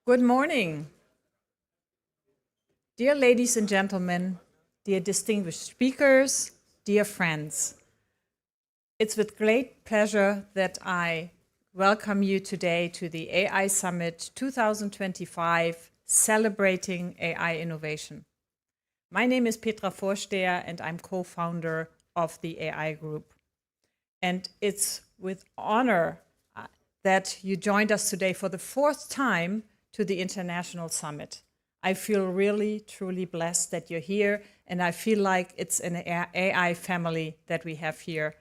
Good morning. Dear ladies and gentlemen, dear distinguished speakers, dear friends. It's with great pleasure that I welcome you today to the AI Summit 2025, Celebrating AI Innovation. My name is Petra Vorsteher and I'm co-founder of the AI Group. And it's with honor that you joined us today for the fourth time to the International Summit. I feel really, truly blessed that you're here, and I feel like it's an AI family that we have here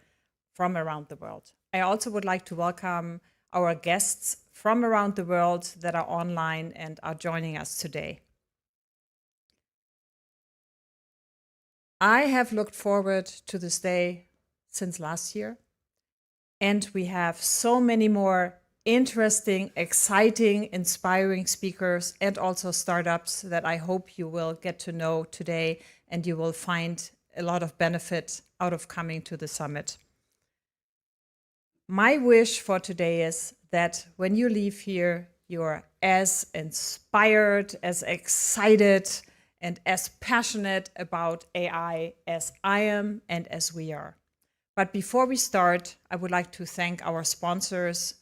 from around the world. I also would like to welcome our guests from around the world that are online and are joining us today. I have looked forward to this day since last year, and we have so many more interesting, exciting, inspiring speakers and also startups that I hope you will get to know today, and you will find a lot of benefit out of coming to the summit. My wish for today is that when you leave here, you're as inspired, as excited, and as passionate about AI as I am and as we are. But before we start, I would like to thank our sponsors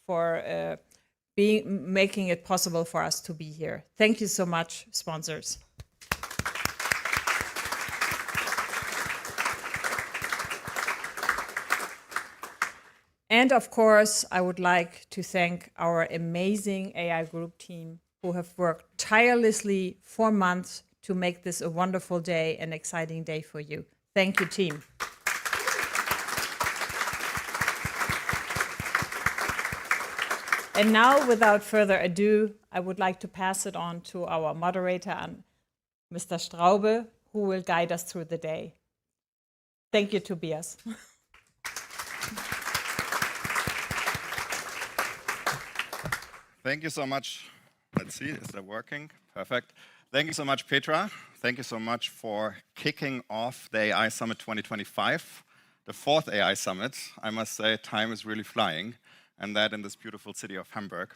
for making it possible for us to be here. Thank you so much, sponsors. And of course, I would like to thank our amazing AI Group team who have worked tirelessly for months to make this a wonderful day, an exciting day for you. Thank you, team. And now, without further ado, I would like to pass it on to our moderator, Mr. Straube, who will guide us through the day. Thank you, Tobias. Thank you so much. Let's see, is that working? Perfect. Thank you so much, Petra. Thank you so much for kicking off the AI Summit 2025, the fourth AI Summit. I must say, time is really flying, and that in this beautiful city of Hamburg.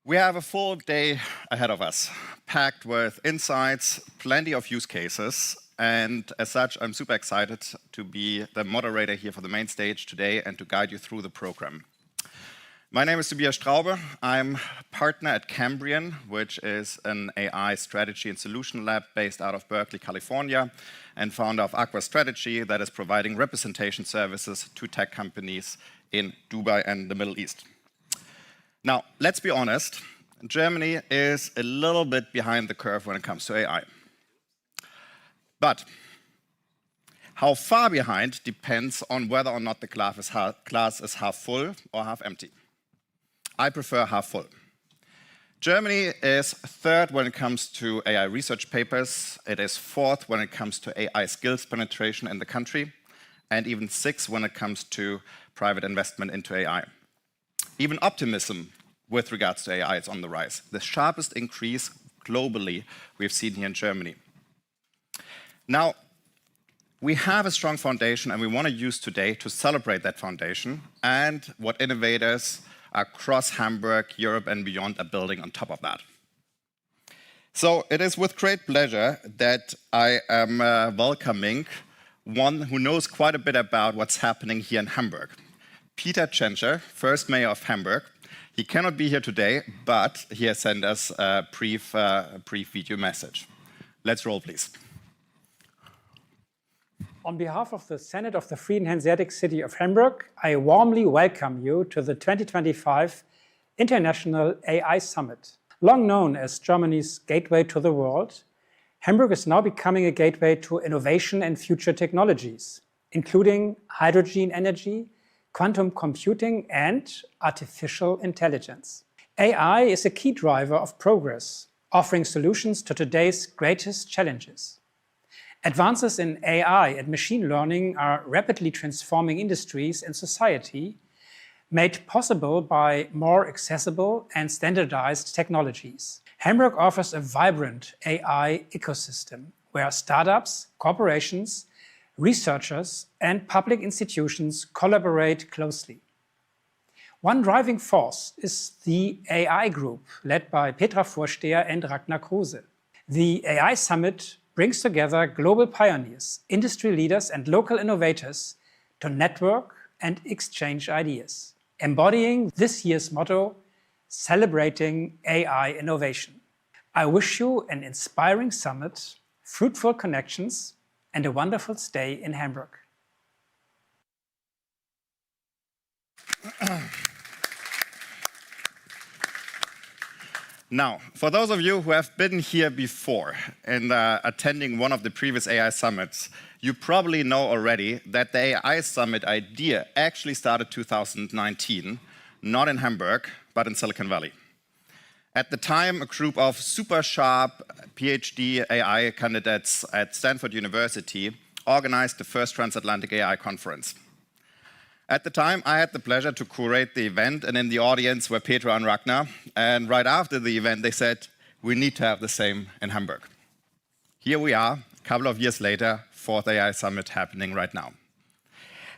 We have a full day ahead of us, packed with insights, plenty of use cases, and as such, I'm super excited to be the moderator here for the main stage today and to guide you through the program. My name is Tobias Straube. I'm partner at Cambrian, which is an AI strategy and solution lab based out of Berkeley, California, and founder of Aqua Strategy, that is providing representation services to tech companies in Dubai and the Middle East. Now, let's be honest, Germany is a little bit behind the curve when it comes to AI. But how far behind depends on whether or not the glass is half full or half empty. I prefer half full. Germany is third when it comes to AI research papers. It is fourth when it comes to AI skills penetration in the country, and even sixth when it comes to private investment into AI. Even optimism with regards to AI is on the rise. The sharpest increase globally we've seen here in Germany. Now, we have a strong foundation and we want to use today to celebrate that foundation and what innovators across Hamburg, Europe and beyond are building on top of that. So it is with great pleasure that I am welcoming one who knows quite a bit about what's happening here in Hamburg. Peter Tschentscher, first mayor of Hamburg. He cannot be here today, but he has sent us a brief video message. Let's roll, please. On behalf of the Senate of the Free and Hanseatic City of Hamburg, I warmly welcome you to the 2025 International AI Summit. Long known as Germany's gateway to the world, Hamburg is now becoming a gateway to innovation and future technologies, including hydrogen energy, quantum computing, and artificial intelligence. AI is a key driver of progress, offering solutions to today's greatest challenges. Advances in AI and machine learning are rapidly transforming industries and society, made possible by more accessible and standardized technologies. Hamburg offers a vibrant AI ecosystem where startups, corporations, researchers, and public institutions collaborate closely. One driving force is the AI group led by Petra Vorsteher and Ragnar Kruse. The AI Summit brings together global pioneers, industry leaders and local innovators to network and exchange ideas, embodying this year's motto, Celebrating AI Innovation. I wish you an inspiring summit, fruitful connections, and a wonderful stay in Hamburg. Now, for those of you who have been here before and attending one of the previous AI summits, you probably know already that the AI Summit idea actually started 2019, not in Hamburg, but in Silicon Valley. At the time, a group of super sharp PhD AI candidates at Stanford University organized the first Transatlantic AI conference. At the time, I had the pleasure to curate the event, and in the audience were Petra and Ragnar. And right after the event, they said, we need to have the same in Hamburg. Here we are, a couple of years later, fourth AI Summit happening right now.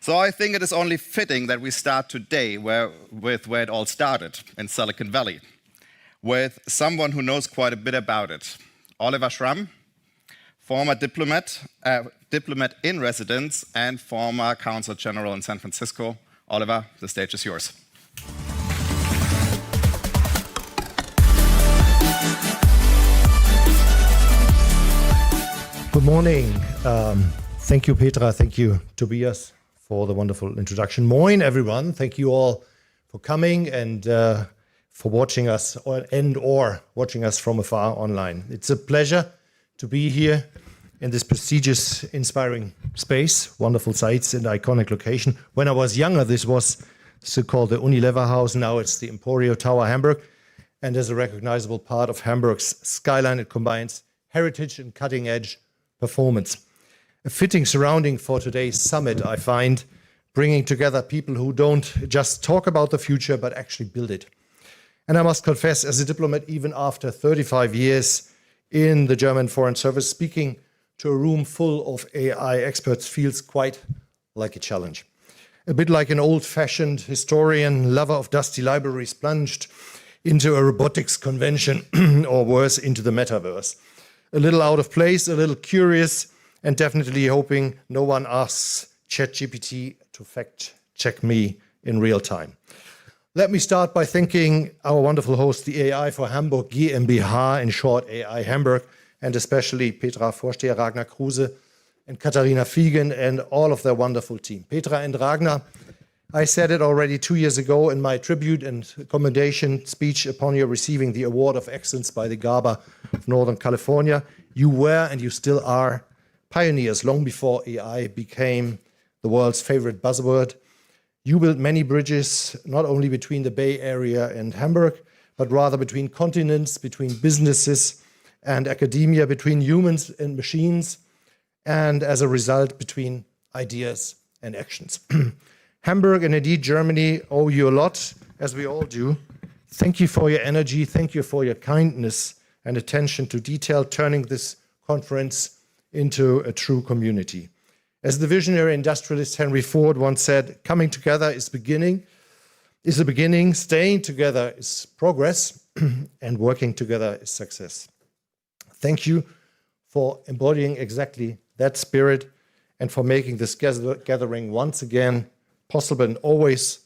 So I think it is only fitting that we start today with where it all started, in Silicon Valley, with someone who knows quite a bit about it. Oliver Schramm, former diplomat in residence and former consul general in San Francisco. Oliver, the stage is yours. Good morning. Thank you, Petra. Thank you, Tobias, for the wonderful introduction. Moin, everyone. Thank you all for coming and for watching us or watching us from afar online. It's a pleasure to be here in this prestigious, inspiring space, wonderful sites and iconic location. When I was younger, this was so-called the Unilever House. Now it's the Emporio Tower, Hamburg. And as a recognizable part of Hamburg's skyline, it combines heritage and cutting-edge performance. A fitting surrounding for today's summit, I find, bringing together people who don't just talk about the future, but actually build it. And I must confess, as a diplomat, even after 35 years in the German Foreign Service, speaking to a room full of AI experts feels quite like a challenge. A bit like an old-fashioned historian, lover of dusty libraries, plunged into a robotics convention, or worse, into the metaverse. A little out of place, a little curious, and definitely hoping no one asks ChatGPT to fact-check me in real time. Let me start by thanking our wonderful host, the AI for Hamburg GmbH, in short AI Hamburg, and especially Petra Vorsteher, Ragnar Kruse, and Katharina Fiegen, and all of their wonderful team. Petra and Ragnar, I said it already 2 years ago in my tribute and commendation speech upon your receiving the Award of Excellence by the GABA of Northern California. You were, and you still are, pioneers long before AI became the world's favorite buzzword. You built many bridges, not only between the Bay Area and Hamburg, but rather between continents, between businesses and academia, between humans and machines, and as a result, between ideas and actions. Hamburg and indeed Germany owe you a lot, as we all do. Thank you for your energy, thank you for your kindness and attention to detail, turning this conference into a true community. As the visionary industrialist Henry Ford once said, coming together is a beginning, staying together is progress, and working together is success. Thank you for embodying exactly that spirit and for making this gathering once again possible and always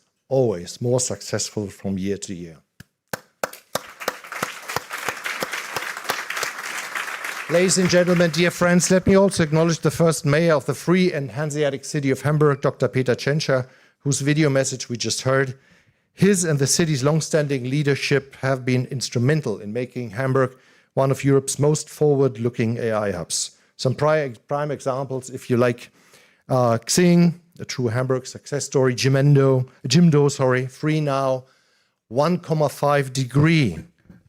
more successful from year to year. Ladies and gentlemen, dear friends, let me also acknowledge the first mayor of the free and Hanseatic city of Hamburg, Dr. Peter Tschentscher, whose video message we just heard. His and the city's long-standing leadership have been instrumental in making Hamburg one of Europe's most forward-looking AI hubs. Some prime examples, if you like, Xing, a true Hamburg success story, Jimdo, Free Now, 1.5 degree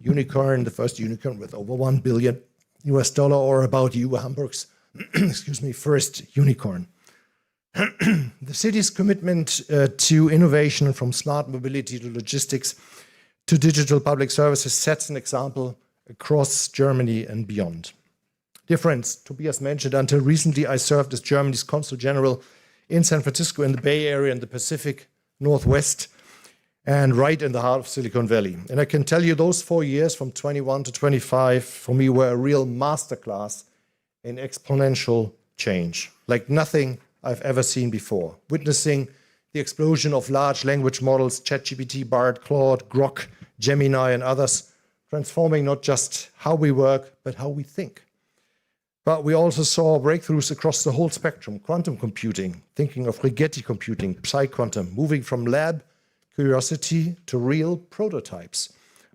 unicorn, the first unicorn with over $1 billion, or About You, Hamburg's first unicorn. The city's commitment to innovation, from smart mobility to logistics to digital public services, sets an example across Germany and beyond. Dear friends, Tobias mentioned, until recently I served as Germany's Consul General in San Francisco, in the Bay Area, in the Pacific Northwest. and right in the heart of Silicon Valley. And I can tell you those 4 years from 21 to 25 for me were a real masterclass in exponential change, like nothing I've ever seen before. Witnessing the explosion of large language models, ChatGPT, Bard, Claude, Grok, Gemini, and others, transforming not just how we work, but how we think. But we also saw breakthroughs across the whole spectrum. Quantum computing, thinking of Rigetti computing, PsiQuantum, moving from lab curiosity to real prototypes.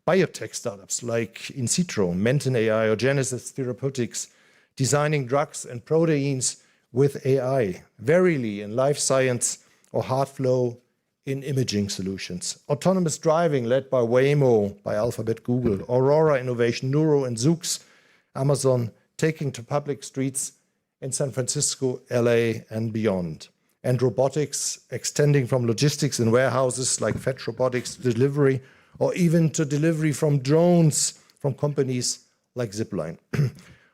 Biotech startups like In Vitro, Menton AI, or Genesis Therapeutics, designing drugs and proteins with AI. Verily in life science, or HeartFlow in imaging solutions. Autonomous driving led by Waymo, by Alphabet, Google. Aurora Innovation, Neuro and Zoox, Amazon, taking to public streets in San Francisco, LA, and beyond. And robotics extending from logistics in warehouses like Fetch Robotics to delivery, or even to delivery from drones from companies like Zipline.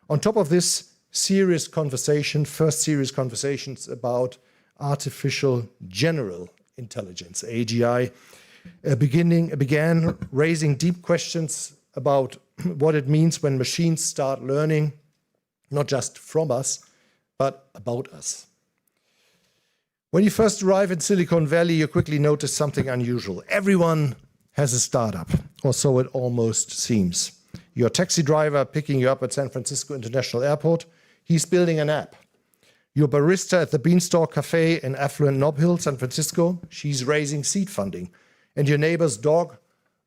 On top of this, serious conversation, first serious conversations about artificial general intelligence, AGI, began raising deep questions about what it means when machines start learning, not just from us, but about us. When you first arrive in Silicon Valley, you quickly notice something unusual. Everyone has a startup, or so it almost seems. Your taxi driver picking you up at San Francisco International Airport, he's building an app. Your barista at the Beanstalk Cafe in affluent Nob Hill, San Francisco, she's raising seed funding. And your neighbor's dog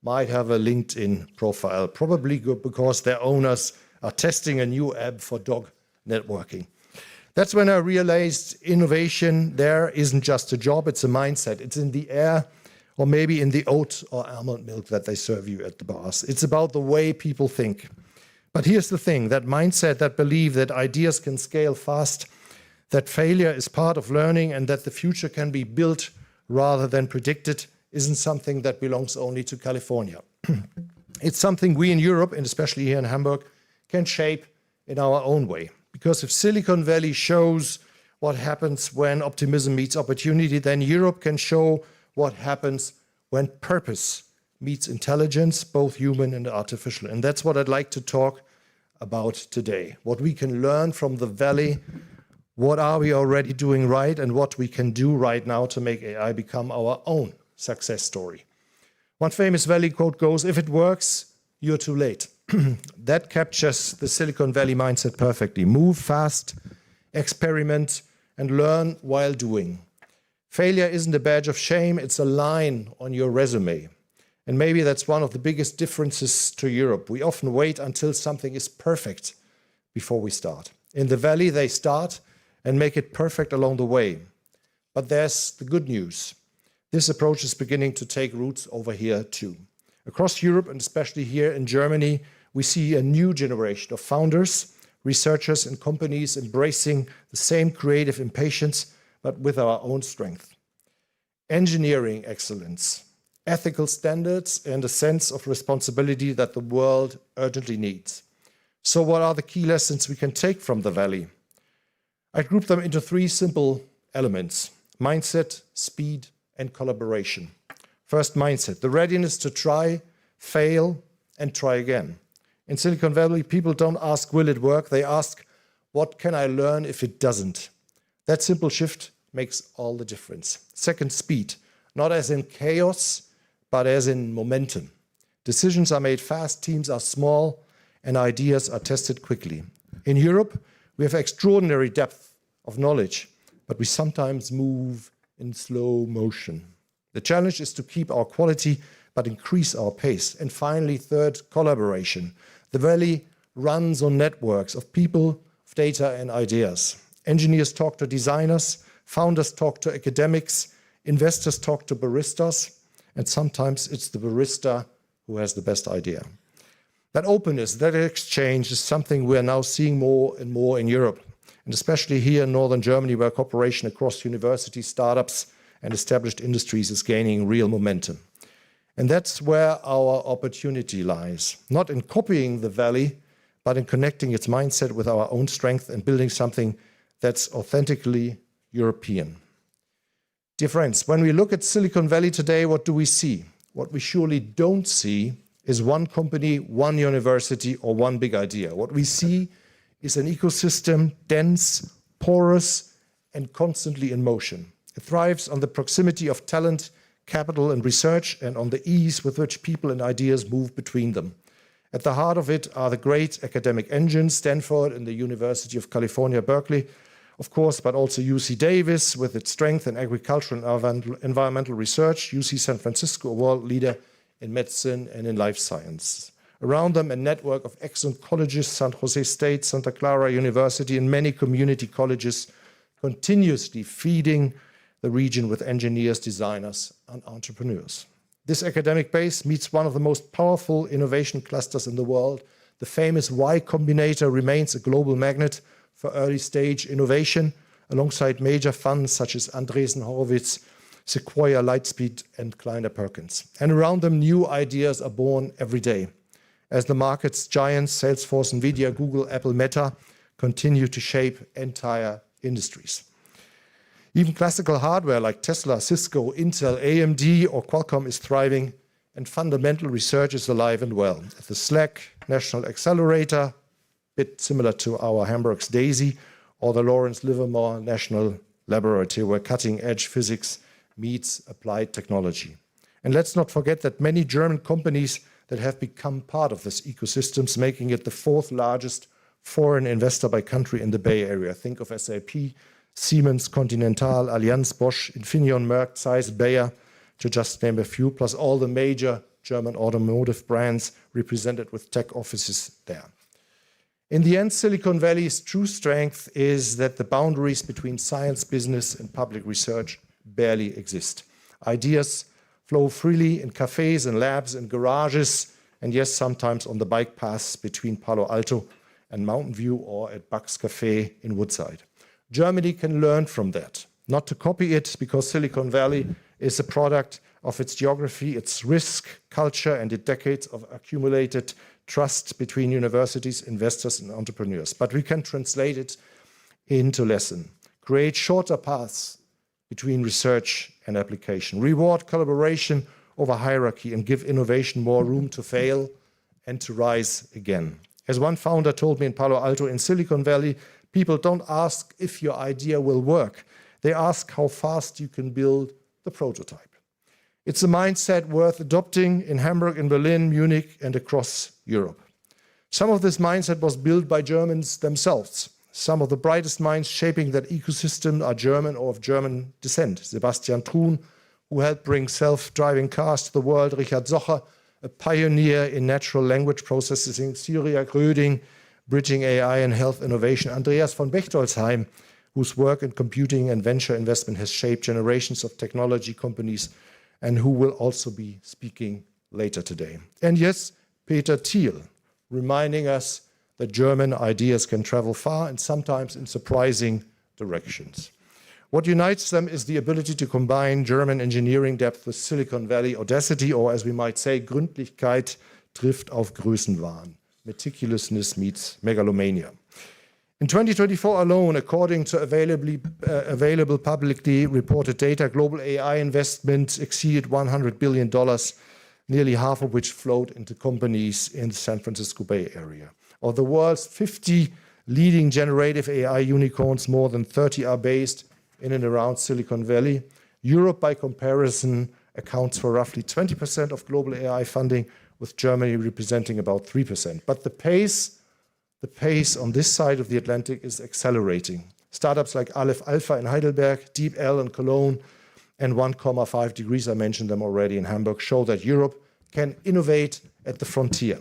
might have a LinkedIn profile, probably because their owners are testing a new app for dog networking. That's when I realized innovation there isn't just a job, it's a mindset. It's in the air, or maybe in the oat or almond milk that they serve you at the bars. It's about the way people think. But here's the thing, that mindset, that belief that ideas can scale fast, that failure is part of learning, and that the future can be built rather than predicted, isn't something that belongs only to California. It's something we in Europe, and especially here in Hamburg, can shape in our own way. Because if Silicon Valley shows what happens when optimism meets opportunity, then Europe can show what happens when purpose meets intelligence, both human and artificial. And that's what I'd like to talk about today. What we can learn from the Valley, what are we already doing right, and what we can do right now to make AI become our own success story. One famous Valley quote goes, "If it works, you're too late." That captures the Silicon Valley mindset perfectly. Move fast, experiment, and learn while doing. Failure isn't a badge of shame, it's a line on your resume. And maybe that's one of the biggest differences to Europe. We often wait until something is perfect before we start. In the Valley, they start and make it perfect along the way. But there's the good news. This approach is beginning to take roots over here too. Across Europe, and especially here in Germany, we see a new generation of founders, researchers, and companies embracing the same creative impatience, but with our own strength. Engineering excellence, ethical standards, and a sense of responsibility that the world urgently needs. So what are the key lessons we can take from the Valley? I group them into 3 simple elements: mindset, speed, and collaboration. First, mindset, the readiness to try, fail, and try again. In Silicon Valley, people don't ask, will it work? They ask, what can I learn if it doesn't? That simple shift makes all the difference. Second, speed, not as in chaos, but as in momentum. Decisions are made fast, teams are small, and ideas are tested quickly. In Europe, we have extraordinary depth of knowledge, but we sometimes move in slow motion. The challenge is to keep our quality, but increase our pace. And finally, third, collaboration. The Valley runs on networks of people, of data, and ideas. Engineers talk to designers, founders talk to academics, investors talk to baristas, and sometimes it's the barista who has the best idea. That openness, that exchange is something we are now seeing more and more in Europe, and especially here in Northern Germany, where cooperation across universities, startups, and established industries is gaining real momentum. And that's where our opportunity lies, not in copying the Valley, but in connecting its mindset with our own strength and building something that's authentically European. Dear friends, when we look at Silicon Valley today, what do we see? what we surely don't see is one company, one university, or one big idea. What we see is an ecosystem, dense, porous, and constantly in motion. It thrives on the proximity of talent, capital, and research, and on the ease with which people and ideas move between them. At the heart of it are the great academic engines, Stanford and the University of California, Berkeley, of course, but also UC Davis with its strength in agricultural and environmental research, UC San Francisco, a world leader in medicine and in life science. Around them, a network of excellent colleges, San Jose State, Santa Clara University, and many community colleges, continuously feeding the region with engineers, designers, and entrepreneurs. This academic base meets one of the most powerful innovation clusters in the world. The famous Y Combinator remains a global magnet for early-stage innovation, alongside major funds such as Andreessen Horowitz, Sequoia, Lightspeed, and Kleiner Perkins. And around them, new ideas are born every day, as the market's giants, Salesforce, NVIDIA, Google, Apple, Meta, continue to shape entire industries. Even classical hardware like Tesla, Cisco, Intel, AMD, or Qualcomm is thriving, and fundamental research is alive and well. At the SLAC National Accelerator, a bit similar to our Hamburg's DAISY, or the Lawrence Livermore National Laboratory, where cutting-edge physics meets applied technology. And let's not forget that many German companies that have become part of this ecosystem, making it the fourth largest foreign investor by country in the Bay Area. Think of SAP, Siemens, Continental, Allianz, Bosch, Infineon, Merck, Zeiss, Bayer, to just name a few, plus all the major German automotive brands represented with tech offices there. In the end, Silicon Valley's true strength is that the boundaries between science, business, and public research barely exist. Ideas flow freely in cafes and labs and garages, and yes, sometimes on the bike paths between Palo Alto and Mountain View, or at Buck's Cafe in Woodside. Germany can learn from that, not to copy it, because Silicon Valley is a product of its geography, its risk, culture, and its decades of accumulated trust between universities, investors, and entrepreneurs. But we can translate it into lesson, create shorter paths between research and application, reward collaboration over hierarchy, and give innovation more room to fail and to rise again. As one founder told me in Palo Alto, in Silicon Valley, people don't ask if your idea will work. They ask how fast you can build the prototype. It's a mindset worth adopting in Hamburg, in Berlin, Munich, and across Europe. Some of this mindset was built by Germans themselves. Some of the brightest minds shaping that ecosystem are German or of German descent. Sebastian Thrun, who helped bring self-driving cars to the world. Richard Socher, a pioneer in natural language processing. Cyriak Röding, bridging AI and health innovation. Andreas von Bechtolsheim, whose work in computing and venture investment has shaped generations of technology companies, and who will also be speaking later today. And yes, Peter Thiel, reminding us that German ideas can travel far and sometimes in surprising directions. What unites them is the ability to combine German engineering depth with Silicon Valley audacity, or as we might say, Gründlichkeit trifft auf Größenwahn. Meticulousness meets megalomania. In 2024 alone, according to available publicly reported data, global AI investment exceeded $100 billion, nearly half of which flowed into companies in the San Francisco Bay Area. Of the world's 50 leading generative AI unicorns, more than 30 are based in and around Silicon Valley. Europe, by comparison, accounts for roughly 20% of global AI funding, with Germany representing about 3%. But the pace on this side of the Atlantic is accelerating. Startups like Aleph Alpha in Heidelberg, DeepL in Cologne, and 1,5 Degrees, I mentioned them already, in Hamburg, show that Europe can innovate at the frontier.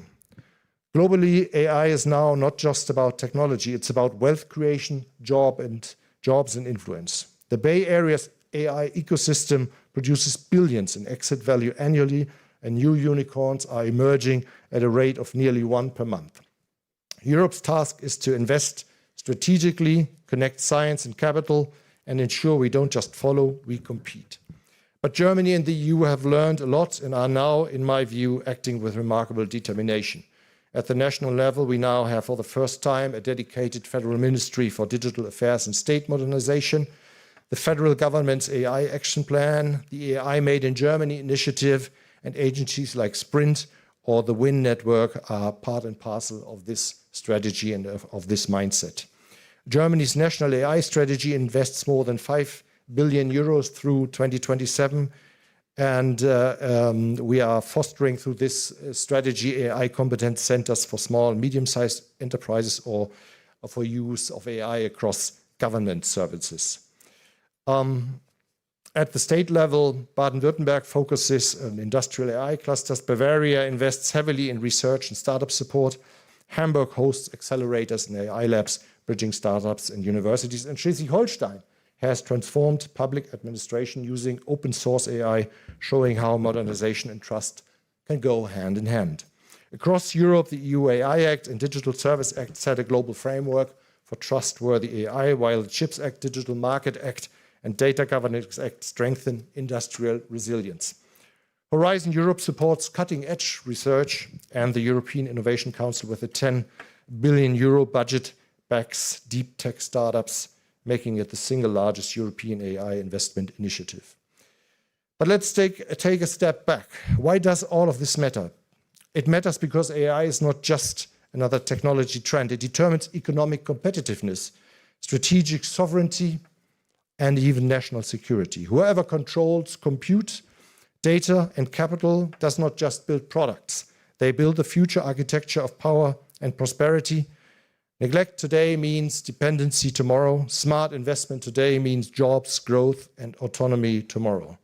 Globally, AI is now not just about technology, it's about wealth creation, jobs and influence. The Bay Area's AI ecosystem produces billions in exit value annually, and new unicorns are emerging at a rate of nearly one per month. Europe's task is to invest strategically, connect science and capital, and ensure we don't just follow, we compete. But Germany and the EU have learned a lot and are now, in my view, acting with remarkable determination. At the national level, we now have, for the first time, a dedicated federal ministry for digital affairs and state modernization, the federal government's AI action plan, the AI Made in Germany initiative, and agencies like Sprint or the WIN network are part and parcel of this strategy and of this mindset. Germany's national AI strategy invests more than 5 billion euros through 2027. And we are fostering through this strategy AI competence centers for small and medium-sized enterprises or for use of AI across government services. At the state level, Baden-Württemberg focuses on industrial AI clusters. Bavaria invests heavily in research and startup support. Hamburg hosts accelerators and AI labs, bridging startups and universities. And Schleswig-Holstein has transformed public administration using open source AI, showing how modernization and trust can go hand in hand. Across Europe, the EU AI Act and Digital Service Act set a global framework for trustworthy AI, while the CHIPS Act, Digital Market Act, and Data Governance Act strengthen industrial resilience. Horizon Europe supports cutting-edge research, and the European Innovation Council, with a 10 billion euro budget, backs deep tech startups, making it the single largest European AI investment initiative. But let's take a step back. Why does all of this matter? It matters because AI is not just another technology trend. It determines economic competitiveness, strategic sovereignty, and even national security. Whoever controls compute, data, and capital does not just build products. They build the future architecture of power and prosperity. Neglect today means dependency tomorrow. Smart investment today means jobs, growth, and autonomy tomorrow.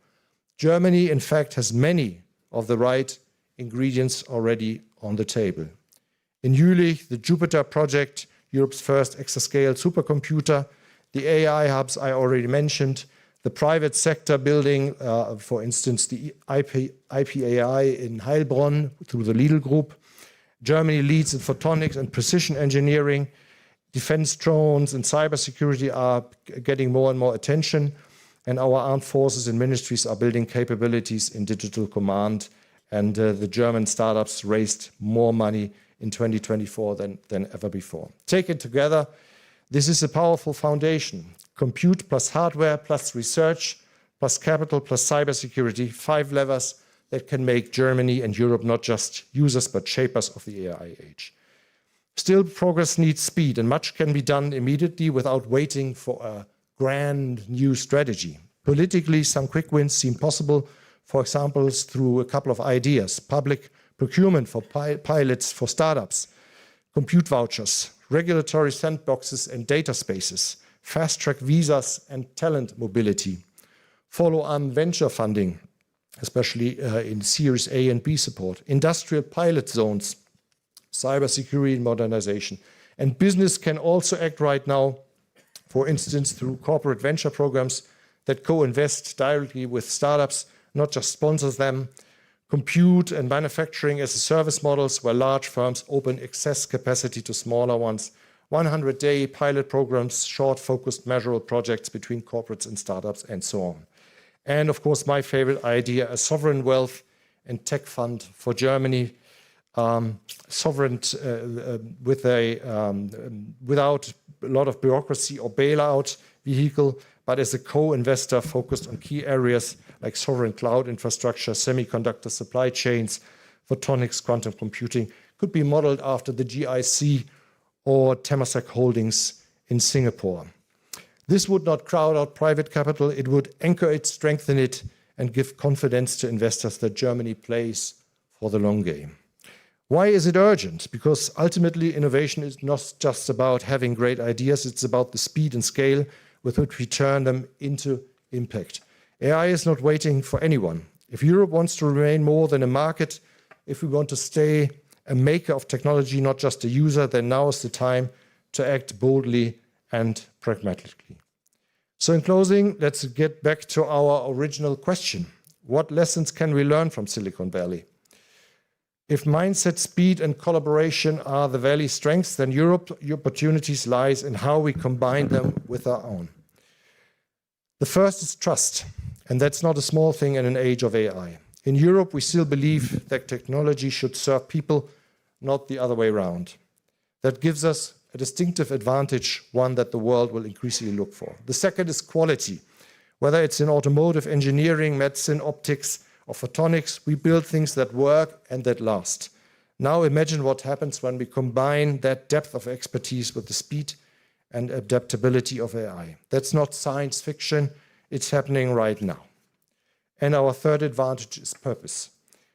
Germany, in fact, has many of the right ingredients already on the table. In Jülich, the Jupiter project, Europe's first exascale supercomputer, the AI hubs I already mentioned, the private sector building, for instance, the IPAI in Heilbronn through the Lidl Group. Germany leads in photonics and precision engineering. Defense drones and cybersecurity are getting more and more attention. And our armed forces and ministries are building capabilities in digital command. And the German startups raised more money in 2024 than ever before. Taken together, this is a powerful foundation. Compute plus hardware plus research plus capital plus cybersecurity, 5 levers that can make Germany and Europe not just users but shapers of the AI age. Still, progress needs speed, and much can be done immediately without waiting for a grand new strategy. Politically, some quick wins seem possible, for example, through a couple of ideas: public procurement for pilots for startups, compute vouchers, regulatory sandboxes and data spaces, fast-track visas and talent mobility, follow-on venture funding, especially in Series A and B support, industrial pilot zones, cybersecurity and modernization. And business can also act right now, for instance, through corporate venture programs that co-invest directly with startups, not just sponsors them, compute and manufacturing as a service models where large firms open excess capacity to smaller ones, 100-day pilot programs, short focused measurable projects between corporates and startups, and so on. And of course, my favorite idea, a sovereign wealth and tech fund for Germany, sovereign without a lot of bureaucracy or bailout vehicle, but as a co-investor focused on key areas like sovereign cloud infrastructure, semiconductor supply chains, photonics, quantum computing, could be modeled after the GIC or Temasek Holdings in Singapore. This would not crowd out private capital. It would anchor it, strengthen it, and give confidence to investors that Germany plays for the long game. Why is it urgent? Because ultimately innovation is not just about having great ideas, it's about the speed and scale with which we turn them into impact. AI is not waiting for anyone. If Europe wants to remain more than a market, if we want to stay a maker of technology, not just a user, then now is the time to act boldly and pragmatically. So in closing, let's get back to our original question. What lessons can we learn from Silicon Valley? If mindset, speed, and collaboration are the Valley's strengths, then Europe's opportunities lies in how we combine them with our own. The first is trust, and that's not a small thing in an age of AI. In Europe, we still believe that technology should serve people, not the other way around. That gives us a distinctive advantage, one that the world will increasingly look for. The second is quality. Whether it's in automotive, engineering, medicine, optics, of photonics. We build things that work and that last. Now imagine what happens when we combine that depth of expertise with the speed and adaptability of AI. That's not science fiction, it's happening right now. And our third advantage is purpose.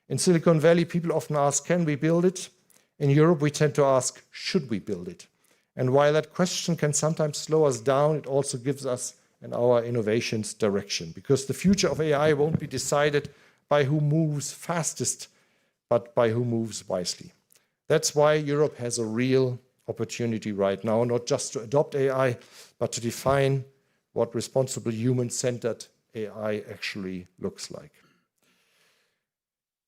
In Silicon Valley, people often ask, can we build it? In Europe, we tend to ask, should we build it? And while that question can sometimes slow us down, it also gives us and our innovations direction, because the future of AI won't be decided by who moves fastest, but by who moves wisely. That's why Europe has a real opportunity right now, not just to adopt AI, but to define what responsible human-centered AI actually looks like.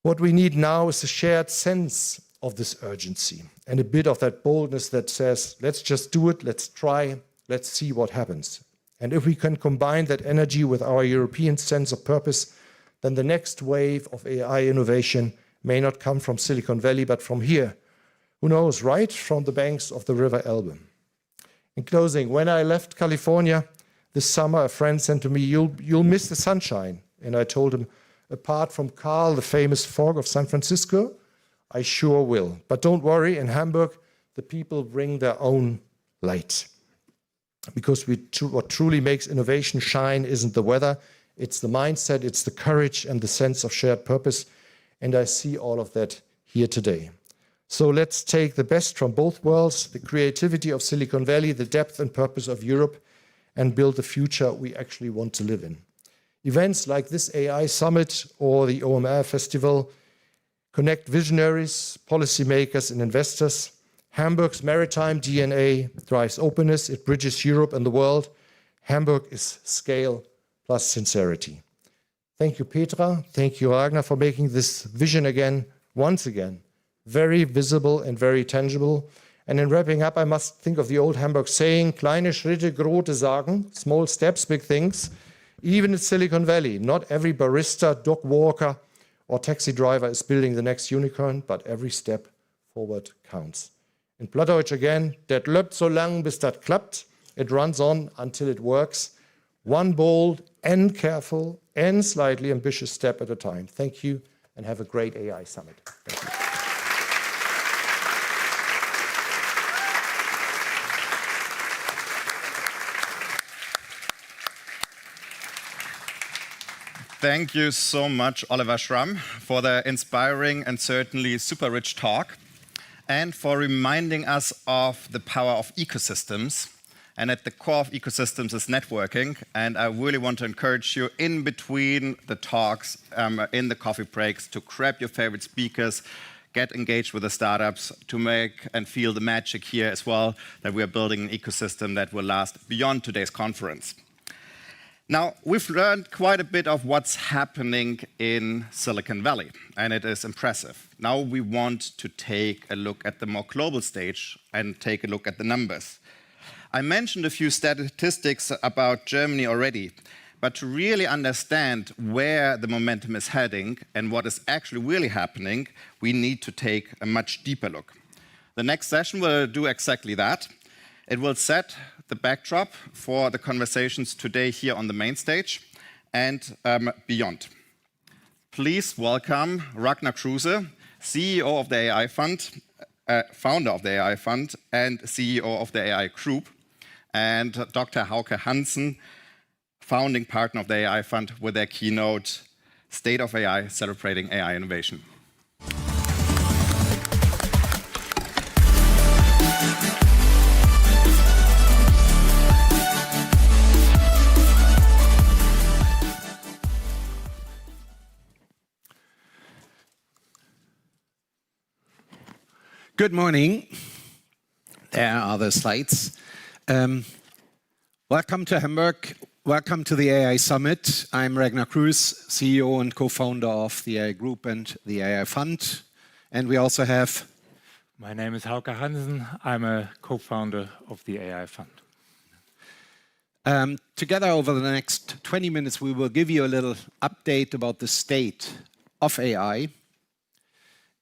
What we need now is a shared sense of this urgency and a bit of that boldness that says, let's just do it, let's try, let's see what happens. And if we can combine that energy with our European sense of purpose, then the next wave of AI innovation may not come from Silicon Valley, but from here. Who knows, right from the banks of the River Elbe. In closing, when I left California this summer, a friend said to me, you'll miss the sunshine. And I told him, apart from Carl, the famous fog of San Francisco, I sure will. But don't worry, in Hamburg, the people bring their own light. Because what truly makes innovation shine isn't the weather, it's the mindset, it's the courage and the sense of shared purpose. And I see all of that here today. So let's take the best from both worlds, the creativity of Silicon Valley, the depth and purpose of Europe, and build the future we actually want to live in. Events like this AI Summit or the OMR Festival connect visionaries, policymakers, and investors. Hamburg's maritime DNA drives openness. It bridges Europe and the world. Hamburg is scale plus sincerity. Thank you, Petra. Thank you, Ragnar, for making this vision once again, very visible and very tangible. And in wrapping up, I must think of the old Hamburg saying, kleine Schritte, große Sagen, small steps, big things. Even in Silicon Valley, not every barista, dog walker, or taxi driver is building the next unicorn, but every step forward counts. In Plattdeutsch again, dat läuft so lang, bis dat klappt. It runs on until it works. One bold and careful and slightly ambitious step at a time. Thank you, and have a great AI Summit. Thank you. Thank you so much, Oliver Schramm, for the inspiring and certainly super rich talk, and for reminding us of the power of ecosystems. And at the core of ecosystems is networking. And I really want to encourage you in between the talks, in the coffee breaks, to grab your favorite speakers, get engaged with the startups, to make and feel the magic here as well, that we are building an ecosystem that will last beyond today's conference. Now, we've learned quite a bit of what's happening in Silicon Valley, and it is impressive. Now we want to take a look at the more global stage and take a look at the numbers. I mentioned a few statistics about Germany already, but to really understand where the momentum is heading and what is actually really happening, we need to take a much deeper look. The next session will do exactly that. It will set the backdrop for the conversations today here on the main stage and beyond. Please welcome Ragnar Kruse, CEO of the AI Fund, founder of the AI Fund, and CEO of the AI Group, and Dr. Hauke Hansen, founding partner of the AI Fund, with their keynote, State of AI, Celebrating AI Innovation. Good morning. There are the slides. Welcome to Hamburg. Welcome to the AI Summit. I'm Ragnar Kruse, CEO and co-founder of the AI Group and the AI Fund. And we also have... My name is Hauke Hansen. I'm a co-founder of the AI Fund. Together over the next 20 minutes, we will give you a little update about the state of AI.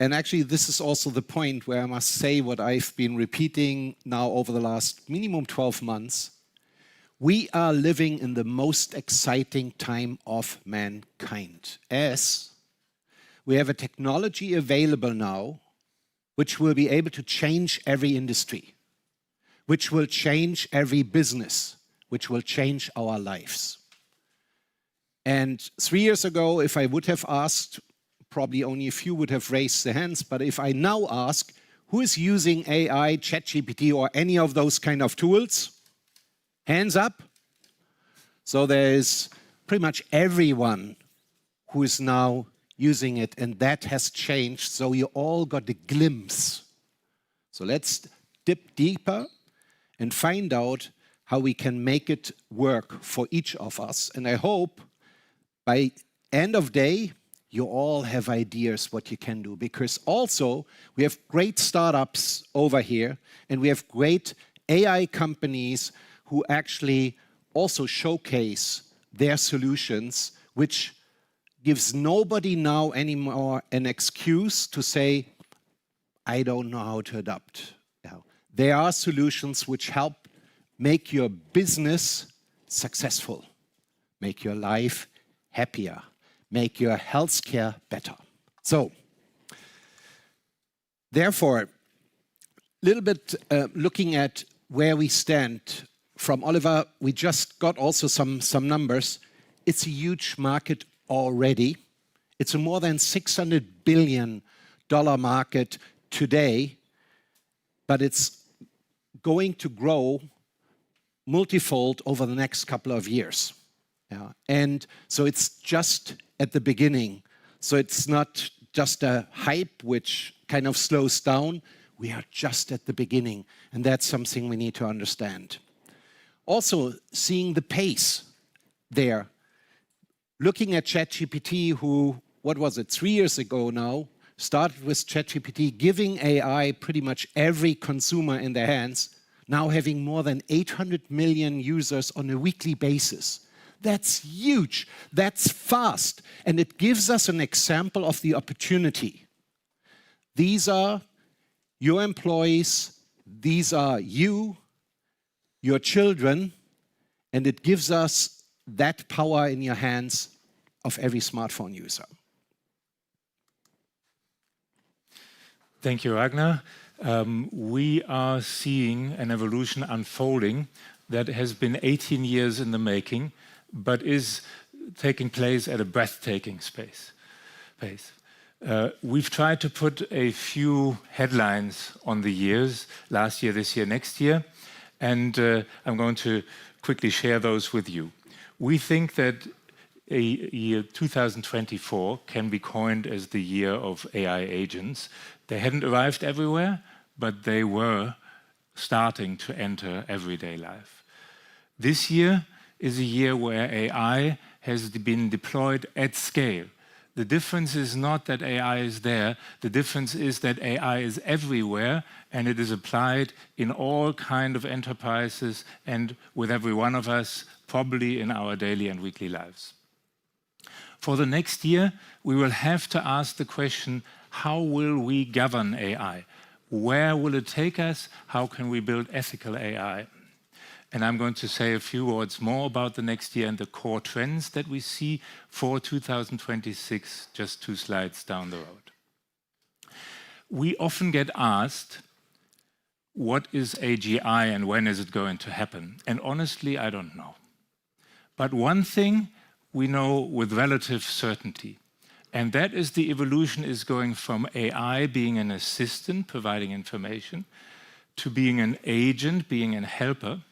And actually, this is also the point where I must say what I've been repeating now over the last minimum 12 months. We are living in the most exciting time of mankind, as we have a technology available now which will be able to change every industry, which will change every business, which will change our lives. And 3 years ago, if I would have asked, probably only a few would have raised their hands, but if I now ask, who is using AI, ChatGPT, or any of those kind of tools? Hands up. So there is pretty much everyone who is now using it, and that has changed. So you all got a glimpse. So let's dip deeper and find out how we can make it work for each of us. And I hope by end of day, you all have ideas what you can do, because also we have great startups over here, and we have great AI companies who actually also showcase their solutions, which gives nobody now anymore an excuse to say, I don't know how to adapt. There are solutions which help make your business successful, make your life happier, make your healthcare better. So, therefore, a little bit looking at where we stand. From Oliver, we just got also some numbers. It's a huge market already. It's a more than $600 billion market today, but it's going to grow multifold over the next couple of years. And so it's just at the beginning. So it's not just a hype which kind of slows down. We are just at the beginning, and that's something we need to understand. Also, seeing the pace there. Looking at ChatGPT, who, what was it, 3 years ago now, started with ChatGPT, giving AI pretty much every consumer in their hands, now having more than 800 million users on a weekly basis. That's huge, that's fast, and it gives us an example of the opportunity. These are your employees, these are you, your children, and it gives us that power in your hands of every smartphone user. Thank you, Ragnar. We are seeing an evolution unfolding that has been 18 years in the making, but is taking place at a breathtaking pace. We've tried to put a few headlines on the years, last year, this year, next year, and I'm going to quickly share those with you. We think that a year 2024 can be coined as the year of AI agents. They hadn't arrived everywhere, but they were starting to enter everyday life. This year is a year where AI has been deployed at scale. The difference is not that AI is there, the difference is that AI is everywhere and it is applied in all kinds of enterprises and with every one of us, probably in our daily and weekly lives. For the next year, we will have to ask the question, how will we govern AI? Where will it take us? How can we build ethical AI? And I'm going to say a few words more about the next year and the core trends that we see for 2026, just 2 slides down the road. We often get asked, what is AGI and when is it going to happen? And honestly, I don't know. But one thing we know with relative certainty, and that is the evolution is going from AI being an assistant, providing information, to being an agent, being a helper,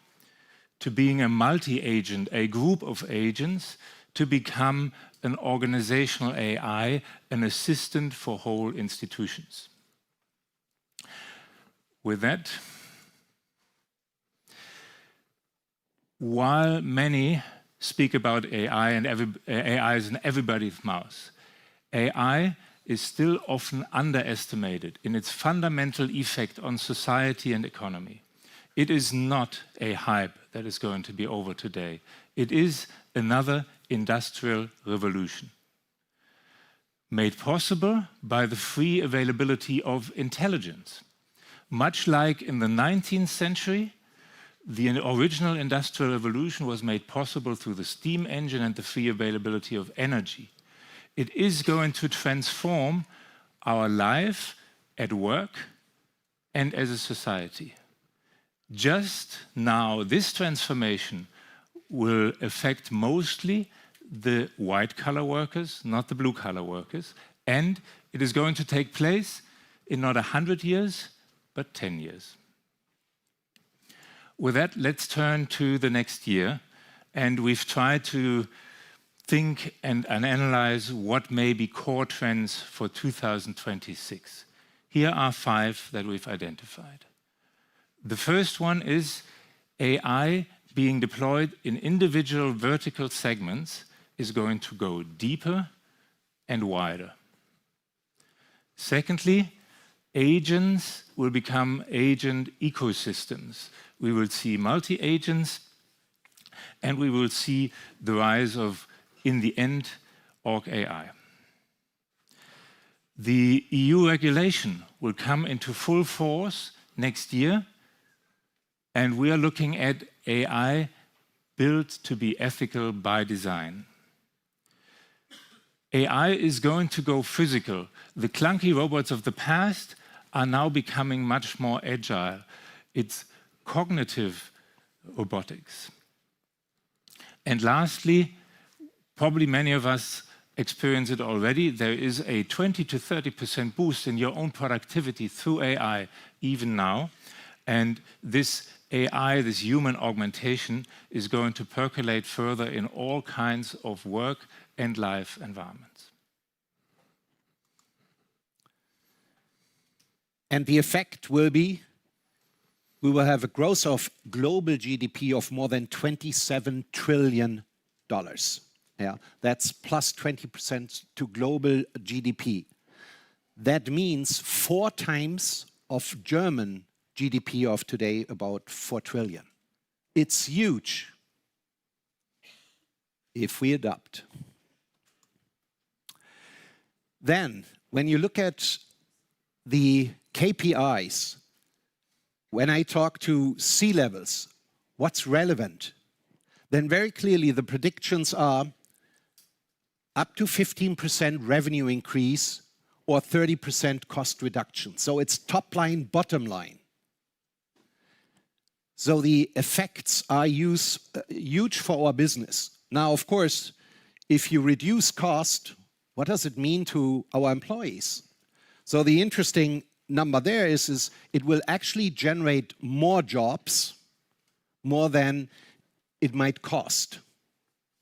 to being a multi-agent, a group of agents, to become an organizational AI, an assistant for whole institutions. With that, while many speak about AI and AI is in everybody's mouth, AI is still often underestimated in its fundamental effect on society and economy. It is not a hype that is going to be over today. It is another industrial revolution, made possible by the free availability of intelligence. Much like in the 19th century, the original industrial revolution was made possible through the steam engine and the free availability of energy. it is going to transform our life at work and as a society. Just now, this transformation will affect mostly the white-collar workers, not the blue-collar workers, and it is going to take place in not 100 years, but 10 years. With that, let's turn to the next year, and we've tried to think and analyze what may be core trends for 2026. Here are 5 that we've identified. The first one is AI being deployed in individual vertical segments is going to go deeper and wider. Secondly, agents will become agent ecosystems. We will see multi-agents, and we will see the rise of, in the end, org AI. The EU regulation will come into full force next year, and we are looking at AI built to be ethical by design. AI is going to go physical. The clunky robots of the past are now becoming much more agile. It's cognitive robotics. And lastly, probably many of us experience it already, there is a 20 to 30% boost in your own productivity through AI even now. And this AI, this human augmentation, is going to percolate further in all kinds of work and life environments. And the effect will be, we will have a growth of global GDP of more than $27 trillion. Yeah, that's plus 20% to global GDP. That means 4 times of German GDP of today, about 4 trillion. It's huge if we adopt. Then, when you look at the KPIs, when I talk to C-levels, what's relevant? Then very clearly the predictions are up to 15% revenue increase or 30% cost reduction. So it's top line, bottom line. So the effects are huge for our business. Now, of course, if you reduce cost, what does it mean to our employees? So the interesting number there is it will actually generate more jobs, more than it might cost.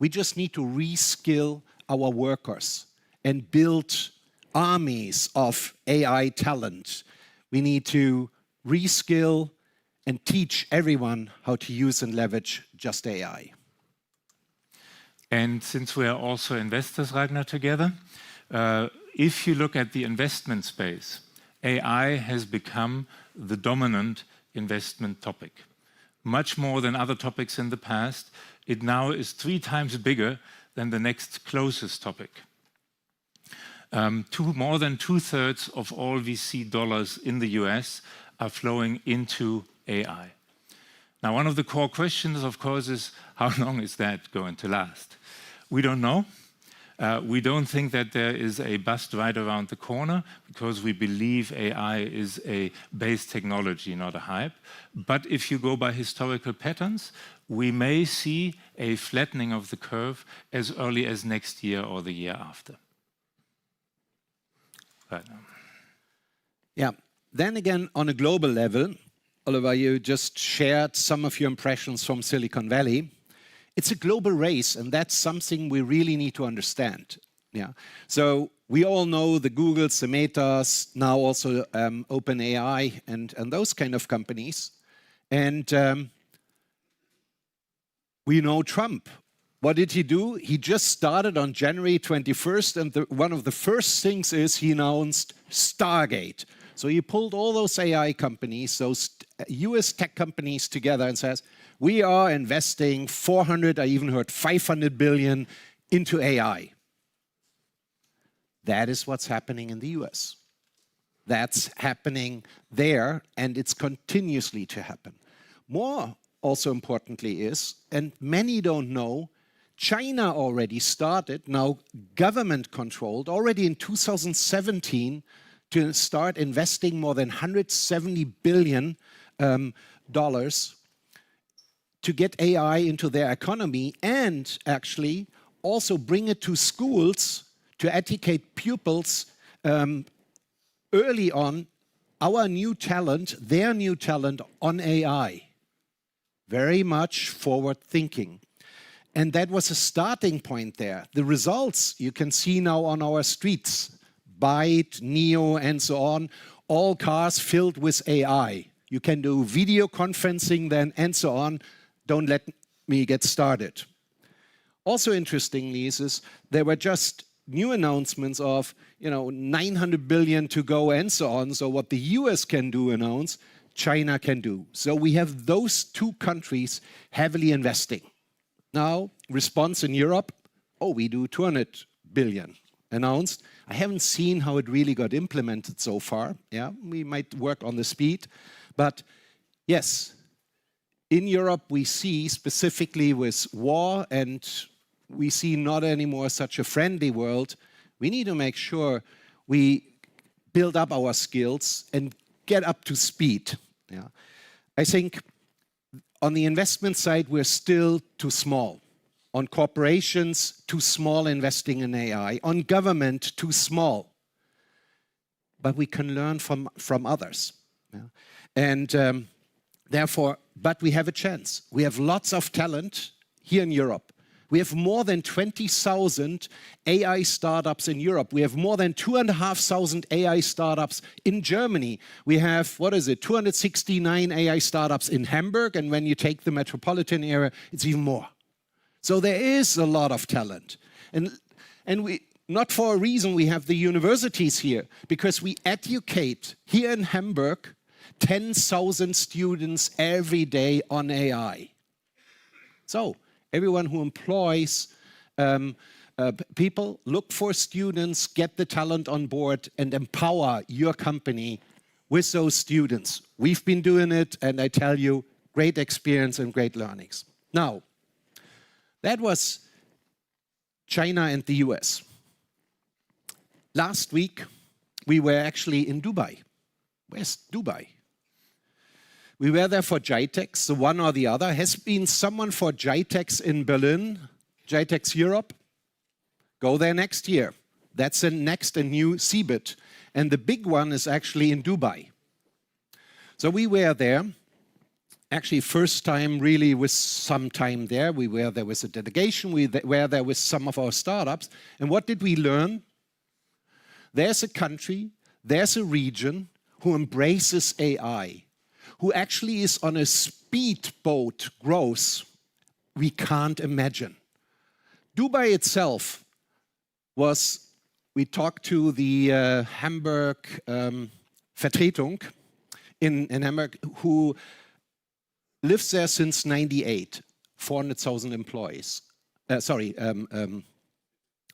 We just need to reskill our workers and build armies of AI talent. We need to reskill and teach everyone how to use and leverage just AI. And since we are also investors, Ragnar, together, if you look at the investment space, AI has become the dominant investment topic. Much more than other topics in the past, it now is 3 times bigger than the next closest topic. More than 2/3 of all VC dollars in the US are flowing into AI. Now, one of the core questions, of course, is how long is that going to last? We don't know. We don't think that there is a bust right around the corner because we believe AI is a base technology, not a hype. But if you go by historical patterns, we may see a flattening of the curve as early as next year or the year after. Right now. Yeah. Then again, on a global level, Oliver, you just shared some of your impressions from Silicon Valley. It's a global race, and that's something we really need to understand. Yeah. So we all know the Googles, the Metas, now also OpenAI and those kind of companies. And we know Trump. What did he do? He just started on January 21st, and one of the first things is he announced Stargate. So he pulled all those AI companies, those US tech companies together and says, we are investing 400, I even heard 500 billion into AI. That is what's happening in the US. That's happening there, and it's continuously to happen. More also importantly is, and many don't know, China already started, now government-controlled, already in 2017, to start investing more than $170 billion to get AI into their economy, and actually also bring it to schools to educate pupils early on our new talent, their new talent on AI. Very much forward thinking. And that was a starting point there. The results you can see now on our streets, Byte, Neo, and so on, all cars filled with AI. You can do video conferencing then, and so on. Don't let me get started. Also interestingly is there were just new announcements of 900 billion to go and so on. So what the US can do announce, China can do. So we have those two countries heavily investing. Now, response in Europe, oh, we do 200 billion announced. I haven't seen how it really got implemented so far. Yeah, we might work on the speed. But yes, in Europe, we see specifically with war, and we see not anymore such a friendly world, we need to make sure we build up our skills and get up to speed. Yeah. I think on the investment side, we're still too small. On corporations, too small investing in AI. On government, too small. But we can learn from others. Yeah. And therefore, but we have a chance. We have lots of talent here in Europe. We have more than 20,000 AI startups in Europe. We have more than 2,500 AI startups in Germany. We have, 269 AI startups in Hamburg, and when you take the metropolitan area, it's even more. So there is a lot of talent. And we, not for a reason, we have the universities here, because we educate here in Hamburg 10,000 students every day on AI. So everyone who employs people, look for students, get the talent on board, and empower your company with those students. We've been doing it, and I tell you, great experience and great learnings. Now, that was China and the US. Last week, we were actually in Dubai. Where's Dubai? We were there for GITEX, the one or the other. Has been someone for GITEX in Berlin, GITEX Europe? Go there next year. That's a new CeBIT. And the big one is actually in Dubai. So we were there, actually first time really with some time there. We were there with a delegation. We were there with some of our startups. And what did we learn? There's a country, there's a region who embraces AI, who actually is on a speedboat growth we can't imagine. Dubai itself was, we talked to the Hamburg Vertretung in Hamburg, who lives there since '98, 400,000 employees,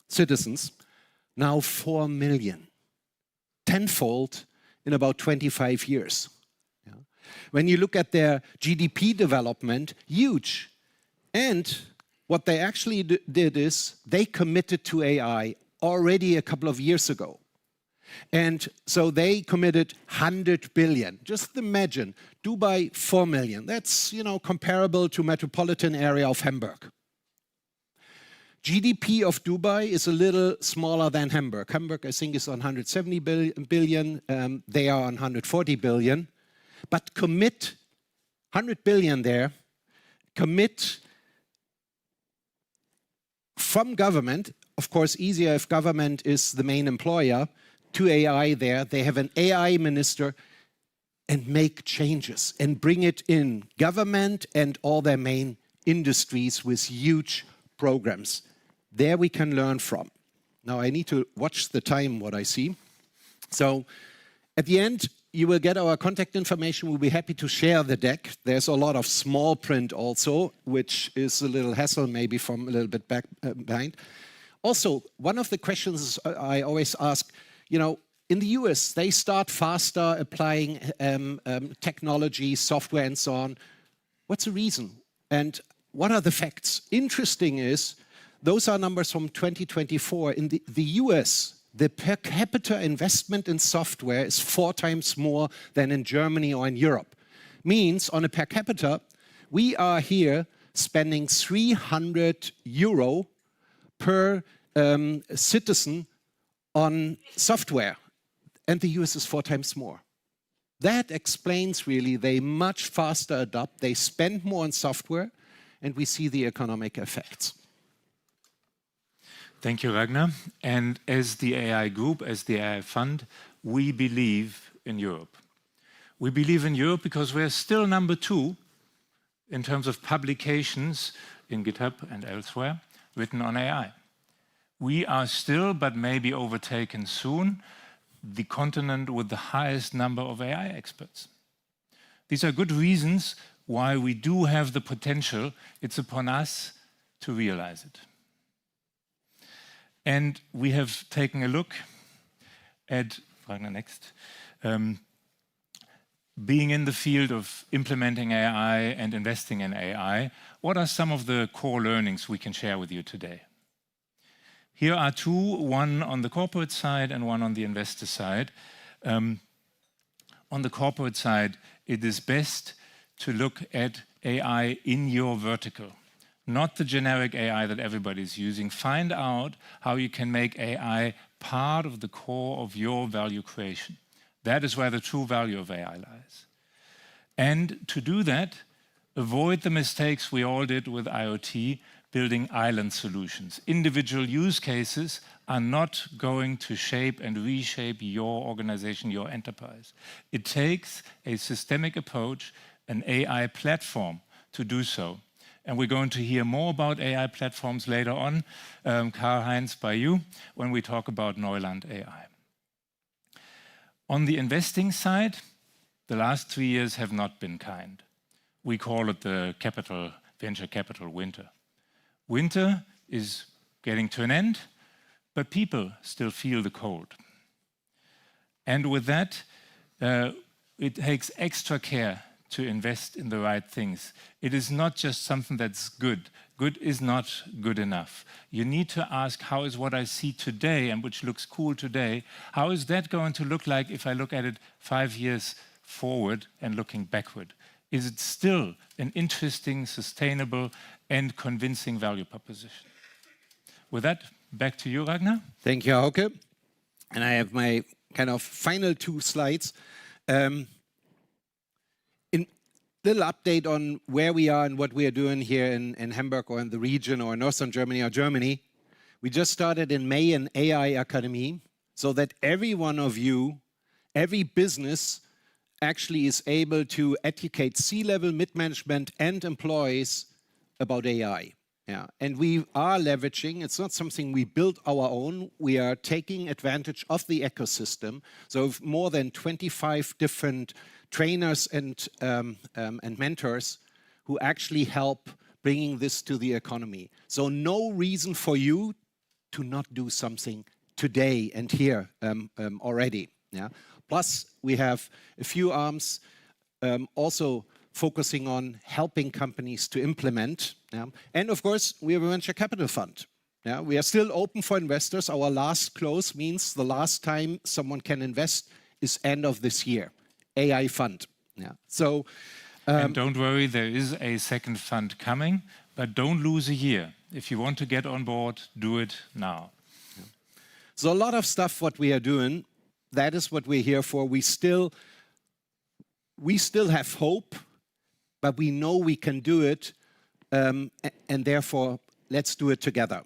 citizens, now 4 million, tenfold in about 25 years. When you look at their GDP development, huge. And what they actually did is they committed to AI already a couple of years ago. And so they committed 100 billion. Just imagine, Dubai, 4 million. That's, comparable to metropolitan area of Hamburg. GDP of Dubai is a little smaller than Hamburg. Hamburg, I think, is on 170 billion. They are on 140 billion. But commit 100 billion there, commit from government, of course easier if government is the main employer, to AI there. They have an AI minister, and make changes and bring it in government and all their main industries with huge programs. There we can learn from. Now I need to watch the time, what I see. So at the end, you will get our contact information. We'll be happy to share the deck. There's a lot of small print also, which is a little hassle maybe from a little bit behind. Also, one of the questions I always ask, in the US, they start faster applying technology, software, and so on. What's the reason? And what are the facts? Interesting is those are numbers from 2024. In the US, the per capita investment in software is 4 times more than in Germany or in Europe. Means on a per capita, we are here spending 300 euro per citizen on software, and the US is 4 times more. That explains really they much faster adopt, they spend more on software, and we see the economic effects. Thank you, Ragnar. And as the AI group, as the AI fund, we believe in Europe. We believe in Europe because we're still number 2 in terms of publications in GitHub and elsewhere written on AI. We are still, but maybe overtaken soon, the continent with the highest number of AI experts. These are good reasons why we do have the potential. It's upon us to realize it. And we have taken a look at, Ragnar, next, being in the field of implementing AI and investing in AI. What are some of the core learnings we can share with you today? Here are 2, one on the corporate side and one on the investor side. On the corporate side, it is best to look at AI in your vertical, not the generic AI that everybody's using. Find out how you can make AI part of the core of your value creation. That is where the true value of AI lies. And to do that, avoid the mistakes we all did with IoT, building island solutions. Individual use cases are not going to shape and reshape your organization, your enterprise. It takes a systemic approach, an AI platform to do so. And we're going to hear more about AI platforms later on, Karl-Heinz, by you, when we talk about Neuland AI. On the investing side, the last 3 years have not been kind. We call it the venture capital winter. Winter is getting to an end, but people still feel the cold. And with that, it takes extra care to invest in the right things. It is not just something that's good. Good is not good enough. You need to ask, how is what I see today and which looks cool today, how is that going to look like if I look at it 5 years forward and looking backward? Is it still an interesting, sustainable, and convincing value proposition? With that, back to you, Ragnar. Thank you, Hauke. And I have my kind of final 2 slides. Little update on where we are and what we are doing here in Hamburg or in the region or in Northern Germany or Germany. We just started in May an AI Academy so that every one of you, every business actually is able to educate C-level, mid-management and employees about AI. Yeah. And we are leveraging, it's not something we built our own, we are taking advantage of the ecosystem. So more than 25 different trainers and mentors who actually help bringing this to the economy. So no reason for you to not do something today and here already. Yeah. Plus, we have a few arms also focusing on helping companies to implement. Yeah. And of course, we have a venture capital fund. Yeah. We are still open for investors. Our last close means the last time someone can invest is end of this year. AI fund. Yeah. So, and don't worry, there is a second fund coming, but don't lose a year. If you want to get on board, do it now. Yeah. So a lot of stuff what we are doing, that is what we're here for. We still have hope, but we know we can do it, and therefore, let's do it together.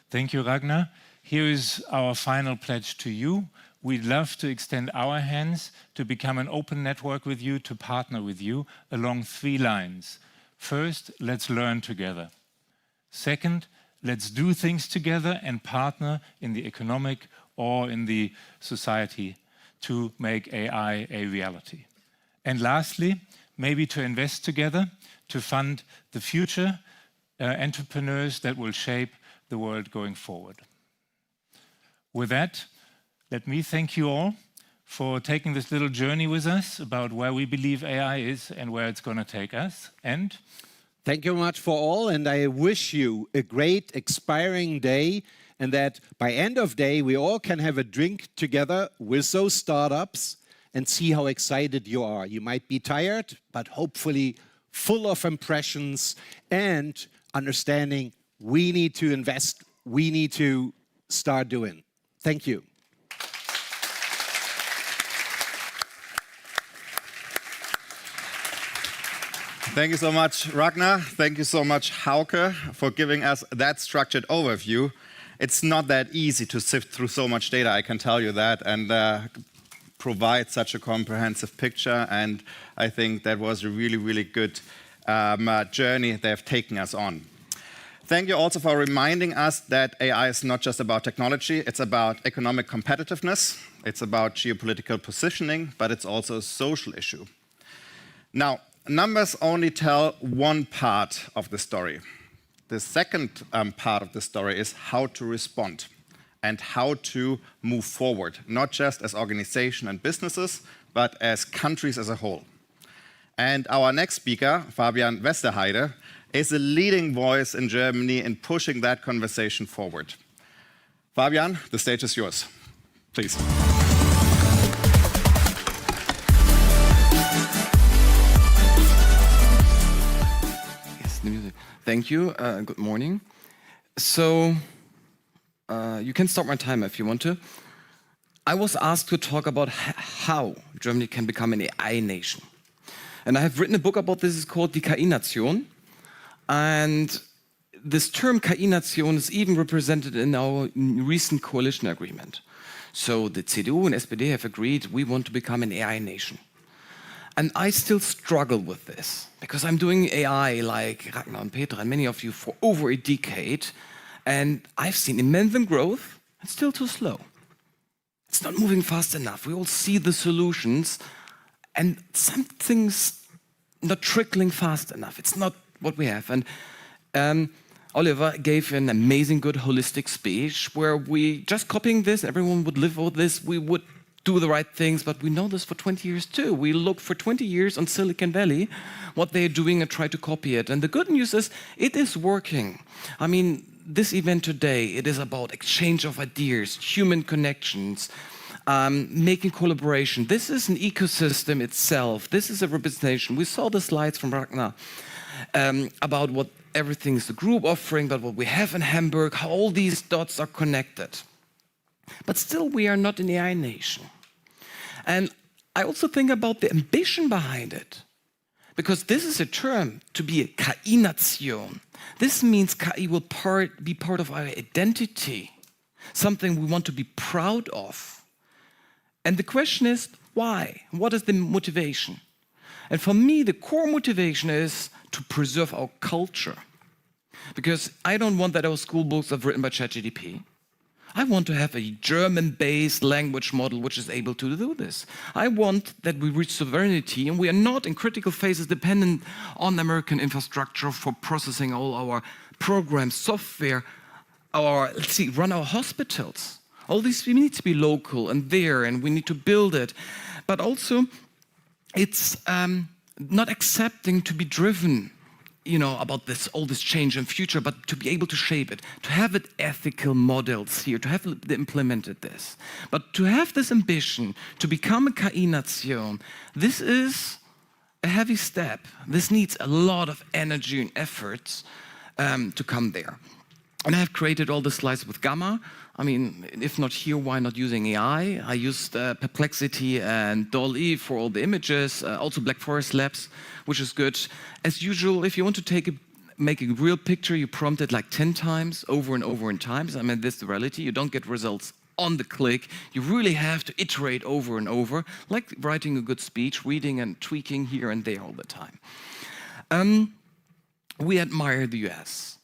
Thank you, Ragnar. Here is our final pledge to you. We'd love to extend our hands to become an open network with you, to partner with you along 3 lines. First, let's learn together. Second, let's do things together and partner in the economic or in the society to make AI a reality. And lastly, maybe to invest together to fund the future entrepreneurs that will shape the world going forward. With that, let me thank you all for taking this little journey with us about where we believe AI is and where it's going to take us. And Thank you very much for all, and I wish you a great expiring day, and that by end of day we all can have a drink together with those startups and see how excited you are. You might be tired, but hopefully full of impressions and understanding we need to invest, we need to start doing. Thank you. Thank you so much, Ragnar. Thank you so much, Hauke, for giving us that structured overview. It's not that easy to sift through so much data, I can tell you that, and provide such a comprehensive picture. And I think that was a really, really good journey they have taken us on. Thank you also for reminding us that AI is not just about technology, it's about economic competitiveness, it's about geopolitical positioning, but it's also a social issue. Now, numbers only tell one part of the story. The second part of the story is how to respond and how to move forward, not just as organizations and businesses, but as countries as a whole. And our next speaker, Fabian Westerheide, is a leading voice in Germany in pushing that conversation forward. Fabian, the stage is yours. Please. Thank you. Good morning. So, you can start my timer if you want to. I was asked to talk about how Germany can become an AI nation. And I have written a book about this. It's called Die KI-Nation. And this term KI-Nation is even represented in our recent coalition agreement. So the CDU and SPD have agreed we want to become an AI nation. And I still struggle with this because I'm doing AI like Ragnar and Petra and many of you for over a decade. And I've seen immense growth and still too slow. It's not moving fast enough. We all see the solutions and something's not trickling fast enough. It's not what we have. And Oliver gave an amazing, good, holistic speech where we just copying this, everyone would live with this, we would do the right things, but we know this for 20 years too. We look for 20 years on Silicon Valley, what they're doing and try to copy it. And the good news is it is working. I mean, this event today, it is about exchange of ideas, human connections, making collaboration. This is an ecosystem itself. This is a representation. We saw the slides from Ragnar about what everything is the group offering, but what we have in Hamburg, how all these dots are connected. But still, we are not an AI nation. And I also think about the ambition behind it. Because this is a term, to be a KI-Nation. This means KI will be part of our identity, something we want to be proud of. And the question is, why? What is the motivation? And for me, the core motivation is to preserve our culture. Because I don't want that our school books are written by ChatGPT. I want to have a German-based language model which is able to do this. I want that we reach sovereignty and we are not in critical phases dependent on American infrastructure for processing all our programs, software, run our hospitals. All these we need to be local and there, and we need to build it. But also, it's not accepting to be driven about all this change in future, but to be able to shape it, to have it ethical models here, to have implemented this. But to have this ambition to become a KI-Nation, this is a heavy step. This needs a lot of energy and efforts to come there. And I have created all the slides with Gamma. I mean, if not here, why not using AI? I used Perplexity and DALL-E for all the images, also Black Forest Labs, which is good. As usual, if you want to make a real picture, you prompt it like 10 times, over and over and times. I mean, this is the reality. You don't get results on the click. You really have to iterate over and over, like writing a good speech, reading and tweaking here and there all the time. We admire the US.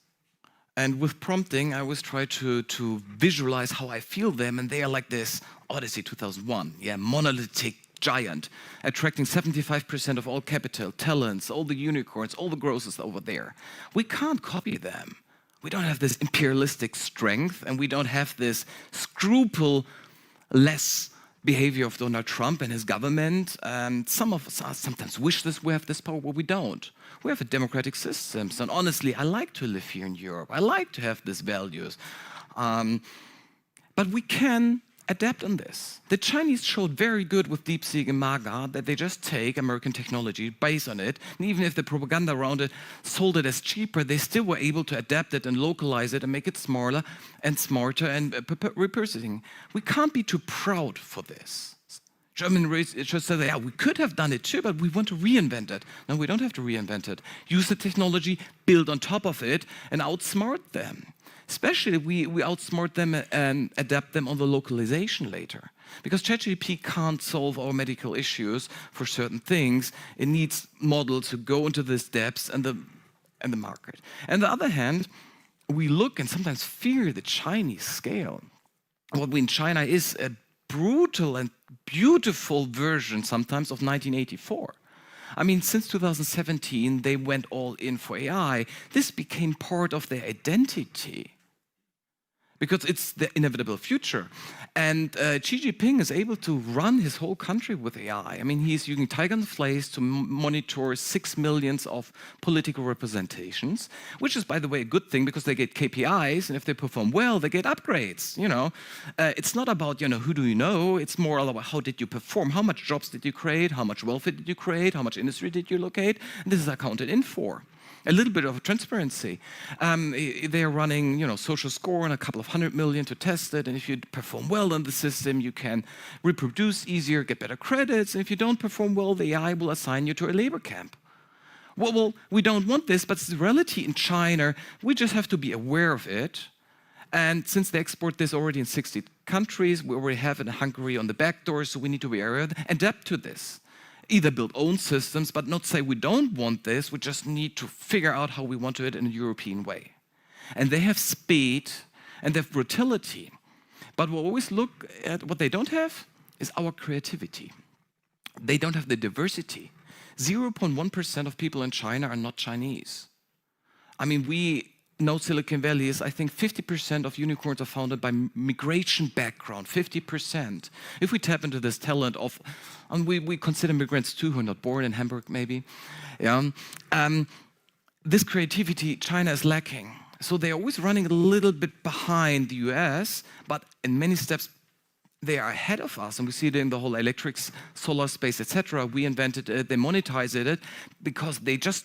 And with prompting, I always try to visualize how I feel them, and they are like this Odyssey 2001, monolithic giant, attracting 75% of all capital, talents, all the unicorns, all the growth over there. We can't copy them. We don't have this imperialistic strength, and we don't have this scruple-less behavior of Donald Trump and his government. Some of us sometimes wish we have this power, but we don't. We have a democratic system, and honestly, I like to live here in Europe. I like to have these values. But we can adapt on this. The Chinese showed very good with DeepSeek and MAGA that they just take American technology, base on it, and even if the propaganda around it sold it as cheaper, they still were able to adapt it and localize it and make it smaller and smarter and repurposing. We can't be too proud for this. German researchers say, yeah, we could have done it too, but we want to reinvent it. No, we don't have to reinvent it. Use the technology, build on top of it, and outsmart them. Especially, we outsmart them and adapt them on the localization later. Because ChatGPT can't solve our medical issues for certain things. It needs models to go into these depths and the market. On the other hand, we look and sometimes fear the Chinese scale. What we in China is a brutal and beautiful version sometimes of 1984. I mean, since 2017, they went all in for AI. This became part of their identity because it's the inevitable future. And Xi Jinping is able to run his whole country with AI. I mean, he's using Tiger on the Place to monitor 6 million of political representations, which is, by the way, a good thing because they get KPIs, and if they perform well, they get upgrades. You know, it's not about, you know, who do you know? It's more about how did you perform? How much jobs did you create? How much wealth did you create? How much industry did you locate? And this is accounted in for. A little bit of transparency. They're running, you know, social score and a couple of 100 million to test it. And if you perform well on the system, you can reproduce easier, get better credits. And if you don't perform well, the AI will assign you to a labor camp. Well, we don't want this, but it's the reality in China. We just have to be aware of it. And since they export this already in 60 countries, we already have it in Hungary on the back door, so we need to be aware of it, adapt to this. Either build own systems, but not say we don't want this, we just need to figure out how we want to do it in a European way. And they have speed and they have brutality. But we'll always look at what they don't have is our creativity. They don't have the diversity. 0.1% of people in China are not Chinese. I mean, we know Silicon Valley is, I think, 50% of unicorns are founded by migration background, 50%. If we tap into this talent of, and we consider migrants too who are not born in Hamburg, maybe, yeah. This creativity China is lacking. So they're always running a little bit behind the US, but in many steps, they are ahead of us, and we see it in the whole electrics, solar space, etc. We invented it, they monetized it, because they just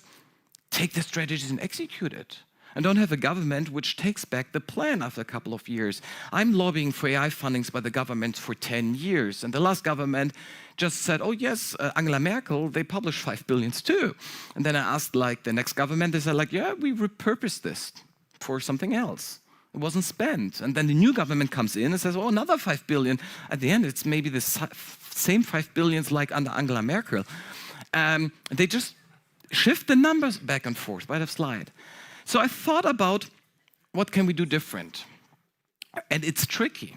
take the strategies and execute it. And don't have a government which takes back the plan after a couple of years. I'm lobbying for AI fundings by the government for 10 years. And the last government just said, oh yes, Angela Merkel, they published 5 billion too. And then I asked like the next government, they said like, yeah, we repurposed this for something else. It wasn't spent. And then the new government comes in and says, oh, another 5 billion. At the end, it's maybe the same 5 billions like under Angela Merkel. They just shift the numbers back and forth by the slide. So I thought about what can we do different? And it's tricky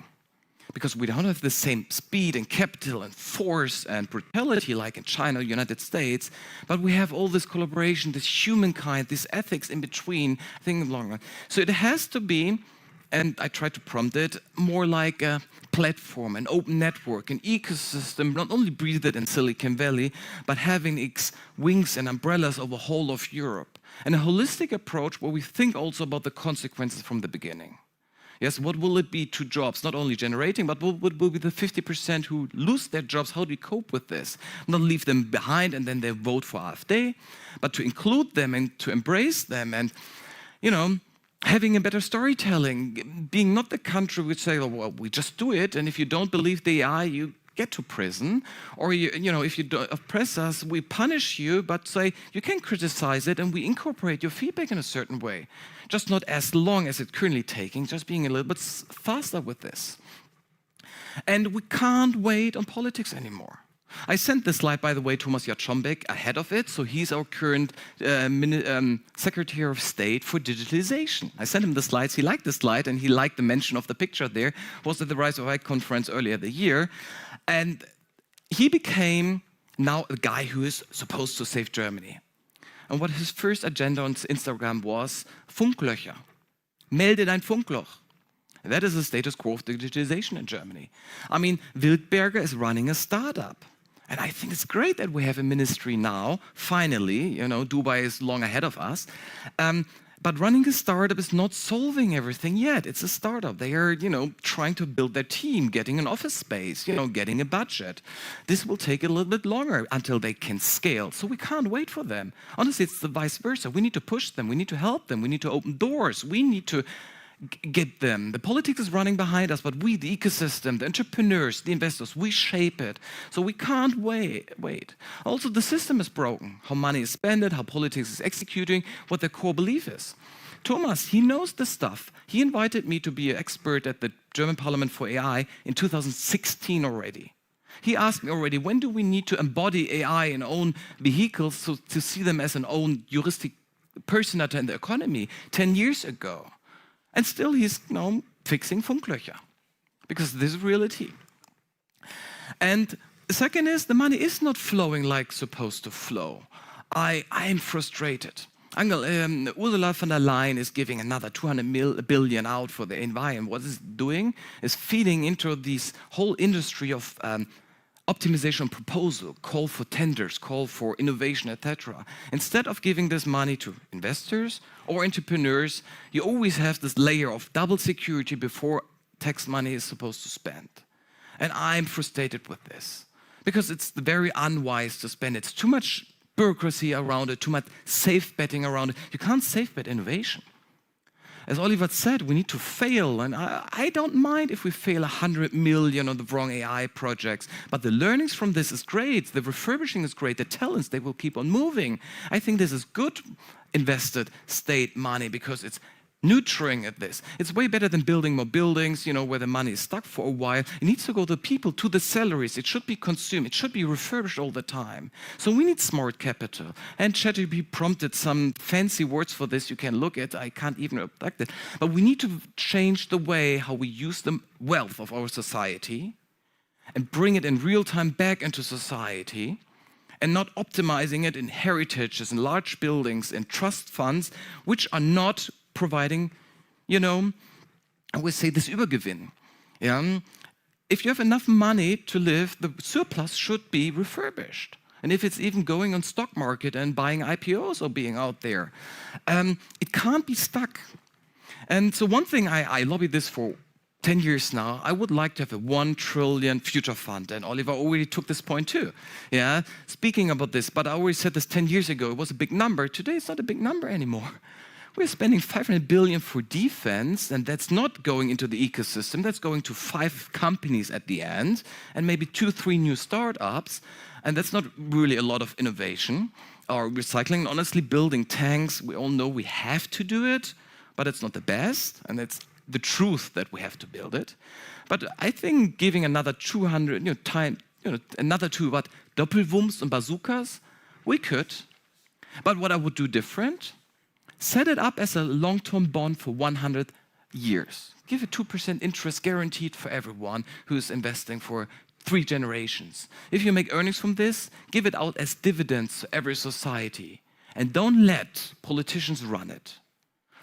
because we don't have the same speed and capital and force and brutality like in China, United States, but we have all this collaboration, this humankind, this ethics in between, thinking longer. So it has to be, and I try to prompt it, more like a platform, an open network, an ecosystem, not only breathed in Silicon Valley, but having its wings and umbrellas over the whole of Europe. And a holistic approach where we think also about the consequences from the beginning. Yes, what will it be to jobs, not only generating, but what will be the 50% who lose their jobs? How do we cope with this? Not leave them behind and then they vote for AfD, but to include them and to embrace them and, you know, having a better storytelling, being not the country which say, oh, well, we just do it, and if you don't believe the AI, you get to prison, or you know, if you oppress us, we punish you, but say you can criticize it, and we incorporate your feedback in a certain way, just not as long as it's currently taking, just being a little bit faster with this. And we can't wait on politics anymore. I sent this slide, by the way, Thomas Jaczombeck ahead of it, so he's our current Secretary of State for Digitalization. I sent him the slides, he liked the slide, and he liked the mention of the picture there. It was at the Rise of AI conference earlier the year. And he became now a guy who is supposed to save Germany. And what his first agenda on Instagram was, Funklöcher. Melde dein Funkloch. That is the status quo of digitization in Germany. I mean, Wildberger is running a startup. And I think it's great that we have a ministry now, finally. Dubai is long ahead of us. But running a startup is not solving everything yet. It's a startup. They are, trying to build their team, getting an office space, getting a budget. This will take a little bit longer until they can scale. So we can't wait for them. Honestly, it's the vice versa. We need to push them. We need to help them. We need to open doors. We need to get them. The politics is running behind us, but we, the ecosystem, the entrepreneurs, the investors, we shape it. So we can't wait. Also, the system is broken. How money is spent, how politics is executing, what their core belief is. Thomas, he knows this stuff. He invited me to be an expert at the German Parliament for AI in 2016 already. He asked me already, when do we need to embody AI in own vehicles to see them as an own heuristic personator in the economy 10 years ago? And still he's fixing Funklöcher, because this is reality. And the second is, the money is not flowing like supposed to flow. I am frustrated. Ursula von der Leyen is giving another 200 billion out for the environment. What it's doing is feeding into this whole industry of optimization proposal, call for tenders, call for innovation, etc. Instead of giving this money to investors or entrepreneurs, you always have this layer of double security before tax money is supposed to spend. And I'm frustrated with this, because it's very unwise to spend it. It's too much bureaucracy around it, too much safe betting around it. You can't safe bet innovation. As Oliver said, we need to fail, and I don't mind if we fail 100 million on the wrong AI projects, but the learnings from this is great, the refurbishing is great, the talents, they will keep on moving. I think this is good invested state money, because it's nurturing at this. It's way better than building more buildings, where the money is stuck for a while. It needs to go to the people, to the salaries. It should be consumed. It should be refurbished all the time. So we need smart capital. And ChatGPT prompted some fancy words for this you can look at. I can't even abstract it. But we need to change the way how we use the wealth of our society and bring it in real time back into society, and not optimizing it in heritages, in large buildings, in trust funds, which are not providing, I would say, this Übergewinn. If you have enough money to live, the surplus should be refurbished. And if it's even going on stock market and buying IPOs or being out there, it can't be stuck. And so one thing I lobbied this for 10 years now, I would like to have a 1 trillion future fund. And Oliver already took this point too. Speaking about this, but I already said this 10 years ago, it was a big number. Today it's not a big number anymore. We're spending 500 billion for defense, and that's not going into the ecosystem. That's going to 5 companies at the end, and maybe 2-3 new startups. And that's not really a lot of innovation or recycling. Honestly, building tanks, we all know we have to do it, but it's not the best, and it's the truth that we have to build it. But I think giving another 200, another 2 Doppelwumms and bazookas, we could. But what I would do different, set it up as a long-term bond for 100 years. Give a 2% interest guaranteed for everyone who's investing for 3 generations. If you make earnings from this, give it out as dividends to every society. And don't let politicians run it.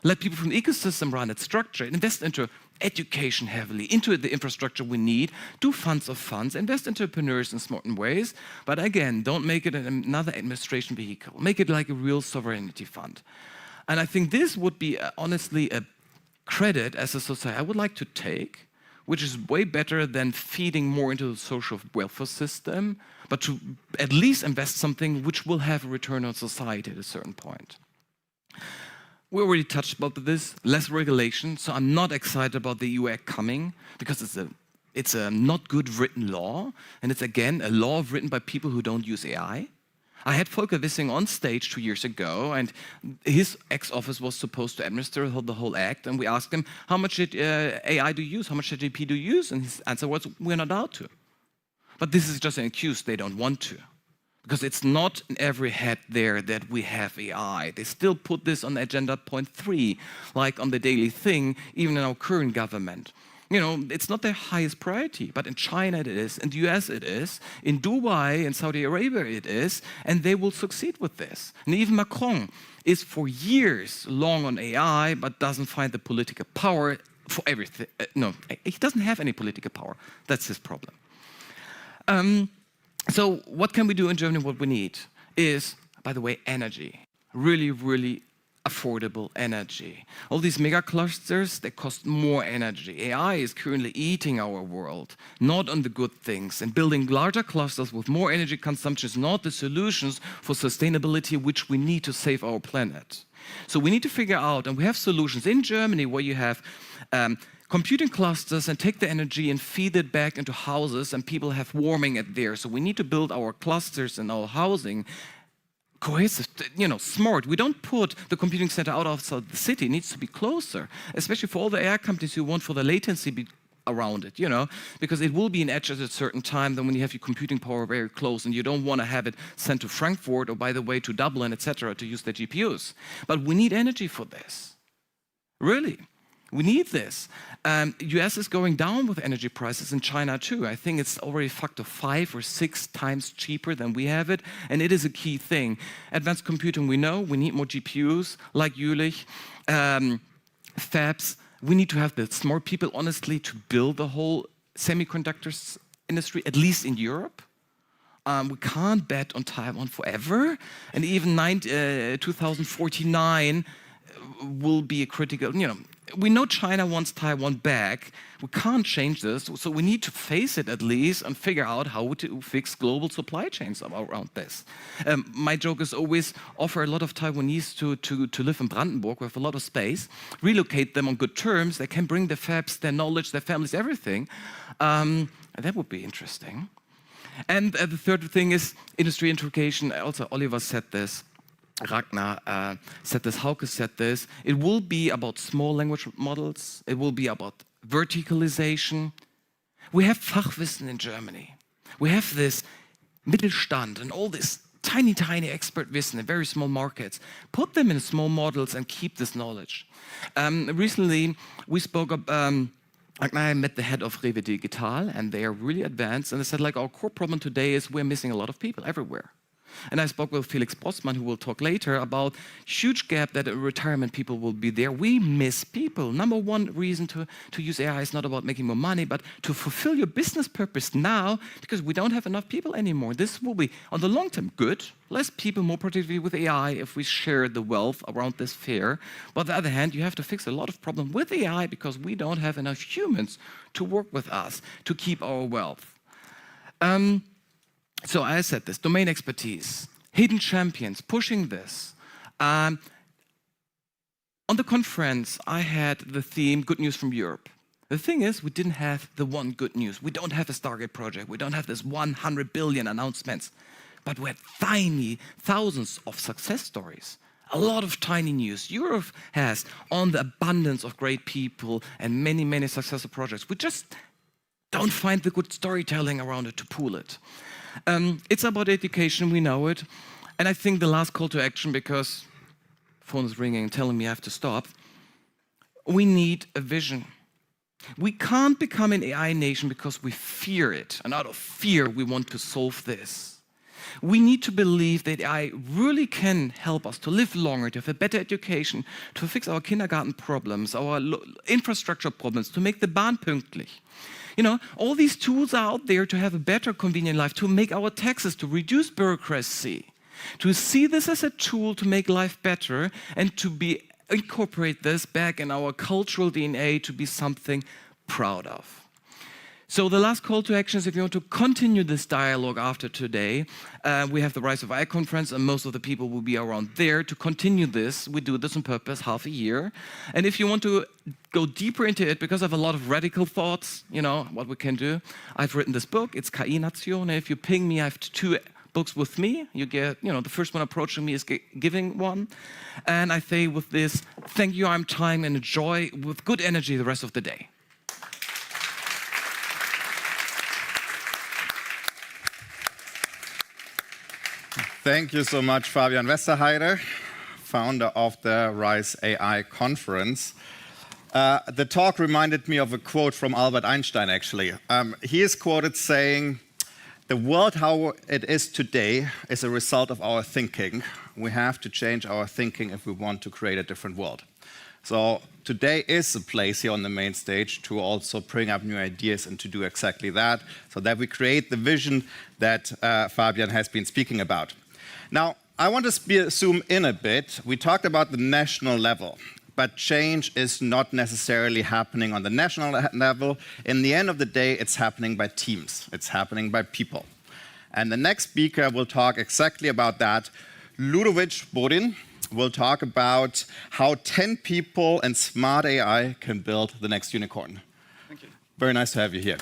Let people from the ecosystem run it, structure it, invest into education heavily, into the infrastructure we need, do funds of funds, invest into entrepreneurs in smart ways. But again, don't make it another administration vehicle. Make it like a real sovereignty fund. And I think this would be honestly a credit as a society I would like to take, which is way better than feeding more into the social welfare system, but to at least invest something which will have a return on society at a certain point. We already touched about this, less regulation, so I'm not excited about the EU Act coming, because it's a not good written law, and it's again a law written by people who don't use AI. I had Volker Wissing on stage 2 years ago, and his ex-office was supposed to administer the whole act, and we asked him, how much AI do you use? How much GDP do you use? And his answer was, we're not allowed to. But this is just an excuse, they don't want to. Because it's not in every head there that we have AI. They still put this on agenda point 3, like on the daily thing, even in our current government. It's not their highest priority, but in China it is, in the US it is, in Dubai and Saudi Arabia it is, and they will succeed with this. And even Macron is for years long on AI, but doesn't find the political power for everything. No, he doesn't have any political power. That's his problem. So what can we do in Germany? What we need is, by the way, energy. Really, really affordable energy. All these mega clusters, they cost more energy. AI is currently eating our world, not on the good things. And building larger clusters with more energy consumption is not the solutions for sustainability which we need to save our planet. So we need to figure out, and we have solutions in Germany where you have computing clusters and take the energy and feed it back into houses, and people have warming it there. So we need to build our clusters and our housing cohesive, smart. We don't put the computing center outside the city. It needs to be closer, especially for all the AI companies who want for the latency be around it, because it will be an edge at a certain time then when you have your computing power very close, and you don't want to have it sent to Frankfurt or, by the way, to Dublin, etc., to use their GPUs. But we need energy for this. Really. We need this. US is going down with energy prices, in China too. I think it's already a factor 5 or 6 times cheaper than we have it, and it is a key thing. Advanced computing, we know, we need more GPUs, like Jülich, fabs. We need to have the smart people, honestly, to build the whole semiconductors industry, at least in Europe. We can't bet on Taiwan forever, and even 2049 will be a critical, we know China wants Taiwan back. We can't change this, so we need to face it at least and figure out how to fix global supply chains around this. My joke is always offer a lot of Taiwanese to live in Brandenburg with a lot of space, relocate them on good terms. They can bring their fabs, their knowledge, their families, everything. That would be interesting. And the third thing is industry integration. Also, Oliver said this. Ragnar said this, Hauke said this. It will be about small language models. It will be about verticalization. We have Fachwissen in Germany. We have this Mittelstand and all this tiny, tiny expert wissen in very small markets. Put them in small models and keep this knowledge. Recently, we spoke about I met the head of Rewe Digital, and they are really advanced. And they said, our core problem today is we're missing a lot of people everywhere. And I spoke with Felix Bossmann, who will talk later, about huge gap that retirement people will be there. We miss people. Number one reason to use AI is not about making more money, but to fulfill your business purpose now, because we don't have enough people anymore. This will be, on the long term, good. Less people, more productivity with AI if we share the wealth around this fair. But on the other hand, you have to fix a lot of problems with AI because we don't have enough humans to work with us to keep our wealth. So I said this, domain expertise, hidden champions, pushing this. On the conference, I had the theme, good news from Europe. The thing is, we didn't have the one good news. We don't have a Stargate project. We don't have this 100 billion announcements. But we had thousands of success stories. A lot of tiny news. Europe has on the abundance of great people and many, many successful projects. We just don't find the good storytelling around it to pool it. It's about education, we know it. And I think the last call to action, because phone is ringing and telling me I have to stop, we need a vision. We can't become an AI nation because we fear it. And out of fear, we want to solve this. We need to believe that AI really can help us to live longer, to have a better education, to fix our kindergarten problems, our infrastructure problems, to make the Bahn pünktlich. All these tools are out there to have a better, convenient life, to make our taxes, to reduce bureaucracy, to see this as a tool to make life better and to incorporate this back in our cultural DNA to be something proud of. So the last call to action is if you want to continue this dialogue after today, we have the Rise of AI conference, and most of the people will be around there to continue this. We do this on purpose, half a year. And if you want to go deeper into it, because I have a lot of radical thoughts, what we can do, I've written this book. It's KI Nation. If you ping me, I have 2 books with me. You get, the first one approaching me is giving one. And I say with this, thank you, I'm time, and enjoy with good energy the rest of the day. Thank you so much, Fabian Westerheide, founder of the Rise AI conference. The talk reminded me of a quote from Albert Einstein, actually. He is quoted saying, "The world how it is today is a result of our thinking. We have to change our thinking if we want to create a different world." So today is the place here on the main stage to also bring up new ideas and to do exactly that, so that we create the vision that Fabian has been speaking about. Now, I want to zoom in a bit. We talked about the national level, but change is not necessarily happening on the national level. In the end of the day, it's happening by teams. It's happening by people. And the next speaker will talk exactly about that. Ludovic Bodin will talk about how 10 people and smart AI can build the next unicorn. Thank you. Very nice to have you here.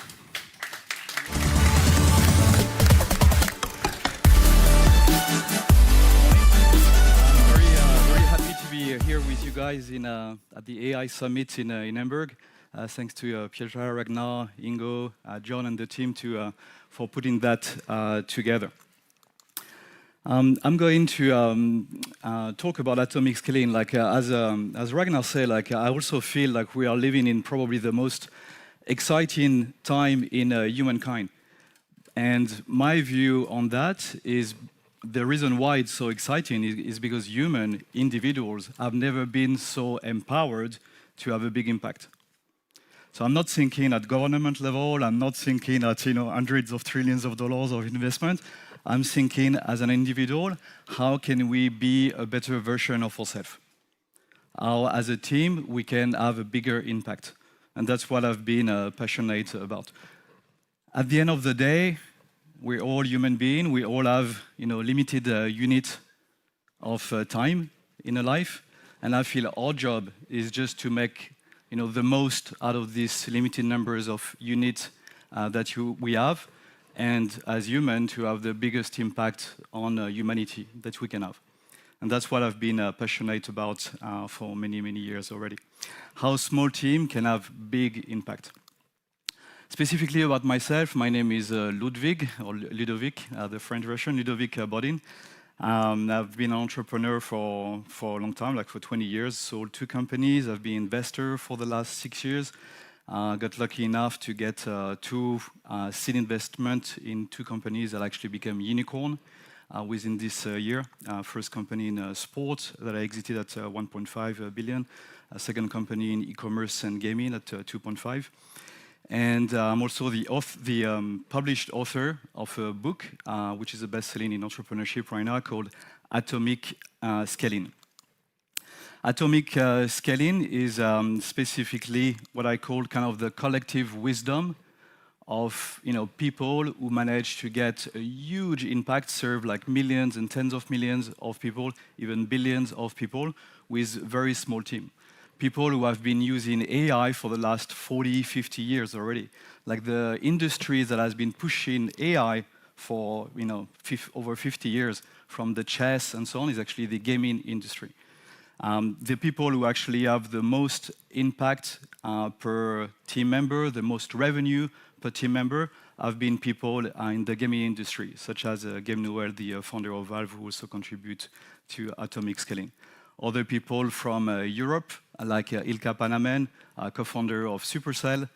Here with you guys at the AI Summit in Hamburg. Thanks to Pietra, Ragnar, Ingo, John, and the team for putting that together. I'm going to talk about atomic scaling. As Ragnar said, I also feel like we are living in probably the most exciting time in humankind. And my view on that is the reason why it's so exciting is because human individuals have never been so empowered to have a big impact. So I'm not thinking at government level, I'm not thinking at hundreds of trillions of dollars of investment. I'm thinking as an individual, how can we be a better version of ourselves? How as a team we can have a bigger impact. And that's what I've been passionate about. At the end of the day, we're all human beings. We all have, limited unit of time in a life, and I feel our job is just to make, the most out of these limited numbers of units that we have, and as humans to have the biggest impact on humanity that we can have. And that's what I've been passionate about for many, many years already. How a small team can have big impact. Specifically about myself, my name is Ludwig, or Ludovic, the French version, Ludovic Bodin. I've been an entrepreneur for a long time, like for 20 years, sold 2 companies. I've been investor for the last 6 years. Got lucky enough to get 2 seed investment in 2 companies that actually became unicorn within this year. First company in sport that I exited at 1.5 billion. A second company in e-commerce and gaming at 2.5. And I'm also the published author of a book, which is a best-selling in entrepreneurship right now, called Atomic Scaling. Atomic scaling is specifically what I call kind of the collective wisdom of people who manage to get a huge impact, serve like millions and tens of millions of people, even billions of people, with very small team. People who have been using AI for the last 40, 50 years already. Like the industry that has been pushing AI for over 50 years, from the chess and so on, is actually the gaming industry. The people who actually have the most impact per team member, the most revenue per team member, have been people in the gaming industry, such as Gabe Newell, the founder of Valve, who also contribute to atomic scaling. Other people from Europe, like Ilkka Pananen, co-founder of Supercell.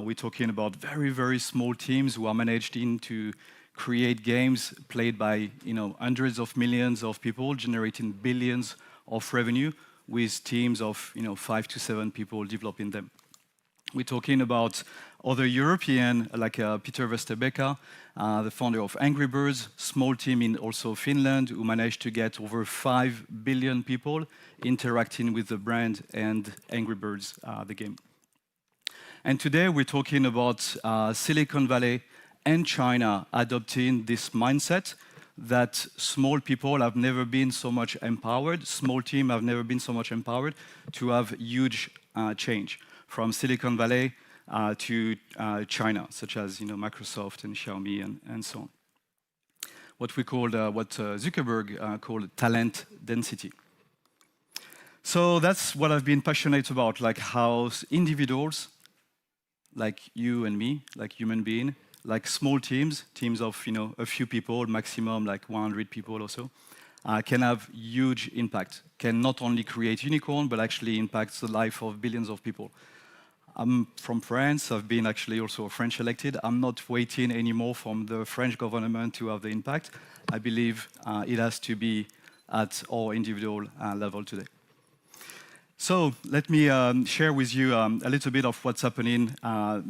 We're talking about very, very small teams who are managed to create games played by hundreds of millions of people, generating billions of revenue with teams of 5 to 7 people developing them. We're talking about other European, like Peter Westerbeke, the founder of Angry Birds, small team in also Finland, who managed to get over 5 billion people interacting with the brand and Angry Birds, the game. And today we're talking about Silicon Valley and China adopting this mindset that small people have never been so much empowered, small teams have never been so much empowered to have huge change. From Silicon Valley to China, such as Microsoft and Xiaomi and so on. What we called, what Zuckerberg called talent density. So that's what I've been passionate about, like how individuals, like you and me, like human beings, like small teams of a few people, maximum like 100 people or so, can have huge impact. Can not only create unicorn, but actually impacts the life of billions of people. I'm from France. I've been actually also French elected. I'm not waiting anymore from the French government to have the impact. I believe it has to be at our individual level today. So let me share with you a little bit of what's happening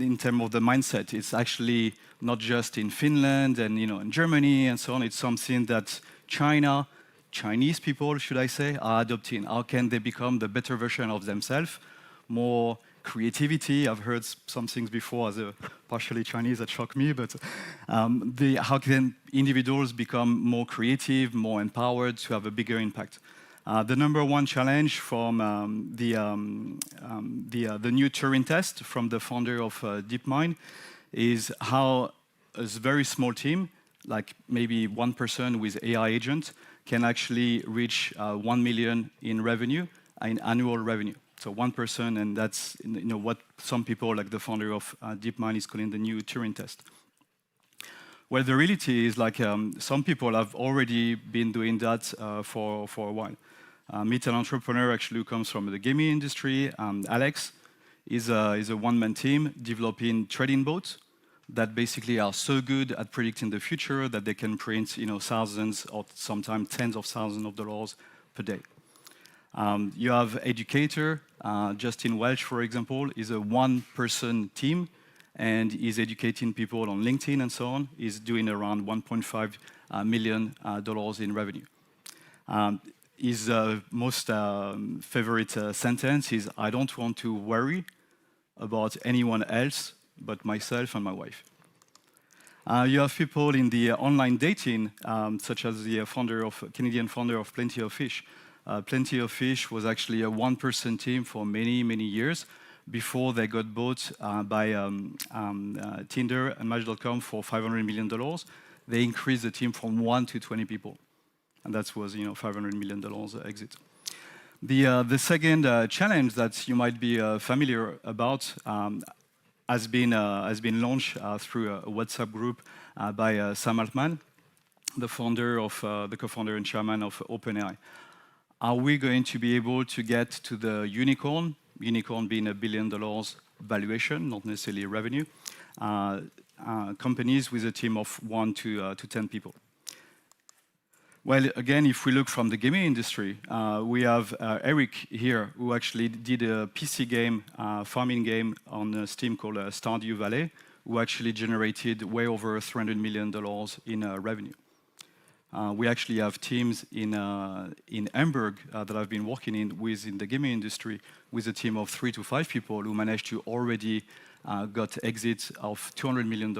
in terms of the mindset. It's actually not just in Finland and in Germany and so on. It's something that Chinese people, should I say, are adopting. How can they become the better version of themselves? More creativity. I've heard some things before as a partially Chinese that shocked me, but how can individuals become more creative, more empowered to have a bigger impact? The number one challenge from the new Turing test from the founder of DeepMind is how a very small team, like maybe one person with AI agent, can actually reach 1 million in revenue, in annual revenue. So one person, and that's what some people, like the founder of DeepMind, is calling the new Turing test. Well, the reality is like some people have already been doing that for a while. Meet an entrepreneur actually who comes from the gaming industry. Alex is a one-man team developing trading bots that basically are so good at predicting the future that they can print thousands or sometimes tens of thousands of dollars per day. You have educator, Justin Welch, for example, is a one-person team and is educating people on LinkedIn and so on. He's doing around $1.5 million in revenue. His most favorite sentence is, "I don't want to worry about anyone else but myself and my wife." You have people in the online dating, such as the Canadian founder of Plenty of Fish. Plenty of Fish was actually a one-person team for many, many years before they got bought by Tinder and Match.com for $500 million. They increased the team from 1 to 20 people. And that was, $500 million exit. The second challenge that you might be familiar about has been launched through a WhatsApp group by Sam Altman, the co-founder and chairman of OpenAI. Are we going to be able to get to the unicorn being $1 billion valuation, not necessarily revenue, companies with a team of 1 to 10 people? Well, again, if we look from the gaming industry, we have Eric here, who actually did a PC game, farming game on Steam called Stardew Valley, who actually generated way over $300 million in revenue. We actually have teams in Hamburg that I've been working with in the gaming industry with a team of 3 to 5 people who managed to already got exits of $200 million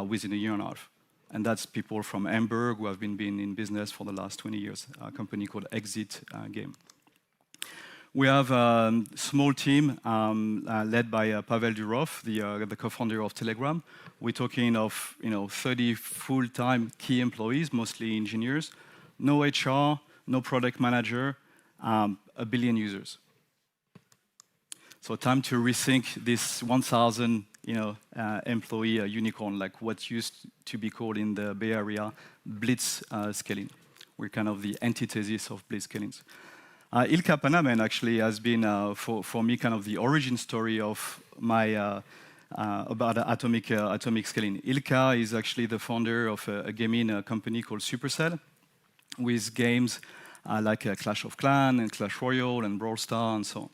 within a year and a half. And that's people from Hamburg who have been in business for the last 20 years, a company called Exit Game. We have a small team led by Pavel Durov, the co-founder of Telegram. We're talking of 30 full-time key employees, mostly engineers, no HR, no product manager, 1 billion users. So time to rethink this 1,000 employee unicorn, like what used to be called in the Bay Area blitz scaling. We're kind of the antithesis of blitz scaling. Ilkka Pananen actually has been, for me, kind of the origin story of my about atomic scaling. Ilkka is actually the founder of a gaming company called Supercell, with games like Clash of Clans and Clash Royale and Brawl Stars and so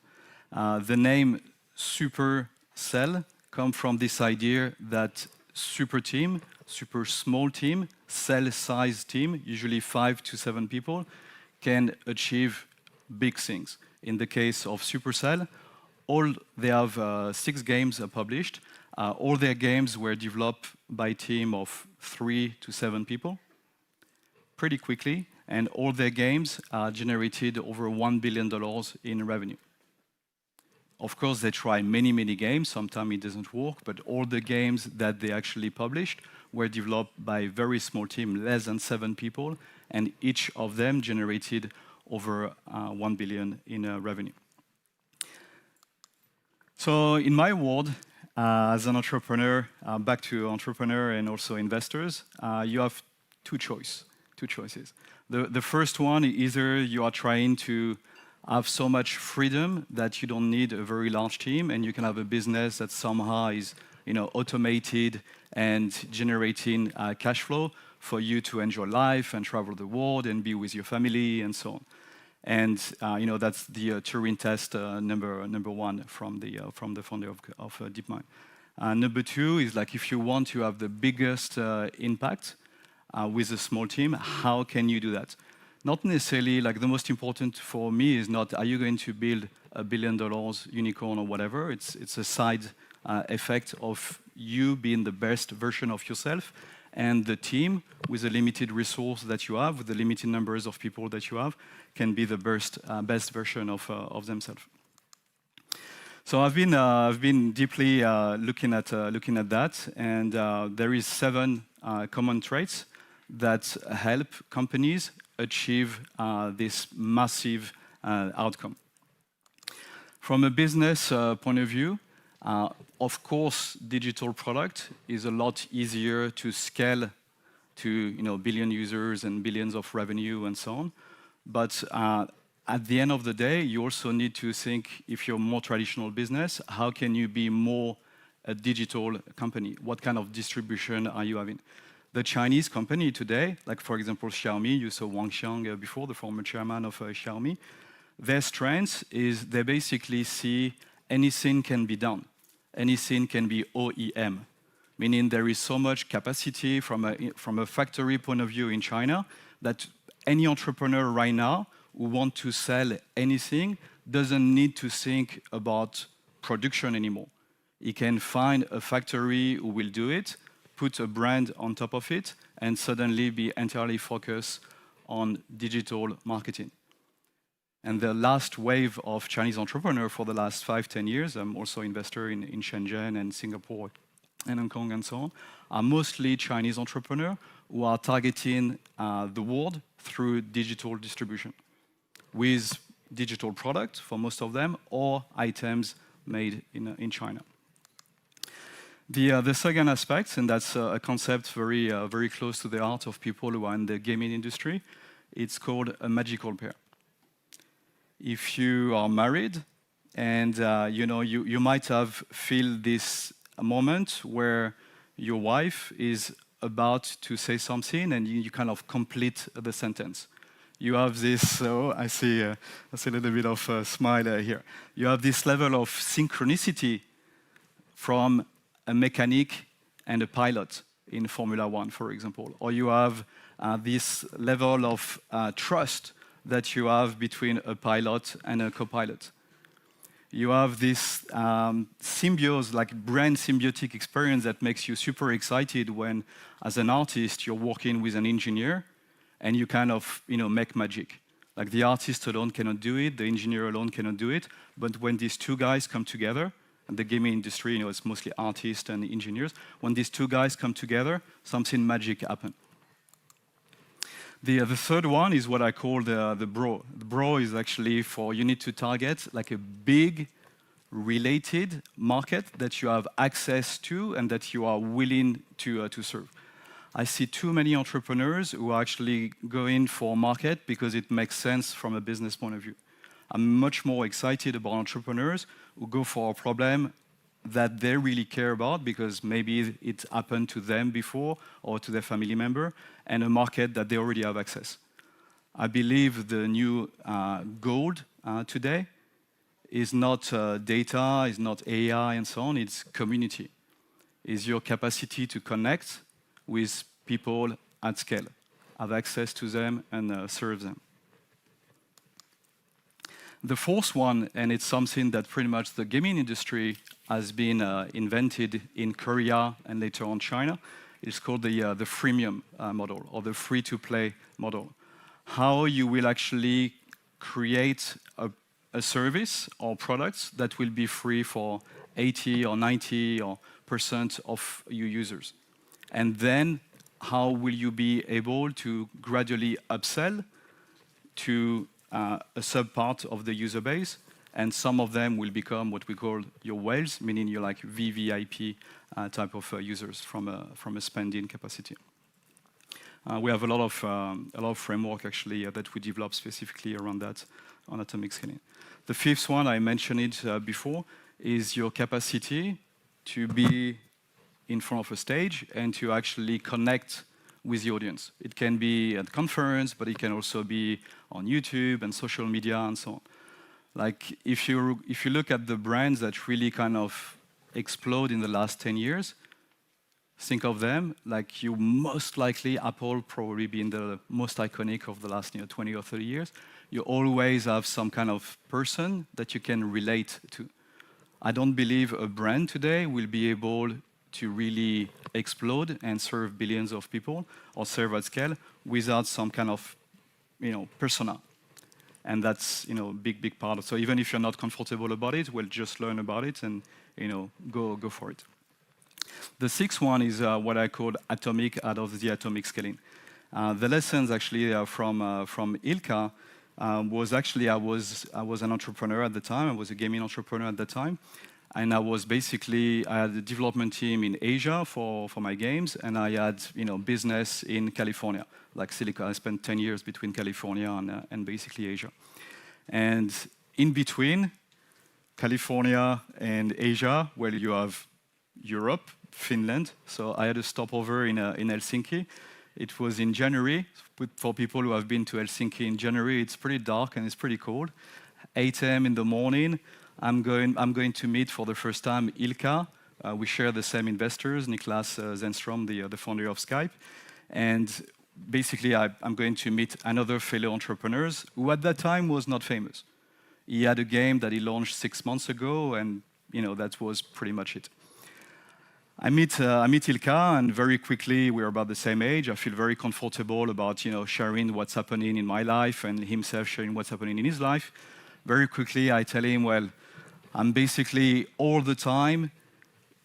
on. The name Supercell comes from this idea that super team, super small team, cell-sized team, usually 5 to 7 people, can achieve big things. In the case of Supercell, they have 6 games published. All their games were developed by a team of 3 to 7 people pretty quickly, and all their games generated over $1 billion in revenue. Of course, they try many, many games. Sometimes it doesn't work, but all the games that they actually published were developed by a very small team, less than 7 people, and each of them generated over $1 billion in revenue. So in my world, as an entrepreneur, back to entrepreneur and also investors, you have two choices. The first one, either you are trying to have so much freedom that you don't need a very large team, and you can have a business that somehow is automated and generating cash flow for you to enjoy life and travel the world and be with your family and so on. And that's the Turing test number one from the founder of DeepMind. Number two is like if you want to have the biggest impact with a small team, how can you do that? Not necessarily like the most important for me is not are you going to build $1 billion unicorn or whatever. It's a side effect of you being the best version of yourself, and the team with the limited resource that you have, with the limited numbers of people that you have, can be the best version of themselves. So I've been deeply looking at that, and there is 7 common traits that help companies achieve this massive outcome. From a business point of view, of course, digital product is a lot easier to scale to billion users and billions of revenue and so on. But at the end of the day, you also need to think, if you're a more traditional business, how can you be more a digital company? What kind of distribution are you having? The Chinese company today, like for example Xiaomi, you saw Wang Xiang before, the former chairman of Xiaomi, their strength is they basically see anything can be done. Anything can be OEM, meaning there is so much capacity from a factory point of view in China that any entrepreneur right now who wants to sell anything doesn't need to think about production anymore. He can find a factory who will do it, put a brand on top of it, and suddenly be entirely focused on digital marketing. And the last wave of Chinese entrepreneurs for the last 5-10 years, I'm also an investor in Shenzhen and Singapore and Hong Kong and so on, are mostly Chinese entrepreneurs who are targeting the world through digital distribution with digital products for most of them or items made in China. The second aspect, and that's a concept very close to the heart of people who are in the gaming industry, it's called a magical pair. If you are married and you might have feel this moment where your wife is about to say something and you kind of complete the sentence. You have this, I see a little bit of a smile here. You have this level of synchronicity from a mechanic and a pilot in Formula One, for example. Or you have this level of trust that you have between a pilot and a co-pilot. You have this symbiosis, like brand symbiotic experience that makes you super excited when, as an artist, you're working with an engineer and you kind of make magic. Like the artist alone cannot do it, the engineer alone cannot do it, but when these two guys come together, and the gaming industry, it's mostly artists and engineers, when these two guys come together, something magic happens. The third one is what I call the bro. The bro is actually you need to target like a big related market that you have access to and that you are willing to serve. I see too many entrepreneurs who are actually going for a market because it makes sense from a business point of view. I'm much more excited about entrepreneurs who go for a problem that they really care about because maybe it happened to them before or to their family member, and a market that they already have access. I believe the new gold today is not data, is not AI and so on, it's community. It's your capacity to connect with people at scale, have access to them and serve them. The fourth one, and it's something that pretty much the gaming industry has been invented in Korea and later on China, is called the freemium model or the free-to-play model. How you will actually create a service or products that will be free for 80 or 90% of your users. And then how will you be able to gradually upsell to a sub-part of the user base, and some of them will become what we call your whales, meaning you're like VVIP type of users from a spending capacity. We have a lot of framework actually that we developed specifically around that on atomic scaling. The fifth one, I mentioned it before, is your capacity to be in front of a stage and to actually connect with the audience. It can be at conference, but it can also be on YouTube and social media and so on. Like if you look at the brands that really kind of explode in the last 10 years, think of them, like you most likely, Apple probably being the most iconic of the last 20 or 30 years, you always have some kind of person that you can relate to. I don't believe a brand today will be able to really explode and serve billions of people or serve at scale without some kind of persona. And that's a big part of it. So even if you're not comfortable about it, well, just learn about it and go for it. The sixth one is what I call atomic out of the atomic scaling. The lessons actually from Ilka was actually I was an entrepreneur at the time. I was a gaming entrepreneur at the time, and I had a development team in Asia for my games, and I had business in California, like Silicon. I spent 10 years between California and basically Asia, and in between California and Asia, where you have Europe, Finland. So I had a stopover in Helsinki. It was in January. For people who have been to Helsinki in January, it's pretty dark and it's pretty cold. 8 a.m. in the morning, I'm going to meet for the first time Ilka. We share the same investors, Niklas Zenström, the founder of Skype. And basically, I'm going to meet another fellow entrepreneurs who at that time was not famous. He had a game that he launched 6 months ago, and that was pretty much it. I meet Ilka, and very quickly we're about the same age. I feel very comfortable about sharing what's happening in my life and himself sharing what's happening in his life. Very quickly I tell him, well, I'm basically all the time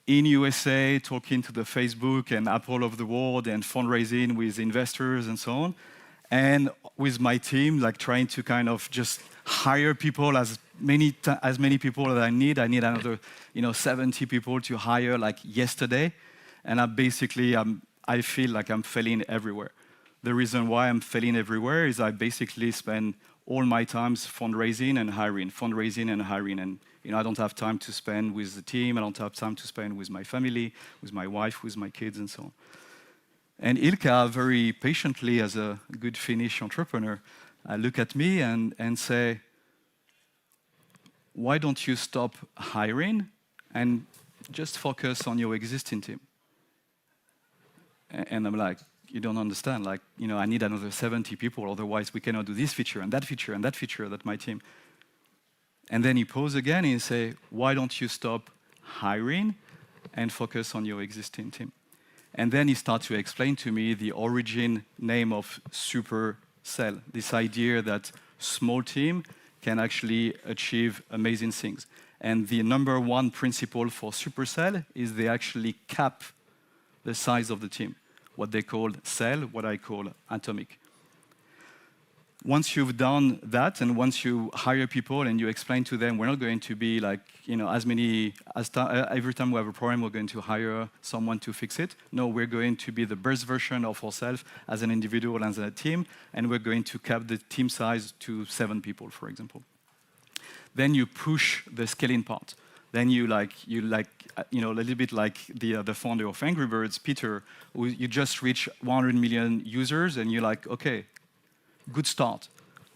in USA talking to the Facebook and Apple of the world and fundraising with investors and so on, and with my team, like trying to kind of just hire people as many people that I need. I need another 70 people to hire like yesterday, and I feel like I'm failing everywhere. The reason why I'm failing everywhere is I basically spend all my time fundraising and hiring, and I don't have time to spend with the team. I don't have time to spend with my family, with my wife, with my kids, and so on. And Ilka, very patiently, as a good Finnish entrepreneur, look at me and say, why don't you stop hiring and just focus on your existing team? And I'm like, you don't understand. Like, I need another 70 people, otherwise we cannot do this feature and that feature and that feature that my team. And then he paused again and he say, why don't you stop hiring and focus on your existing team? And then he started to explain to me the origin name of Supercell, this idea that small team can actually achieve amazing things. And the number one principle for Supercell is they actually cap the size of the team, what they call cell, what I call atomic. Once you've done that, and once you hire people and you explain to them, we're not going to be like, every time we have a problem, we're going to hire someone to fix it. No, we're going to be the best version of ourselves as an individual and as a team, and we're going to cap the team size to 7 people, for example. Then you push the scaling part. Then you a little bit like the founder of Angry Birds, Peter, who you just reach 100 million users, and you're like, okay, good start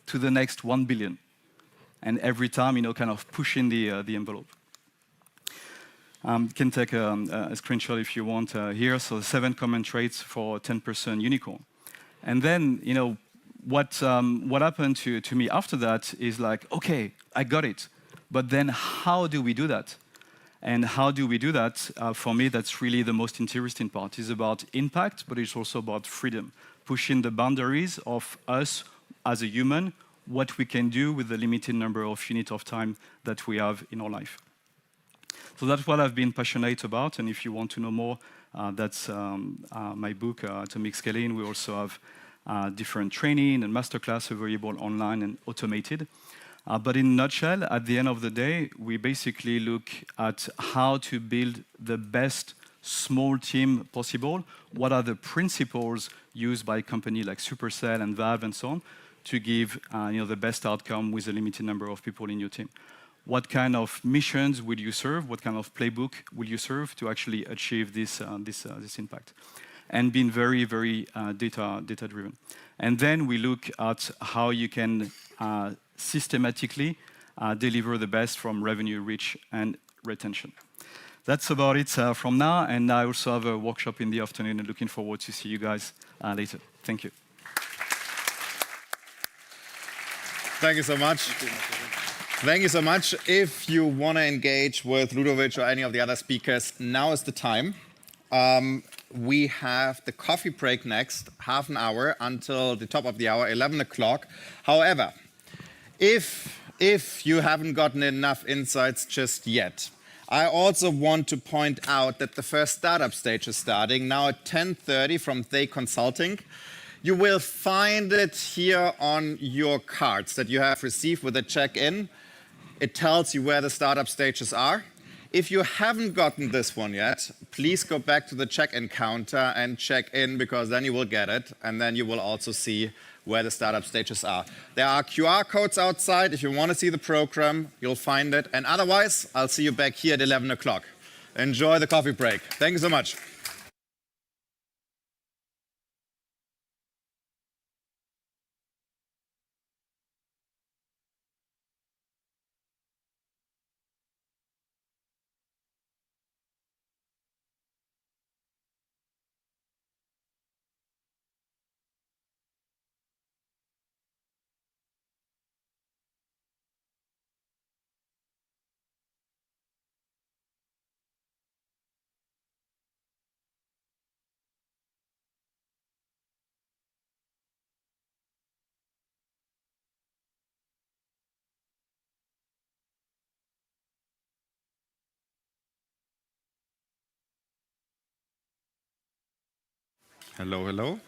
to the next 1 billion. And every time, kind of pushing the envelope. Can take a screenshot if you want here. So 7 common traits for 10% unicorn. And then, what happened to me after that is like, okay, I got it. But then how do we do that? And how do we do that? For me, that's really the most interesting part. It's about impact, but it's also about freedom. Pushing the boundaries of us as a human, what we can do with the limited number of units of time that we have in our life. So that's what I've been passionate about, and if you want to know more, that's my book, Atomic Scaling. We also have different training and masterclass available online and automated. But in a nutshell, at the end of the day, we basically look at how to build the best small team possible. What are the principles used by companies like Supercell and Valve and so on to give the best outcome with a limited number of people in your team? What kind of missions will you serve? What kind of playbook will you serve to actually achieve this impact? and being very, very data-driven. And then we look at how you can systematically deliver the best from revenue, reach, and retention. That's about it from now, and I also have a workshop in the afternoon, and looking forward to see you guys later. Thank you. Thank you so much. Thank you so much. If you want to engage with Ludovic or any of the other speakers, now is the time. We have the coffee break next, half an hour until the top of the hour, 11 o'clock. However, if you haven't gotten enough insights just yet, I also want to point out that the first startup stage is starting now at 10:30 from They Consulting. You will find it here on your cards that you have received with the check-in. It tells you where the startup stages are. If you haven't gotten this one yet, please go back to the check-in counter and check in, because then you will get it, and then you will also see where the startup stages are. There are QR codes outside. If you want to see the program, you'll find it. And otherwise, I'll see you back here at 11 o'clock. Enjoy the coffee break. Thank you so much. Hello, hello.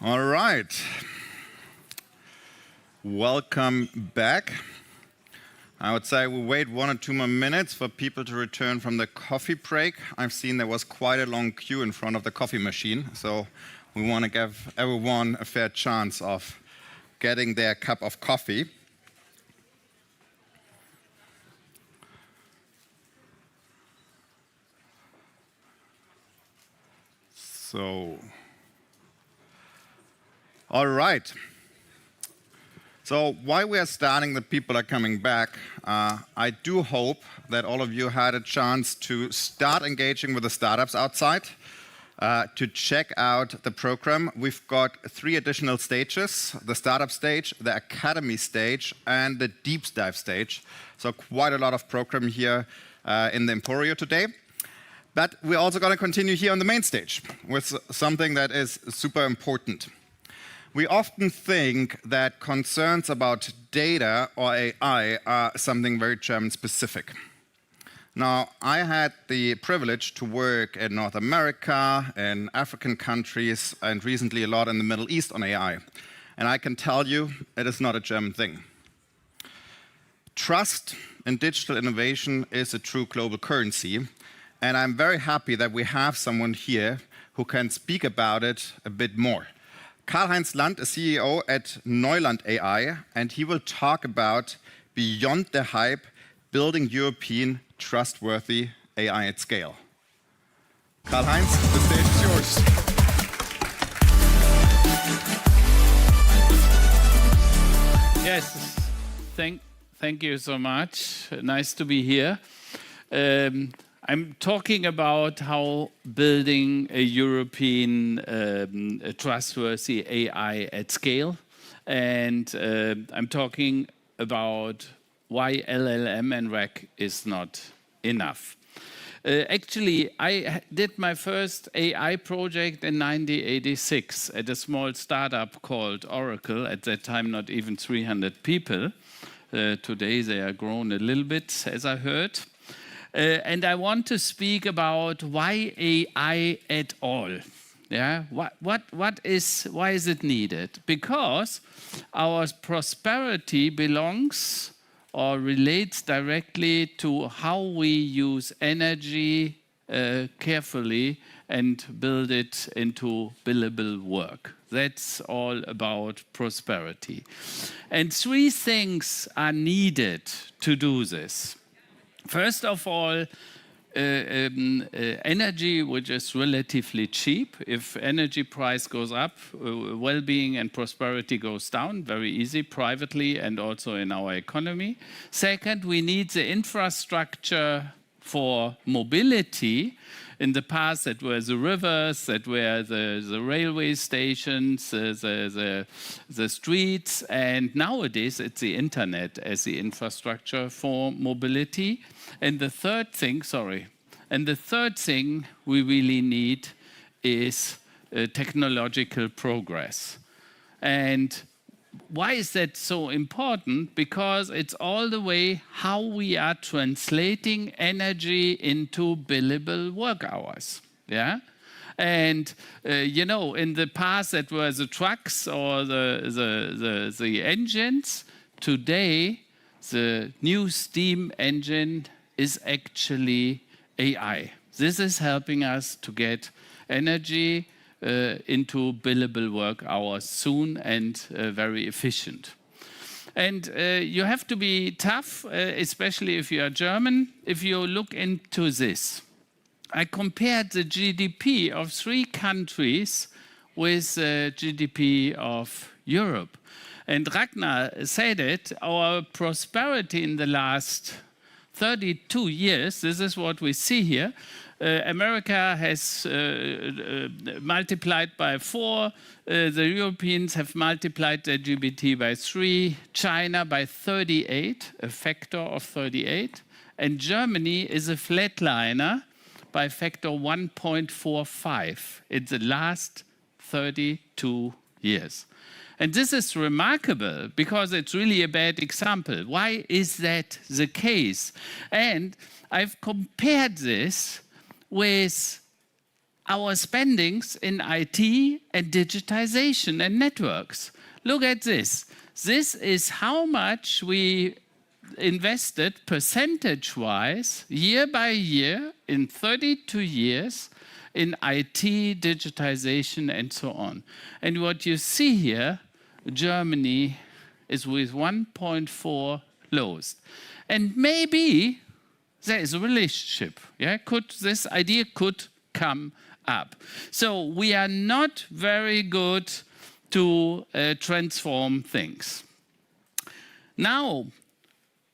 All right. Welcome back. I would say we'll wait 1 or 2 more minutes for people to return from the coffee break. I've seen there was quite a long queue in front of the coffee machine, so we want to give everyone a fair chance of getting their cup of coffee. So, all right. So while we are starting, the people are coming back. I do hope that all of you had a chance to start engaging with the startups outside, to check out the program. We've got 3 additional stages: the startup stage, the academy stage, and the deep dive stage. So quite a lot of program here in the Emporio today. But we're also going to continue here on the main stage with something that is super important. We often think that concerns about data or AI are something very German specific. Now, I had the privilege to work in North America, in African countries, and recently a lot in the Middle East on AI. And I can tell you, it is not a German thing. Trust in digital innovation is a true global currency. And I'm very happy that we have someone here who can speak about it a bit more. Karl-Heinz Land is CEO at Neuland AI, and he will talk about Beyond the Hype, Building European Trustworthy AI at Scale. Karl-Heinz, the stage is yours. Yes, thank you so much. Nice to be here. I'm talking about how building a European trustworthy AI at scale. And I'm talking about why LLM and RAG is not enough. Actually, I did my first AI project in 1986 at a small startup called Oracle. At that time, not even 300 people. Today, they are grown a little bit, as I heard. And I want to speak about why AI at all. Yeah, why is it needed? Because our prosperity belongs or relates directly to how we use energy carefully and build it into billable work. That's all about prosperity. And 3 things are needed to do this. First of all, energy which is relatively cheap. If energy price goes up, well-being and prosperity goes down, very easy, privately and also in our economy. Second, we need the infrastructure for mobility. In the past, that were the rivers, that were the railway stations, the streets, and nowadays it's the internet as the infrastructure for mobility. And the third thing, we really need is technological progress. And why is that so important? Because it's all the way how we are translating energy into billable work hours. Yeah? And you know, in the past that were the trucks or the engines. Today, the new steam engine is actually AI. This is helping us to get energy into billable work hours soon and very efficient. And you have to be tough, especially if you are German, if you look into this. I compared the GDP of 3 countries with the GDP of Europe. And Ragnar said it, our prosperity in the last 32 years, this is what we see here. America has multiplied by 4, the Europeans have multiplied their GDP by 3, China by 38, a factor of 38, and Germany is a flatliner by factor 1.45 in the last 32 years. And this is remarkable because it's really a bad example. Why is that the case? And I've compared this with our spendings in IT and digitization and networks. Look at this. This is how much we invested percentage-wise, year by year, in 32 years, in IT, digitization, and so on. And what you see here, Germany is with 1.4 lowest. And maybe there is a relationship. Yeah? This idea could come up. So we are not very good to transform things. Now,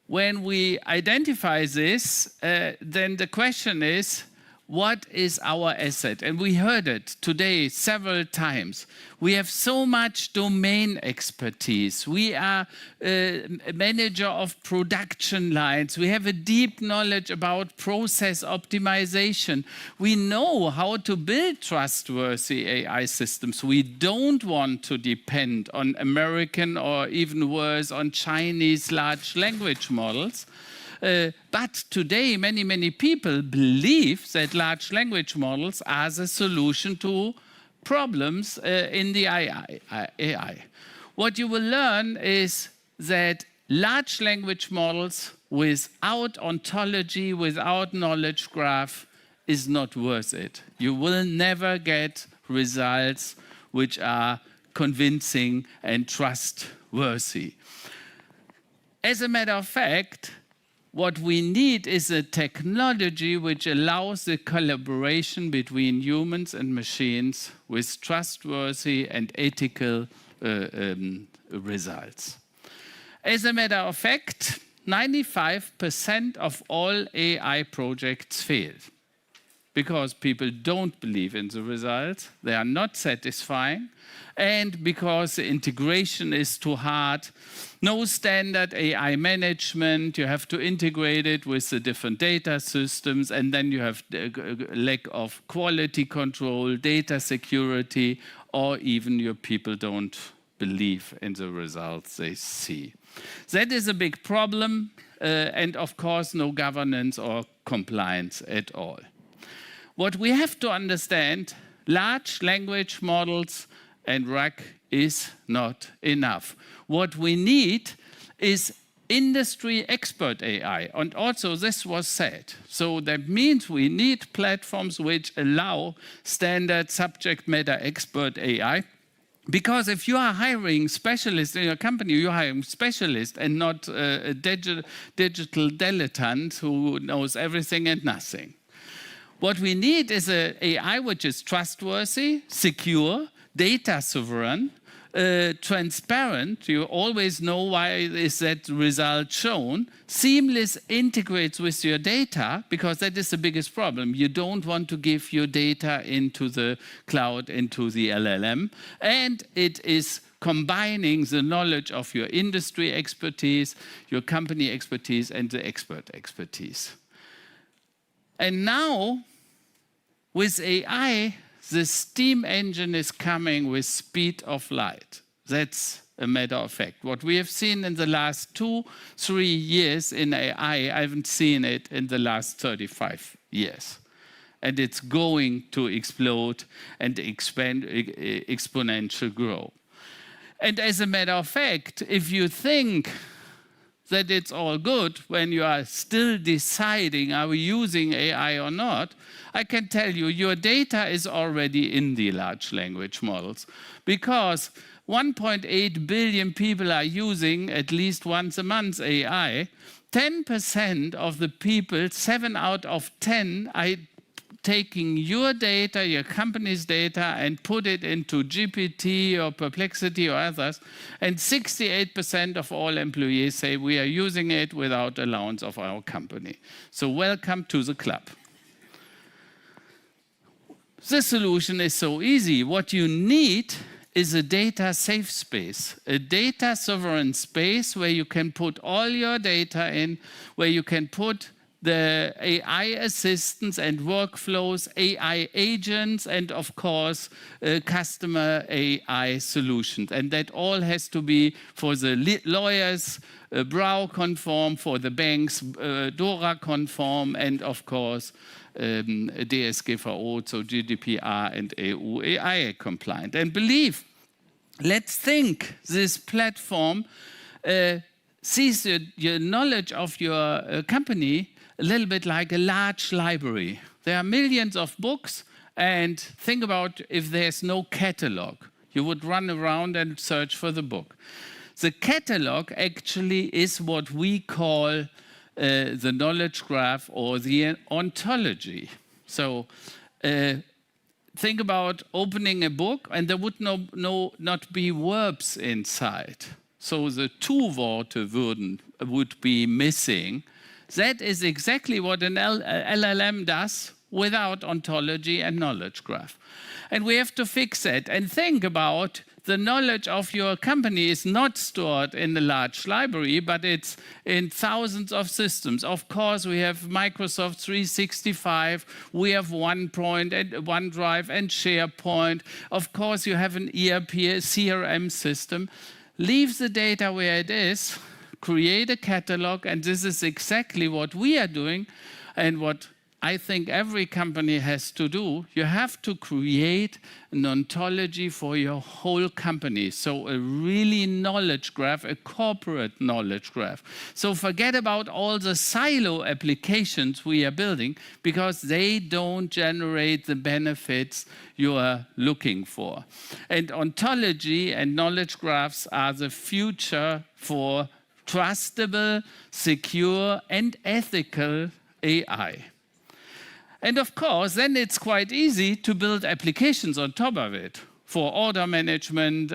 when we identify this, then the question is, what is our asset? And we heard it today several times. We have so much domain expertise. We are a manager of production lines. We have a deep knowledge about process optimization. We know how to build trustworthy AI systems. We don't want to depend on American or even worse, on Chinese large language models. But today, many people believe that large language models are the solution to problems in the AI. What you will learn is that large language models without ontology, without knowledge graph, is not worth it. You will never get results which are convincing and trustworthy. As a matter of fact, what we need is a technology which allows the collaboration between humans and machines with trustworthy and ethical results. As a matter of fact, 95% of all AI projects fail because people don't believe in the results, they are not satisfying, and because the integration is too hard. No standard AI management, you have to integrate it with the different data systems, and then you have lack of quality control, data security, or even your people don't believe in the results they see. That is a big problem, and of course no governance or compliance at all. What we have to understand, large language models and RAG is not enough. What we need is industry expert AI, and also this was said. So that means we need platforms which allow standard subject matter expert AI. Because if you are hiring specialists in your company, you're hiring specialists and not a digital dilettante who knows everything and nothing. What we need is an AI which is trustworthy, secure, data sovereign, transparent. You always know why is that result shown. Seamless integrates with your data, because that is the biggest problem. You don't want to give your data into the cloud, into the LLM. And it is combining the knowledge of your industry expertise, your company expertise, and the expert expertise. And now, with AI, the steam engine is coming with speed of light. That's a matter of fact. What we have seen in the last 2-3 years in AI, I haven't seen it in the last 35 years. And it's going to explode and expand, exponential growth. And as a matter of fact, if you think that it's all good when you are still deciding, are we using AI or not, I can tell you your data is already in the large language models, because 1.8 billion people are using at least once a month AI. 10% of the people, 7 out of 10, are taking your data, your company's data, and put it into GPT or Perplexity or others. And 68% of all employees say we are using it without allowance of our company. So welcome to the club. The solution is so easy. What you need is a data safe space, a data sovereign space where you can put all your data in, where you can put the AI assistants and workflows, AI agents, and of course, customer AI solutions. And that all has to be for the lawyers, BRAU conform, for the banks, DORA conform, and of course, DSGVO, so GDPR and EU AI compliant. And believe, let's think this platform sees your knowledge of your company a little bit like a large library. There are millions of books, and think about if there's no catalog. You would run around and search for the book. The catalog actually is what we call the knowledge graph or the ontology. So think about opening a book, and there would not be verbs inside. So the two Worte would be missing. That is exactly what an LLM does without ontology and knowledge graph. And we have to fix that and think about the knowledge of your company is not stored in a large library, but it's in thousands of systems. Of course, we have Microsoft 365, we have OnePoint and OneDrive and SharePoint. Of course, you have an ERP, a CRM system. Leave the data where it is, create a catalog, and this is exactly what we are doing and what I think every company has to do. You have to create an ontology for your whole company. So a really knowledge graph, a corporate knowledge graph. So forget about all the silo applications we are building, because they don't generate the benefits you are looking for. And ontology and knowledge graphs are the future for trustable, secure, and ethical AI. And of course, then it's quite easy to build applications on top of it. For order management,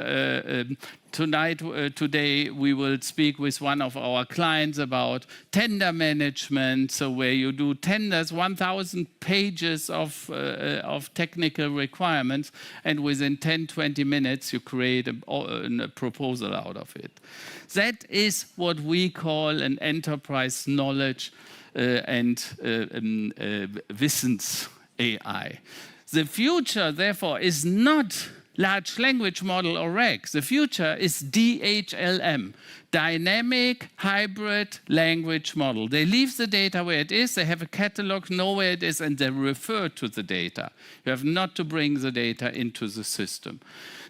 today we will speak with one of our clients about tender management. So where you do tenders, 1,000 pages of technical requirements, and within 10-20 minutes you create a proposal out of it. That is what we call an enterprise knowledge and Wissens AI. The future, therefore, is not large language model or RAG. The future is DHLM, dynamic hybrid language model. They leave the data where it is, they have a catalog, know where it is, and they refer to the data. You have not to bring the data into the system.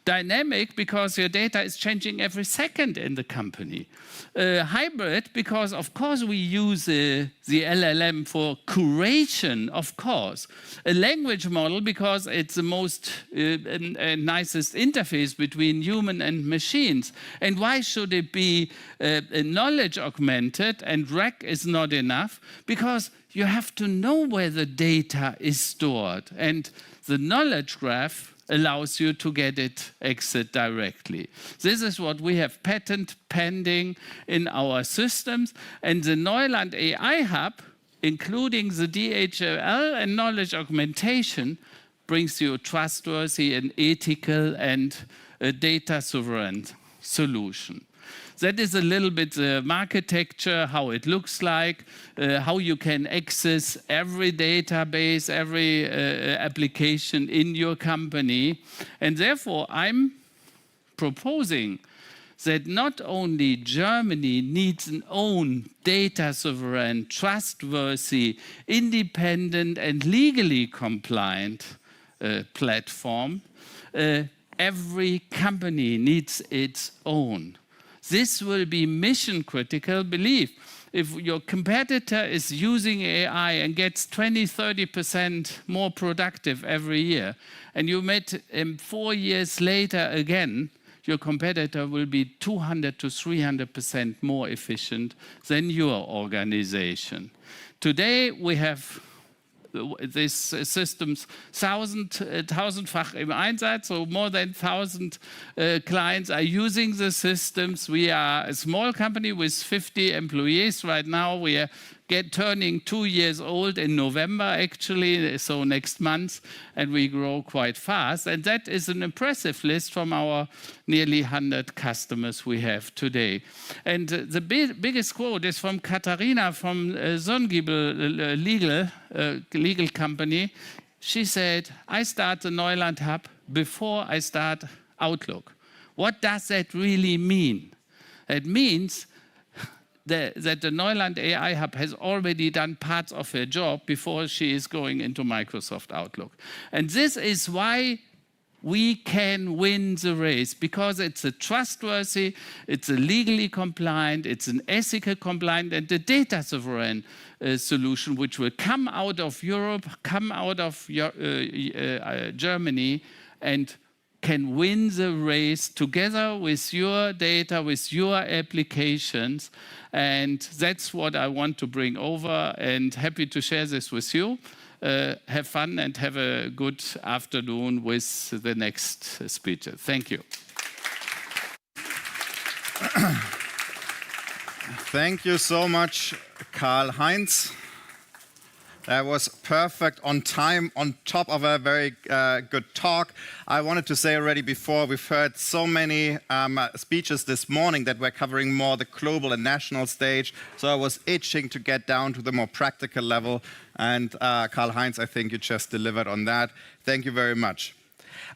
Dynamic, because your data is changing every second in the company. Hybrid, because of course we use the LLM for curation, of course. A language model, because it's the most nicest interface between human and machines. And why should it be knowledge augmented and RAG is not enough? Because you have to know where the data is stored. And the knowledge graph allows you to get it exit directly. This is what we have patent pending in our systems. And the Neuland AI Hub, including the DHL and knowledge augmentation, brings you a trustworthy and ethical and data sovereign solution. That is a little bit the architecture, how it looks like, how you can access every database, every application in your company. And therefore, I'm proposing that not only Germany needs an own data sovereign, trustworthy, independent, and legally compliant platform, every company needs its own. This will be mission critical. Believe, if your competitor is using AI and gets 20–30% more productive every year, and you met him 4 years later again, your competitor will be 200–300% more efficient than your organization. Today we have these systems tausendfach im Einsatz, so more than 1,000 clients are using the systems. We are a small company with 50 employees right now. We are turning 2 years old in November, actually, so next month, and we grow quite fast. And that is an impressive list from our nearly 100 customers we have today. And the biggest quote is from Katharina from Sonnengiebel legal company. She said, I start the Neuland Hub before I start Outlook. What does that really mean? It means that the Neuland AI Hub has already done parts of her job before she is going into Microsoft Outlook. And this is why we can win the race, because it's a trustworthy, it's a legally compliant, it's an ethical compliant, and a data sovereign solution which will come out of Europe, come out of Germany, and can win the race together with your data, with your applications. And that's what I want to bring over, and happy to share this with you. Have fun and have a good afternoon with the next speaker. Thank you. Thank you so much, Karl-Heinz. That was perfect, on time, on top of a very good talk. I wanted to say already before, we've heard so many speeches this morning that were covering more the global and national stage. So I was itching to get down to the more practical level. And Karl-Heinz, I think you just delivered on that. Thank you very much.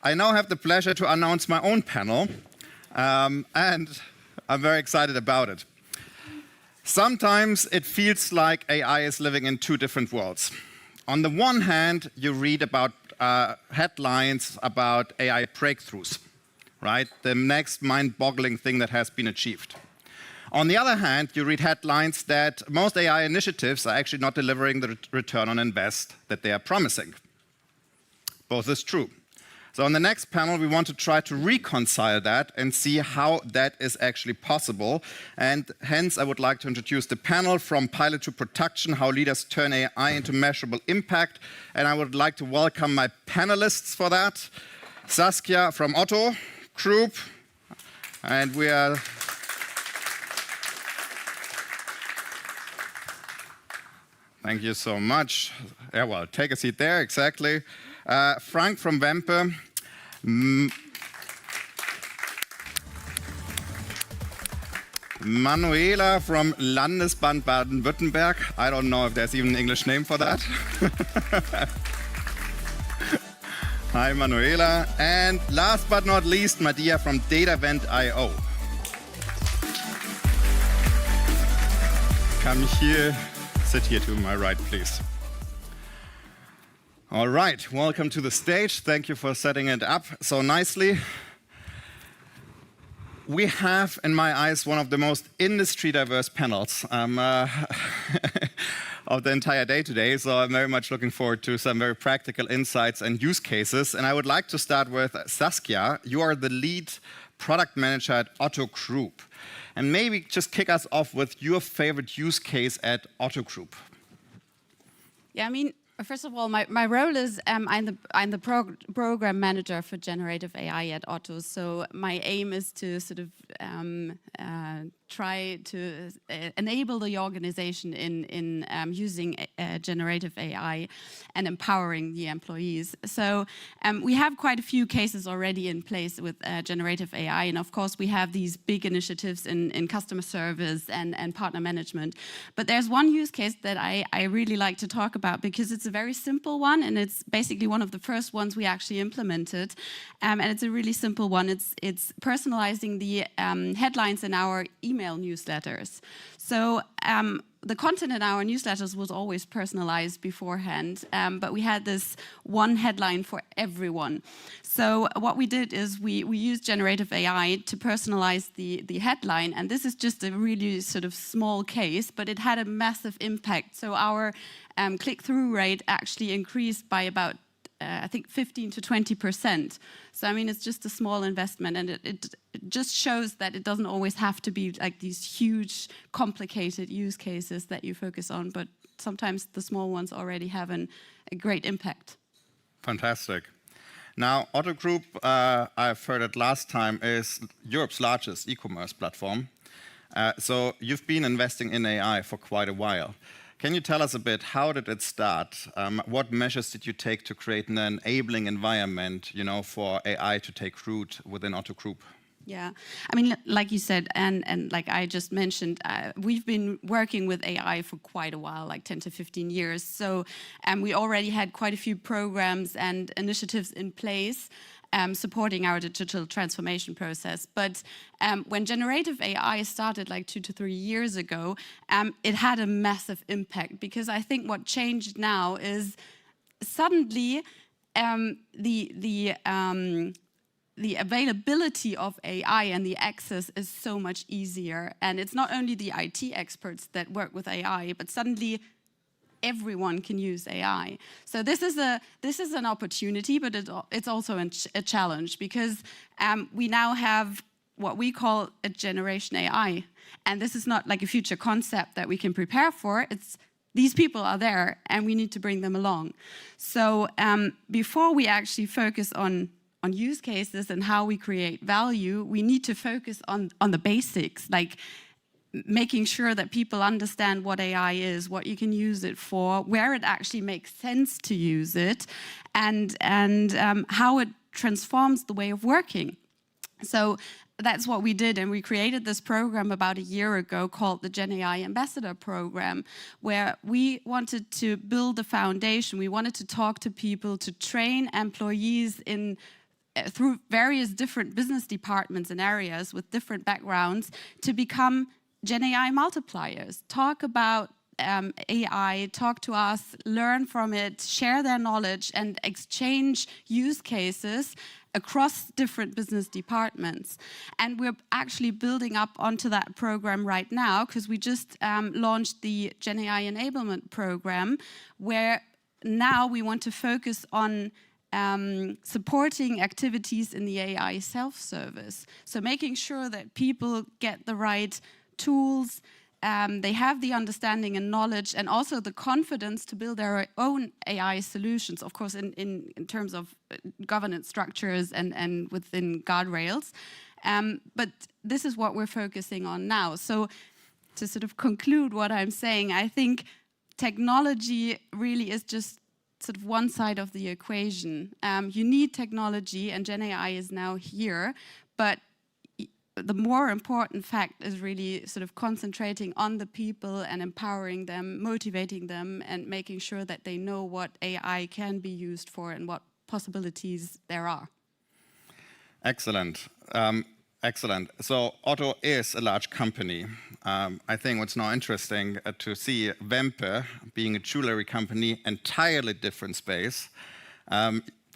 I now have the pleasure to announce my own panel. And I'm very excited about it. Sometimes it feels like AI is living in two different worlds. On the one hand, you read about headlines about AI breakthroughs, right? The next mind-boggling thing that has been achieved. On the other hand, you read headlines that most AI initiatives are actually not delivering the return on invest that they are promising. Both is true. So on the next panel, we want to try to reconcile that and see how that is actually possible. And hence, I would like to introduce the panel from pilot to production, how leaders turn AI into measurable impact. And I would like to welcome my panelists for that. Saskia from Otto Group. And we are... Thank you so much. Yeah, well, take a seat there, exactly. Frank from Wempe. Manuela from Landesband Baden-Württemberg. I don't know if there's even an English name for that. Hi, Manuela. And last but not least, Madia from DataVent.io. Come here, sit here to my right, please. All right, welcome to the stage. Thank you for setting it up so nicely. We have, in my eyes, one of the most industry diverse panels of the entire day today. So I'm very much looking forward to some very practical insights and use cases. And I would like to start with Saskia. You are the lead product manager at Otto Group. And maybe just kick us off with your favorite use case at Otto Group. Yeah, I mean, first of all, my role is I'm the program manager for generative AI at Otto. So my aim is to sort of try to enable the organization in using generative AI and empowering the employees. So we have quite a few cases already in place with generative AI. And of course, we have these big initiatives in customer service and partner management. But there's one use case that I really like to talk about because it's a very simple one. And it's basically one of the first ones we actually implemented. And it's a really simple one. It's personalizing the headlines in our email newsletters. So the content in our newsletters was always personalized beforehand, but we had this one headline for everyone. So what we did is we used generative AI to personalize the headline, and this is just a really sort of small case, but it had a massive impact. So our click-through rate actually increased by about I think 15 to 20%. So I mean, it's just a small investment, and it just shows that it doesn't always have to be like these huge, complicated use cases that you focus on, but sometimes the small ones already have a great impact. Fantastic. Now, Otto Group, I've heard it last time, is Europe's largest e-commerce platform. So you've been investing in AI for quite a while. Can you tell us a bit, how did it start? What measures did you take to create an enabling environment, for AI to take root within Otto Group? Yeah, I mean, like you said, and like I just mentioned, we've been working with AI for quite a while, like 10 to 15 years. So we already had quite a few programs and initiatives in place supporting our digital transformation process. But when generative AI started like 2 to 3 years ago, it had a massive impact, because I think what changed now is suddenly the availability of AI and the access is so much easier. And it's not only the IT experts that work with AI, but suddenly everyone can use AI. So this is an opportunity, but it's also a challenge, because we now have what we call a generation AI. And this is not like a future concept that we can prepare for. It's these people are there, and we need to bring them along. So before we actually focus on use cases and how we create value, we need to focus on the basics, like making sure that people understand what AI is, what you can use it for, where it actually makes sense to use it, and how it transforms the way of working. So that's what we did, and we created this program about a year ago called the Gen AI Ambassador Program, where we wanted to build a foundation. We wanted to talk to people, to train employees through various different business departments and areas with different backgrounds to become Gen AI multipliers. Talk about AI, talk to us, learn from it, share their knowledge, and exchange use cases across different business departments. And we're actually building up onto that program right now, because we just launched the Gen AI Enablement Program, where now we want to focus on supporting activities in the AI self-service. So making sure that people get the right tools, they have the understanding and knowledge, and also the confidence to build their own AI solutions, of course, in terms of governance structures and within guardrails. But this is what we're focusing on now. So to sort of conclude what I'm saying, I think technology really is just sort of one side of the equation. You need technology, and Gen AI is now here, but the more important fact is really sort of concentrating on the people and empowering them, motivating them, and making sure that they know what AI can be used for and what possibilities there are. Excellent. Excellent. So Otto is a large company. I think what's now interesting to see Wempe being a jewelry company, entirely different space.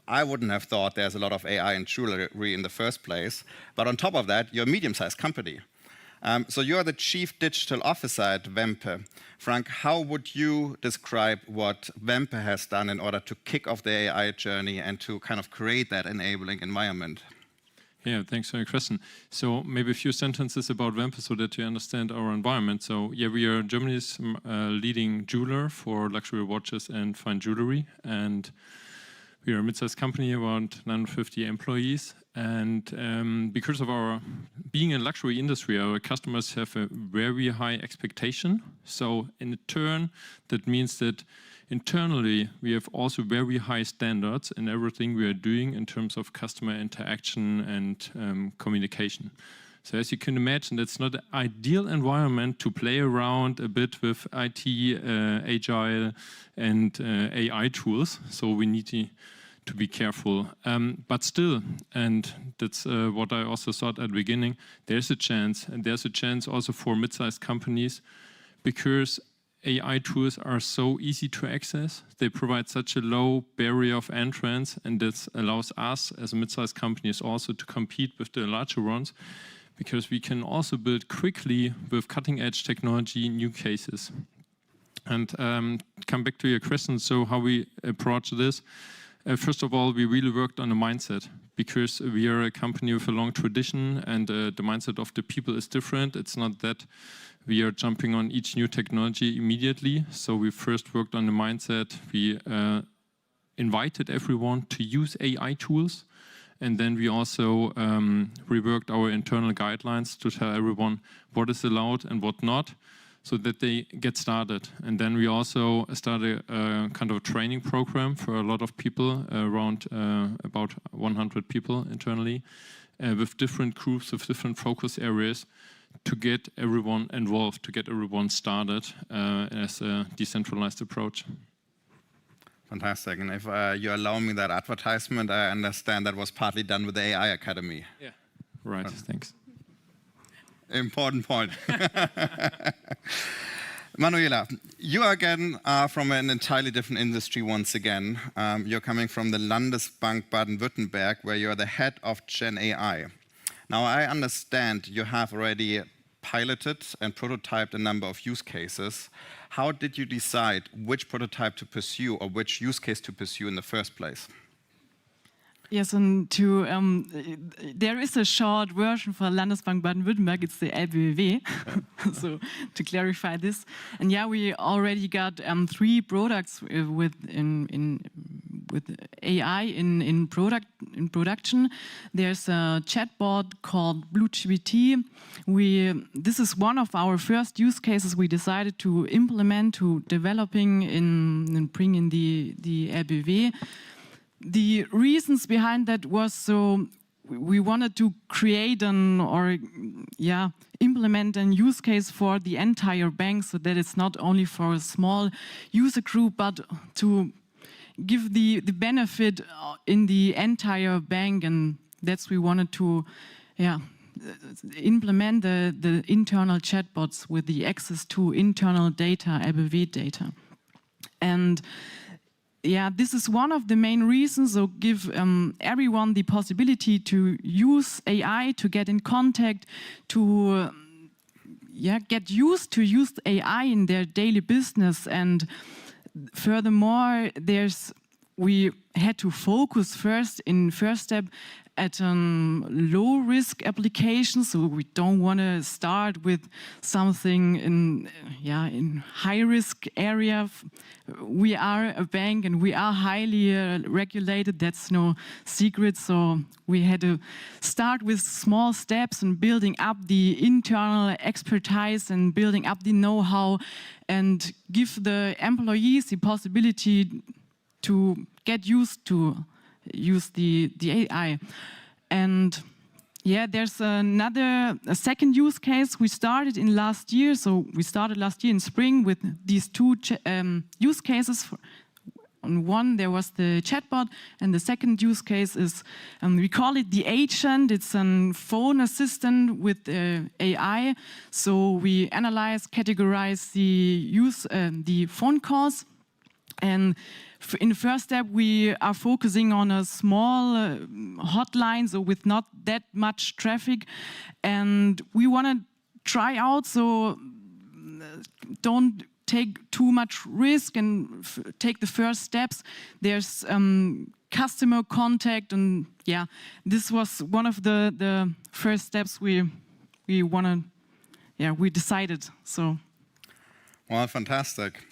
I wouldn't have thought there's a lot of AI in jewelry in the first place. But on top of that, you're a medium-sized company. So you're the Chief Digital Officer at Wempe. Frank, how would you describe what Wempe has done in order to kick off the AI journey and to kind of create that enabling environment? Yeah, thanks for your question. So maybe a few sentences about Wempe so that you understand our environment. So yeah, we are Germany's leading jeweler for luxury watches and fine jewelry. And we are a mid-sized company, around 950 employees. And because of our being in luxury industry, our customers have a very high expectation. So in turn, that means that internally, we have also very high standards in everything we are doing in terms of customer interaction and communication. So as you can imagine, that's not an ideal environment to play around a bit with IT, agile, and AI tools. So we need to be careful. But still, and that's what I also thought at the beginning, there's a chance. And there's a chance also for mid-sized companies because AI tools are so easy to access. They provide such a low barrier of entrance, and this allows us as a mid-sized companies also to compete with the larger ones because we can also build quickly with cutting-edge technology new cases. And come back to your question, so how we approach this. First of all, we really worked on the mindset because we are a company with a long tradition and the mindset of the people is different. It's not that we are jumping on each new technology immediately. So we first worked on the mindset. We invited everyone to use AI tools. And then we also reworked our internal guidelines to tell everyone what is allowed and what not, so that they get started. And then we also started a kind of a training program for a lot of people, around about 100 people internally, with different groups, with different focus areas, to get everyone involved, to get everyone started as a decentralized approach. Fantastic. And if you allow me that advertisement, I understand that was partly done with the AI Academy. Yeah, right, thanks. Important point. Manuela, you again are from an entirely different industry once again. You're coming from the Landesbank Baden-Württemberg, where you're the head of Gen AI. Now, I understand you have already piloted and prototyped a number of use cases. How did you decide which prototype to pursue or which use case to pursue in the first place? Yes, and there is a short version for Landesbank Baden-Württemberg. It's the LBBW. So to clarify this, and yeah, we already got 3 products with AI in production. There's a chatbot called BlueGPT. This is one of our first use cases we decided to implement, to developing and bring in the LBBW. The reasons behind that was so we wanted to create implement a use case for the entire bank, so that it's not only for a small user group, but to give the benefit in the entire bank, and that's we wanted to implement the internal chatbots with the access to internal data, LBBW data. And yeah, this is one of the main reasons, so give everyone the possibility to use AI, to get in contact, to get used to use AI in their daily business. And furthermore, we had to focus first step at low-risk applications, so we don't want to start with something in high-risk area. We are a bank and we are highly regulated. That's no secret. So we had to start with small steps and building up the internal expertise and building up the know-how and give the employees the possibility to get used to use the AI. And yeah, there's a second use case we started in last year. So we started last year in spring with these 2 use cases. On one, there was the chatbot, and the second use case is, we call it the agent. It's a phone assistant with AI. So we analyze, categorize the phone calls, And in the first step, we are focusing on a small hotline, so with not that much traffic. And we want to try out, so don't take too much risk and take the first steps. There's customer contact, and yeah, this was one of the first steps we decided. So, well, fantastic.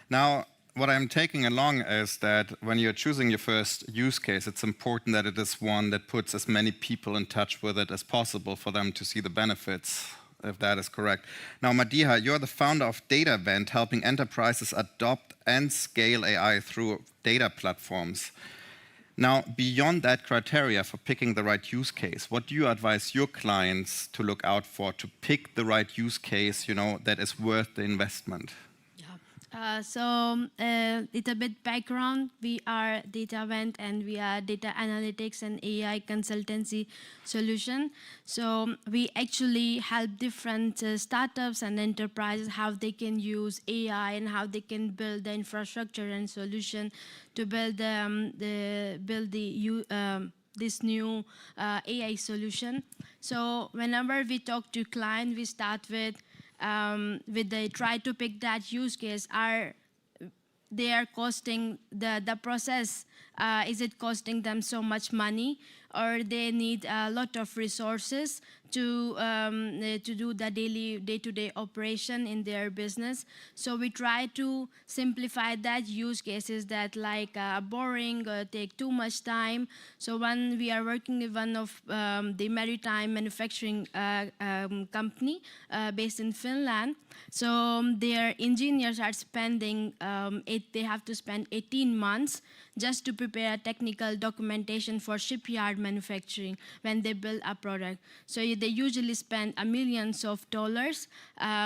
Now, what I'm taking along is that when you're choosing your first use case, it's important that it is one that puts as many people in touch with it as possible for them to see the benefits, if that is correct. Now, Madiha, you're the founder of DataVent, helping enterprises adopt and scale AI through data platforms. Now, beyond that criteria for picking the right use case, what do you advise your clients to look out for to pick the right use case, that is worth the investment? Little bit background. We are DataVent and we are data analytics and AI consultancy solution. So we actually help different startups and enterprises how they can use AI and how they can build the infrastructure and solution to build this new AI solution. So whenever we talk to client, we start with they try to pick that use case. They are costing the process, is it costing them so much money, or they need a lot of resources to do the day-to-day operation in their business. So we try to simplify that use cases that like boring, take too much time. So when we are working with one of the maritime manufacturing company based in Finland, so their engineers are spending, they have to spend 18 months just to prepare a technical documentation for shipyard manufacturing when they build a product. So they usually spend millions of dollars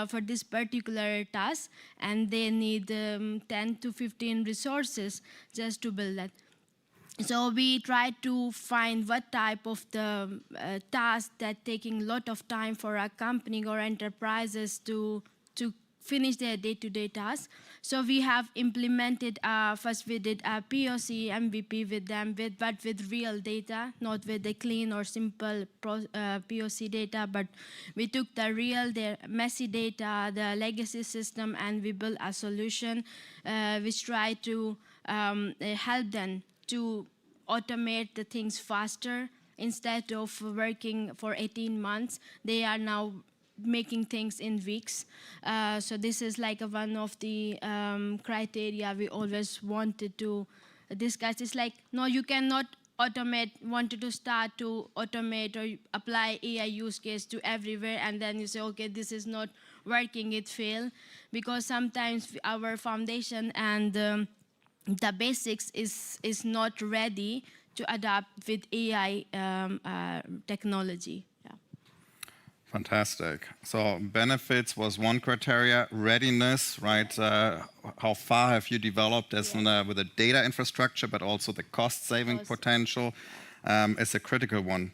for this particular task, and they need 10 to 15 resources just to build that. So we try to find what type of the task that taking a lot of time for a company or enterprises to finish their day-to-day tasks. So we have implemented, first we did a POC, MVP with them, but with real data, not with the clean or simple POC data, but we took the real, the messy data, the legacy system, and we built a solution which try to help them to automate the things faster. Instead of working for 18 months, they are now making things in weeks. So this is like one of the criteria we always wanted to discuss. It's like, no, you cannot wanted to start to automate or apply AI use case to everywhere, and then you say, okay, this is not working, it failed. Because sometimes our foundation and the basics is not ready to adapt with AI technology. Fantastic. So benefits was one criteria, readiness, right? How far have you developed as with a data infrastructure, but also the cost-saving potential is a critical one.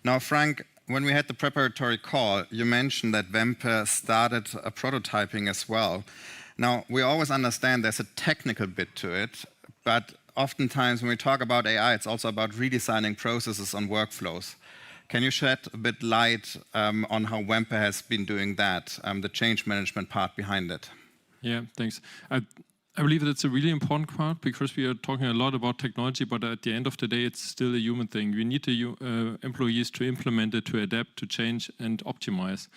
Now, Frank, when we had the preparatory call, you mentioned that Wempe started prototyping as well. Now, we always understand there's a technical bit to it, but oftentimes when we talk about AI, it's also about redesigning processes and workflows. Can you shed a bit light on how Wempe has been doing that, the change management part behind it? Yeah, thanks. I believe that's a really important part because we are talking a lot about technology, but at the end of the day, it's still a human thing. We need the employees to implement it, to adapt, to change, and optimize.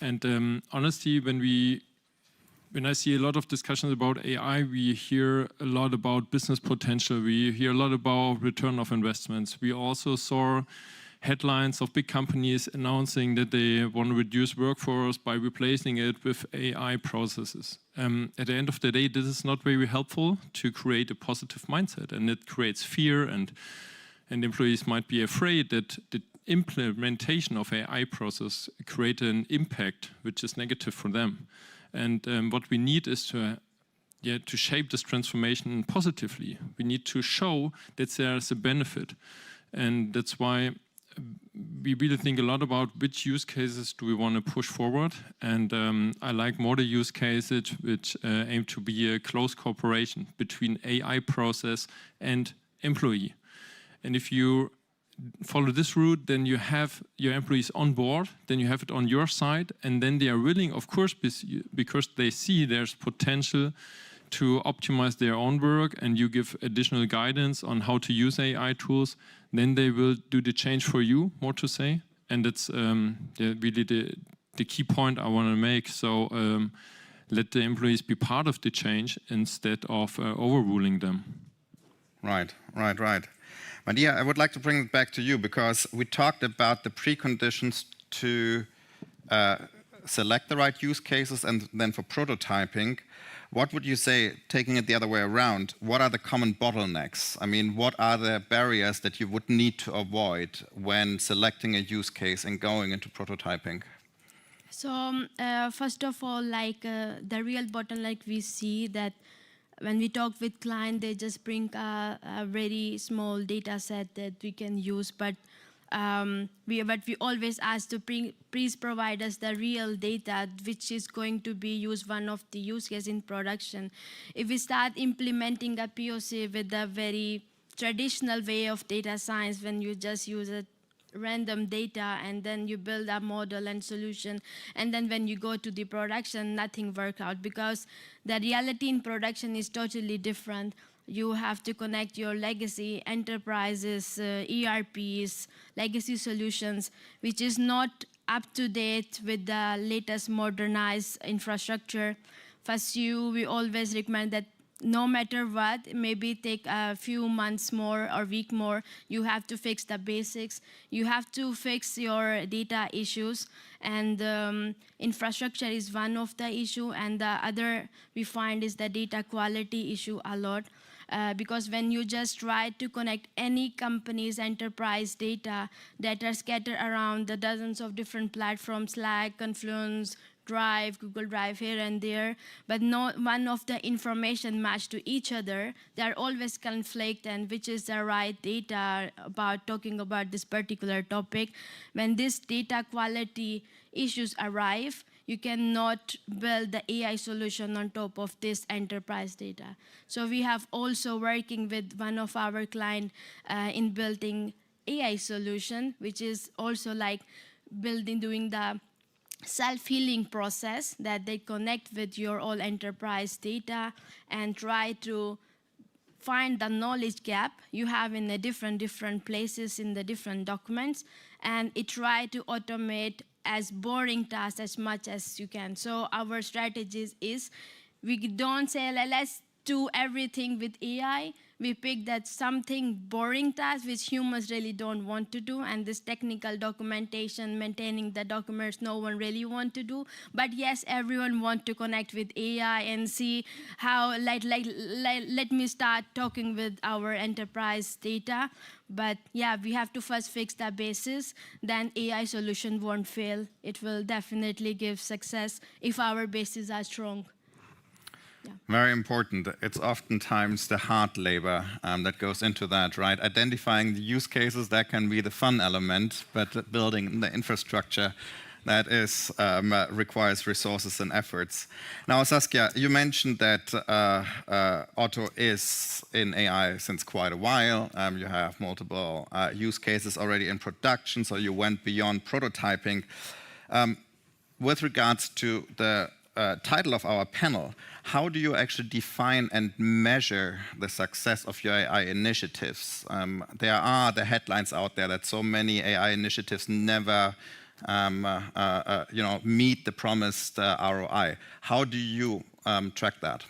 And honestly, when I see a lot of discussions about AI, we hear a lot about business potential. We hear a lot about return of investments. We also saw headlines of big companies announcing that they want to reduce workforce by replacing it with AI processes. At the end of the day, this is not very helpful to create a positive mindset, and it creates fear, and employees might be afraid that the implementation of AI process create an impact which is negative for them. And what we need is to shape this transformation positively. We need to show that there is a benefit, and that's why we really think a lot about which use cases do we want to push forward. And I like more the use cases which aim to be a close cooperation between AI process and employee. And if you follow this route, then you have your employees on board, then you have it on your side, and then they are willing, of course, because they see there's potential to optimize their own work, and you give additional guidance on how to use AI tools, then they will do the change for you, more to say. And that's really the key point I want to make. So let the employees be part of the change instead of overruling them. Right. Maria, I would like to bring it back to you, because we talked about the preconditions to select the right use cases and then for prototyping. What would you say, taking it the other way around, what are the common bottlenecks? I mean, what are the barriers that you would need to avoid when selecting a use case and going into prototyping? So first of all, the real bottleneck we see that when we talk with client, they just bring a very small data set that we can use, but we always ask to please provide us the real data which is going to be used one of the use cases in production. If we start implementing a POC with a very traditional way of data science, when you just use a random data and then you build a model and solution, and then when you go to the production, nothing works out, because the reality in production is totally different. You have to connect your legacy enterprises, ERPs, legacy solutions, which is not up to date with the latest modernized infrastructure. First, we always recommend that no matter what, maybe take a few months more or week more, you have to fix the basics. You have to fix your data issues, and infrastructure is one of the issue, and the other we find is the data quality issue a lot. Because when you just try to connect any company's enterprise data that are scattered around the dozens of different platforms, Slack, Confluence, Drive, Google Drive here and there, but not one of the information matched to each other, they are always conflict, and which is the right data about talking about this particular topic. When this data quality issues arrive, you cannot build the AI solution on top of this enterprise data. So we have also working with one of our clients in building AI solution, which is also like doing the self-healing process, that they connect with your all enterprise data and try to find the knowledge gap you have in the different places in the different documents, and it try to automate as boring tasks as much as you can. So our strategies is, we don't say let's do everything with AI. We pick that something boring task which humans really don't want to do, and this technical documentation, maintaining the documents, no one really want to do. But yes, everyone want to connect with AI and see how, let me start talking with our enterprise data. But yeah, we have to first fix the basis, then AI solution won't fail. It will definitely give success if our bases are strong. Yeah. Very important. It's oftentimes the hard labor that goes into that, right? Identifying the use cases, that can be the fun element, but building the infrastructure, that is requires resources and efforts. Now, Saskia, you mentioned that Otto is in AI since quite a while. You have multiple use cases already in production, so you went beyond prototyping. With regards to the title of our panel, how do you actually define and measure the success of your AI initiatives? There are the headlines out there that so many AI initiatives never meet the promised ROI. How do you track that?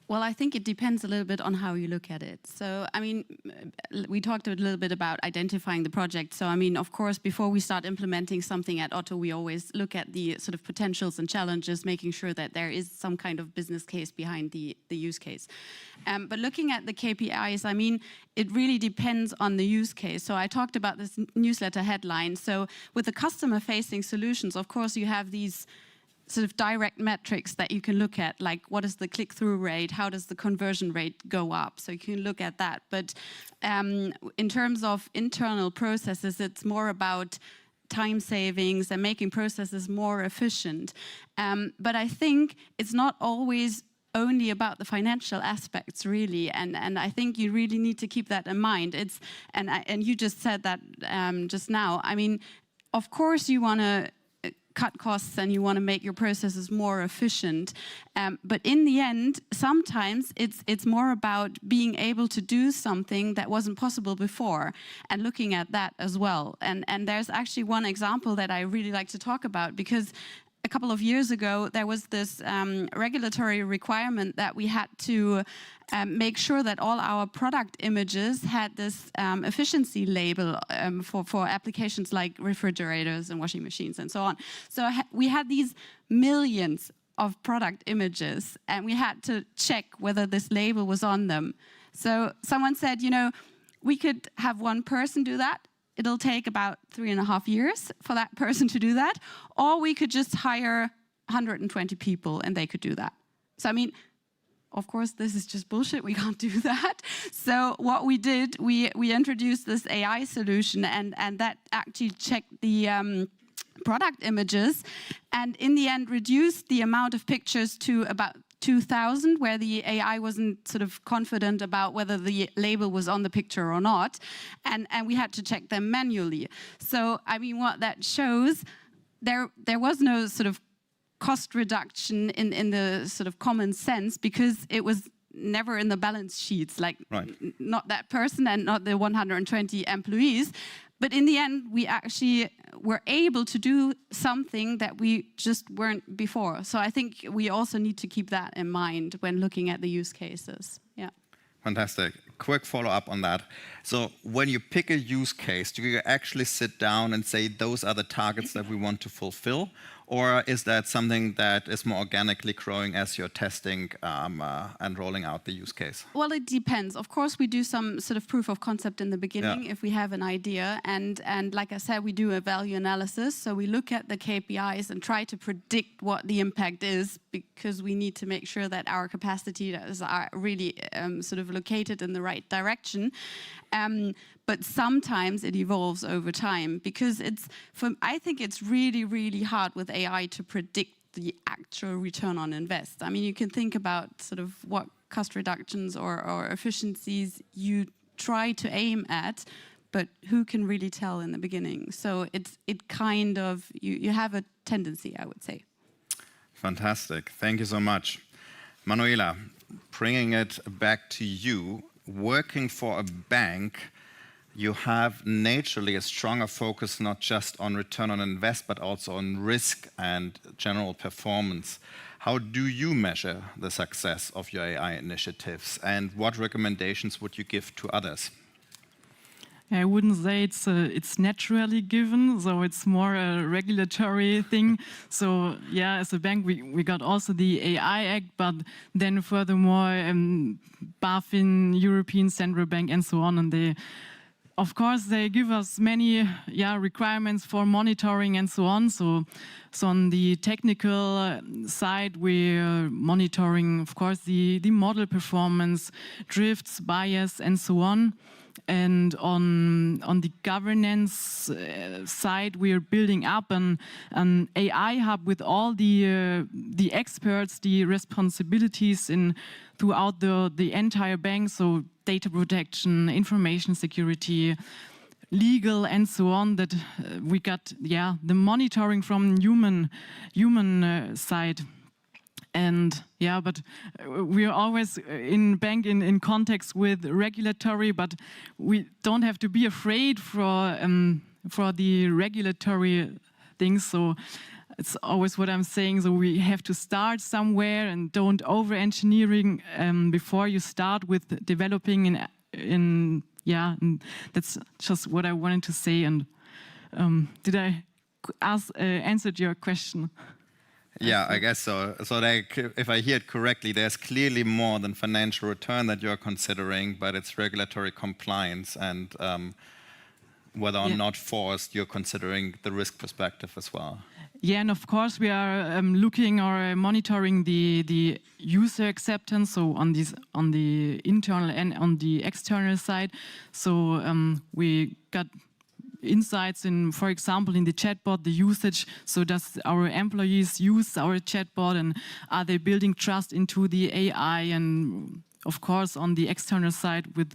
Well, I think it depends a little bit on how you look at it. So, I mean, we talked a little bit about identifying the project. So, I mean, of course, before we start implementing something at Otto, we always look at the sort of potentials and challenges, making sure that there is some kind of business case behind the use case. But looking at the KPIs, I mean, it really depends on the use case. So I talked about this newsletter headline. So with the customer-facing solutions, of course, you have these sort of direct metrics that you can look at, like what is the click-through rate, how does the conversion rate go up, so you can look at that. But in terms of internal processes, it's more about time savings and making processes more efficient. But I think it's not always only about the financial aspects, really, and I think you really need to keep that in mind. And you just said that just now. I mean, of course you want to cut costs and you want to make your processes more efficient, but in the end, sometimes it's more about being able to do something that wasn't possible before, and looking at that as well. And there's actually one example that I really like to talk about, because a couple of years ago, there was this regulatory requirement that we had to make sure that all our product images had this efficiency label for applications like refrigerators and washing machines and so on. So we had these millions of product images, and we had to check whether this label was on them. So someone said, you know, we could have one person do that. It'll take about 3.5 years for that person to do that. Or we could just hire 120 people and they could do that. So, I mean, of course, this is just bullshit. We can't do that. So what we did, we introduced this AI solution, and that actually checked the product images, and in the end reduced the amount of pictures to about 2,000, where the AI wasn't sort of confident about whether the label was on the picture or not, and we had to check them manually. So, I mean, what that shows, there was no sort of cost reduction in the sort of common sense, because it was never in the balance sheets, like not that person and not the 120 employees. But in the end, we actually were able to do something that we just weren't before. So I think we also need to keep that in mind when looking at the use cases. Yeah. Fantastic. Quick follow-up on that. So when you pick a use case, do you actually sit down and say, those are the targets that we want to fulfill? Or is that something that is more organically growing as you're testing and rolling out the use case? Well, it depends. Of course, we do some sort of proof of concept in the beginning if we have an idea. And like I said, we do a value analysis. So we look at the KPIs and try to predict what the impact is, because we need to make sure that our capacities are really sort of located in the right direction. But sometimes it evolves over time, because I think it's really, really hard with AI to predict the actual return on invest. I mean, you can think about sort of what cost reductions or efficiencies you try to aim at, but who can really tell in the beginning? So it kind of, you have a tendency, I would say. Fantastic. Thank you so much. Manuela, bringing it back to you, working for a bank, you have naturally a stronger focus not just on return on invest, but also on risk and general performance. How do you measure the success of your AI initiatives, and what recommendations would you give to others? I wouldn't say it's naturally given, so it's more a regulatory thing. So yeah, as a bank, we got also the AI Act, but then furthermore, BaFin, European Central Bank, and so on, and they, of course, they give us many requirements for monitoring and so on. So on the technical side, we're monitoring, of course, the model performance, drifts, bias, and so on. And on the governance side, we're building up an AI hub with all the experts, the responsibilities throughout the entire bank. So data protection, information security, legal, and so on. That we got the monitoring from human side. And but we are always in bank in context with regulatory, but we don't have to be afraid for the regulatory things. So it's always what I'm saying. So we have to start somewhere and don't over-engineering before you start with developing and that's just what I wanted to say. And did I answered your question? Yeah, I guess so. So like, if I hear it correctly, there's clearly more than financial return that you're considering, but it's regulatory compliance. And whether or not forced, you're considering the risk perspective as well. Yeah, and of course we are looking or monitoring the user acceptance, so on the internal and on the external side. So we got insights in, for example, in the chatbot, the usage. So does our employees use our chatbot, and are they building trust into the AI? And of course, on the external side with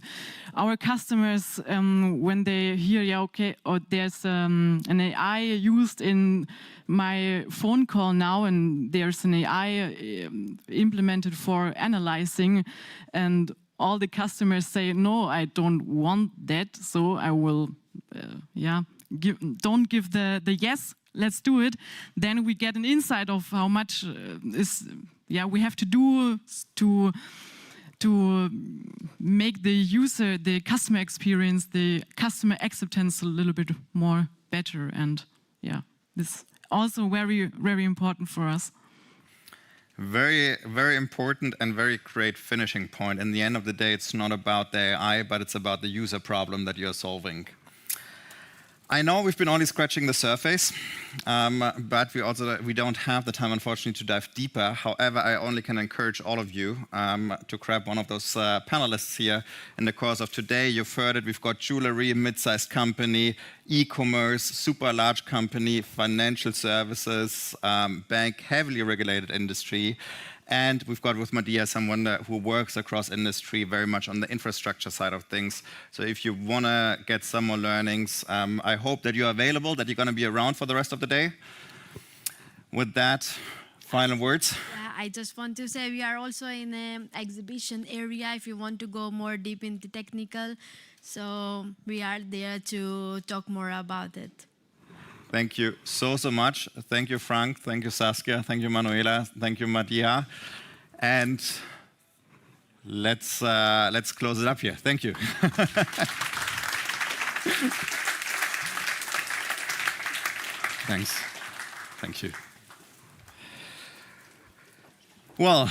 our customers, when they hear, yeah, okay, or there's an AI used in my phone call now, and there's an AI implemented for analyzing, and all the customers say, no, I don't want that, so I will, don't give the yes, let's do it. Then we get an insight of how much we have to do to make the customer experience, the customer acceptance a little bit more better. And yeah, this also very, very important for us. Very, very important and very great finishing point. In the end of the day, it's not about the AI, but it's about the user problem that you're solving. I know we've been only scratching the surface, but we don't have the time, unfortunately, to dive deeper. However, I only can encourage all of you to grab one of those panelists here in the course of today. You've heard it, we've got jewelry, mid-sized company, e-commerce, super large company, financial services, bank, heavily regulated industry. And we've got with Madia someone who works across industry very much on the infrastructure side of things. So if you want to get some more learnings, I hope that you're available, that you're going to be around for the rest of the day. With that, final words. Yeah, I just want to say we are also in an exhibition area if you want to go more deep into technical. So we are there to talk more about it. Thank you so much. Thank you, Frank. Thank you, Saskia. Thank you, Manuela. Thank you, Madia. And let's close it up here. Thank you. Thanks. Thank you. Well,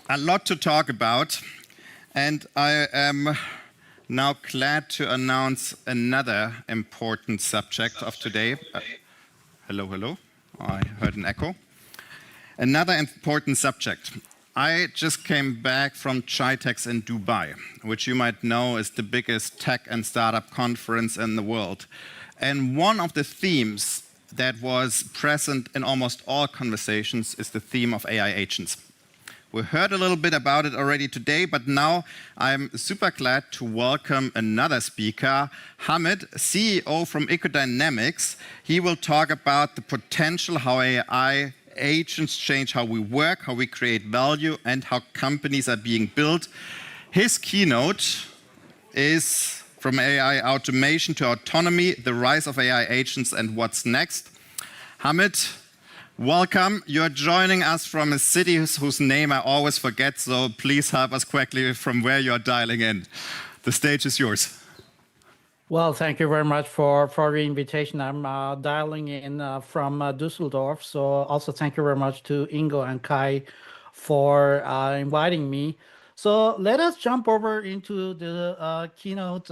a lot to talk about, and I am now glad to announce another important subject of today. Hello, hello. I heard an echo. Another important subject. I just came back from Chitex in Dubai, which you might know is the biggest tech and startup conference in the world. And one of the themes that was present in almost all conversations is the theme of AI agents. We heard a little bit about it already today, but now I'm super glad to welcome another speaker, Hamid, CEO from Ecodynamics. He will talk about the potential, how AI agents change how we work, how we create value, and how companies are being built. His keynote is From AI Automation to Autonomy, the Rise of AI Agents and What's Next. Hamid, welcome. You're joining us from a city whose name I always forget, so please help us quickly from where you're dialing in. The stage is yours. Well, thank you very much for the invitation. I'm dialing in from Düsseldorf, so also thank you very much to Ingo and Kai for inviting me. So let us jump over into the keynote.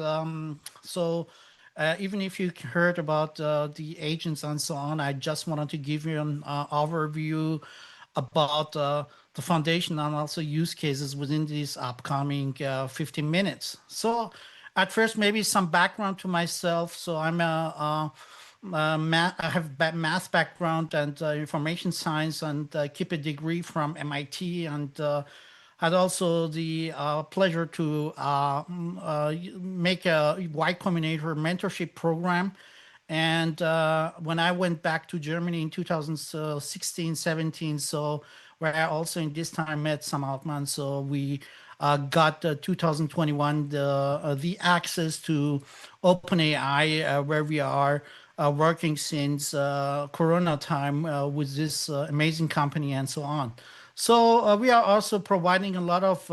Even if you heard about the agents and so on, I just wanted to give you an overview about the foundation and also use cases within these upcoming 15 minutes. So at first, maybe some background to myself. So I have math background and information science, and keep a degree from MIT, and had also the pleasure to make a Y Combinator mentorship program. And when I went back to Germany in 2016-17, so where I also in this time met Sam Altman, so we got 2021 the access to OpenAI, where we are working since Corona time with this amazing company and so on. So we are also providing a lot of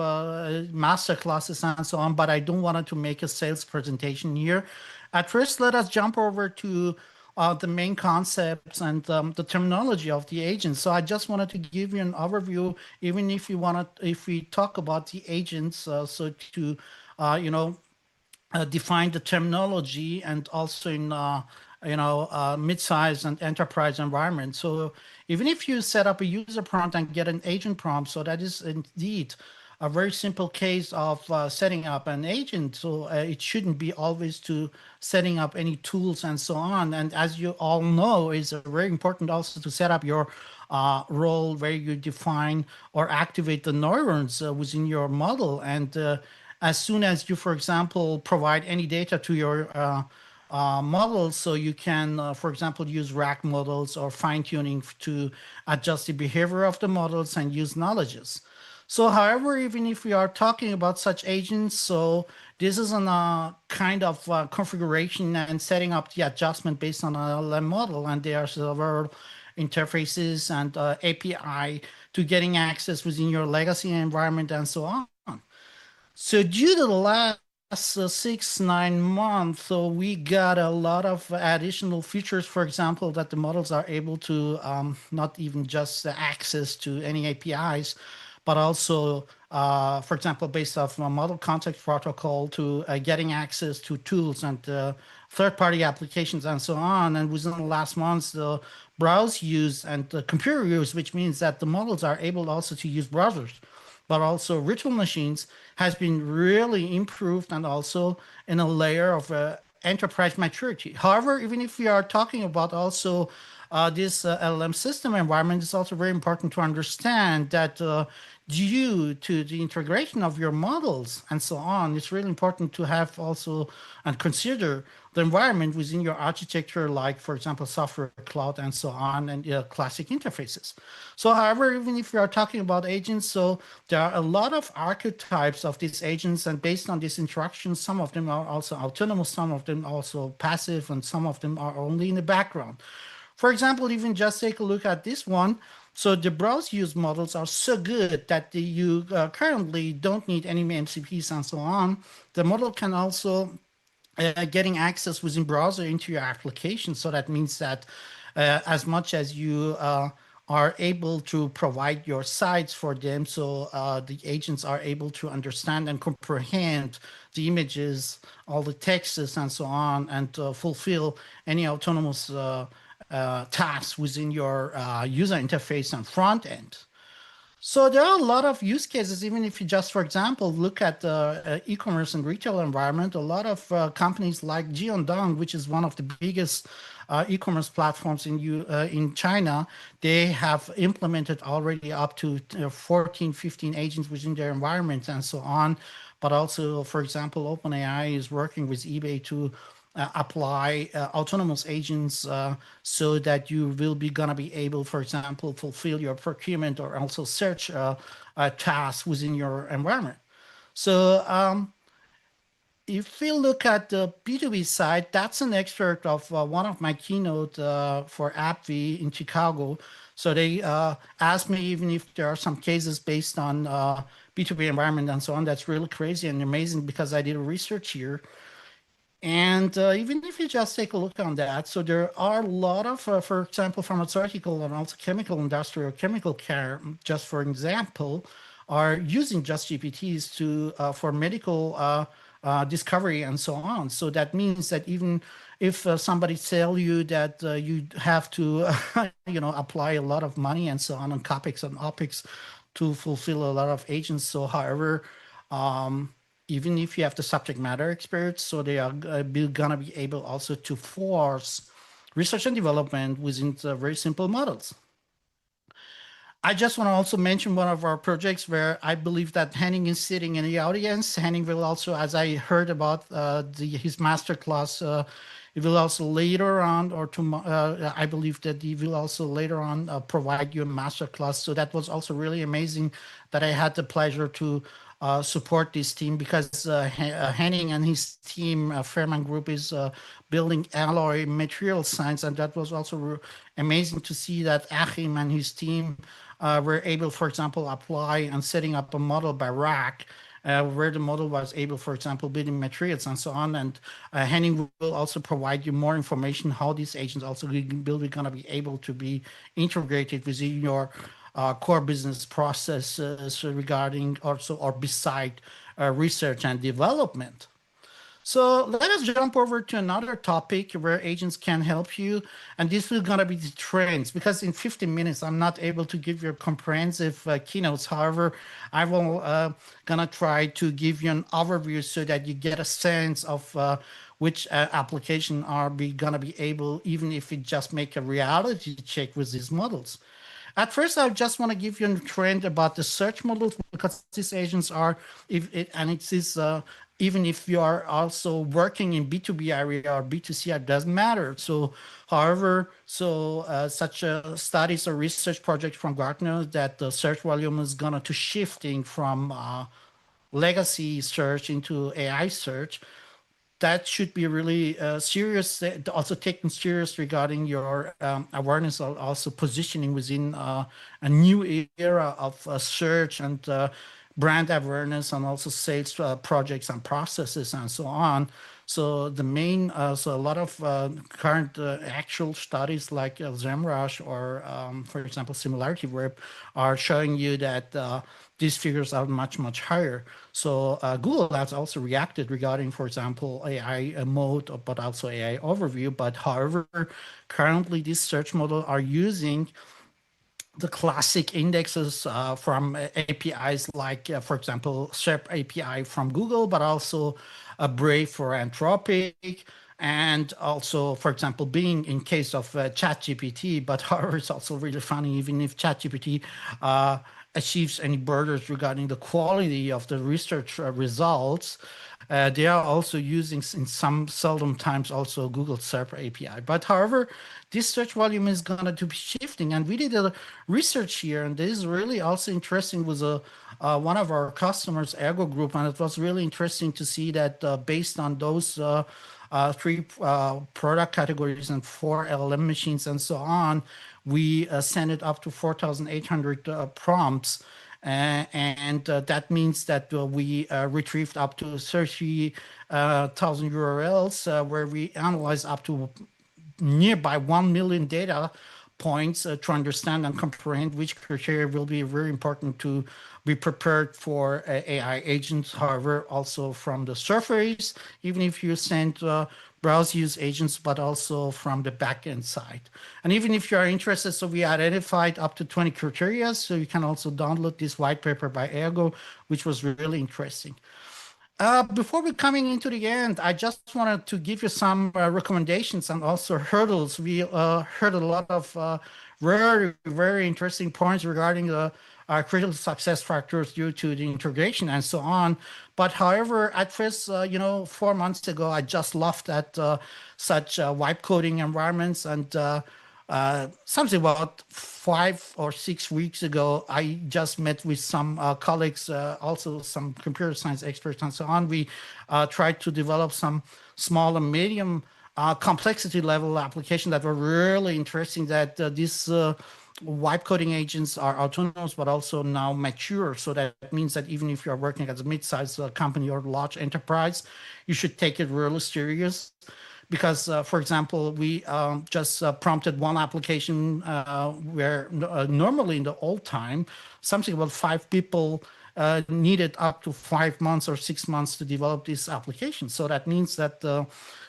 master classes and so on, but I don't want to make a sales presentation here. At first, let us jump over to the main concepts and the terminology of the agents. So I just wanted to give you an overview, even if we talk about the agents, so to define the terminology and also in mid-size and enterprise environment. So even if you set up a user prompt and get an agent prompt, so that is indeed a very simple case of setting up an agent. So it shouldn't be always to setting up any tools and so on. And as you all know, it's very important also to set up your role where you define or activate the neurons within your model. And as soon as you, for example, provide any data to your models, so you can, for example, use RAG models or fine-tuning to adjust the behavior of the models and use knowledges. So, however, even if we are talking about such agents, so this is a kind of configuration and setting up the adjustment based on an LLM model, and there are several interfaces and API to getting access within your legacy environment and so on. So due to the last 6-9 months, so we got a lot of additional features, for example, that the models are able to not even just access to any APIs, but also, for example, based off a model context protocol to getting access to tools and third-party applications and so on. And within the last months, the browse use and the computer use, which means that the models are able also to use browsers, but also virtual machines, has been really improved and also in a layer of enterprise maturity. However, even if we are talking about also this LLM system environment, it's also very important to understand that due to the integration of your models and so on, it's really important to have also and consider the environment within your architecture, like, for example, software cloud and so on, and classic interfaces. So, however, even if we are talking about agents, so there are a lot of archetypes of these agents, and based on these interactions, some of them are also autonomous, some of them also passive, and some of them are only in the background. For example, even just take a look at this one. So the browse use models are so good that you currently don't need any MCPs and so on. The model can also getting access within browser into your application. So that means that as much as you are able to provide your sites for them, so the agents are able to understand and comprehend the images, all the texts and so on, and fulfill any autonomous tasks within your user interface and front end. So there are a lot of use cases, even if you just, for example, look at the e-commerce and retail environment. A lot of companies like Jiandong, which is one of the biggest e-commerce platforms in China, they have implemented already up to 14, 15 agents within their environment and so on. But also, for example, OpenAI is working with eBay to apply autonomous agents so that you will be gonna be able, for example, fulfill your procurement or also search tasks within your environment. So if we look at the B2B side, that's an excerpt of one of my keynote for AppV in Chicago. So they asked me even if there are some cases based on B2B environment and so on. That's really crazy and amazing because I did research here. And even if you just take a look on that, so there are a lot of, for example, pharmaceutical and also chemical industry or chemical care, just for example, are using just GPTs to for medical discovery and so on. So that means that even if somebody tell you that you have to, apply a lot of money and so on CapEx and OpEx to fulfill a lot of agents. So, however, even if you have the subject matter experts, so they are gonna be able also to force research and development within the very simple models. I just want to also mention one of our projects where I believe that Henning is sitting in the audience. Henning will also, as I heard about his masterclass, he will also later on, or tomorrow, I believe that he will also later on provide you a masterclass. So that was also really amazing that I had the pleasure to support this team because Henning and his team, Fairman Group, is building alloy material science, and that was also amazing to see that Achim and his team were able, for example, apply and setting up a model by RAG, where the model was able, for example, building materials and so on. And Henning will also provide you more information how these agents also going to be able to be integrated within your core business processes regarding also or beside research and development. So let us jump over to another topic where agents can help you. And this is going to be the trends, because in 15 minutes, I'm not able to give you comprehensive keynotes. However, I will going to try to give you an overview so that you get a sense of which application are we going to be able, even if we just make a reality check with these models. At first, I just want to give you a trend about the search models, because these agents are, even if you are also working in B2B area or B2C, it doesn't matter. So, however, such studies or research projects from Gartner that the search volume is going to shifting from legacy search into AI search. That should be really serious, also taken serious regarding your awareness, also positioning within a new era of search and brand awareness, and also sales projects and processes and so on. So the main, so a lot of current actual studies like SEMrush or, for example, Similarity Web are showing you that these figures are much, much higher. So Google has also reacted regarding, for example, AI mode, but also AI overview. But however, currently these search models are using the classic indexes from APIs like, for example, SERP API from Google, but also Brave for Anthropic, and also, for example, Bing in case of ChatGPT. But however, it's also really funny, even if ChatGPT achieves any borders regarding the quality of the research results, they are also using in some seldom times also Google SERP API. But however, this search volume is going to be shifting, and we did a research here, and this is really also interesting with one of our customers, Ergo Group, and it was really interesting to see that based on those three product categories and 4 LLM machines and so on, we send it up to 4,800 prompts. And that means that we retrieved up to 30,000 URLs where we analyze up to nearby 1 million data points to understand and comprehend which criteria will be very important to be prepared for AI agents. However, also from the surface, even if you send browse use agents, but also from the backend side. And even if you are interested, so we identified up to 20 criteria, so you can also download this white paper by Ergo, which was really interesting. Before we're coming into the end, I just wanted to give you some recommendations and also hurdles. We heard a lot of very, very interesting points regarding the critical success factors due to the integration and so on. But however, at first, 4 months ago, I just laughed at such vibe coding environments, and something about 5 or 6 weeks ago, I just met with some colleagues, also some computer science experts and so on. We tried to develop some small and medium complexity level application that were really interesting, that these vibe coding agents are autonomous, but also now mature. So that means that even if you're working as a mid-sized company or large enterprise, you should take it really serious. Because, for example, we just prompted one application where normally in the old time, something about 5 people needed up to 5 months or 6 months to develop this application. So that means that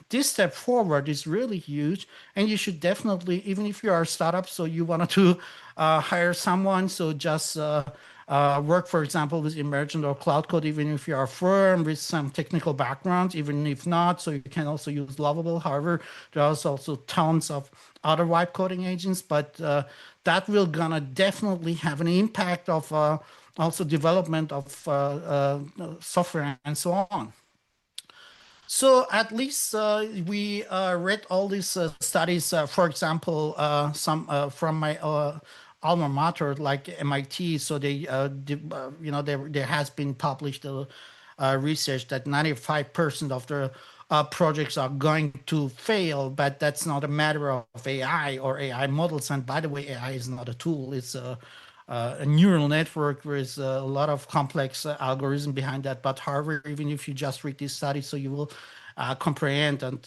this step forward is really huge, and you should definitely, even if you are a startup, so you wanted to hire someone, so just work, for example, with Emergent or Cloud Code, even if you are a firm with some technical background, even if not, so you can also use Lovable. However, there are also tons of other vibe coding agents, but that will gonna definitely have an impact of also development of software and so on. So at least we read all these studies, for example, some from my alma mater, like MIT. So they, there has been published research that 95% of the projects are going to fail, but that's not a matter of AI or AI models. And by the way, AI is not a tool; it's a neural network with a lot of complex algorithm behind that. But however, even if you just read this study, so you will comprehend and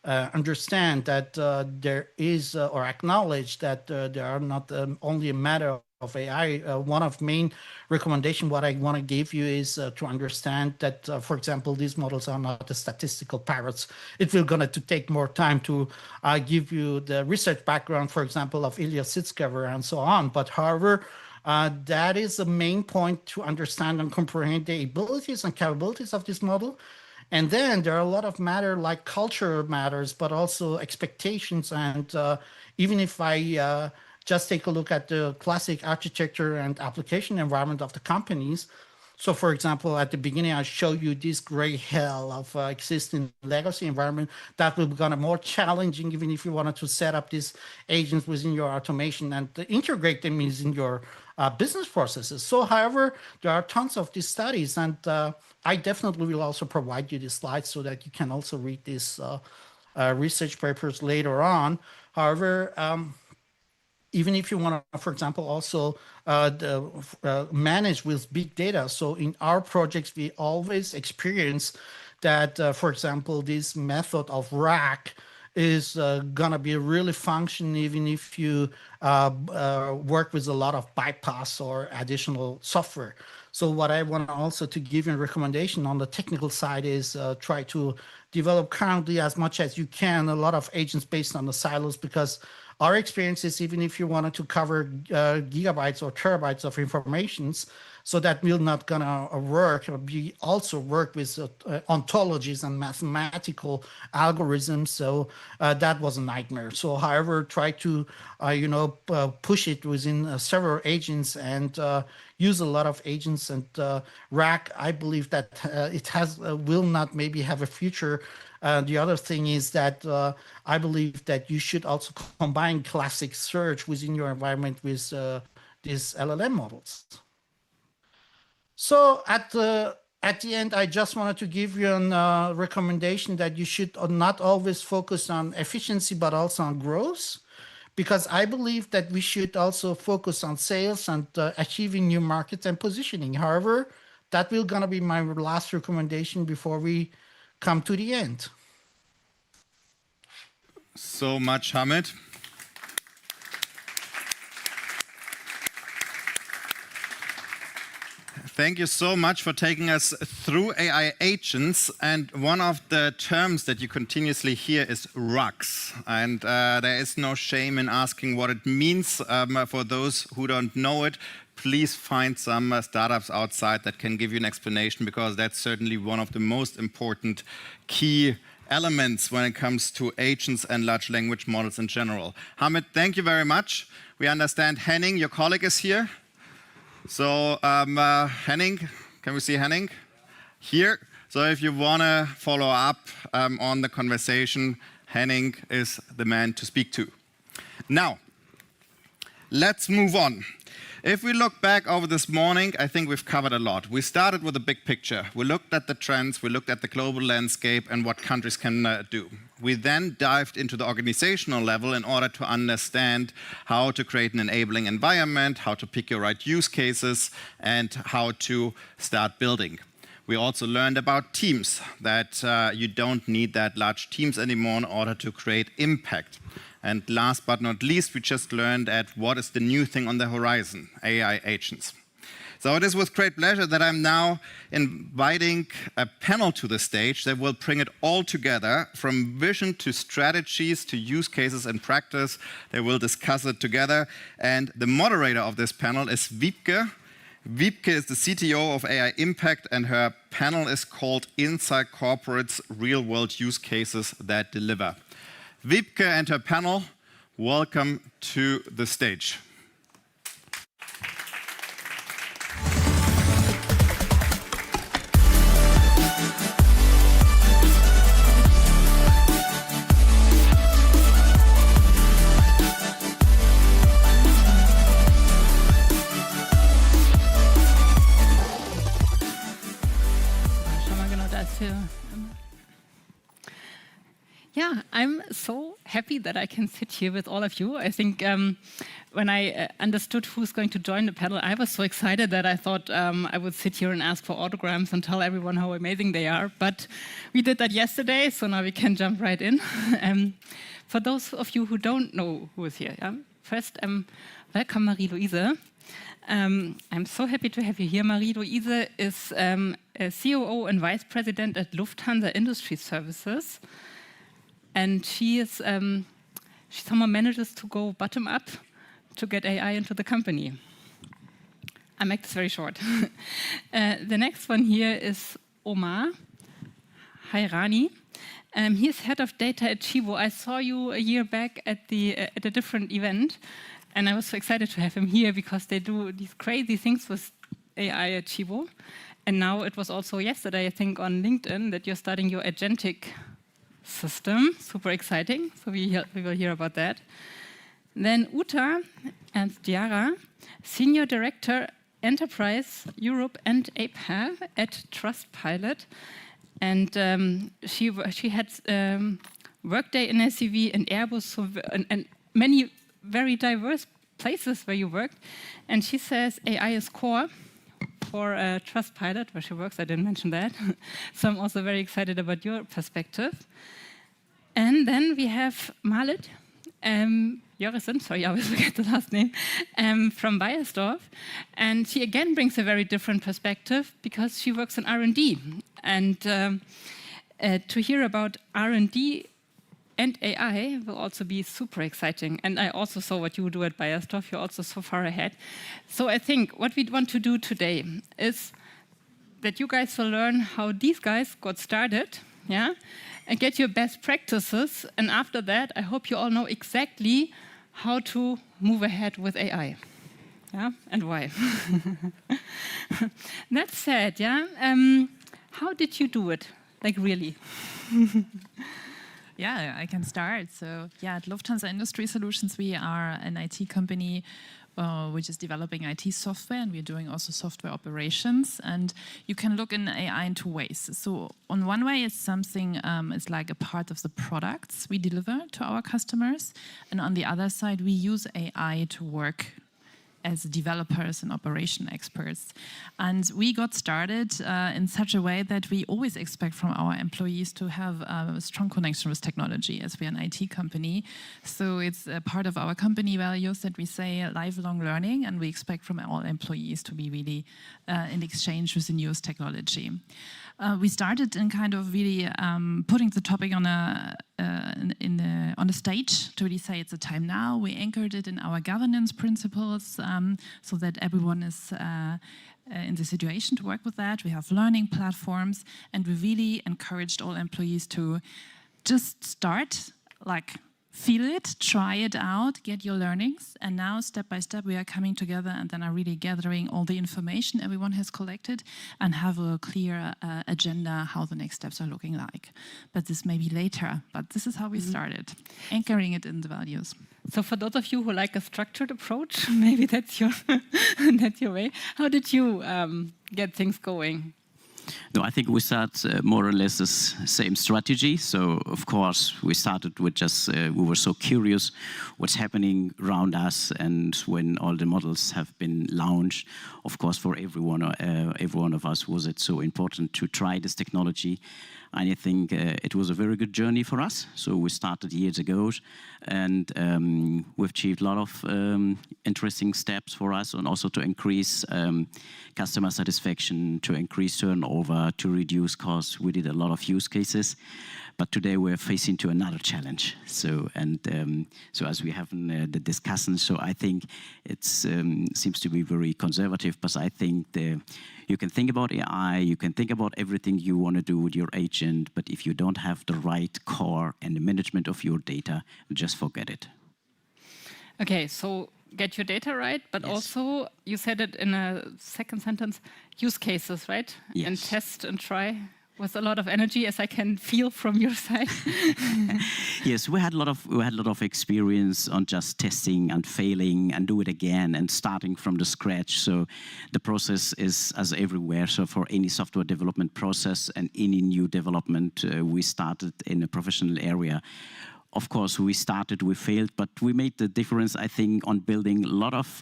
understand that there is or acknowledge that there are not only a matter of AI, one of main recommendation what I want to give you is to understand that, for example, these models are not the statistical parrots. It will gonna to take more time to give you the research background, for example, of Ilya Sutskever and so on. But however, that is the main point to understand and comprehend the abilities and capabilities of this model. And then there are a lot of matter like culture matters, but also expectations. And even if I just take a look at the classic architecture and application environment of the companies. So for example, at the beginning, I showed you this gray hell of existing legacy environment that will become more challenging even if you wanted to set up these agents within your automation and integrate them in your business processes. So however, there are tons of these studies, and I definitely will also provide you the slides so that you can also read these research papers later on. However, even if you want to, for example, also manage with big data. So in our projects, we always experience that, for example, this method of RAG is going to be really function even if you work with a lot of bypass or additional software. So what I want also to give you a recommendation on the technical side is try to develop currently as much as you can a lot of agents based on the silos, because our experience is even if you wanted to cover gigabytes or terabytes of informations, so that will not gonna work. We also work with ontologies and mathematical algorithms, so that was a nightmare. So however, try to push it within several agents and use a lot of agents, and RAG, I believe that it will not maybe have a future. The other thing is that I believe that you should also combine classic search within your environment with these LLM models. So at the end, I just wanted to give you a recommendation that you should not always focus on efficiency, but also on growth, because I believe that we should also focus on sales and achieving new markets and positioning. However, that will gonna be my last recommendation before we come to the end. So much, Hamid. Thank you so much for taking us through AI agents. And one of the terms that you continuously hear is RAGs. And there is no shame in asking what it means. For those who don't know it, please find some startups outside that can give you an explanation, because that's certainly one of the most important key elements when it comes to agents and large language models in general. Hamid, thank you very much. We understand Henning, your colleague, is here. So Henning, can we see Henning? Here. So if you want to follow up on the conversation, Henning is the man to speak to. Now, let's move on. If we look back over this morning, I think we've covered a lot. We started with the big picture. We looked at the trends, we looked at the global landscape and what countries can do. We then dived into the organizational level in order to understand how to create an enabling environment, how to pick your right use cases, and how to start building. We also learned about teams, that you don't need that large teams anymore in order to create impact. And last but not least, we just learned at what is the new thing on the horizon, AI agents. So it is with great pleasure that I'm now inviting a panel to the stage that will bring it all together, from vision to strategies to use cases and practice. They will discuss it together. And the moderator of this panel is Wiebke. Wiebke is the CTO of AI Impact, and her panel is called Inside Corporates, Real-World Use Cases That Deliver. Wiebke and her panel, welcome to the stage. Yeah, I'm so happy that I can sit here with all of you. I think when I understood who's going to join the panel, I was so excited that I thought I would sit here and ask for autograms and tell everyone how amazing they are. But we did that yesterday, so now we can jump right in. For those of you who don't know who is here, first, welcome Marie-Louise. I'm so happy to have you here. Marie-Louise is a COO and Vice President at Lufthansa Industry Services. And she somehow manages to go bottom up to get AI into the company. I make this very short. The next one here is Omar Hairani. He's head of data at Chivo. I saw you a year back at a different event, and I was so excited to have him here because they do these crazy things with AI at Chivo. And now it was also yesterday, I think, on LinkedIn that you're starting your agentic system. Super exciting. So we will hear about that. Then Uta and Diara, Senior Director Enterprise Europe and APAC at Trustpilot. And she had Workday in SCV and Airbus and many very diverse places where you worked. And she says AI is core for Trustpilot, where she works. I didn't mention that. So I'm also very excited about your perspective. And then we have Malit Jorrison, sorry, I always forget the last name, from Bayersdorf. And she again brings a very different perspective because she works in R&D. And to hear about R&D and AI will also be super exciting. And I also saw what you do at Bayersdorf. You're also so far ahead. So I think what we want to do today is that you guys will learn how these guys got started, yeah, and get your best practices. And after that, I hope you all know exactly how to move ahead with AI, yeah, and why. That said, yeah, how did you do it, like really? Yeah, I can start. So yeah, at Lufthansa Industry Solutions, we are an IT company which is developing IT software, and we're doing also software operations. And you can look in AI in two ways. So on one way, it's something, it's like a part of the products we deliver to our customers. And on the other side, we use AI to work as developers and operation experts. And we got started in such a way that we always expect from our employees to have a strong connection with technology, as we're an IT company. So it's a part of our company values that we say lifelong learning, and we expect from all employees to be really in exchange with the newest technology. We started in kind of really putting the topic on a stage to really say it's a time now. We anchored it in our governance principles so that everyone is in the situation to work with that. We have learning platforms, and we really encouraged all employees to just start, like feel it, try it out, get your learnings. And now, step by step, we are coming together and then are really gathering all the information everyone has collected and have a clear agenda how the next steps are looking like. But this may be later, but this is how we started, anchoring it in the values. So for those of you who like a structured approach, maybe that's your, that's your way. How did you get things going? No, I think we start more or less the same strategy. So, of course, we started with just, we were so curious what's happening around us. And when all the models have been launched, of course, for every one of us, was it so important to try this technology. And I think it was a very good journey for us. So we started years ago, and we've achieved a lot of interesting steps for us, and also to increase customer satisfaction, to increase turnover, to reduce costs. We did a lot of use cases. But today we're facing to another challenge. So as we have the discussion, so I think it seems to be very conservative. But I think you can think about AI, you can think about everything you want to do with your agent. But if you don't have the right core and the management of your data, just forget it. Okay, so get your data right, but also you said it in a second sentence, use cases, right? Yes. And test and try. With a lot of energy, as I can feel from your side. Yes, we had a lot of experience on just testing and failing and do it again and starting from the scratch. So the process is as everywhere. So for any software development process and any new development, we started in a professional area. Of course, we failed, but we made the difference, I think, on building a lot of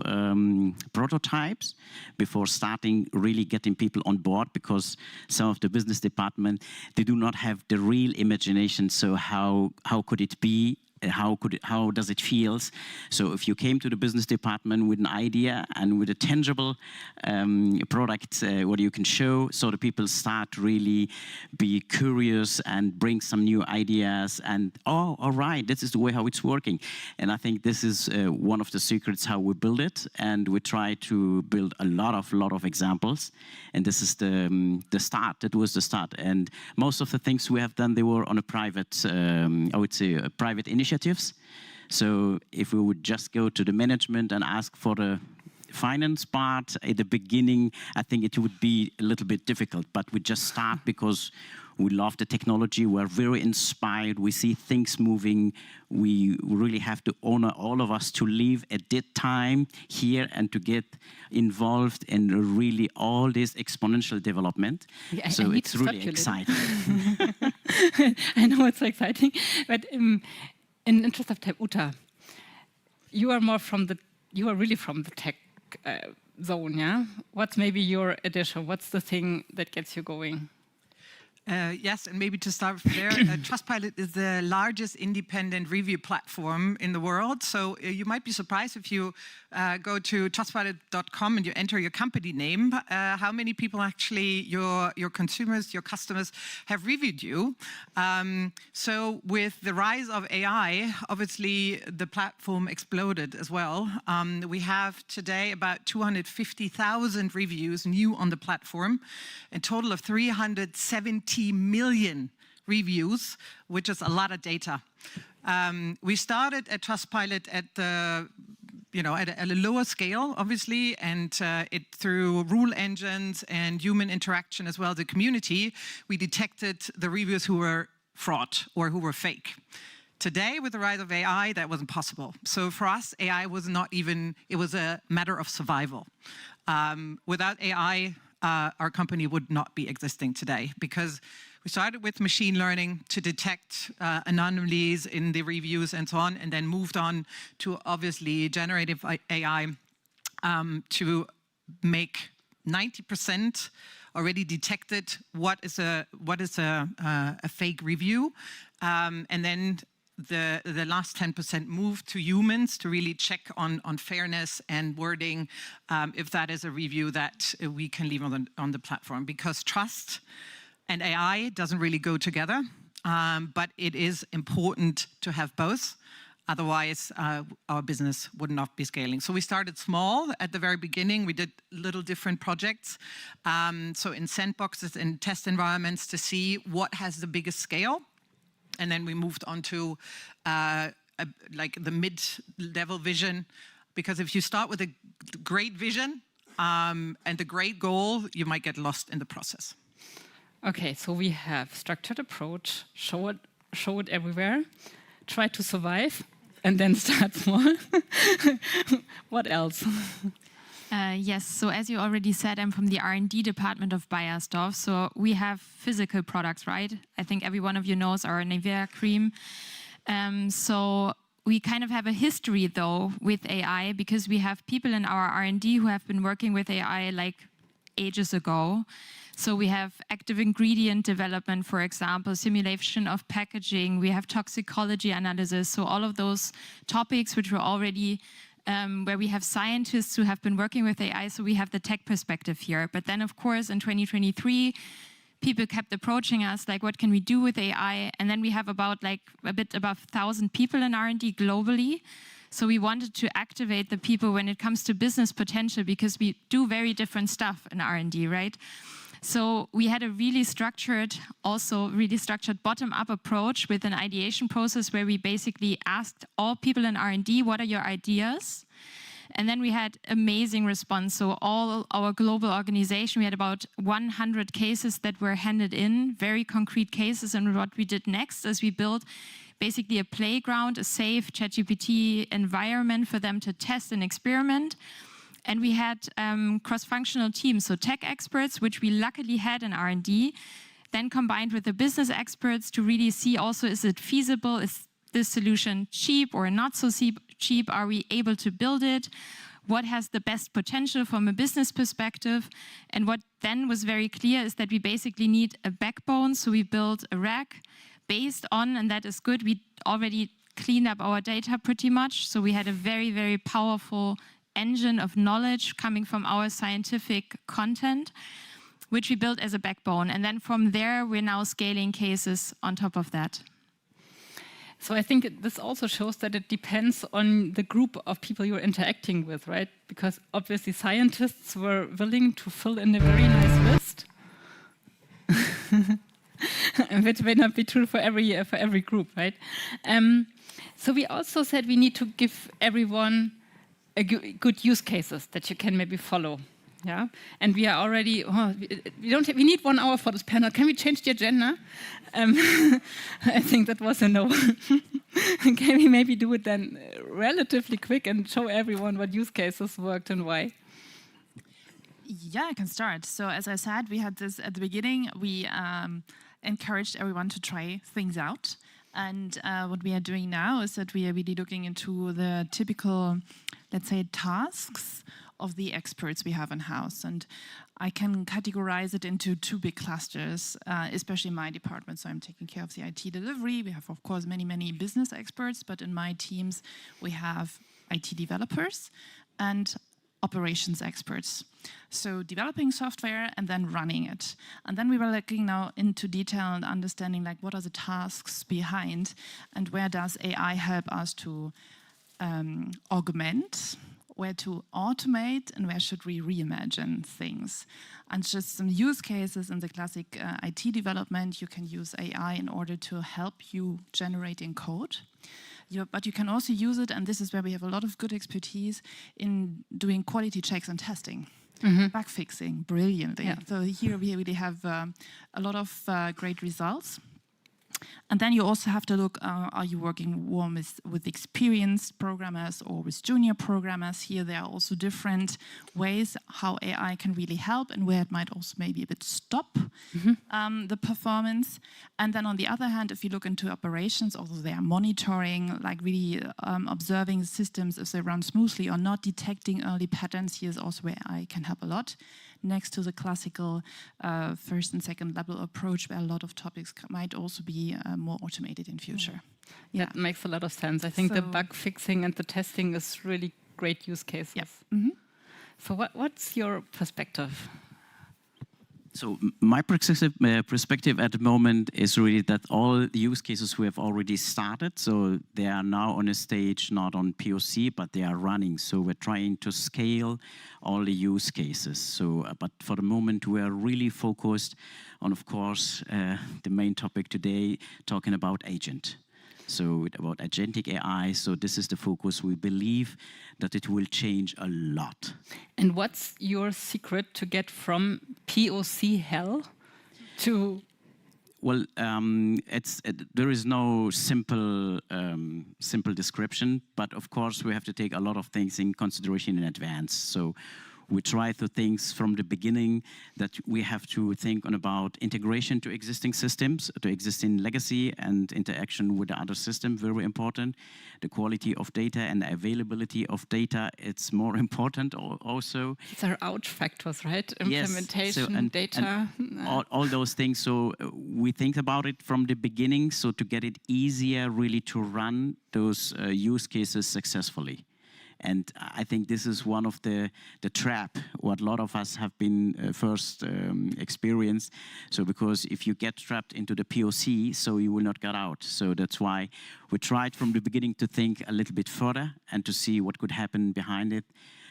prototypes before starting really getting people on board, because some of the business department, they do not have the real imagination. So how could it be how does it feel? So if you came to the business department with an idea and with a tangible product, what you can show, so the people start really be curious and bring some new ideas and, oh, all right, this is the way how it's working. And I think this is one of the secrets how we build it, and we try to build a lot of examples. And this is the start. That was the start. And most of the things we have done, they were on a private, I would say, private initiatives. So if we would just go to the management and ask for the finance part at the beginning, I think it would be a little bit difficult. But we just start because we love the technology. We're very inspired. We see things moving. We really have to honor all of us to live at that time here and to get involved in really all this exponential development. Yeah, so it's really exciting. I know it's exciting, but in interest of time, Uta, you are really from the tech zone, yeah? What's maybe your addition? What's the thing that gets you going? Yes, and maybe to start there, Trustpilot is the largest independent review platform in the world. So you might be surprised if you go to trustpilot.com and you enter your company name, how many people actually, your consumers, your customers have reviewed you. So with the rise of AI, obviously the platform exploded as well. We have today about 250,000 reviews new on the platform, a total of 370 million reviews, which is a lot of data. We started at Trustpilot at the at a lower scale, obviously, and through rule engines and human interaction as well as the community, we detected the reviews who were fraud or who were fake. Today, with the rise of AI, that wasn't possible. So for us, AI was not even, it was a matter of survival. Without AI, our company would not be existing today, because we started with machine learning to detect anomalies in the reviews and so on, and then moved on to obviously generative AI to make 90% already detected what is a fake review, and then the last 10% moved to humans to really check on fairness and wording, if that is a review that we can leave on the platform, because trust and AI doesn't really go together, but it is important to have both. Otherwise, our business would not be scaling. So we started small at the very beginning. We did little different projects. So in sandboxes and test environments to see what has the biggest scale. And then we moved on to like the mid-level vision, because if you start with a great vision and a great goal, you might get lost in the process. Okay, so we have structured approach, show it everywhere, try to survive, and then start small. What else? Yes, so as you already said, I'm from the R&D department of Bayersdorf. So we have physical products, right? I think every one of you knows our Nivea cream. So we kind of have a history, though, with AI, because we have people in our R&D who have been working with AI like ages ago. So we have active ingredient development, for example, simulation of packaging. We have toxicology analysis. So all of those topics which were already where we have scientists who have been working with AI, so we have the tech perspective here. But then, of course, in 2023, people kept approaching us, like, what can we do with AI? And then we have about, like, a bit above 1,000 people in R&D globally. So we wanted to activate the people when it comes to business potential, because we do very different stuff in R&D, right? So we had a really structured bottom-up approach with an ideation process where we basically asked all people in R&D, what are your ideas? And then we had amazing response. So all our global organization, we had about 100 cases that were handed in, very concrete cases. And what we did next is we built basically a playground, a safe ChatGPT environment for them to test and experiment. And we had cross-functional teams, so tech experts, which we luckily had in R&D, then combined with the business experts to really see also, is it feasible? Is this solution cheap or not so cheap? Are we able to build it? What has the best potential from a business perspective? And what then was very clear is that we basically need a backbone. So we built a rack based on, and that is good, we already cleaned up our data pretty much. So we had a very, very powerful engine of knowledge coming from our scientific content, which we built as a backbone. And then from there, we're now scaling cases on top of that. So I think this also shows that it depends on the group of people you're interacting with, right? Because obviously scientists were willing to fill in a very nice list, which may not be true for every group, right? So we also said we need to give everyone good use cases that you can maybe follow. Yeah, and we are already. We need 1 hour for this panel. Can we change the agenda? I think that was a no. Can we maybe do it then relatively quick and show everyone what use cases worked and why? Yeah, I can start. So as I said, we had this at the beginning. We encouraged everyone to try things out. And what we are doing now is that we are really looking into the typical, let's say, tasks of the experts we have in-house. And I can categorize it into 2 big clusters, especially in my department. So I'm taking care of the IT delivery. We have, of course, many, many business experts, but in my teams, we have IT developers and operations experts. So developing software and then running it. And then we were looking now into detail and understanding like what are the tasks behind and where does AI help us to augment, where to automate, and where should we reimagine things. And just some use cases in the classic IT development, you can use AI in order to help you generating code. But you can also use it, and this is where we have a lot of good expertise in doing quality checks and testing. Bug fixing brilliantly. Yeah. So here we really have a lot of great results. And then you also have to look, are you working more with experienced programmers or with junior programmers? Here there are also different ways how AI can really help and where it might also maybe a bit stop the performance. And then on the other hand, if you look into operations, although they are monitoring, like really observing systems if they run smoothly or not, detecting early patterns, here's also where AI can help a lot. Next to the classical first and second level approach, where a lot of topics might also be more automated in future. Yeah. That makes a lot of sense. I think the bug fixing and the testing is really great use cases. Yeah. So what's your perspective? So my perspective at the moment is really that all the use cases we have already started, so they are now on a stage, not on POC, but they are running. So we're trying to scale all the use cases. So, but for the moment, we are really focused on, of course, the main topic today, talking about agent. So about agentic AI, so this is the focus. We believe that it will change a lot. And what's your secret to get from POC hell to? Well, there is no simple description, but of course we have to take a lot of things in consideration in advance. So we try to think from the beginning that we have to think about integration to existing systems, to existing legacy and interaction with the other system, very important. The quality of data and the availability of data, it's more important also. These are ouch factors, right? Implementation, yes. So, and data. All those things. So we think about it from the beginning, so to get it easier really to run those use cases successfully. And I think this is one of the trap what a lot of us have been first experienced. So because if you get trapped into the POC, so you will not get out. So that's why we tried from the beginning to think a little bit further and to see what could happen behind it.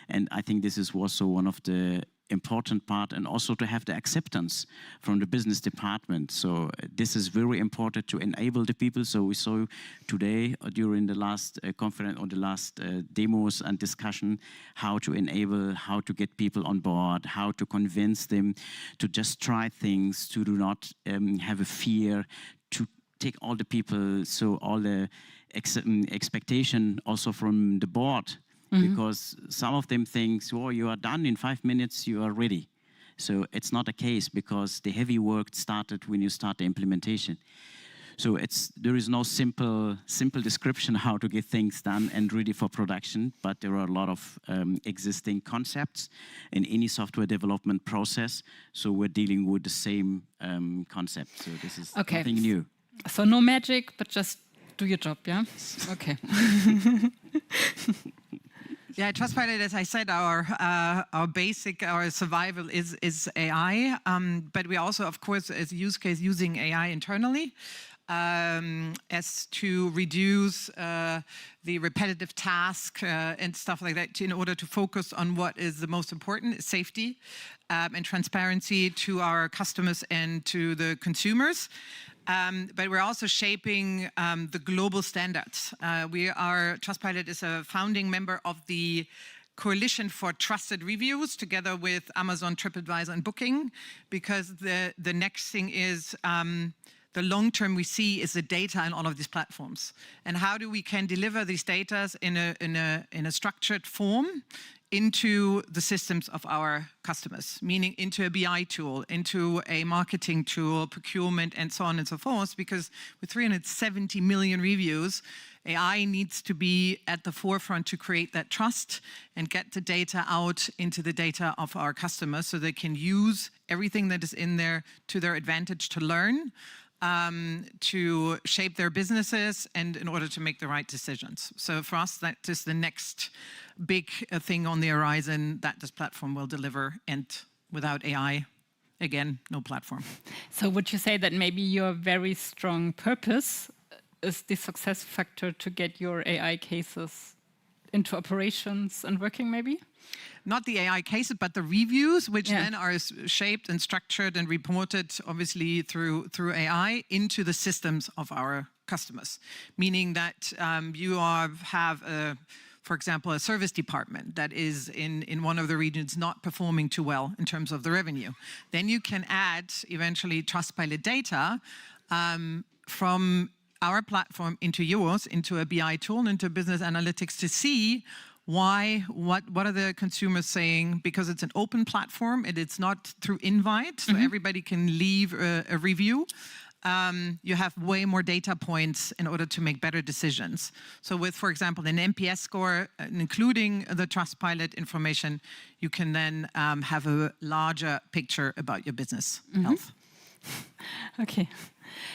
And I think this is also one of the important part, and also to have the acceptance from the business department. So this is very important to enable the people. So we saw today during the last conference or the last demos and discussion how to enable, how to get people on board, how to convince them to just try things, to do not have a fear, to take all the people, so all the expectation also from the board. Because some of them think, oh, you are done in 5 minutes, you are ready. So it's not the case, because the heavy work started when you start the implementation. So there is no simple description how to get things done and ready for production, but there are a lot of existing concepts in any software development process. So we're dealing with the same concept. So this is nothing new. So no magic, but just do your job, yeah? Okay. Yeah, Trustpilot, as I said, our basic, our survival is AI, but we also, of course, as a use case, using AI internally as to reduce the repetitive task and stuff like that in order to focus on what is the most important, safety and transparency to our customers and to the consumers. But we're also shaping the global standards. Trustpilot is a founding member of the Coalition for Trusted Reviews, together with Amazon, TripAdvisor, and Booking, because the next thing is the long term we see is the data in all of these platforms, and how we can deliver these data in a structured form into the systems of our customers, meaning into a BI tool, into a marketing tool, procurement, and so on and so forth, because with 370 million reviews, AI needs to be at the forefront to create that trust and get the data out into the data of our customers so they can use everything that is in there to their advantage to learn, to shape their businesses, and in order to make the right decisions. So for us, that is the next big thing on the horizon that this platform will deliver. And without AI, again, no platform. So would you say that maybe your very strong purpose is the success factor to get your AI cases into operations and working, maybe? Not the AI cases, but the reviews, which then are shaped and structured and reported, obviously, through AI into the systems of our customers. Meaning that you have, for example, a service department that is in one of the regions not performing too well in terms of the revenue. Then you can add, eventually, Trustpilot data from our platform into yours, into a BI tool, into business analytics to see what are the consumers saying, because it's an open platform and it's not through invite, so everybody can leave a review. You have way more data points in order to make better decisions. So with, for example, an NPS score, including the Trustpilot information, you can then have a larger picture about your business health. Okay.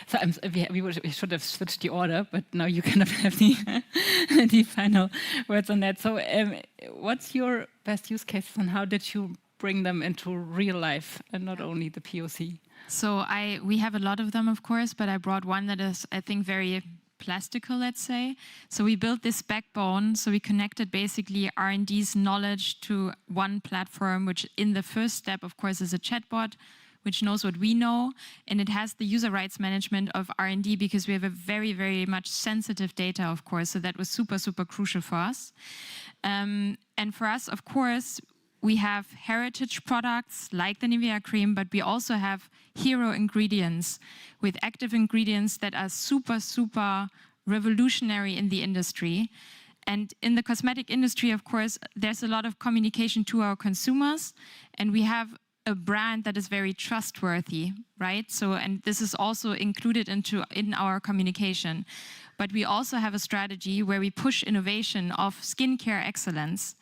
So we should have switched the order, but now you kind of have the final words on that. So what's your best use cases and how did you bring them into real life and not only the POC? So we have a lot of them, of course, but I brought one that is, I think, very plastical, let's say. So we built this backbone. So we connected basically R&D's knowledge to one platform, which in the first step, of course, is a chatbot, which knows what we know, and it has the user rights management of R&D because we have a very, very much sensitive data, of course, so that was super, super crucial for us. And for us, of course, we have heritage products like the Nivea cream, but we also have hero ingredients with active ingredients that are super, super revolutionary in the industry. And in the cosmetic industry, of course, there's a lot of communication to our consumers, and we have a brand that is very trustworthy, right? So, and this is also included in our communication. But we also have a strategy where we push innovation of skincare excellence.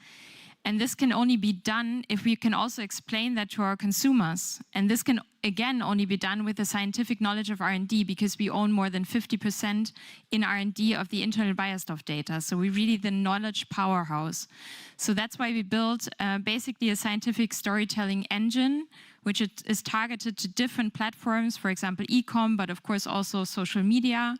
And this can only be done if we can also explain that to our consumers. And this can, again, only be done with the scientific knowledge of R&D because we own more than 50% in R&D of the internal Bayersdorf data. So we're really the knowledge powerhouse. So that's why we built basically a scientific storytelling engine, which is targeted to different platforms, for example, e-com, but of course also social media,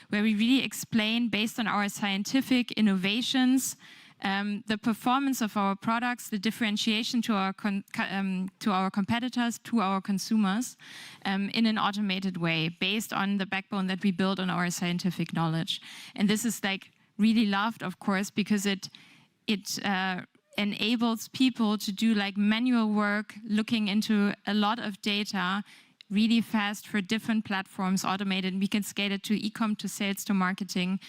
where we really explain, based on our scientific innovations, the performance of our products, the differentiation to our competitors, to our consumers, in an automated way, based on the backbone that we build on our scientific knowledge. And this is like really loved, of course, because it enables people to do like manual work, looking into a lot of data really fast for different platforms, automated. And we can scale it to e-com, to sales, to marketing,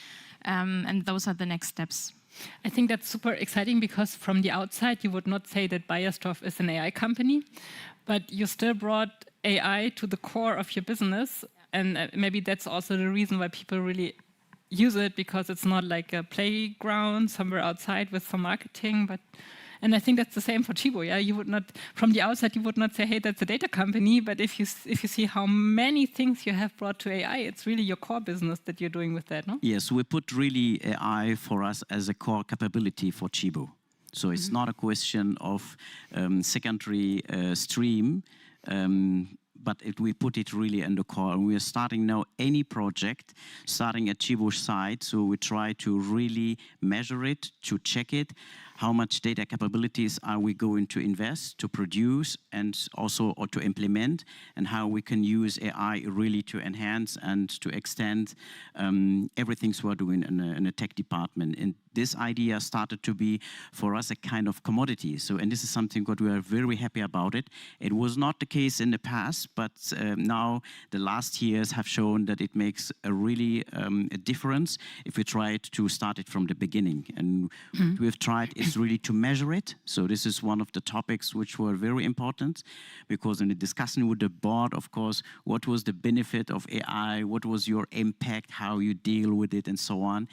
and those are the next steps. I think that's super exciting because from the outside, you would not say that Bayersdorf is an AI company, but you still brought AI to the core of your business. And maybe that's also the reason why people really use it because it's not like a playground somewhere outside with some marketing, and I think that's the same for Chibo. Yeah, you would not, from the outside, you would not say, "Hey, that's a data company." But if you see how many things you have brought to AI, it's really your core business that you're doing with that, no? Yes, we put really AI for us as a core capability for Chibo. So it's not a question of secondary stream, but we put it really in the core. And we are starting now any project, starting at Chibo's side. So we try to really measure it, to check it. How much data capabilities are we going to invest, to produce, and also or to implement, and how we can use AI really to enhance and to extend everything we're doing in a tech department. And this idea started to be for us a kind of commodity. So, and this is something that we are very happy about it. It was not the case in the past, but now the last years have shown that it makes a really a difference if we try to start it from the beginning. And we've tried is really to measure it. So this is one of the topics which were very important, because in the discussion with the board, of course, what was the benefit of AI? What was your impact? How you deal with it and so on?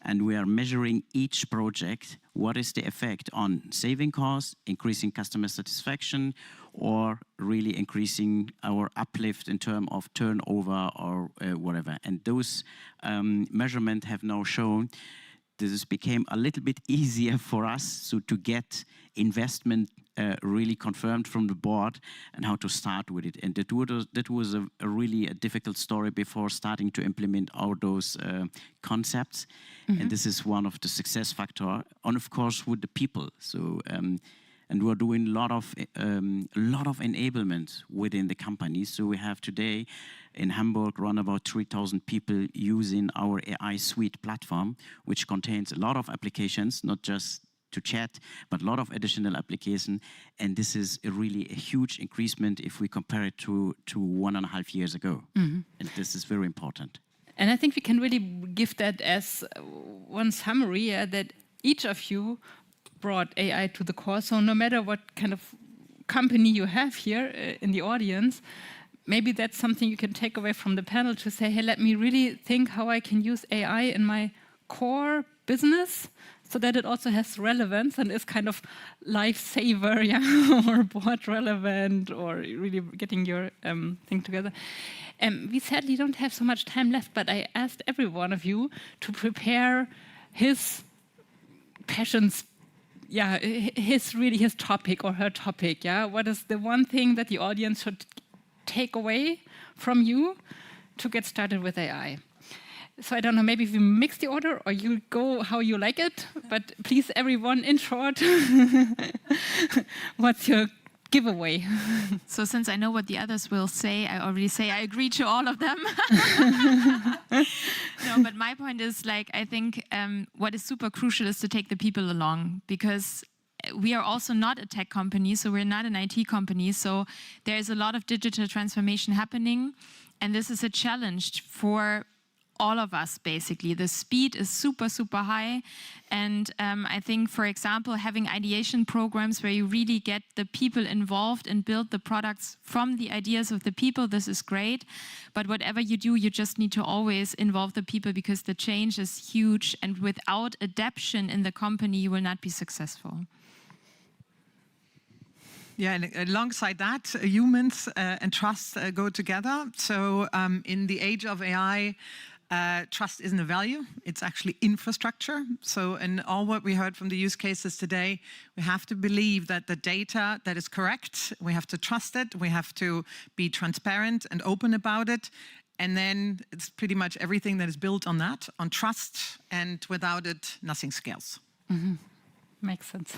And we are measuring each project. What is the effect on saving costs, increasing customer satisfaction, or really increasing our uplift in terms of turnover or whatever? And those measurements have now shown this became a little bit easier for us so to get investment really confirmed from the board and how to start with it. And that was a really difficult story before starting to implement all those concepts. And this is one of the success factor. And of course, with the people. So and we're doing a lot of enablement within the company. So we have today in Hamburg around about 3,000 people using our AI suite platform, which contains a lot of applications, not just to chat, but a lot of additional applications. And this is really a huge increasement if we compare it to 1.5 years ago. And this is very important. And I think we can really give that as one summary, that each of you brought AI to the core. So no matter what kind of company you have here in the audience, maybe that's something you can take away from the panel to say, hey, let me really think how I can use AI in my core business so that it also has relevance and is kind of lifesaver, yeah, or board relevant, or really getting your thing together. We sadly don't have so much time left, but I asked every one of you to prepare his passions, yeah, his topic or her topic, yeah. What is the one thing that the audience should take away from you to get started with AI? So I don't know, maybe if we mix the order or you go how you like it, but please everyone in short, what's your giveaway? So since I know what the others will say, I already say I agree to all of them. No, but my point is, like, I think what is super crucial is to take the people along, because we are also not a tech company, so we're not an IT company. So there is a lot of digital transformation happening, and this is a challenge for all of us, basically. The speed is super, super high. And I think, for example, having ideation programs where you really get the people involved and build the products from the ideas of the people, this is great. But whatever you do, you just need to always involve the people, because the change is huge. And without adaptation in the company, you will not be successful. Yeah, and alongside that, humans and trust go together. So in the age of AI, trust isn't a value, it's actually infrastructure. So in all what we heard from the use cases today, we have to believe that the data that is correct, we have to trust it, we have to be transparent and open about it. And then it's pretty much everything that is built on that, on trust, and without it, nothing scales. Makes sense.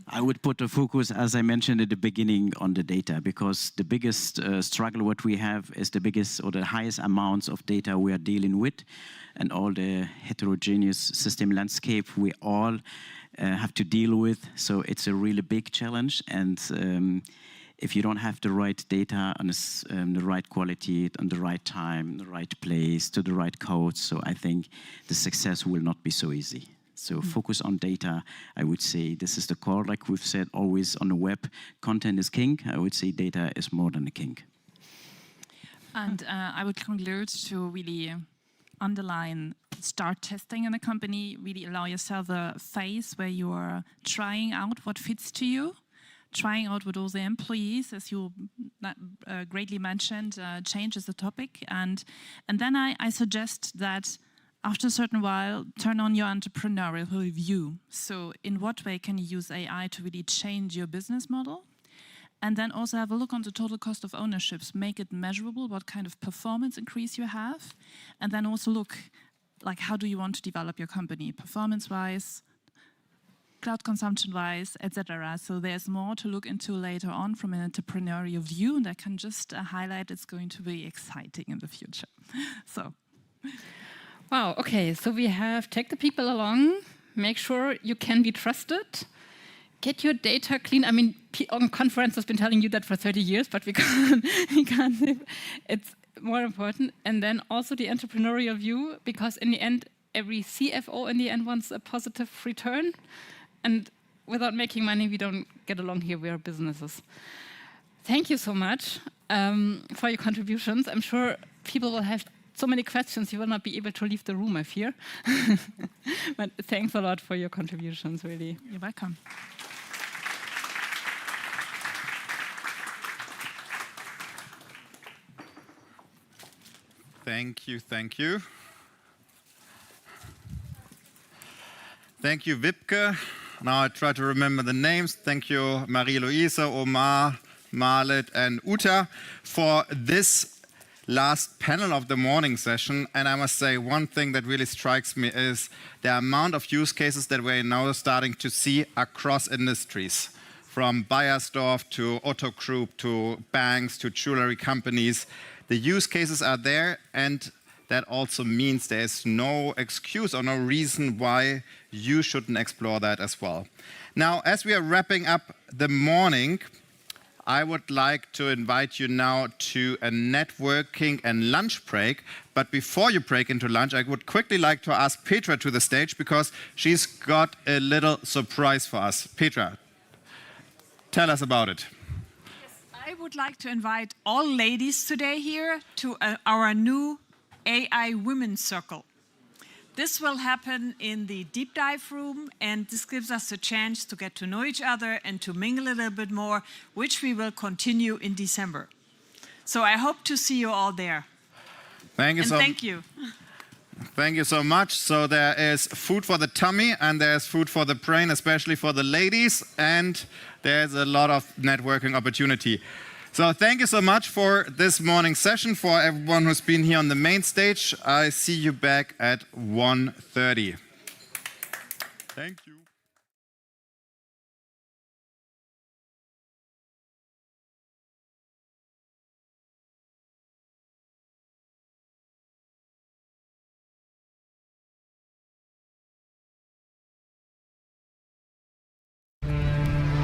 I would put the focus, as I mentioned at the beginning, on the data, because the biggest struggle what we have is the biggest or the highest amounts of data we are dealing with, and all the heterogeneous system landscape we all have to deal with. So it's a really big challenge, and if you don't have the right data on the right quality, on the right time, the right place, to the right code, so I think the success will not be so easy. So focus on data. I would say this is the core, like we've said always on the web, content is king. I would say data is more than a king. And I would conclude to really underline, start testing in a company, really allow yourself a phase where you are trying out what fits to you, trying out with all the employees, as you greatly mentioned, change is the topic. And then I suggest that after a certain while, turn on your entrepreneurial view. So in what way can you use AI to really change your business model? And then also have a look on the total cost of ownerships, make it measurable, what kind of performance increase you have. And then also look, like, how do you want to develop your company, performance-wise, cloud consumption-wise, etc. So there's more to look into later on from an entrepreneurial view, and I can just highlight it's going to be exciting in the future. So. Wow, okay, so we have take the people along, make sure you can be trusted, get your data clean. I mean, on conference has been telling you that for 30 years, but we can't, it's more important. And then also the entrepreneurial view, because in the end, every CFO in the end wants a positive return. And without making money, we don't get along here, we are businesses. Thank you so much for your contributions. I'm sure people will have so many questions, you will not be able to leave the room, I fear. But thanks a lot for your contributions, really. You're welcome. Thank you, thank you. Thank you, Wipke. Now I try to remember the names. Thank you, Marie-Louise, Omar, Marlet, and Uta for this last panel of the morning session. And I must say, one thing that really strikes me is the amount of use cases that we're now starting to see across industries, from Bayersdorf to Otto Group to banks to jewelry companies. The use cases are there, and that also means there's no excuse or no reason why you shouldn't explore that as well. Now, as we are wrapping up the morning, I would like to invite you now to a networking and lunch break. But before you break into lunch, I would quickly like to ask Petra to the stage because she's got a little surprise for us. Petra, tell us about it. I would like to invite all ladies today here to our new AI Women's Circle. This will happen in the deep dive room, and this gives us a chance to get to know each other and to mingle a little bit more, which we will continue in December. So I hope to see you all there. Thank you thank you. Thank you so much. So there is food for the tummy and there's food for the brain, especially for the ladies, and there's a lot of networking opportunity. So thank you so much for this morning's session. For everyone who's been here on the main stage, I see you back at 1:30. Thank you.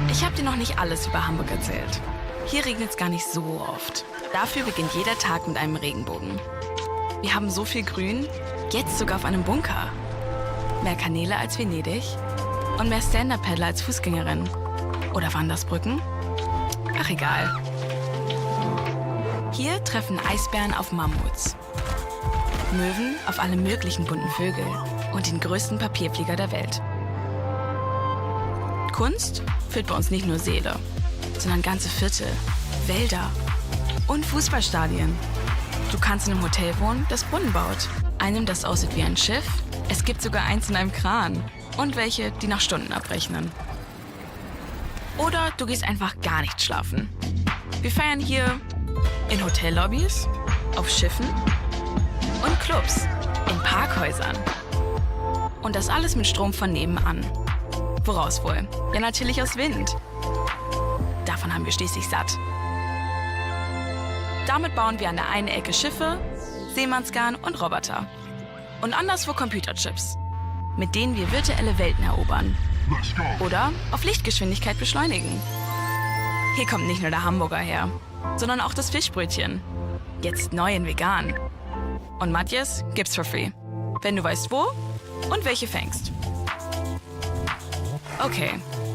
Ich habe dir noch nicht alles über Hamburg erzählt. Hier regnet es gar nicht so oft. Dafür beginnt jeder Tag mit einem Regenbogen. Wir haben so viel Grün, jetzt sogar auf einem Bunker. Mehr Kanäle als Venedig und mehr Stand-Up-Paddler als Fußgängerin. Oder waren das Brücken? Ach, egal. Hier treffen Eisbären auf Mammuts, Möwen auf alle möglichen bunten Vögel und den größten Papierflieger der Welt. Kunst füllt bei uns nicht nur Seele, sondern ganze Viertel, Wälder und Fußballstadien. Du kannst in einem Hotel wohnen, das Brunnen baut. Einem, das aussieht wie ein Schiff. Es gibt sogar eins in einem Kran. Und welche, die nach Stunden abrechnen. Oder du gehst einfach gar nicht schlafen. Wir feiern hier in Hotellobbys, auf Schiffen und Clubs, in Parkhäusern. Und das alles mit Strom von nebenan. Woraus wohl? Ja, natürlich aus Wind. Davon haben wir schließlich satt. Damit bauen wir an der einen Ecke Schiffe, Seemannsgarn und Roboter. Und anderswo Computerchips, mit denen wir virtuelle Welten erobern. Oder auf Lichtgeschwindigkeit beschleunigen. Hier kommt nicht nur der Hamburger her, sondern auch das Fischbrötchen. Jetzt neu in vegan. Und Matjes gibt's for free, wenn du weißt wo und welche fängst. Okay,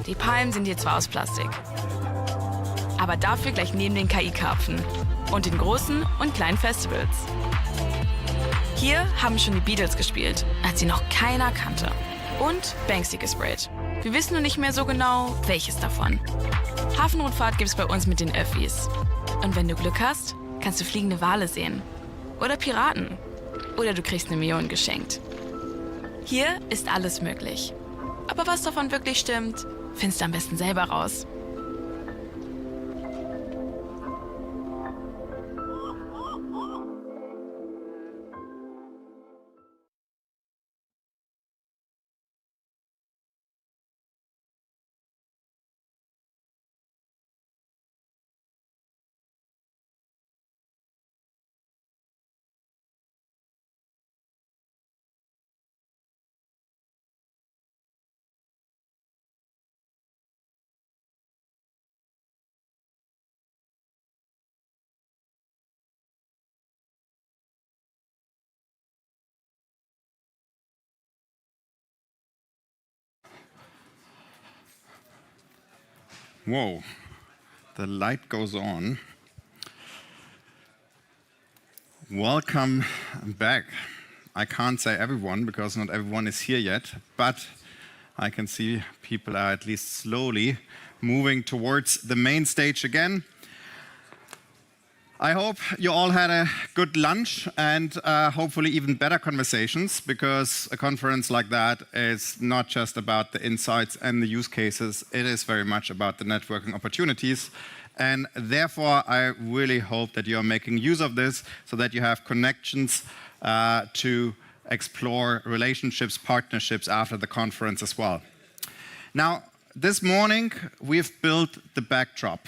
die Palmen sind hier zwar aus Plastik, aber dafür gleich neben den KI-Karpfen und den großen und kleinen Festivals. Hier haben schon die Beatles gespielt, als sie noch keiner kannte. Und Banksy gesprayt. Wir wissen nur nicht mehr so genau, welches davon. Hafenrundfahrt gibt's bei uns mit den Öffis. Und wenn du Glück hast, kannst du fliegende Wale sehen. Oder Piraten. Oder du kriegst 1 Million geschenkt. Hier ist alles möglich. Aber was davon wirklich stimmt, findest du am besten selber raus. Whoa, the light goes on. Welcome back. I can't say everyone because not everyone is here yet, but I can see people are at least slowly moving towards the main stage again. I hope you all had a good lunch and hopefully even better conversations, because a conference like that is not just about the insights and the use cases, it is very much about the networking opportunities. And therefore, I really hope that you are making use of this so that you have connections to explore relationships, partnerships after the conference as well. Now, this morning, we've built the backdrop.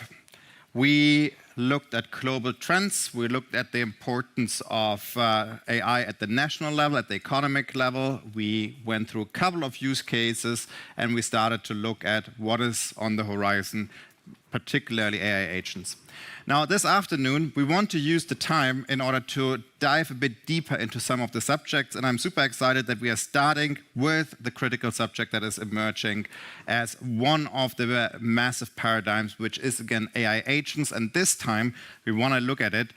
We looked at global trends. We looked at the importance of AI at the national level, at the economic level. We went through a couple of use cases, and we started to look at what is on the horizon, particularly AI agents. Now, this afternoon, we want to use the time in order to dive a bit deeper into some of the subjects, and I'm super excited that we are starting with the critical subject that is emerging as one of the massive paradigms, which is, again, AI agents, and this time we want to look at it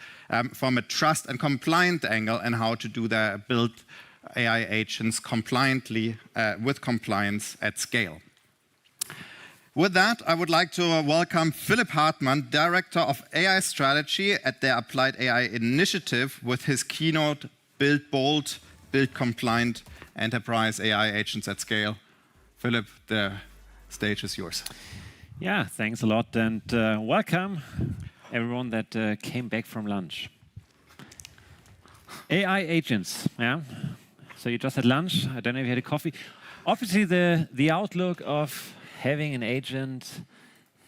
from a trust and compliant angle and how to do that, build AI agents compliantly with compliance at scale. With that, I would like to welcome Philipp Hartmann, Director of AI Strategy at the Applied AI Initiative, with his keynote, Build Bold, Build Compliant Enterprise AI Agents at Scale. Philipp, the stage is yours. Yeah, thanks a lot, and welcome everyone that came back from lunch. AI agents, yeah? So you just had lunch, I don't know if you had a coffee. Obviously, the outlook of having an agent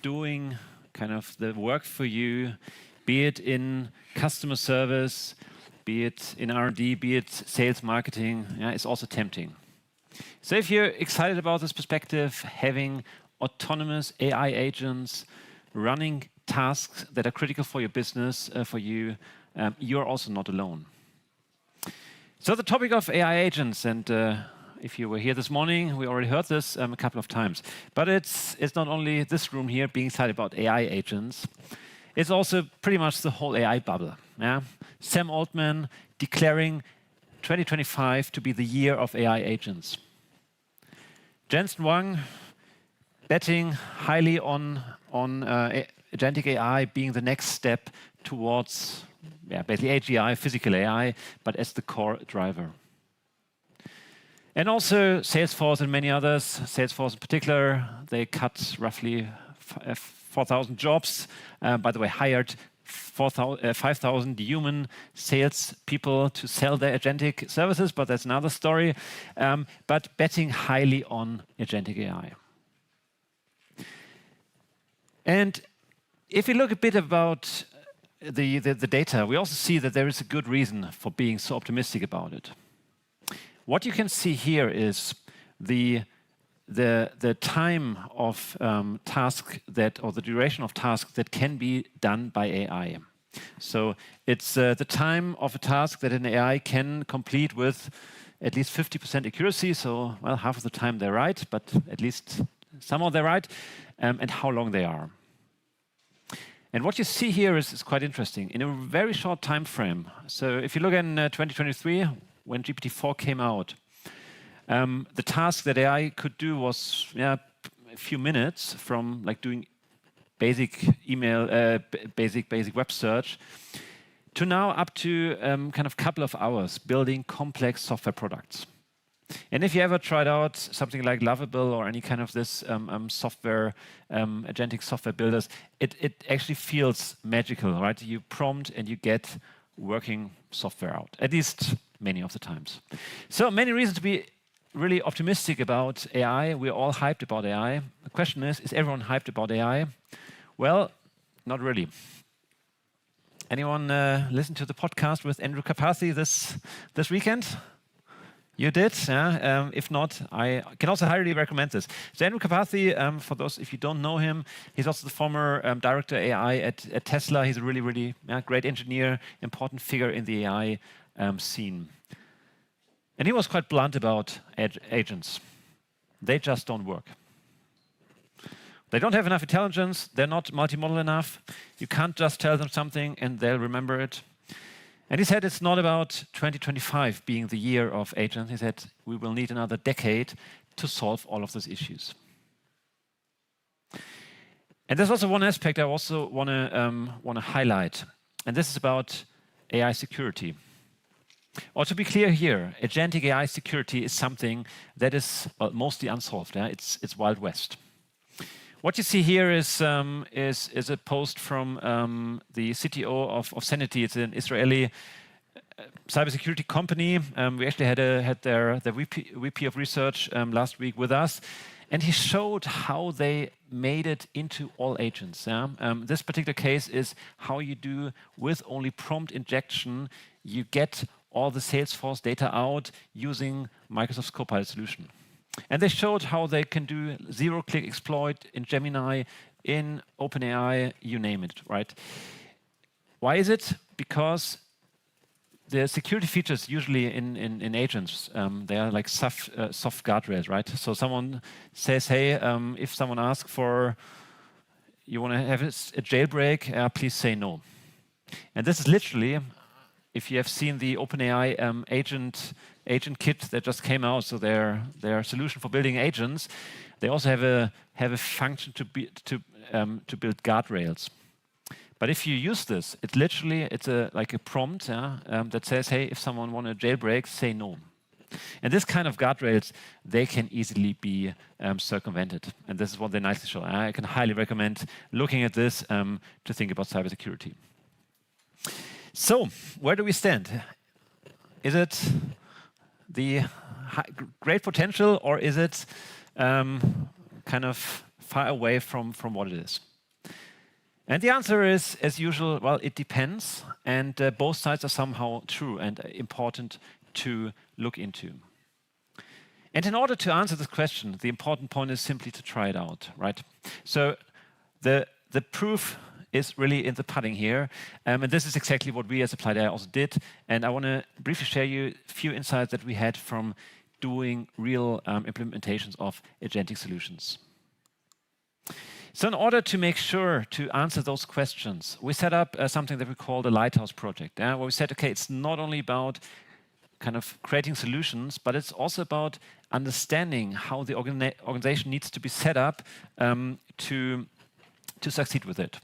doing kind of the work for you, be it in customer service, be it in R&D, be it sales marketing, yeah, is also tempting. So if you're excited about this perspective, having autonomous AI agents running tasks that are critical for your business, for you, you're also not alone. So the topic of AI agents, and if you were here this morning, we already heard this a couple of times. But it's not only this room here being excited about AI agents. It's also pretty much the whole AI bubble. Yeah? Sam Altman declaring 2025 to be the year of AI agents. Jensen Huang betting highly on agentic AI being the next step towards basically AGI, physical AI, but as the core driver. And also Salesforce and many others, Salesforce in particular, they cut roughly 4,000 jobs. By the way, hired 5,000 human sales people to sell their agentic services, but that's another story. But betting highly on agentic AI. And if we look a bit about the data, we also see that there is a good reason for being so optimistic about it. What you can see here is the time of task that, or the duration of tasks that can be done by AI. So it's the time of a task that an AI can complete with at least 50% accuracy. So, well, half of the time they're right, but at least some of they're right, and how long they are. And what you see here is quite interesting. In a very short time frame, so if you look in 2023, when GPT-4 came out, the task that AI could do was a few minutes, from like doing basic email, basic web search, to now up to kind of couple of hours building complex software products. And if you ever tried out something like Lovable or any kind of this software, agentic software builders, it actually feels magical, right? You prompt and you get working software out, at least many of the times. So many reasons to be really optimistic about AI. We're all hyped about AI. The question is everyone hyped about AI? Well, not really. Anyone listen to the podcast with Andrew Carpathy this weekend? You did, yeah? If not, I can also highly recommend this. So Andrew Carpathy, for those if you don't know him, he's also the former director AI at Tesla. He's a really great engineer, important figure in the AI scene. And he was quite blunt about agents. They just don't work. They don't have enough intelligence. They're not multimodal enough. You can't just tell them something and they'll remember it. And he said it's not about 2025 being the year of agents. He said we will need another decade to solve all of those issues. And there's also one aspect I also want to highlight, and this is about AI security. Or to be clear here, agentic AI security is something that is mostly unsolved. Yeah? It's Wild West. What you see here is a post from the CTO of Sanity. It's an Israeli cybersecurity company. We actually had their VP of research last week with us, and he showed how they made it into all agents. Yeah? This particular case is how you do with only prompt injection, you get all the Salesforce data out using Microsoft's Copilot solution. And they showed how they can do zero-click exploit in Gemini, in OpenAI, you name it, right? Why is it? Because the security features usually in agents, they are like soft guardrails, right? So someone says, hey, if someone asks for, you want to have a jailbreak, please say no. And this is literally, if you have seen the OpenAI agent kit that just came out, so their solution for building agents, they also have a function to build guardrails. But if you use this, it's literally like a prompt that says, hey, if someone wants a jailbreak, say no. And this kind of guardrails, they can easily be circumvented. And this is what they nicely show. I can highly recommend looking at this to think about cybersecurity. So, where do we stand? Is it the great potential, or is it kind of far away from what it is? And the answer is, as usual, well, it depends, and both sides are somehow true and important to look into. And in order to answer this question, the important point is simply to try it out, right? So the proof is really in the pudding here, and this is exactly what we as Applied AI also did. And I want to briefly share you a few insights that we had from doing real implementations of agentic solutions. So in order to make sure to answer those questions, we set up something that we call the Lighthouse Project, where we said, okay, it's not only about kind of creating solutions, but it's also about understanding how the organization needs to be set up to succeed with it.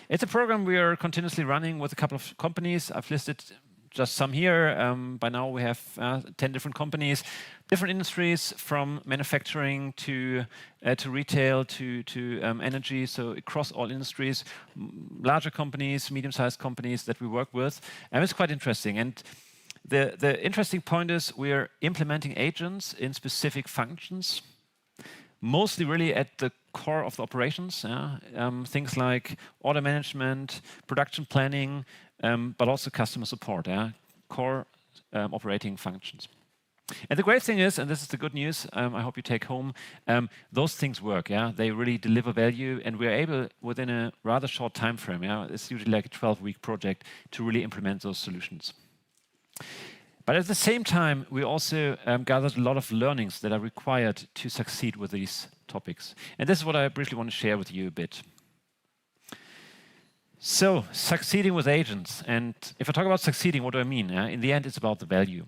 It's a program we are continuously running with a couple of companies. I've listed just some here. By now we have 10 different companies, different industries, from manufacturing to retail to energy, so across all industries, larger companies, medium-sized companies that we work with. And it's quite interesting. And the interesting point is we are implementing agents in specific functions, mostly really at the core of the operations, things like order management, production planning, but also customer support, core operating functions. And the great thing is, and this is the good news, I hope you take home, those things work, they really deliver value, and we're able, within a rather short time frame, it's usually like a 12-week project, to really implement those solutions. But at the same time, we also gathered a lot of learnings that are required to succeed with these topics. And this is what I briefly want to share with you a bit. So, succeeding with agents. And if I talk about succeeding, what do I mean? In the end, it's about the value.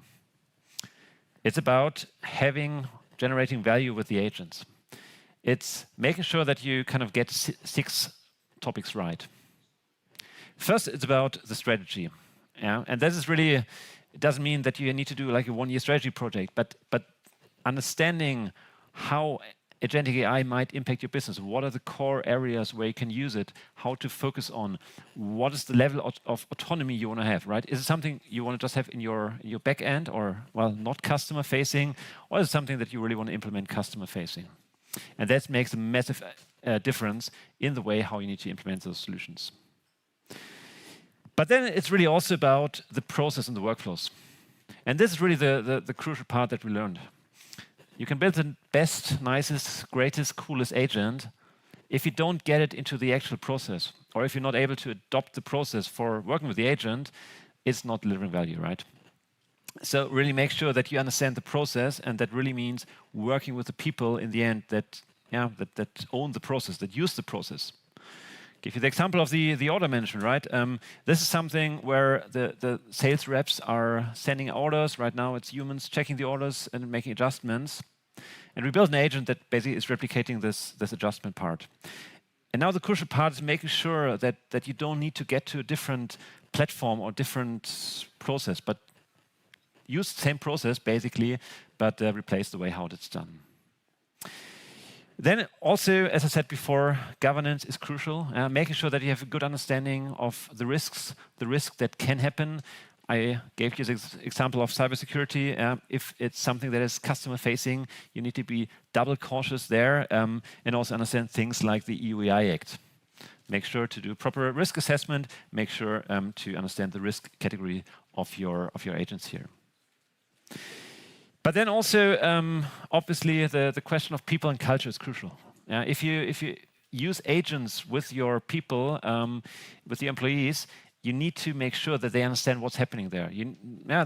It's about generating value with the agents. It's making sure that you kind of get 6 topics right. First, it's about the strategy. Yeah? And this is really, it doesn't mean that you need to do like a 1-year strategy project, but understanding how agentic AI might impact your business. What are the core areas where you can use it? How to focus on? What is the level of autonomy you want to have, right? Is it something you want to just have in your back end or, well, not customer facing? Or is it something that you really want to implement customer facing? And that makes a massive difference in the way how you need to implement those solutions. But then it's really also about the process and the workflows. And this is really the crucial part that we learned. You can build the best, nicest, greatest, coolest agent. If you don't get it into the actual process, or if you're not able to adopt the process for working with the agent, it's not delivering value, right? So really make sure that you understand the process, and that really means working with the people in the end that own the process, that use the process. Give you the example of the order management, right? This is something where the sales reps are sending orders. Right now, it's humans checking the orders and making adjustments. And we built an agent that basically is replicating this adjustment part. And now the crucial part is making sure that you don't need to get to a different platform or different process, but use the same process, basically, but replace the way how it's done. Then also, as I said before, governance is crucial. Making sure that you have a good understanding of the risks that can happen. I gave you the example of cybersecurity. If it's something that is customer-facing, you need to be double cautious there, and also understand things like the EU/AI Act. Make sure to do proper risk assessment. Make sure to understand the risk category of your agents here. But then also, obviously, the question of people and culture is crucial. If you use agents with your people, with the employees, you need to make sure that they understand what's happening there.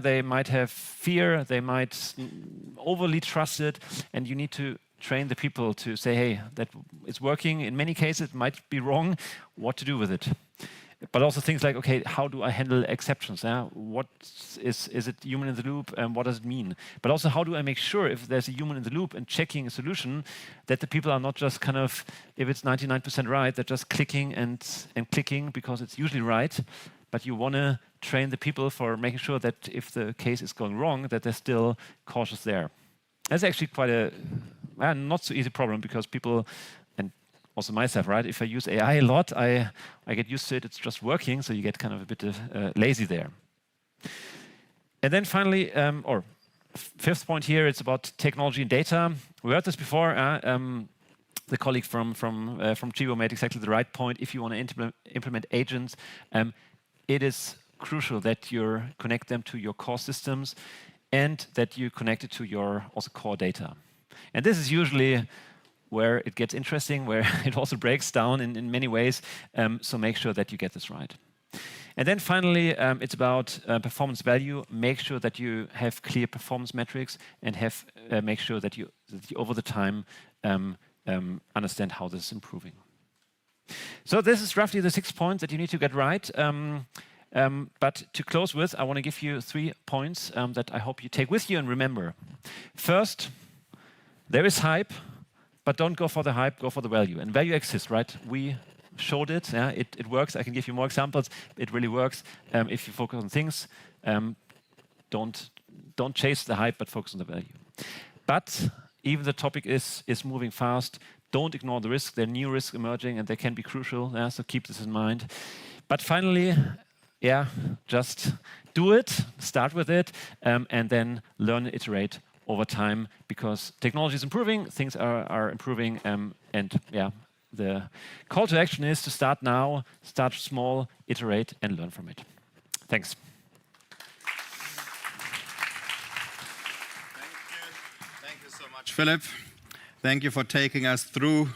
They might have fear, they might overly trust it, and you need to train the people to say, hey, that it's working. In many cases, it might be wrong. What to do with it? But also things like, okay, how do I handle exceptions? What is it human in the loop, and what does it mean? But also, how do I make sure if there's a human in the loop and checking a solution, that the people are not just kind of, if it's 99% right, they're just clicking and clicking because it's usually right. But you want to train the people for making sure that if the case is going wrong, that they're still cautious there. That's actually quite a not so easy problem, because people, also myself, right? If I use AI a lot, I get used to it. It's just working, so you get kind of a bit lazy there. And then finally, or fifth point here, it's about technology and data. We heard this before. The colleague from Chibo made exactly the right point. If you want to implement agents, it is crucial that you connect them to your core systems, and that you connect it to your also core data. And this is usually where it gets interesting, where it also breaks down in many ways. So make sure that you get this right. And then finally, it's about performance value. Make sure that you have clear performance metrics, and make sure that you over the time understand how this is improving. So this is roughly the 6 points that you need to get right. But to close with, I want to give you 3 points that I hope you take with you and remember. First, there is hype, but don't go for the hype, go for the value. And value exists, right? We showed it. It works. I can give you more examples. It really works. If you focus on things, don't chase the hype, but focus on the value. But even the topic is moving fast. Don't ignore the risk. There are new risks emerging, and they can be crucial. So keep this in mind. But finally, just do it. Start with it, and then learn and iterate over time, because technology is improving, things are improving, and the call to action is to start now, start small, iterate, and learn from it. Thanks. Thank you so much, Philipp. Thank you for taking us through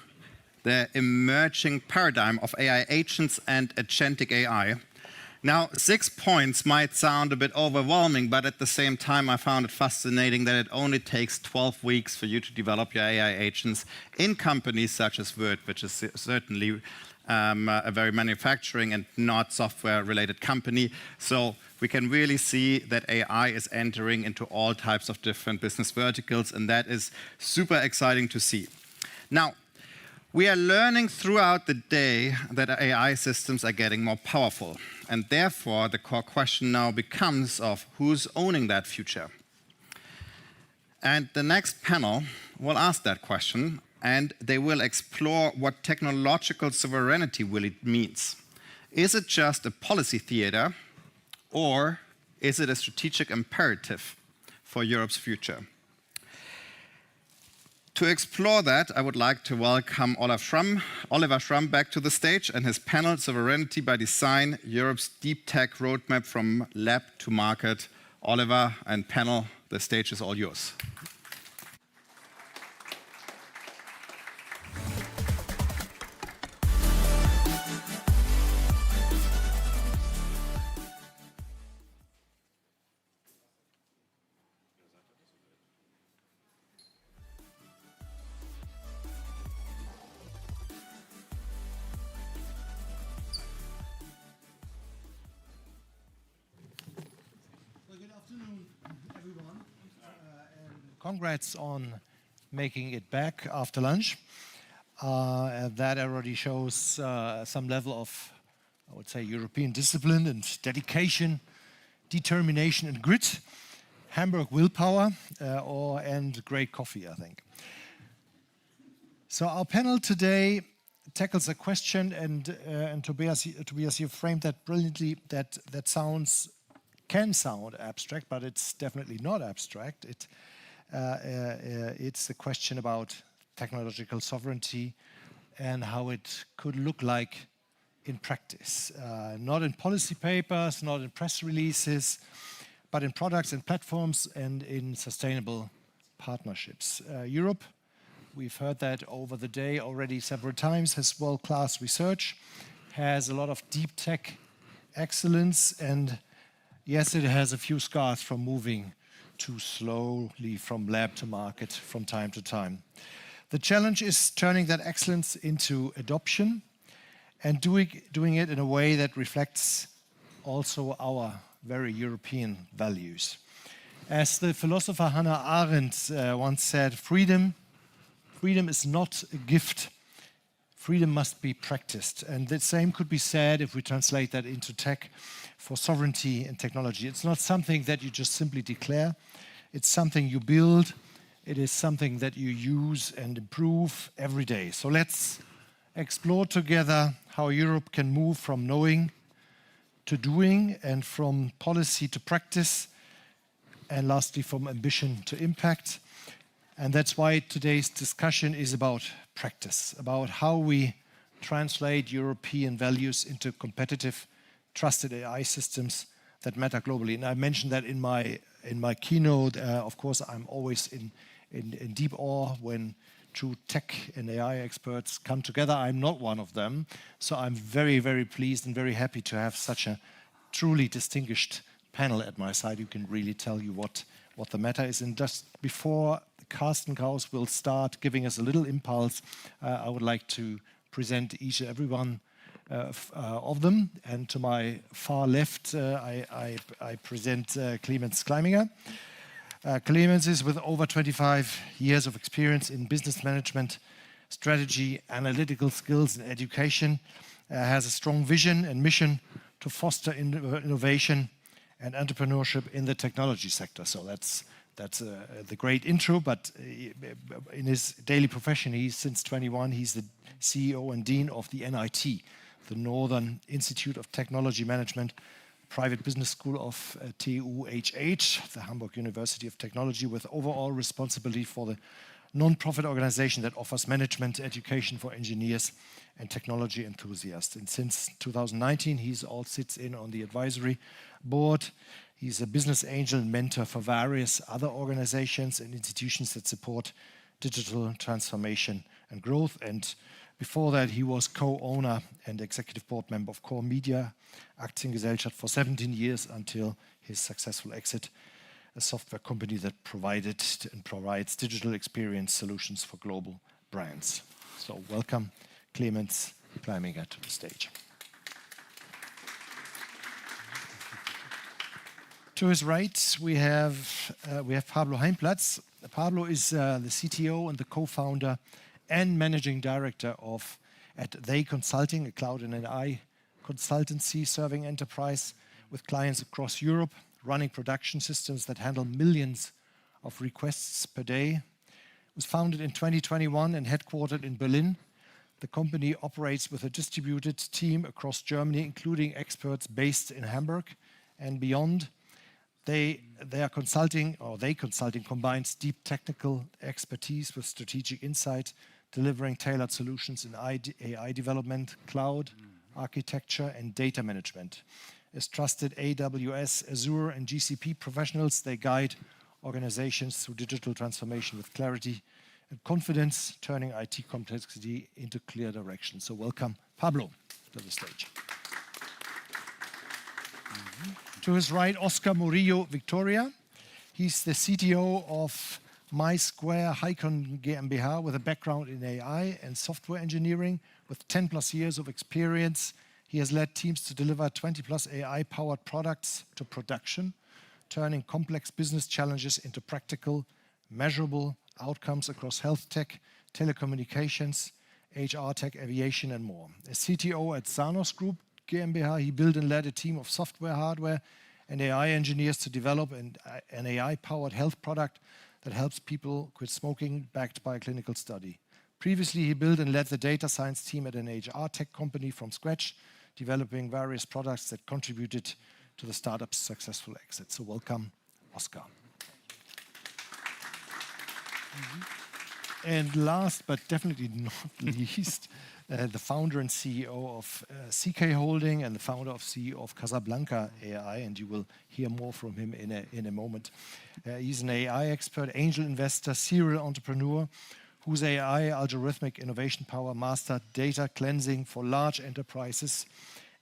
the emerging paradigm of AI agents and agentic AI. Now, 6 points might sound a bit overwhelming, but at the same time, I found it fascinating that it only takes 12 weeks for you to develop your AI agents in companies such as Word, which is certainly a very manufacturing and not software-related company. So we can really see that AI is entering into all types of different business verticals, and that is super exciting to see. Now, we are learning throughout the day that AI systems are getting more powerful, and therefore the core question now becomes of who's owning that future. And the next panel will ask that question, and they will explore what technological sovereignty really means. Is it just a policy theater, or is it a strategic imperative for Europe's future? To explore that, I would like to welcome Oliver Schramm back to the stage and his panel, Sovereignty by Design, Europe's Deep Tech Roadmap from Lab to Market. Oliver and panel, the stage is all yours. Congrats on making it back after lunch. That already shows some level of, I would say, European discipline and dedication, determination and grit, Hamburg willpower, and great coffee, I think. So our panel today tackles a question, and Tobias, you framed that brilliantly. That can sound abstract, but it's definitely not abstract. It's a question about technological sovereignty and how it could look like in practice. Not in policy papers, not in press releases, but in products and platforms and in sustainable partnerships. Europe, we've heard that over the day already several times, has world-class research, has a lot of deep tech excellence, and yes, it has a few scars from moving too slowly from lab to market from time to time. The challenge is turning that excellence into adoption and doing it in a way that reflects also our very European values. As the philosopher Hannah Arendt once said, freedom is not a gift. Freedom must be practiced. And the same could be said if we translate that into tech for sovereignty and technology. It's not something that you just simply declare. It's something you build. It is something that you use and improve every day. So let's explore together how Europe can move from knowing to doing, and from policy to practice, and lastly from ambition to impact. And that's why today's discussion is about practice, about how we translate European values into competitive, trusted AI systems that matter globally. And I mentioned that in my keynote. Of course, I'm always in deep awe when true tech and AI experts come together. I'm not one of them, so I'm very, very pleased and very happy to have such a truly distinguished panel at my side who can really tell you what the matter is. And just before Carsten Kraus will start giving us a little impulse, I would like to present each and every one of them. And to my far left, I present Clemens Kleiminger. Clemens is with over 25 years of experience in business management, strategy, analytical skills, and education. Has a strong vision and mission to foster innovation and entrepreneurship in the technology sector. So that's the great intro. But in his daily profession, since 21, he's the CEO and Dean of the NIT, the Northern Institute of Technology Management, private business school of TUHH, the Hamburg University of Technology, with overall responsibility for the non-profit organization that offers management education for engineers and technology enthusiasts. And since 2019, he sits in on the advisory board. He's a business angel and mentor for various other organizations and institutions that support digital transformation and growth. And before that, he was co-owner and executive board member of Core Media Aktiengesellschaft for 17 years until his successful exit, a software company that provided and provides digital experience solutions for global brands. So welcome, Clemens, climbing at the stage. To his right, we have Pablo Heimplatz. Pablo is the CTO and the co-founder and managing director at They Consulting, a cloud and AI consultancy serving enterprise with clients across Europe, running production systems that handle millions of requests per day. It was founded in 2021 and headquartered in Berlin. The company operates with a distributed team across Germany, including experts based in Hamburg and beyond. They consulting combines deep technical expertise with strategic insight, delivering tailored solutions in AI development, cloud, architecture, and data management. As trusted AWS, Azure, and GCP professionals, they guide organizations through digital transformation with clarity and confidence, turning IT complexity into clear direction. So welcome, Pablo, to the stage. To his right, Oscar Murillo Victoria. He's the CTO of MySquare Hycon GmbH with a background in AI and software engineering. With 10 plus years of experience, he has led teams to deliver 20 plus AI-powered products to production, turning complex business challenges into practical, measurable outcomes across health tech, telecommunications, HR tech, aviation, and more. As CTO at Zanos Group GmbH, he built and led a team of software, hardware, and AI engineers to develop an AI-powered health product that helps people quit smoking, backed by a clinical study. Previously, he built and led the data science team at an HR tech company from scratch, developing various products that contributed to the startup's successful exit. So welcome, Oscar. And last, but definitely not least, the founder and CEO of CK Holding and the founder and CEO of Casablanca AI, and you will hear more from him in a moment. He's an AI expert, angel investor, serial entrepreneur, whose AI algorithmic innovation power mastered data cleansing for large enterprises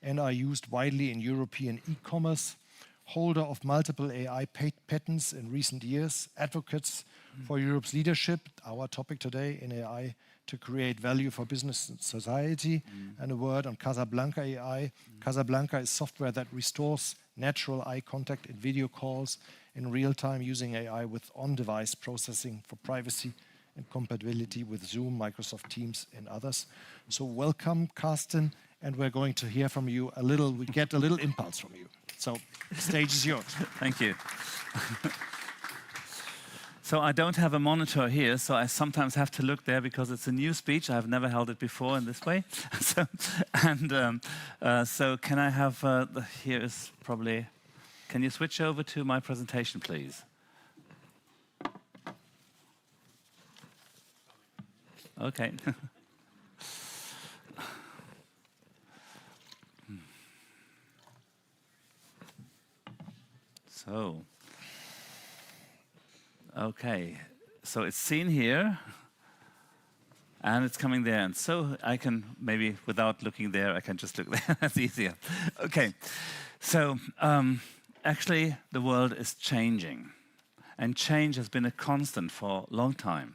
and are used widely in European e-commerce, holder of multiple AI patents in recent years, advocates for Europe's leadership, our topic today in AI, to create value for business and society. And a word on Casablanca AI. Casablanca is software that restores natural eye contact in video calls in real time using AI with on-device processing for privacy and compatibility with Zoom, Microsoft Teams, and others. So welcome, Carsten, and we're going to hear from you a little, we get a little impulse from you. So the stage is yours. Thank you. So I don't have a monitor here, so I sometimes have to look there because it's a new speech. I've never held it before in this way. So can I have, here is probably, can you switch over to my presentation, please? Okay. So, okay, so it's seen here, and it's coming there, and so I can maybe, without looking there, I can just look there. That's easier. Okay, so actually the world is changing, and change has been a constant for a long time.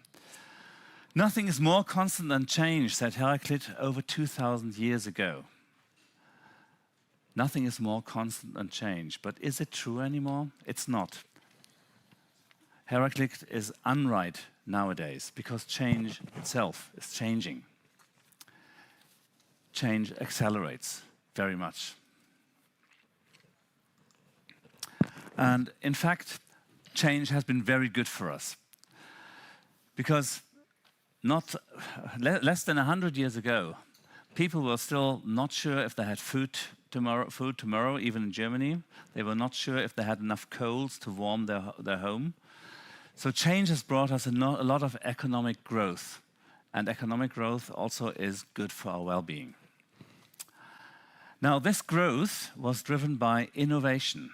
Nothing is more constant than change, said Heraclit over 2,000 years ago. Nothing is more constant than change, but is it true anymore? It's not. Heraclit is unright nowadays because change itself is changing. Change accelerates very much. And in fact, change has been very good for us because less than 100 years ago, people were still not sure if they had food tomorrow, even in Germany. They were not sure if they had enough coals to warm their home. So change has brought us a lot of economic growth. And economic growth also is good for our well-being. Now, this growth was driven by innovation.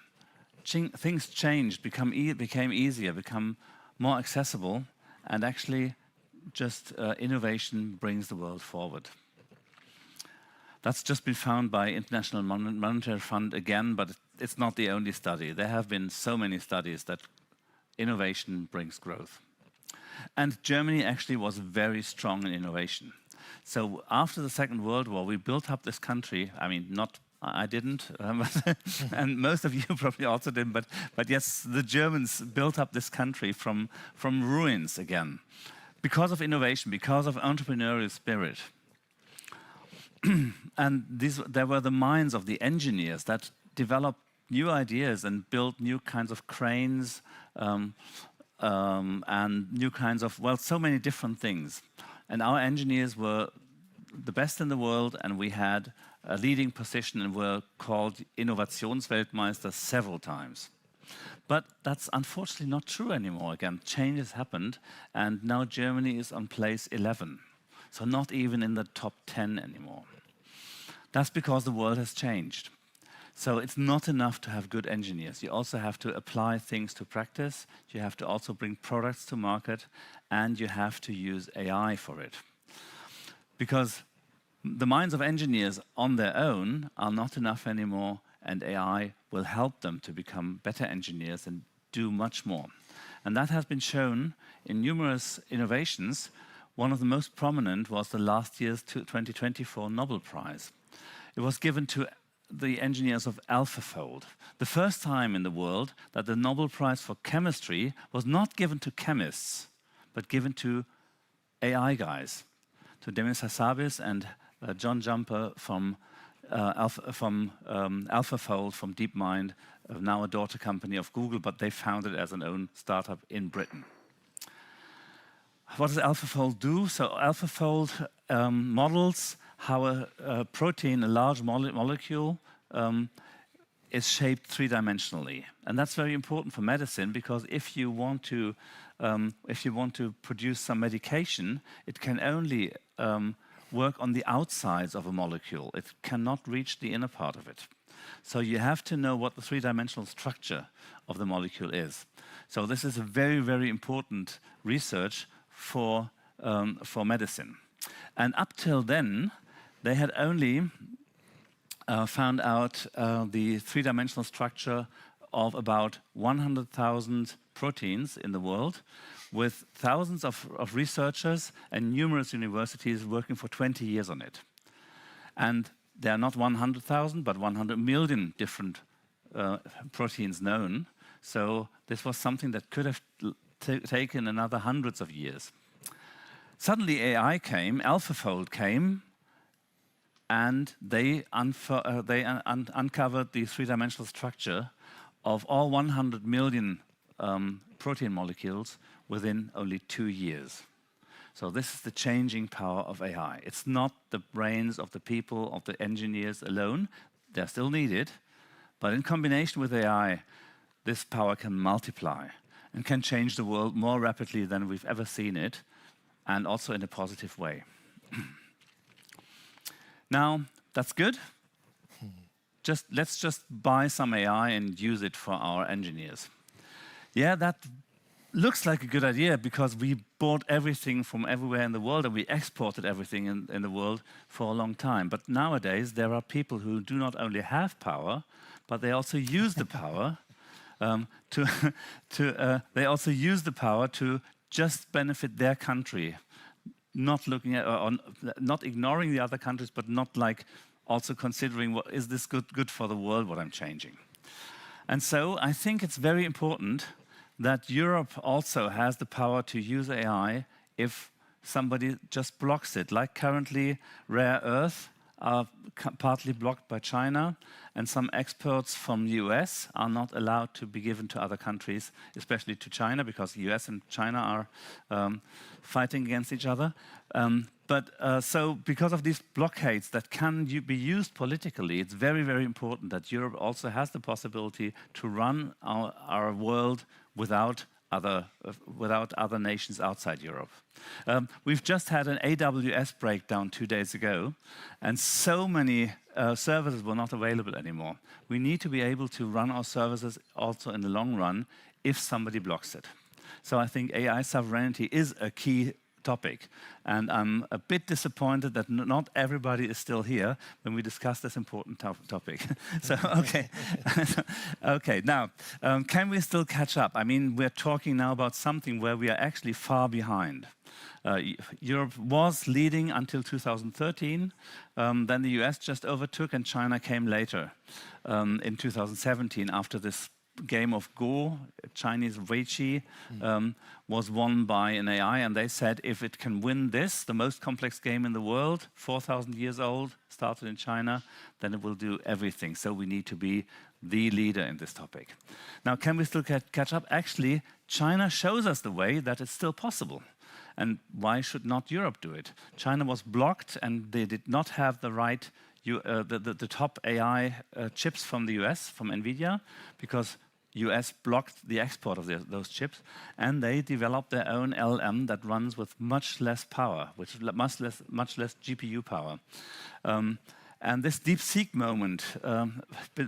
Things changed, became easier, become more accessible, and actually just innovation brings the world forward. That's just been found by International Monetary Fund again, but it's not the only study. There have been so many studies that innovation brings growth. And Germany actually was very strong in innovation. So after the Second World War, we built up this country. I mean, not I didn't, and most of you probably also didn't, but yes, the Germans built up this country from ruins again, because of innovation, because of entrepreneurial spirit. And there were the minds of the engineers that developed new ideas and built new kinds of cranes and new kinds of, well, so many different things. And our engineers were the best in the world, and we had a leading position and were called Innovationsweltmeister several times. But that's unfortunately not true anymore. Again, changes happened, and now Germany is on place 11. So not even in the top 10 anymore. That's because the world has changed. So it's not enough to have good engineers. You also have to apply things to practice. You have to also bring products to market, and you have to use AI for it. Because the minds of engineers on their own are not enough anymore, and AI will help them to become better engineers and do much more. And that has been shown in numerous innovations. One of the most prominent was the last year's 2024 Nobel Prize. It was given to the engineers of AlphaFold. The first time in the world that the Nobel Prize for chemistry was not given to chemists, but given to AI guys, to Demis Hassabis and John Jumper from AlphaFold, from DeepMind, now a daughter company of Google, but they founded it as an own startup in Britain. What does AlphaFold do? So AlphaFold models how a protein, a large molecule, is shaped three-dimensionally. And that's very important for medicine, because if you want to produce some medication, it can only work on the outsides of a molecule. It cannot reach the inner part of it. So you have to know what the three-dimensional structure of the molecule is. So this is a very, very important research for medicine. And up till then, they had only found out the three-dimensional structure of about 100,000 proteins in the world, with thousands of researchers and numerous universities working for 20 years on it. And there are not 100,000, but 100 million different proteins known. So this was something that could have taken another hundreds of years. Suddenly AI came, AlphaFold came, and they uncovered the three-dimensional structure of all 100 million protein molecules within only 2 years. So this is the changing power of AI. It's not the brains of the people, of the engineers alone. They're still needed. But in combination with AI, this power can multiply and can change the world more rapidly than we've ever seen it, and also in a positive way. Now, that's good. Let's just buy some AI and use it for our engineers. Yeah, that looks like a good idea, because we bought everything from everywhere in the world and we exported everything in the world for a long time. But nowadays, there are people who do not only have power, but they also use the power to just benefit their country, not looking at, or not ignoring the other countries, but not like also considering, what is this good for the world, what I'm changing. And so I think it's very important that Europe also has the power to use AI if somebody just blocks it. Like currently, rare earth are partly blocked by China, and some experts from the US are not allowed to be given to other countries, especially to China, because the US and China are fighting against each other. So because of these blockades that can be used politically, it's very, very important that Europe also has the possibility to run our world without other nations outside Europe. We've just had an AWS breakdown 2 days ago, and so many services were not available anymore. We need to be able to run our services also in the long run if somebody blocks it. So I think AI sovereignty is a key topic, and I'm a bit disappointed that not everybody is still here when we discuss this important topic. So, okay. Okay, now, can we still catch up? I mean, we're talking now about something where we are actually far behind. Europe was leading until 2013. Then the US just overtook, and China came later in 2017 after this game of Go, Chinese Weiqi, was won by an AI, and they said if it can win this, the most complex game in the world, 4,000 years old, started in China, then it will do everything. So we need to be the leader in this topic. Now, can we still catch up? Actually, China shows us the way that it's still possible. And why should not Europe do it? China was blocked, and they did not have the right the top AI chips from the US, from NVIDIA, because US blocked the export of those chips, and they developed their own LLM that runs with much less power, which much less GPU power. And this DeepSeek moment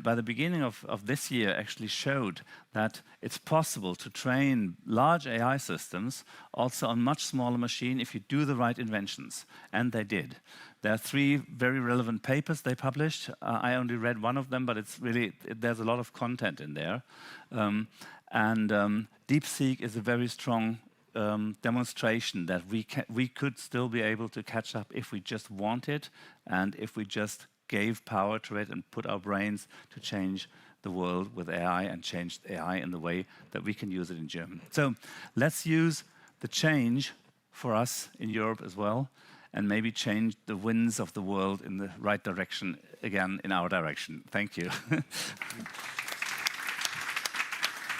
by the beginning of this year actually showed that it's possible to train large AI systems also on much smaller machine if you do the right inventions, and they did. There are 3 very relevant papers they published. I only read one of them, but it's really, there's a lot of content in there. DeepSeek is a very strong demonstration that we could still be able to catch up if we just want it, and if we just gave power to it and put our brains to change the world with AI and change AI in the way that we can use it in German. So let's use the change for us in Europe as well, and maybe change the winds of the world in the right direction, again, in our direction. Thank you.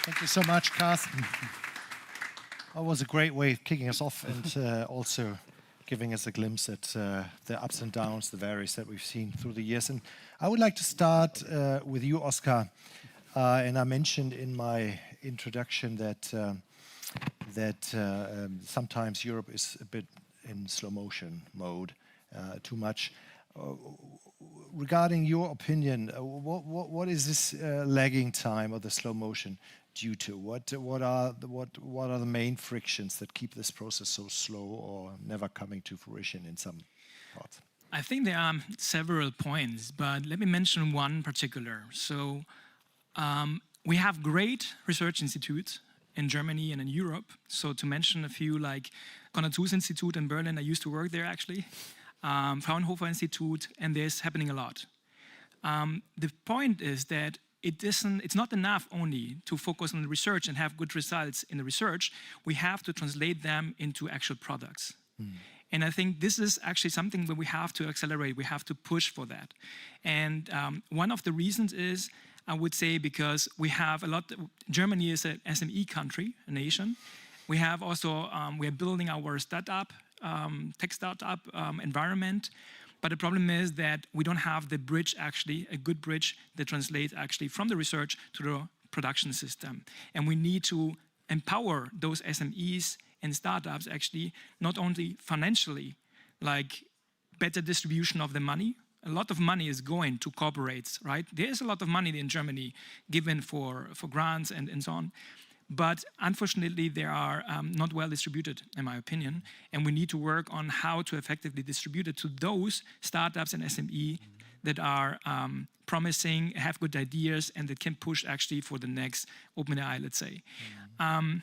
Thank you so much, Carsten. That was a great way of kicking us off, and also giving us a glimpse at the ups and downs, the varies that we've seen through the years. And I would like to start with you, Oscar. And I mentioned in my introduction that sometimes Europe is a bit in slow motion mode, too much. Regarding your opinion, what is this lagging time or the slow motion due to? What are the main frictions that keep this process so slow or never coming to fruition in some parts? I think there are several points, but let me mention one particular. So we have great research institutes in Germany and in Europe. So to mention a few, like Konrad-Zuse Institute in Berlin, I used to work there actually, Fraunhofer Institute, and there's happening a lot. The point is that it's not enough only to focus on the research and have good results in the research. We have to translate them into actual products. And I think this is actually something where we have to accelerate, we have to push for that. And one of the reasons is, I would say, because we have a lot, Germany is an SME country, a nation. We have also, we are building our startup, tech startup environment. But the problem is that we don't have the bridge actually, a good bridge that translates actually from the research to the production system. And we need to empower those SMEs and startups actually, not only financially, like better distribution of the money. A lot of money is going to corporates, right? There is a lot of money in Germany given for grants and so on. But unfortunately, they are not well distributed, in my opinion. And we need to work on how to effectively distribute it to those startups and SME that are promising, have good ideas, and that can push actually for the next OpenAI, let's say. And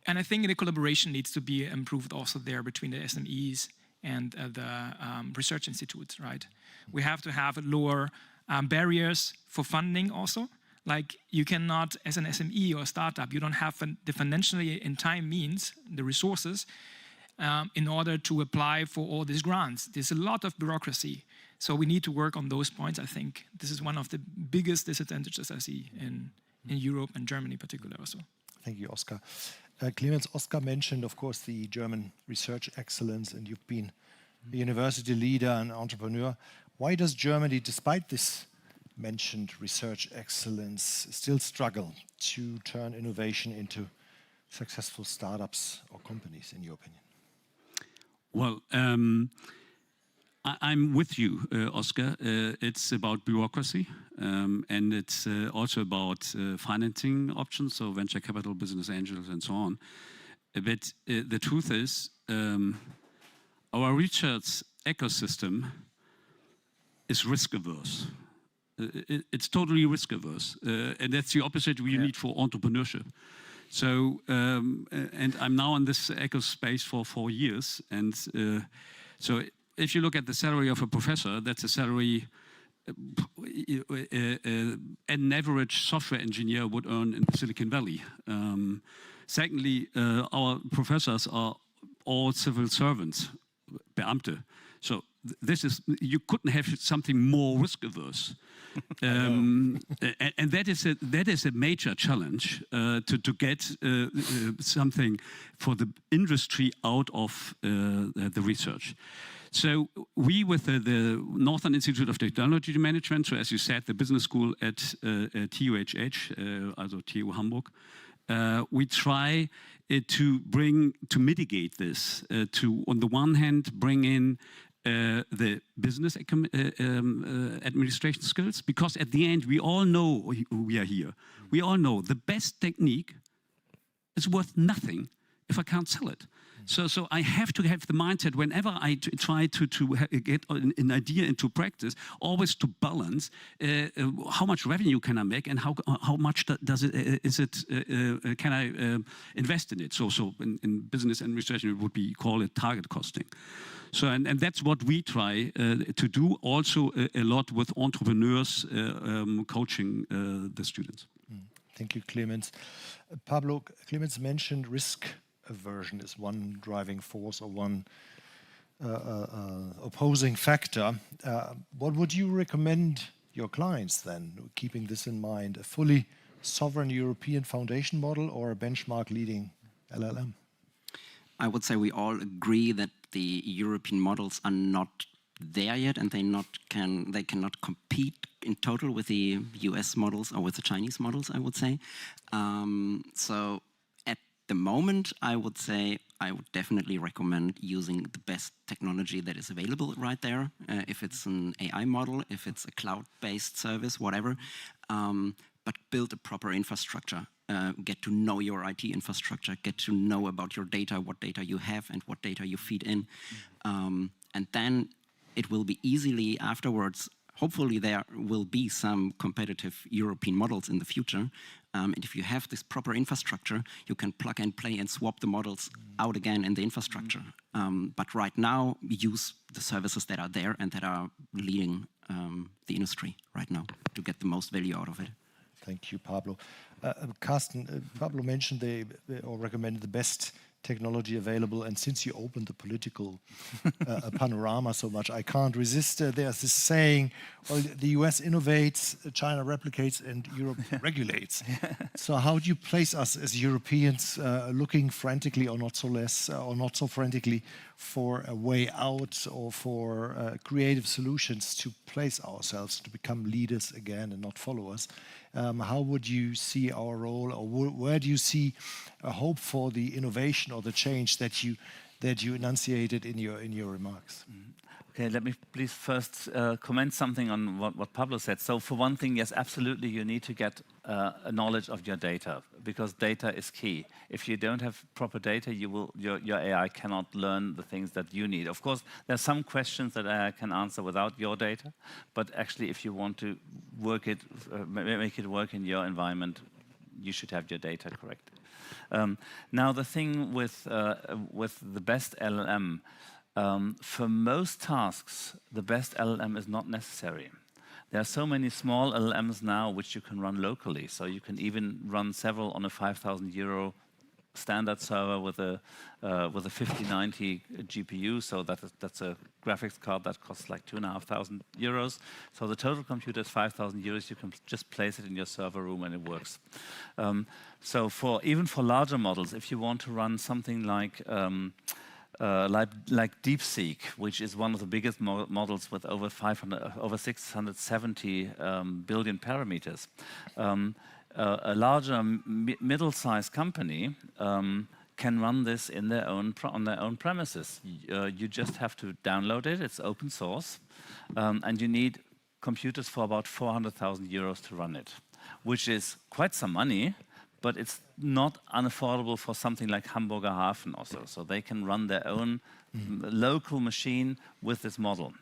I think the collaboration needs to be improved also there between the SMEs and the research institutes, right? We have to have lower barriers for funding also. Like you cannot, as an SME or a startup, you don't have the financially and time means, the resources, in order to apply for all these grants. There's a lot of bureaucracy. So we need to work on those points, I think. This is one of the biggest disadvantages I see in Europe and Germany in particular also. Thank you, Oscar. Clemens, Oscar mentioned, of course, the German research excellence, and you've been a university leader and entrepreneur. Why does Germany, despite this mentioned research excellence, still struggle to turn innovation into successful startups or companies, in your opinion? Well, I'm with you, Oscar. It's about bureaucracy, and it's also about financing options, so venture capital, business angels, and so on. But the truth is, our research ecosystem is risk averse. It's totally risk averse, and that's the opposite we need for entrepreneurship. So, and I'm now in this eco space for 4 years. And so if you look at the salary of a professor, that's a salary an average software engineer would earn in Silicon Valley. Secondly, our professors are all civil servants, Beamte. So this is, you couldn't have something more risk averse. And that is a major challenge to get something for the industry out of the research. So we, with the Northern Institute of Technology Management, so as you said, the business school at TUHH, also TU Hamburg, we try to mitigate this, to, on the one hand, bring in the business administration skills, because at the end we all know we are here. We all know the best technique is worth nothing if I can't sell it. So I have to have the mindset whenever I try to get an idea into practice, always to balance how much revenue can I make and how much does it can I invest in it. So in business administration it would be called target costing. So and that's what we try to do also a lot with entrepreneurs, coaching the students. Thank you, Clemens. Pablo, Clemens mentioned risk aversion is one driving force or one opposing factor. What would you recommend your clients then, keeping this in mind? A fully sovereign European foundation model or a benchmark leading LLM? I would say we all agree that the European models are not there yet, and they cannot compete in total with the US models or with the Chinese models, I would say. So at the moment, I would say I would definitely recommend using the best technology that is available right there. If it's an AI model, if it's a cloud-based service, whatever, but build a proper infrastructure. Get to know your IT infrastructure, get to know about your data, what data you have and what data you feed in. And then it will be easily afterwards, hopefully there will be some competitive European models in the future. And if you have this proper infrastructure, you can plug and play and swap the models out again in the infrastructure. But right now, use the services that are there and that are leading the industry right now to get the most value out of it. Thank you, Pablo. Carsten, Pablo mentioned or recommended the best technology available, and since you opened the political panorama so much, I can't resist. There's this saying, well, the US innovates, China replicates, and Europe regulates. So how do you place us as Europeans looking frantically or not so less, or not so frantically for a way out or for creative solutions to place ourselves, to become leaders again and not followers? How would you see our role, or where do you see a hope for the innovation or the change that you enunciated in your remarks? Okay, let me please first comment something on what Pablo said. So for one thing, yes, absolutely, you need to get a knowledge of your data, because data is key. If you don't have proper data, your AI cannot learn the things that you need. Of course, there are some questions that AI can answer without your data, but actually, if you want to work it, make it work in your environment, you should have your data correct. Now, the thing with the best LLM, for most tasks, the best LLM is not necessary. There are so many small LLMs now which you can run locally. So you can even run several on a 5,000 euro standard server with a 5090 GPU. So that's a graphics card that costs like 2,500 euros. So the total computer is 5,000 euros. You can just place it in your server room and it works. So even for larger models, if you want to run something like DeepSeek, which is one of the biggest models with over 670 billion parameters. A larger middle-sized company can run this on their own premises. You just have to download it. It's open source, and you need computers for about 400,000 euros to run it, which is quite some money. But it's not unaffordable for something like Hamburger Hafen also. So they can run their own local machine with this model.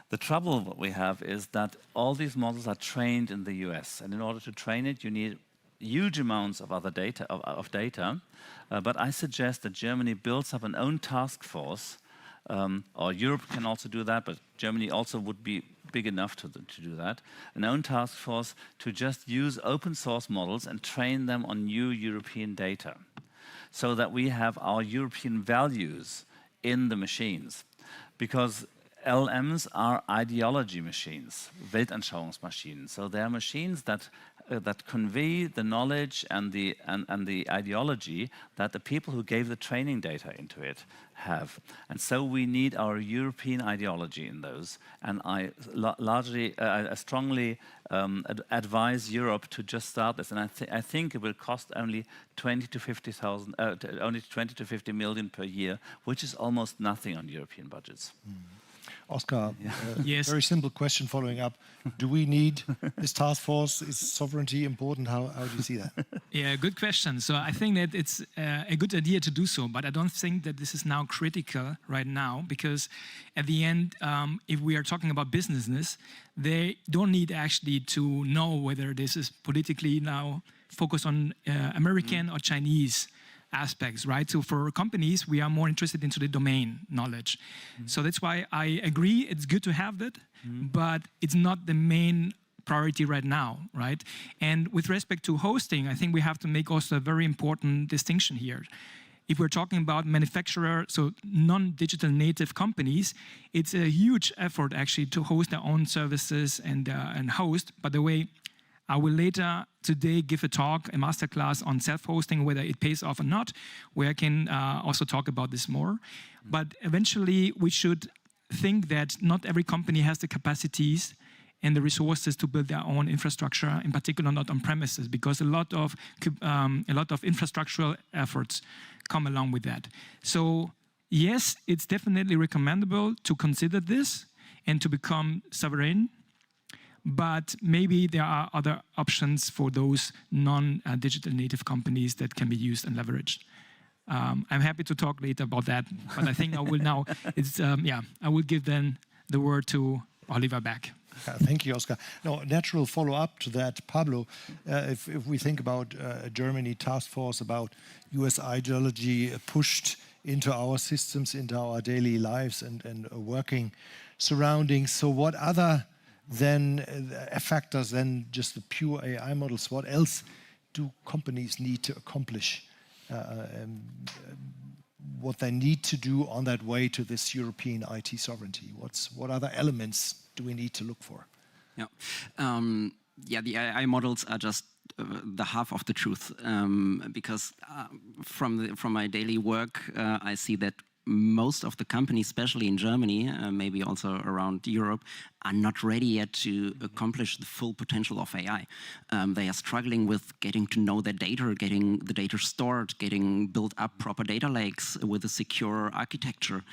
The trouble what we have is that all these models are trained in the US. And in order to train it, you need huge amounts of other data, but I suggest that Germany builds up an own task force, or Europe can also do that, but Germany also would be big enough to do that, an own task force to just use open source models and train them on new European data, so that we have our European values in the machines. Because LMs are ideology machines, Weltanschauungsmaschinen. So they are machines that convey the knowledge and the ideology that the people who gave the training data into it have. And so we need our European ideology in those. And I strongly advise Europe to just start this. And I think it will cost only 20 to 50 million per year, which is almost nothing on European budgets. Oscar, Yes. very simple question following up. Do we need this task force? Is sovereignty important? How do you see that? Yeah, good question. So I think that it's a good idea to do so, but I don't think that this is now critical right now, because at the end, if we are talking about businesses, they don't need actually to know whether this is politically now focused on American or Chinese aspects, right? So for companies, we are more interested into the domain knowledge. So that's why I agree it's good to have that, but it's not the main priority right now, right? And with respect to hosting, I think we have to make also a very important distinction here. If we're talking about manufacturer, so non-digital native companies, it's a huge effort actually to host their own services and host. By the way, I will later today give a talk, a masterclass on self-hosting, whether it pays off or not, where I can also talk about this more. But eventually, we should think that not every company has the capacities and the resources to build their own infrastructure, in particular not on premises, because a lot of infrastructural efforts come along with that. So yes, it's definitely recommendable to consider this and to become sovereign. But maybe there are other options for those non-digital native companies that can be used and leveraged. I'm happy to talk later about that, but I think I will now, I will give then the word to Oliver back. Thank you, Oscar. No, natural follow-up to that, Pablo, if we think about a Germany task force, about US ideology pushed into our systems, into our daily lives and working surroundings, so what other factors than just the pure AI models? What else do companies need to accomplish? What they need to do on that way to this European IT sovereignty? What other elements do we need to look for? Yeah, the AI models are just the half of the truth, because from my daily work, I see that most of the companies, especially in Germany, maybe also around Europe, are not ready yet to accomplish the full potential of AI. They are struggling with getting to know their data, getting the data stored, getting built up proper data lakes with a secure architecture.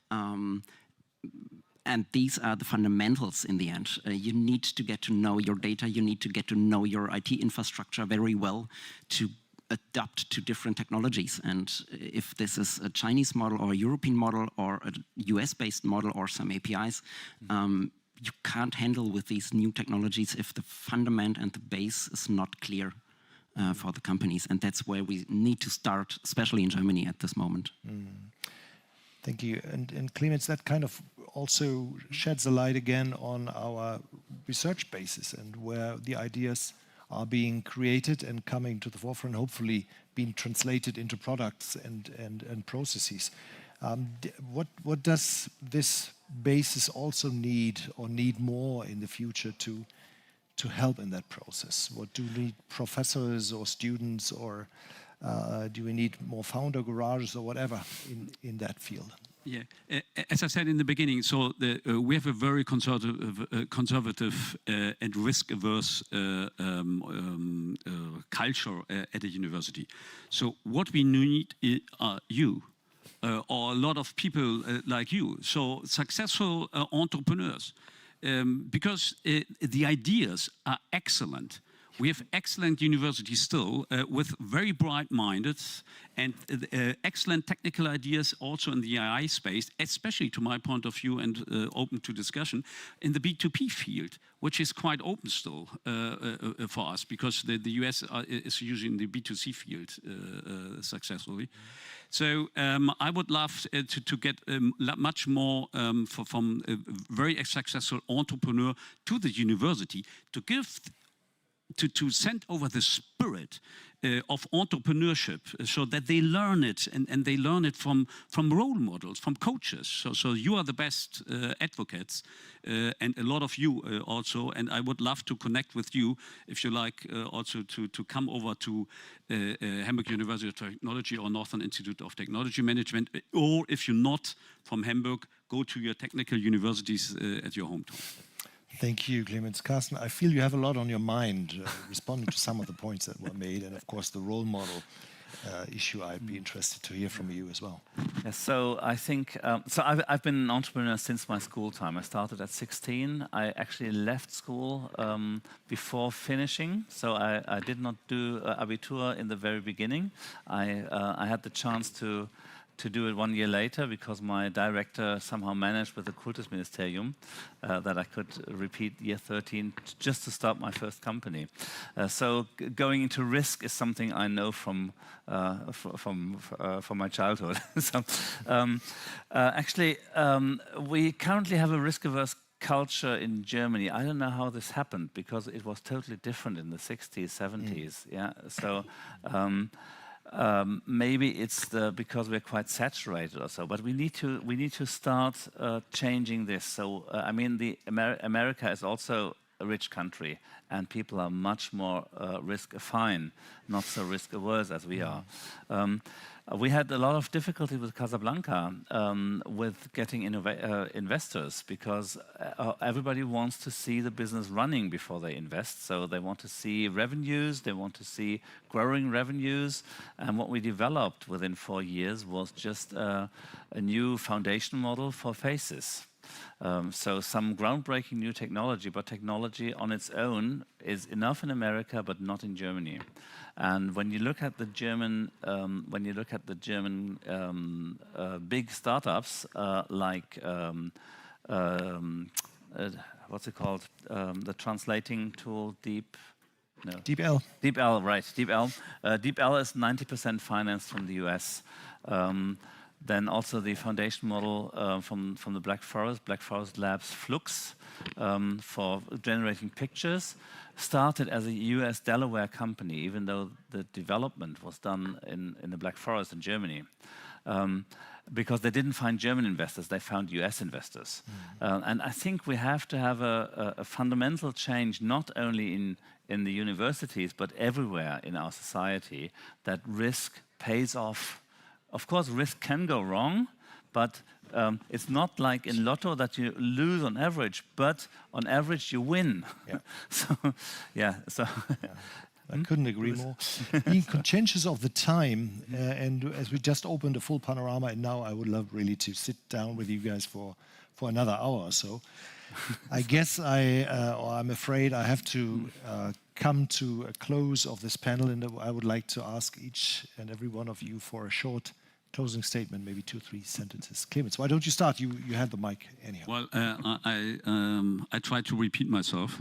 And these are the fundamentals in the end. You need to get to know your data, you need to get to know your IT infrastructure very well to adapt to different technologies. And if this is a Chinese model or a European model or a US-based model or some APIs, you can't handle with these new technologies if the fundament and the base is not clear for the companies. And that's where we need to start, especially in Germany at this moment. Thank you. And Clemens, that kind of also sheds a light again on our research basis and where the ideas are being created and coming to the forefront, hopefully being translated into products and processes. What does this basis also need or need more in the future to help in that process? What do we need, professors or students, or do we need more founder garages or whatever in that field? Yeah, as I said in the beginning, so we have a very conservative and risk-averse culture at the university. So what we need are you, or a lot of people like you, so successful entrepreneurs, because the ideas are excellent. We have excellent universities still with very bright-minded and excellent technical ideas also in the AI space, especially to my point of view and open to discussion, in the B2P field, which is quite open still for us because the US is using the B2C field successfully. So I would love to get much more from a very successful entrepreneur to the university to give, to send over the spirit of entrepreneurship so that they learn it and they learn it from role models, from coaches. So you are the best advocates and a lot of you also, and I would love to connect with you if you like also to come over to Hamburg University of Technology or Northern Institute of Technology Management, or if you're not from Hamburg, go to your technical universities at your hometown. Thank you, Clemens. Carsten, I feel you have a lot on your mind responding to some of the points that were made, and of course the role model issue. I'd be interested to hear from you as well. Yes, so I think, I've been an entrepreneur since my school time. I started at 16. I actually left school before finishing, so I did not do Abitur in the very beginning. I had the chance to do it 1 year later because my director somehow managed with the Kultusministerium that I could repeat year 13 just to start my first company. So going into risk is something I know from my childhood. So actually, we currently have a risk-averse culture in Germany. I don't know how this happened because it was totally different in the 60s, 70s. Yeah, so. Maybe it's because we're quite saturated or so, but we need to start changing this. So I mean, America is also a rich country, and people are much more risk-affine, not so risk-averse as we are. We had a lot of difficulty with Casablanca with getting investors because everybody wants to see the business running before they invest. So they want to see revenues, they want to see growing revenues. And what we developed within 4 years was just a new foundation model for faces. So some groundbreaking new technology, but technology on its own is enough in America, but not in Germany. And when you look at the German, big startups like what's it called? The translating tool, DeepL. DeepL, right? DeepL. DeepL is 90% financed from the US. Then also the foundation model from the Black Forest Labs Flux for generating pictures started as a US Delaware company, even though the development was done in the Black Forest in Germany. Because they didn't find German investors, they found US investors. And I think we have to have a fundamental change, not only in the universities, but everywhere in our society, that risk pays off. Of course, risk can go wrong, but it's not like in Lotto that you lose on average, but on average you win. Yeah. So I couldn't agree more. Being conscientious of the time, and as we just opened a full panorama, and now I would love really to sit down with you guys for another hour or so. I guess I'm afraid I have to come to a close of this panel, and I would like to ask each and every one of you for a short closing statement, maybe 2 or 3 sentences. Clemens, why don't you start? You had the mic anyhow. Well, I try to repeat myself.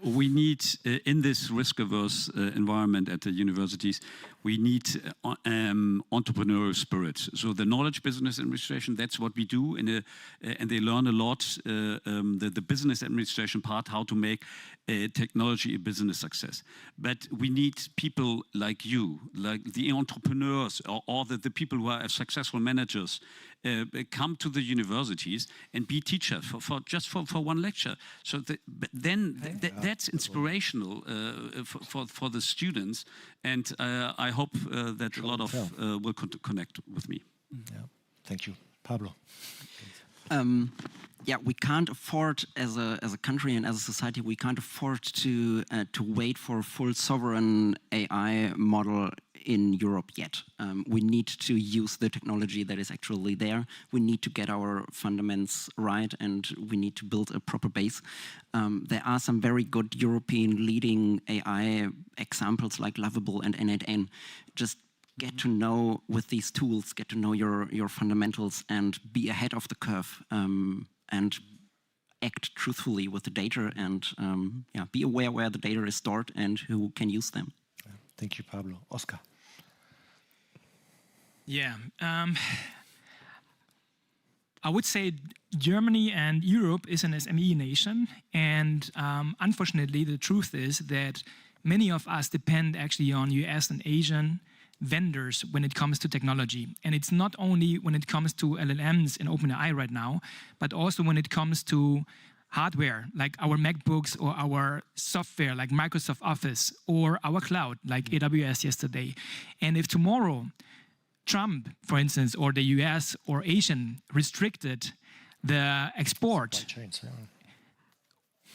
We need, in this risk-averse environment at the universities, we need entrepreneurial spirit. So the knowledge business administration, that's what we do, and they learn a lot, the business administration part, how to make technology a business success. But we need people like you, like the entrepreneurs, or the people who are successful managers, come to the universities and be teachers for one lecture. So that's inspirational for the students, and I hope that a lot of will connect with me. Yeah. Thank you, Pablo. Yeah, we can't afford as a country and as a society, we can't afford to wait for a full sovereign AI model in Europe yet. We need to use the technology that is actually there. We need to get our fundamentals right, and we need to build a proper base. There are some very good European leading AI examples like Lovable and N8N. Just get to know with these tools, get to know your fundamentals and be ahead of the curve, and act truthfully with the data, and yeah, be aware where the data is stored and who can use them. Thank you, Pablo. Oscar. Yeah, I would say Germany and Europe is an SME nation, and unfortunately the truth is that many of us depend actually on US and Asian vendors when it comes to technology. And it's not only when it comes to LLMs in OpenAI right now, but also when it comes to hardware, like our MacBooks, or our software, like Microsoft Office, or our cloud, like AWS yesterday. And if tomorrow Trump, for instance, or the US or Asian restricted the export,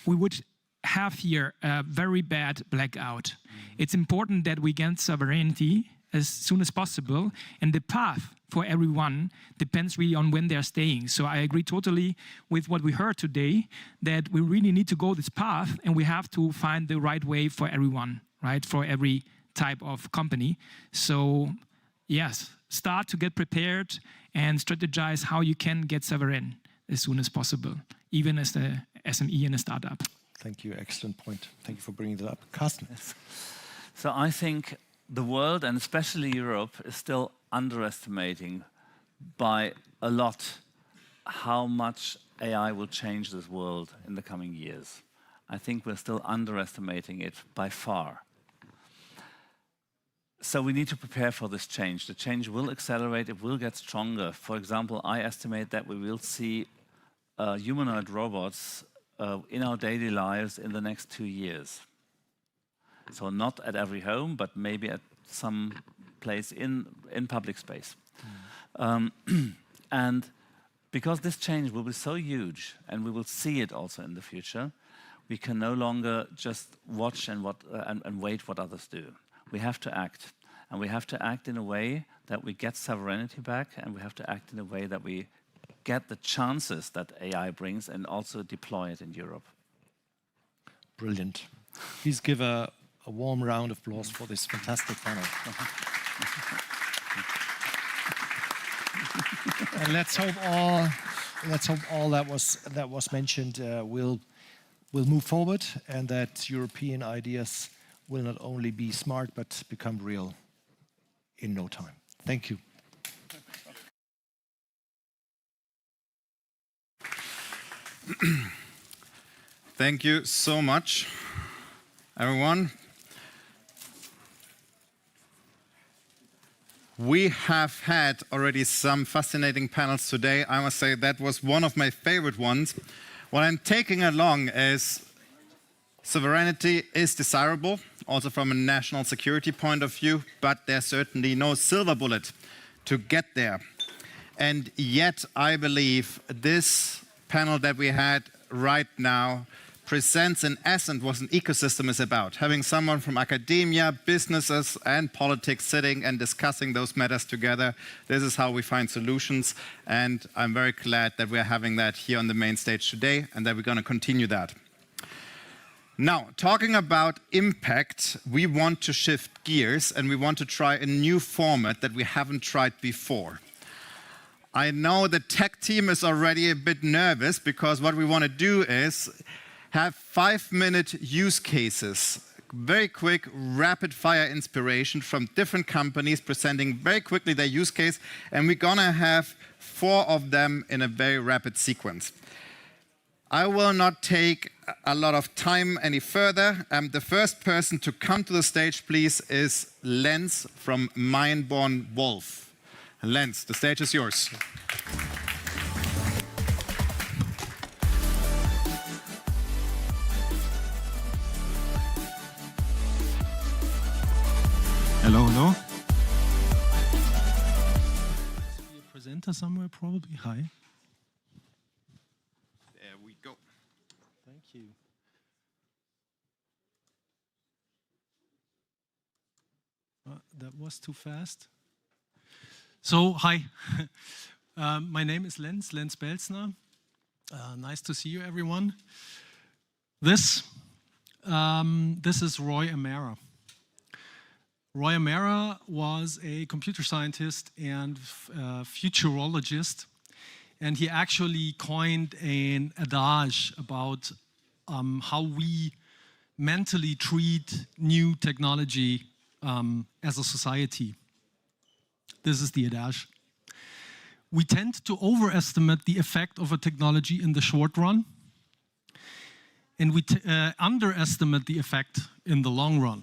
we would have here a very bad blackout. It's important that we get sovereignty as soon as possible, and the path for everyone depends really on when they're staying. So I agree totally with what we heard today, that we really need to go this path, and we have to find the right way for everyone, right? For every type of company. So yes, start to get prepared and strategize how you can get sovereign as soon as possible, even as the SME and a startup. Thank you, excellent point. Thank you for bringing that up. Carsten. Yes. So I think the world, and especially Europe, is still underestimating by a lot how much AI will change this world in the coming years. I think we're still underestimating it by far. So we need to prepare for this change. The change will accelerate, it will get stronger. For example, I estimate that we will see humanoid robots in our daily lives in the next 2 years. So not at every home, but maybe at some place in public space. And because this change will be so huge, and we will see it also in the future, we can no longer just watch and wait what others do. We have to act. And we have to act in a way that we get sovereignty back, and we have to act in a way that we get the chances that AI brings and also deploy it in Europe. Brilliant. Please give a warm round of applause for this fantastic panel. And let's hope all that was mentioned will move forward, and that European ideas will not only be smart but become real in no time. Thank you. Thank you so much, everyone. We have had already some fascinating panels today. I must say that was one of my favorite ones. What I'm taking along is sovereignty is desirable, also from a national security point of view, but there's certainly no silver bullet to get there. And yet, I believe this panel that we had right now presents in essence what an ecosystem is about. Having someone from academia, businesses, and politics sitting and discussing those matters together. This is how we find solutions. And I'm very glad that we're having that here on the main stage today, and that we're going to continue that. Now, talking about impact, we want to shift gears, and we want to try a new format that we haven't tried before. I know the tech team is already a bit nervous, because what we want to do is have 5-minute use cases, very quick, rapid-fire inspiration from different companies presenting very quickly their use case, and we're going to have 4 of them in a very rapid sequence. I will not take a lot of time any further. The first person to come to the stage, please, is Lenz from Mindborn Wolf. Lenz, the stage is yours. Hello, hello. Be a presenter somewhere, probably. Hi. There we go. Thank you. that was too fast. So, hi. My name is Lenz Belzner. Nice to see you, everyone. This is Roy Amara. Roy Amara was a computer scientist and futurologist, and he actually coined an adage about how we mentally treat new technology as a society. This is the adage. We tend to overestimate the effect of a technology in the short run, and we underestimate the effect in the long run,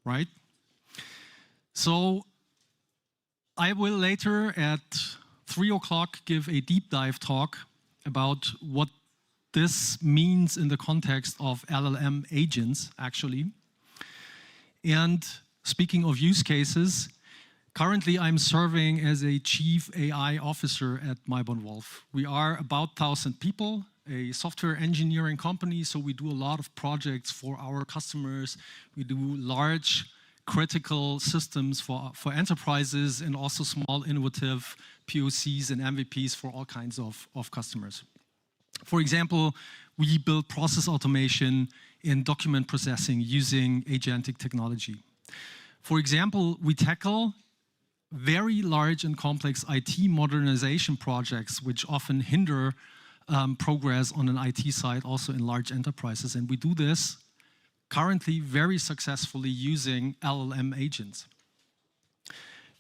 right? So I will later at 3 o'clock give a deep dive talk about what this means in the context of LLM agents, actually. And speaking of use cases, currently I'm serving as a Chief AI Officer at Meibon Wolf. We are about 1,000 people, a software engineering company, so we do a lot of projects for our customers. We do large critical systems for enterprises and also small innovative POCs and MVPs for all kinds of customers. For example, we build process automation in document processing using agentic technology. For example, we tackle very large and complex IT modernization projects which often hinder progress on an IT side, also in large enterprises. And we do this currently very successfully using LLM agents.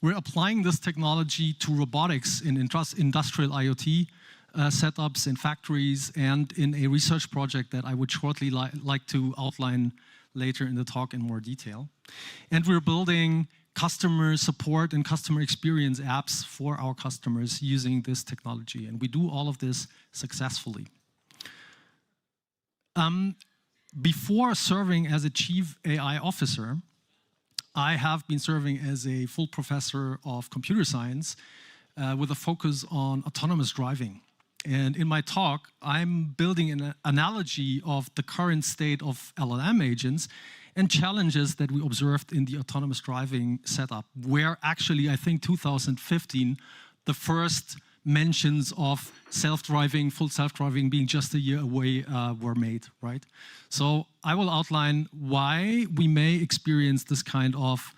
We're applying this technology to robotics in industrial IoT setups in factories and in a research project that I would shortly like to outline later in the talk in more detail. And we're building customer support and customer experience apps for our customers using this technology. And we do all of this successfully. Before serving as a Chief AI Officer, I have been serving as a full professor of computer science with a focus on autonomous driving. And in my talk, I'm building an analogy of the current state of LLM agents and challenges that we observed in the autonomous driving setup, where actually, I think 2015, the first mentions of self-driving, full self-driving being just a year away were made, right? So I will outline why we may experience this kind of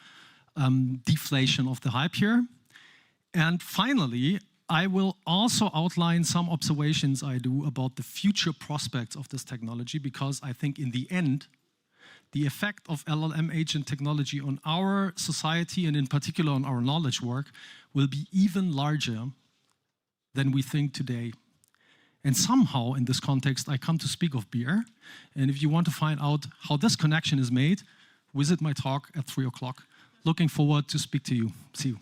deflation of the hype here. And finally, I will also outline some observations I do about the future prospects of this technology, because I think in the end, the effect of LLM agent technology on our society and in particular on our knowledge work will be even larger than we think today. And somehow in this context, I come to speak of beer. And if you want to find out how this connection is made, visit my talk at 3 o'clock. Looking forward to speak to you. See you.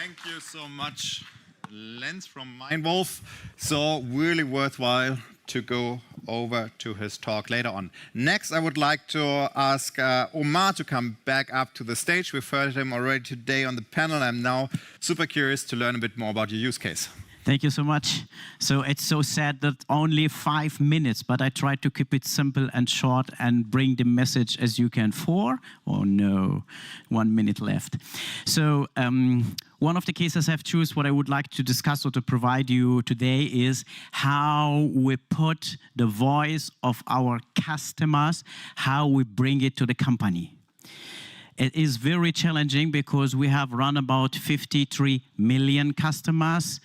Thank you so much, Lenz from Meibon Wolf. So really worthwhile to go over to his talk later on. Next, I would like to ask Omar to come back up to the stage. We've heard him already today on the panel. I'm now super curious to learn a bit more about your use case. Thank you so much. So it's so sad that only 5 minutes, but I tried to keep it simple and short and bring the message as you can. 4? Oh no, 1 minute left. So one of the cases I've chosen, what I would like to discuss or to provide you today is how we put the voice of our customers, how we bring it to the company. It is very challenging because we have run about 53 million customers.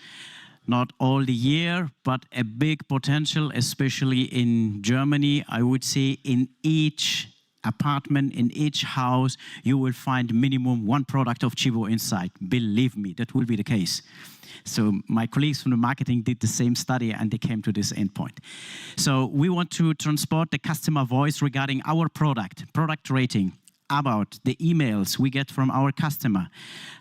Not all the year, but a big potential, especially in Germany. I would say in each apartment, in each house, you will find minimum 1 product of Chivo inside. Believe me, that will be the case. So my colleagues from the marketing did the same study and they came to this endpoint. So we want to transport the customer voice regarding our product rating, about the emails we get from our customer,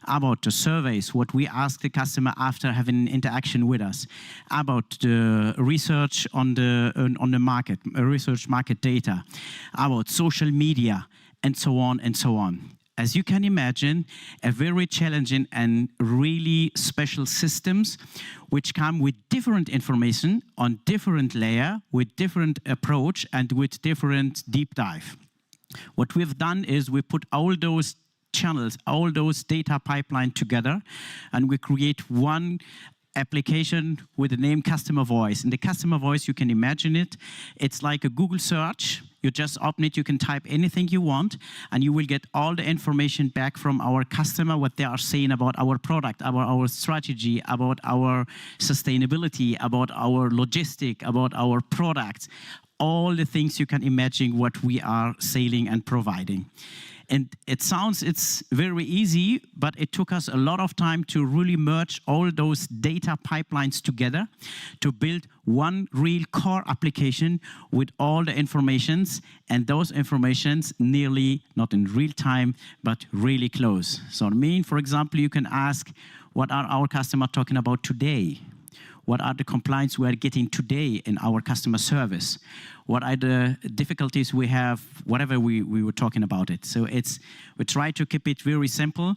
about the surveys, what we ask the customer after having an interaction with us, about the research on the market, research market data, about social media, and so on and so on. As you can imagine, a very challenging and really special systems which come with different information on different layer, with different approach, and with different deep dive. What we've done is we put all those channels, all those data pipeline together, and we create one application with the name Customer Voice. And the Customer Voice, you can imagine it, it's like a Google search. You just open it, you can type anything you want, and you will get all the information back from our customer, what they are saying about our product, about our strategy, about our sustainability, about our logistic, about our products, all the things you can imagine what we are selling and providing. And it's very easy, but it took us a lot of time to really merge all those data pipelines together to build one real core application with all the informations, and those informations nearly not in real time, but really close. So I mean, for example, you can ask, what are our customers talking about today? What are the complaints we are getting today in our customer service? What are the difficulties we have, whatever we were talking about it. So we try to keep it very simple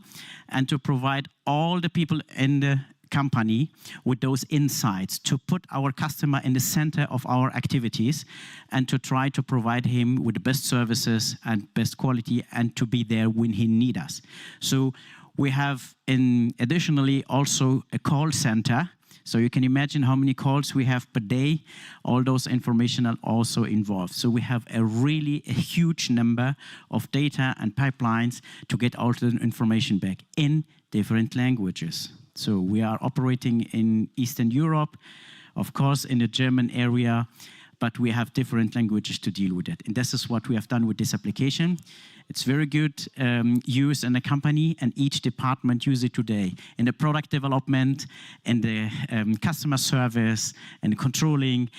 and to provide all the people in the company with those insights, to put our customer in the center of our activities and to try to provide him with the best services and best quality and to be there when he needs us. So we have additionally also a call center. So you can imagine how many calls we have per day. All those information are also involved. So we have a huge number of data and pipelines to get all the information back in different languages. So we are operating in Eastern Europe, of course in the German area, but we have different languages to deal with it. And this is what we have done with this application. It's very good use in a company, and each department uses it today. In the product development, in the customer service, and controlling,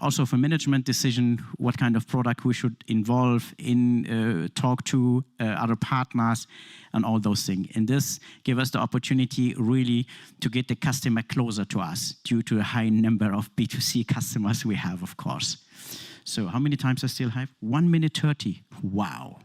also for management decision, what kind of product we should involve in, talk to other partners, and all those things. And this gives us the opportunity really to get the customer closer to us due to a high number of B2C customers we have, of course. So how many times I still have? 1 minute 30. Wow.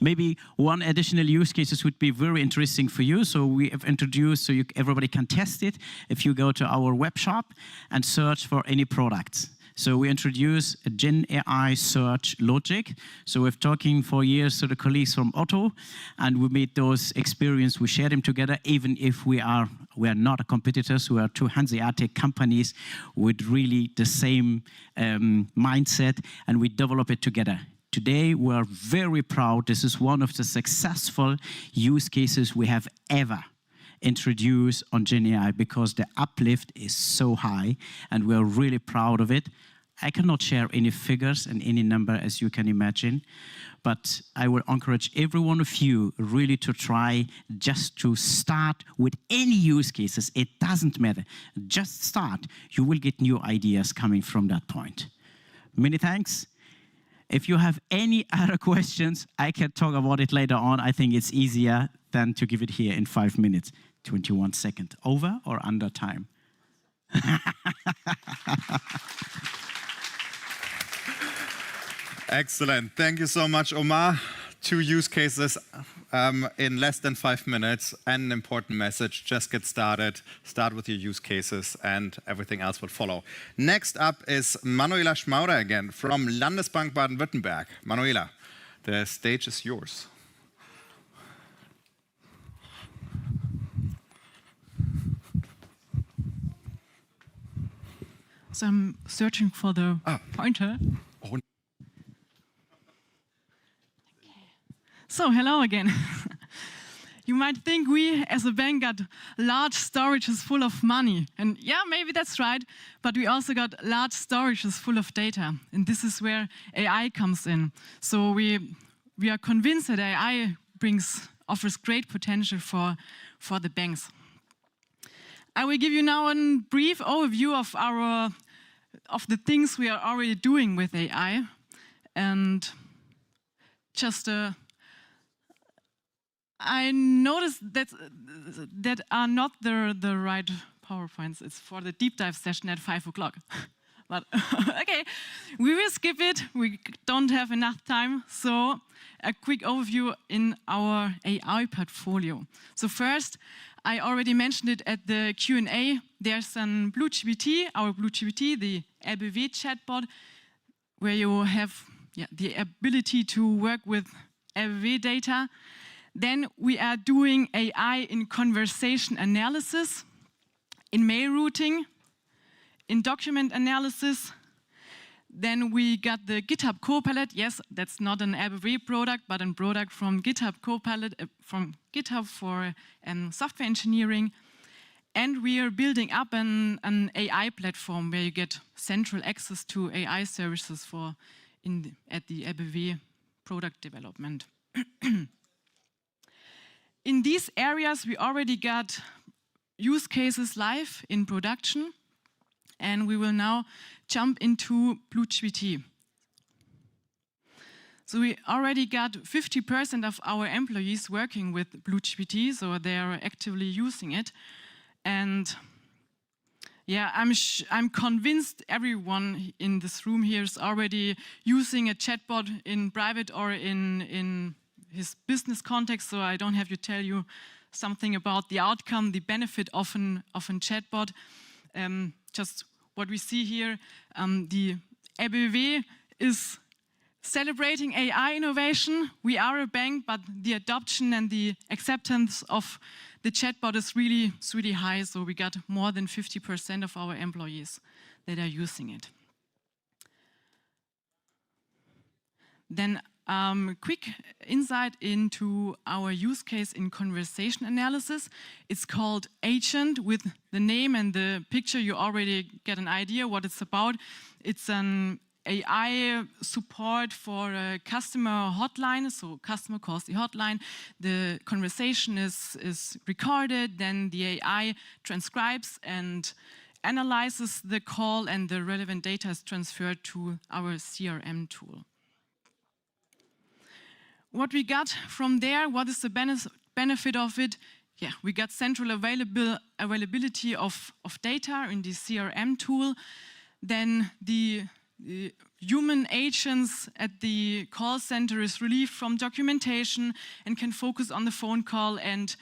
Maybe one additional use cases would be very interesting for you. So we have introduced, so everybody can test it. If you go to our web shop and search for any products. So we introduce a Gen AI search logic. So we've talking for years to the colleagues from Otto, and we made those experience. We share them together, even if we are not competitors. We are two Hanseatic companies with really the same mindset, and we develop it together. Today, we are very proud. This is one of the successful use cases we have ever introduced on Gen AI because the uplift is so high and we're really proud of it. I cannot share any figures and any number as you can imagine, but I would encourage every one of you really to try just to start with any use cases. It doesn't matter. Just start. You will get new ideas coming from that point. Many thanks. If you have any other questions, I can talk about it later on. I think it's easier than to give it here in 5 minutes. 21 seconds. Over or under time? Excellent. Thank you so much, Omar. 2 use cases in less than 5 minutes and an important message. Just get started. Start with your use cases and everything else will follow. Next up is Manuela Schmauder again from Landesbank Baden-Württemberg. Manuela, the stage is yours. So I'm searching for the pointer. Oh. So hello again. You might think we as a bank got large storages full of money. And yeah, maybe that's right. But we also got large storages full of data. And this is where AI comes in. So we are convinced that AI offers great potential for the banks. I will give you now a brief overview of the things we are already doing with AI, and just I noticed that are not the right PowerPoints. It's for the deep dive session at 5 o'clock. But okay, we will skip it. We don't have enough time. So a quick overview in our AI portfolio. So first, I already mentioned it at the Q&A. There's an BlueGPT, our BlueGPT, the LBW chatbot, where you have the ability to work with LBW data. Then we are doing AI in conversation analysis, in mail routing, in document analysis. Then we got the GitHub Copilot. Yes, that's not an LBW product, but a product from GitHub Copilot, from GitHub for software engineering. And we are building up an AI platform where you get central access to AI services at the LBW product development. In these areas, we already got use cases live in production, and we will now jump into BlueGPT. So we already got 50% of our employees working with BlueGPT, so they are actively using it. And yeah, I'm convinced everyone in this room here is already using a chatbot in private or in his business context, so I don't have to tell you something about the outcome, the benefit of an chatbot. Just what we see here, the LBW is celebrating AI innovation. We are a bank, but the adoption and the acceptance of the chatbot is really high, so we got more than 50% of our employees that are using it. Then quick insight into our use case in conversation analysis. It's called Agent. With the name and the picture, you already get an idea what it's about. It's an AI support for a customer hotline. So customer calls the hotline, the conversation is recorded, then the AI transcribes and analyzes the call, and the relevant data is transferred to our CRM tool. What we got from there, what is the benefit of it? Yeah, we got central availability of data in the CRM tool. Then the human agents at the call center is relieved from documentation and can focus on the phone call. And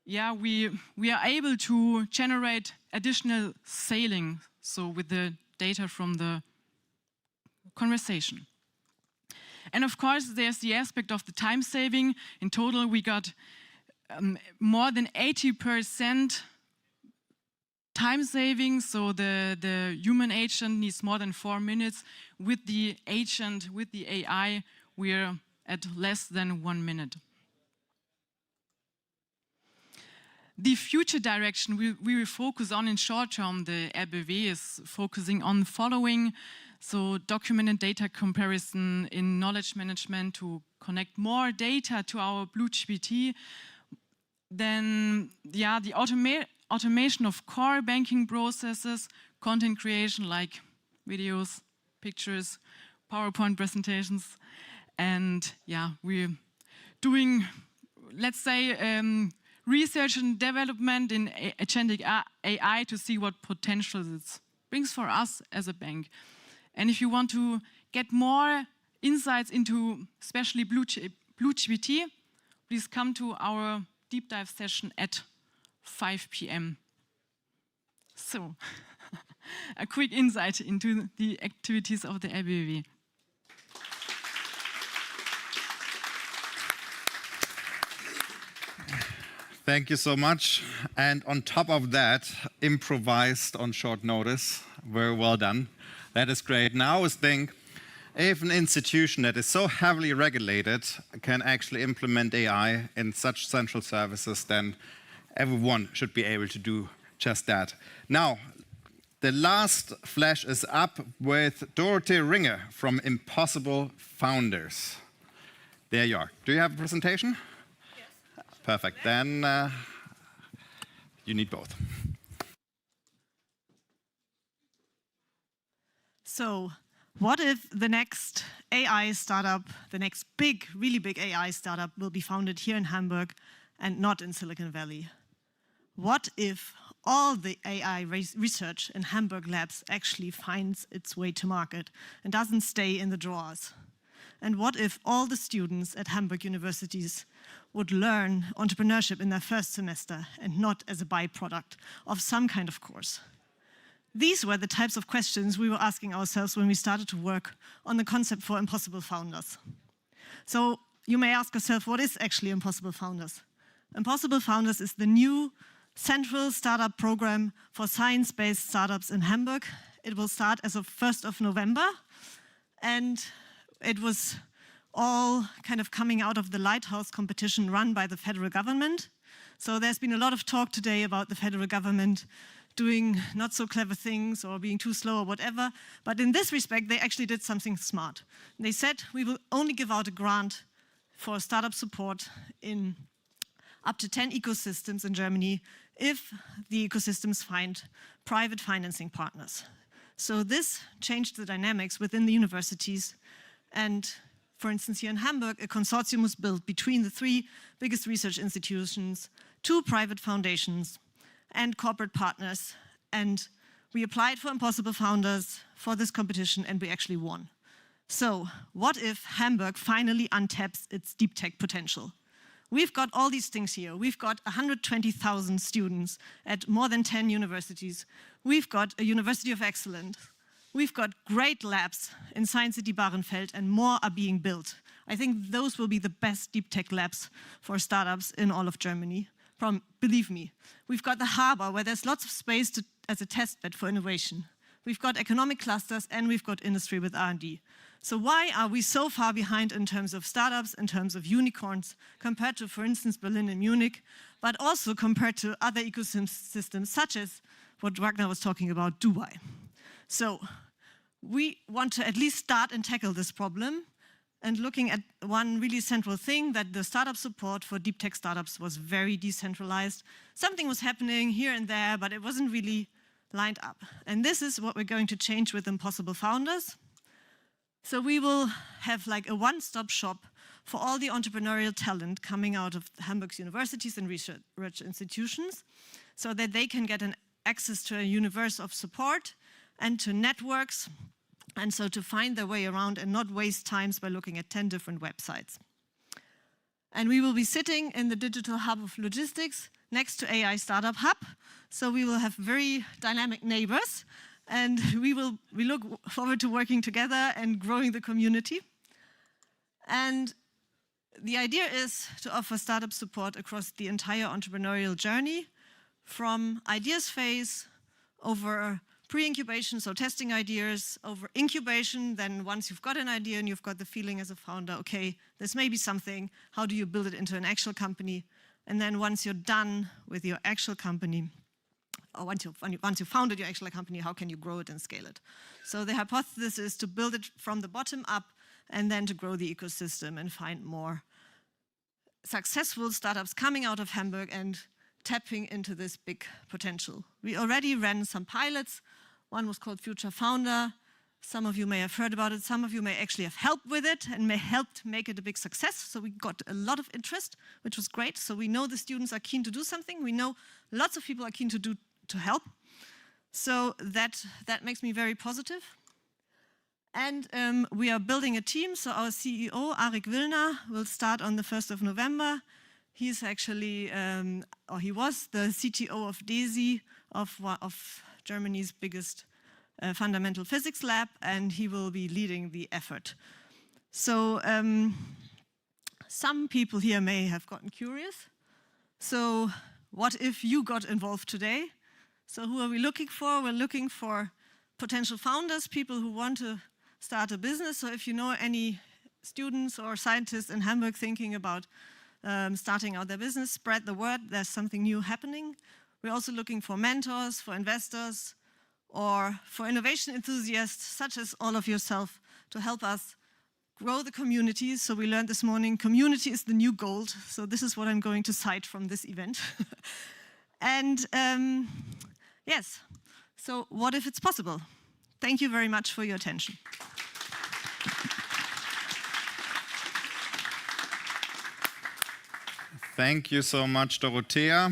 yeah, we are able to generate additional sailing, so with the data from the conversation. And of course, there's the aspect of the time saving. In total, we got more than 80% time saving. So the human agent needs more than 4 minutes. With the agent, with the AI, we're at less than 1 minute. The future direction we will focus on in short term, the LBW is focusing on the following. So document and data comparison in knowledge management to connect more data to our BlueGPT. Then, yeah, the automation of core banking processes, content creation like videos, pictures, PowerPoint presentations. And yeah, we're doing, let's say, research and development in agentic AI to see what potential it brings for us as a bank. And if you want to get more insights into especially BlueGPT, please come to our deep dive session at 5 p.m. So, a quick insight into the activities of the LBW. Thank you so much. And on top of that, improvised on short notice. Very well done. That is great. Now I always think, if an institution that is so heavily regulated can actually implement AI in such central services, then everyone should be able to do just that. Now, the last flash is up with Dorothee Ringer from Impossible Founders. There you are. Do you have a presentation? Yes. Perfect. Then you need both. So, what if the next AI startup, the next big, really big AI startup will be founded here in Hamburg and not in Silicon Valley? What if all the AI research in Hamburg labs actually finds its way to market and doesn't stay in the drawers? And what if all the students at Hamburg universities would learn entrepreneurship in their first semester and not as a byproduct of some kind of course? These were the types of questions we were asking ourselves when we started to work on the concept for Impossible Founders. So you may ask yourself, what is actually Impossible Founders? Impossible Founders is the new central startup program for science-based startups in Hamburg. It will start as of 1st of November, and it was all kind of coming out of the Lighthouse competition run by the federal government. So there's been a lot of talk today about the federal government doing not so clever things or being too slow or whatever. But in this respect, they actually did something smart. They said, we will only give out a grant for startup support in up to 10 ecosystems in Germany if the ecosystems find private financing partners. So this changed the dynamics within the universities. And for instance, here in Hamburg, a consortium was built between the 3 biggest research institutions, 2 private foundations, and corporate partners. And we applied for Impossible Founders for this competition, and we actually won. So what if Hamburg finally untaps its deep tech potential? We've got all these things here. We've got 120,000 students at more than 10 universities. We've got a University of Excellence. We've got great labs in Science City Bahrenfeld, and more are being built. I think those will be the best deep tech labs for startups in all of Germany. Believe me. We've got the harbor, where there's lots of space as a test bed for innovation. We've got economic clusters, and we've got industry with R&D. So why are we so far behind in terms of startups, in terms of unicorns, compared to, for instance, Berlin and Munich, but also compared to other ecosystems, such as what Ragnar was talking about, Dubai? So we want to at least start and tackle this problem, and looking at one really central thing, that the startup support for deep tech startups was very decentralized. Something was happening here and there, but it wasn't really lined up. And this is what we're going to change with Impossible Founders. So we will have like a one-stop shop for all the entrepreneurial talent coming out of Hamburg's universities and research institutions, so that they can get an access to a universe of support and to networks, and so to find their way around and not waste times by looking at 10 different websites. And we will be sitting in the digital hub of logistics next to AI Startup Hub. So we will have very dynamic neighbors, and we look forward to working together and growing the community. And the idea is to offer startup support across the entire entrepreneurial journey, from ideas phase over pre-incubation, so testing ideas, over incubation, then once you've got an idea and you've got the feeling as a founder, okay, this may be something, how do you build it into an actual company? And then once you're done with your actual company, or once you founded your actual company, how can you grow it and scale it? So the hypothesis is to build it from the bottom up and then to grow the ecosystem and find more successful startups coming out of Hamburg and tapping into this big potential. We already ran some pilots. One was called Future Founder. Some of you may have heard about it. Some of you may actually have helped with it and may helped make it a big success. So we got a lot of interest, which was great. So we know the students are keen to do something. We know lots of people are keen to help. So that makes me very positive. And we are building a team. So our CEO, Arik Willner, will start on the 1st of November. He's actually, or he was the CTO of DESI, of Germany's biggest fundamental physics lab, and he will be leading the effort. So some people here may have gotten curious. So what if you got involved today? So who are we looking for? We're looking for potential founders, people who want to start a business. So if you know any students or scientists in Hamburg thinking about starting out their business, spread the word, there's something new happening. We're also looking for mentors, for investors, or for innovation enthusiasts, such as all of yourself, to help us grow the community. So we learned this morning, community is the new gold. So this is what I'm going to cite from this event. And yes, so what if it's possible? Thank you very much for your attention. Thank you so much, Dorothea.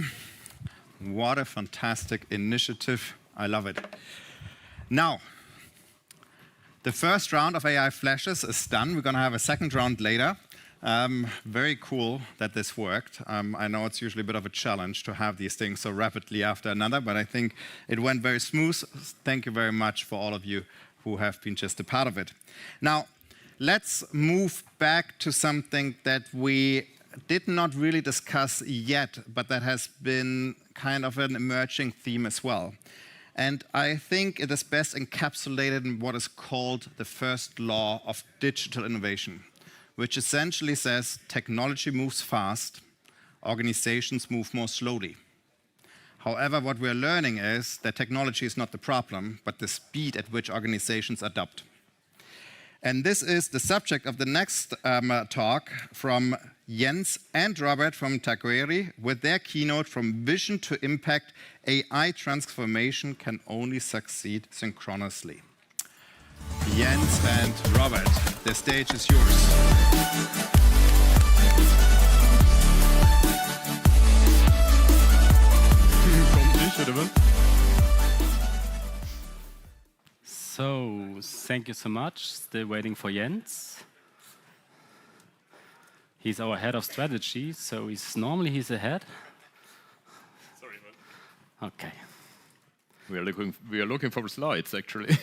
What a fantastic initiative. I love it. Now, the first round of AI flashes is done. We're going to have a second round later. Very cool that this worked. I know it's usually a bit of a challenge to have these things so rapidly after another, but I think it went very smooth. Thank you very much for all of you who have been just a part of it. Now, let's move back to something that we did not really discuss yet, but that has been kind of an emerging theme as well. And I think it is best encapsulated in what is called the first law of digital innovation, which essentially says technology moves fast, organizations move more slowly. However, what we're learning is that technology is not the problem, but the speed at which organizations adopt. And this is the subject of the next talk from Jens and Robert from Tagueri with their keynote, From Vision to Impact, AI Transformation Can Only Succeed Synchronously. Jens and Robert, the stage is yours. So, thank you so much. Still waiting for Jens. He's our head of strategy, so normally he's ahead. Sorry, but okay. We are looking for slides, actually.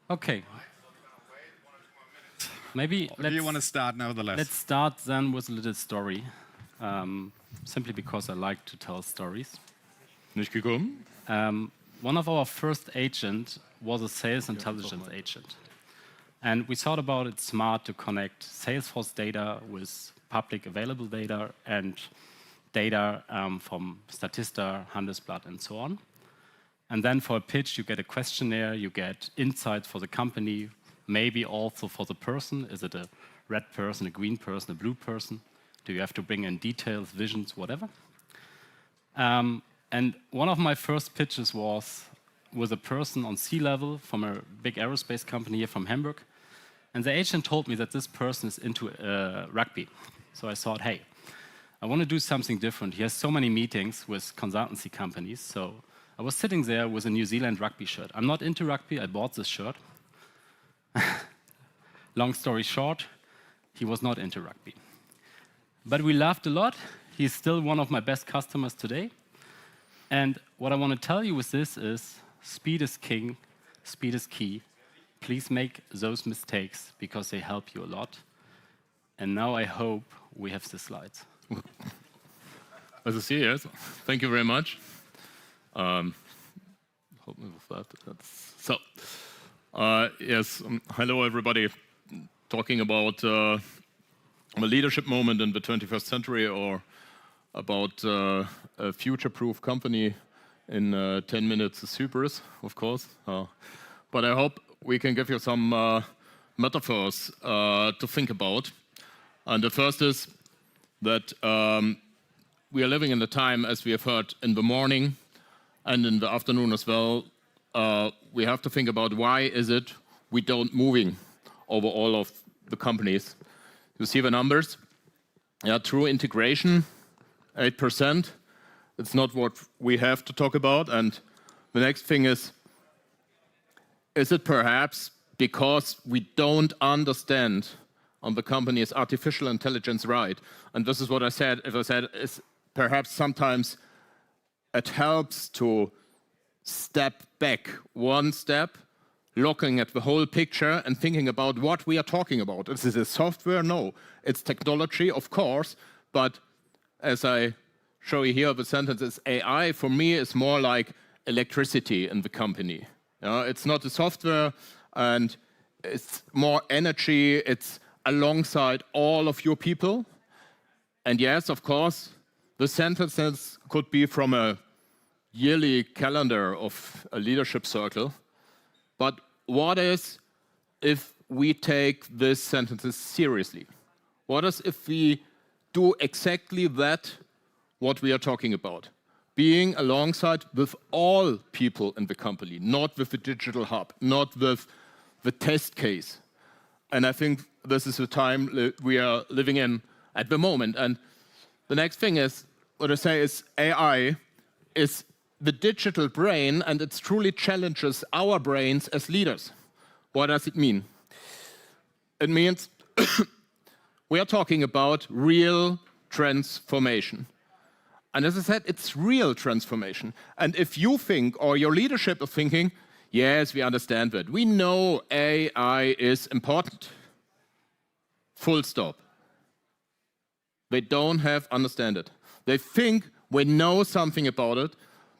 Okay. Maybe do you want to start nevertheless? Let's start then with a little story, simply because I like to tell stories. Nicht gekommen? One of our first agents was a sales intelligence agent. And we thought about it smart to connect Salesforce data with public available data and data from Statista, Handelsblatt, and so on. And then for a pitch, you get a questionnaire, you get insights for the company, maybe also for the person. Is it a red person, a green person, a blue person? Do you have to bring in details, visions, whatever? And one of my first pitches was with a person on C-level from a big aerospace company here from Hamburg. And the agent told me that this person is into rugby. So I thought, hey, I want to do something different. He has so many meetings with consultancy companies. So I was sitting there with a New Zealand rugby shirt. I'm not into rugby, I bought this shirt. Long story short, he was not into rugby. But we laughed a lot. He's still one of my best customers today. And what I want to tell you with this is, speed is king, speed is key. Please make those mistakes because they help you a lot. And now I hope we have the slides. As you see, yes. Thank you very much. Help me with that. So, yes, hello everybody. Talking about a leadership moment in the 21st century, or about a future-proof company in 10 minutes is super, of course. But I hope we can give you some metaphors to think about. And the first is that we are living in the time, as we have heard, in the morning and in the afternoon as well. We have to think about why is it we don't moving over all of the companies. You see the numbers? Yeah, true integration, 8%. It's not what we have to talk about. And the next thing is it perhaps because we don't understand on the company's artificial intelligence right? And this is what I said. If I said, is perhaps sometimes it helps to step back one step, looking at the whole picture and thinking about what we are talking about. Is it a software? No. It's technology, of course, but as I show you here, the sentence is AI, for me, is more like electricity in the company. It's not a software, and it's more energy. It's alongside all of your people. And yes, of course, the sentences could be from a yearly calendar of a leadership circle. But what is if we take these sentences seriously? What is if we do exactly that, what we are talking about? Being alongside with all people in the company, not with the digital hub, not with the test case. And I think this is the time we are living in. at the moment. And the next thing is, what I say is AI is the digital brain, and it truly challenges our brains as leaders. What does it mean? It means we are talking about real transformation. And as I said, it's real transformation. And if you think, or your leadership is thinking, yes, we understand that. We know AI is important. Full stop. They don't understand it. They think we know something about it,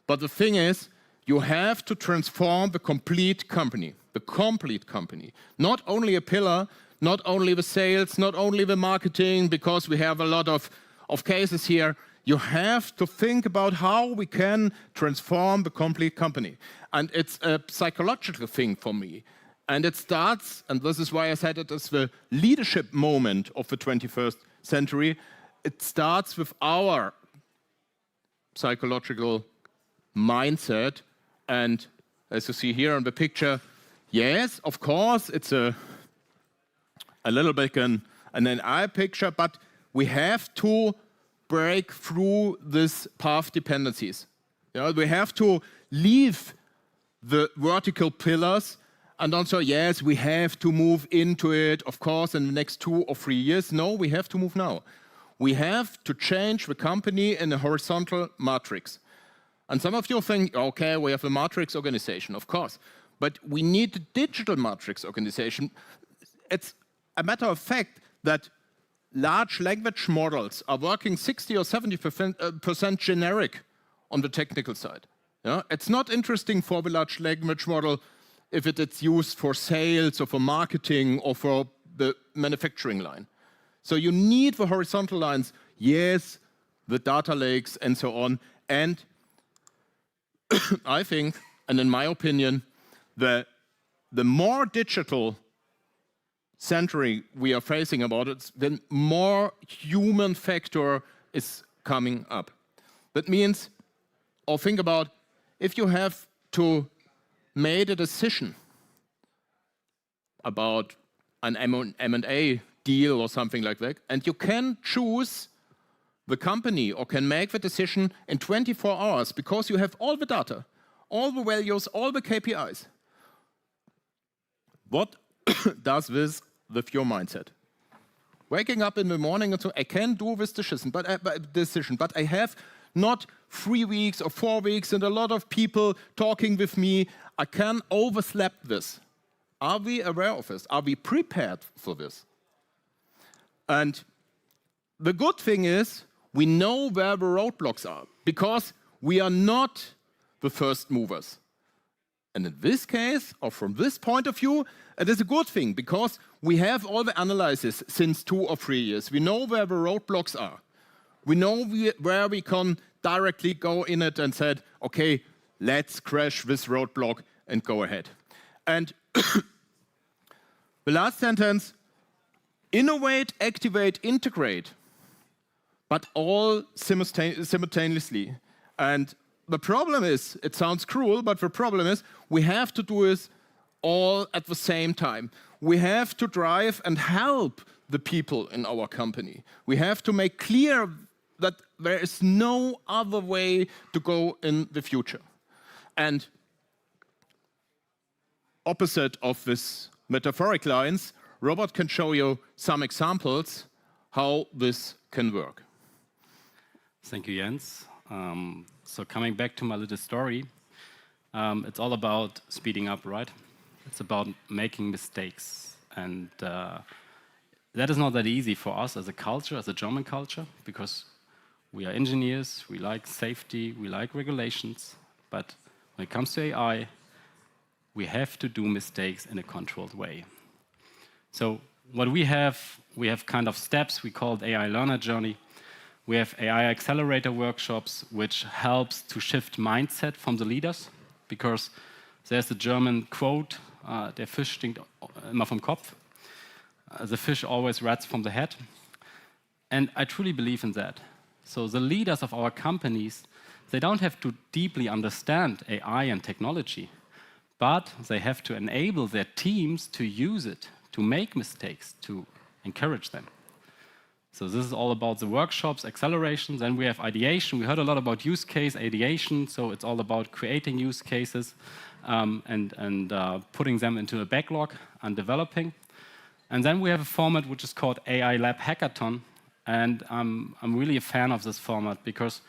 but the thing is, you have to transform the complete company. The complete company. Not only a pillar, not only the sales, not only the marketing, because we have a lot of cases here. You have to think about how we can transform the complete company. And it's a psychological thing for me. And it starts, and this is why I said it is the leadership moment of the 21st century. It starts with our psychological mindset. And as you see here on the picture, yes, of course, it's a little bit an AI picture, but we have to break through these path dependencies. You know, we have to leave the vertical pillars, and also, yes, we have to move into it, of course, in the next 2 or 3 years. No, we have to move now. We have to change the company in a horizontal matrix. And some of you think, okay, we have a matrix organization, of course, but we need a digital matrix organization. It's a matter of fact that large language models are working 60 or 70% generic on the technical side. Yeah? It's not interesting for the large language model if it's used for sales or for marketing or for the manufacturing line. So you need the horizontal lines, yes, the data lakes and so on. And I think, and in my opinion, the more digital century we are facing about it, then more human factor is coming up. That means, or think about, if you have to make a decision about an M&A deal or something like that, and you can choose the company or can make the decision in 24 hours because you have all the data, all the values, all the KPIs. What does this with your mindset? Waking up in the morning and so I can do this decision, but I have not 3 weeks or 4 weeks and a lot of people talking with me. I can overslap this. Are we aware of this? Are we prepared for this? And the good thing is we know where the roadblocks are because we are not the first movers. And in this case, or from this point of view, it is a good thing because we have all the analysis since 2 or 3 years. We know where the roadblocks are. We know where we can directly go in it and said, okay, let's crash this roadblock and go ahead. And the last sentence, innovate, activate, integrate, but all simultaneously. And the problem is, it sounds cruel, but the problem is we have to do this all at the same time. We have to drive and help the people in our company. We have to make clear that there is no other way to go in the future. And opposite of this metaphoric lines, Robert can show you some examples how this can work. Thank you, Jens. So coming back to my little story, it's all about speeding up, right? It's about making mistakes. And that is not that easy for us as a culture, as a German culture, because we are engineers, we like safety, we like regulations. But when it comes to AI, we have to do mistakes in a controlled way. So what we have kind of steps, we call it AI learner journey. We have AI accelerator workshops, which helps to shift mindset from the leaders, because there's a German quote, der Fisch stinkt immer vom Kopf. The fish always rats from the head. And I truly believe in that. So the leaders of our companies, they don't have to deeply understand AI and technology, but they have to enable their teams to use it, to make mistakes, to encourage them. So this is all about the workshops, acceleration. Then we have ideation. We heard a lot about use case, ideation. So it's all about creating use cases and putting them into a backlog and developing. And then we have a format which is called AI Lab Hackathon. And I'm really a fan of this format because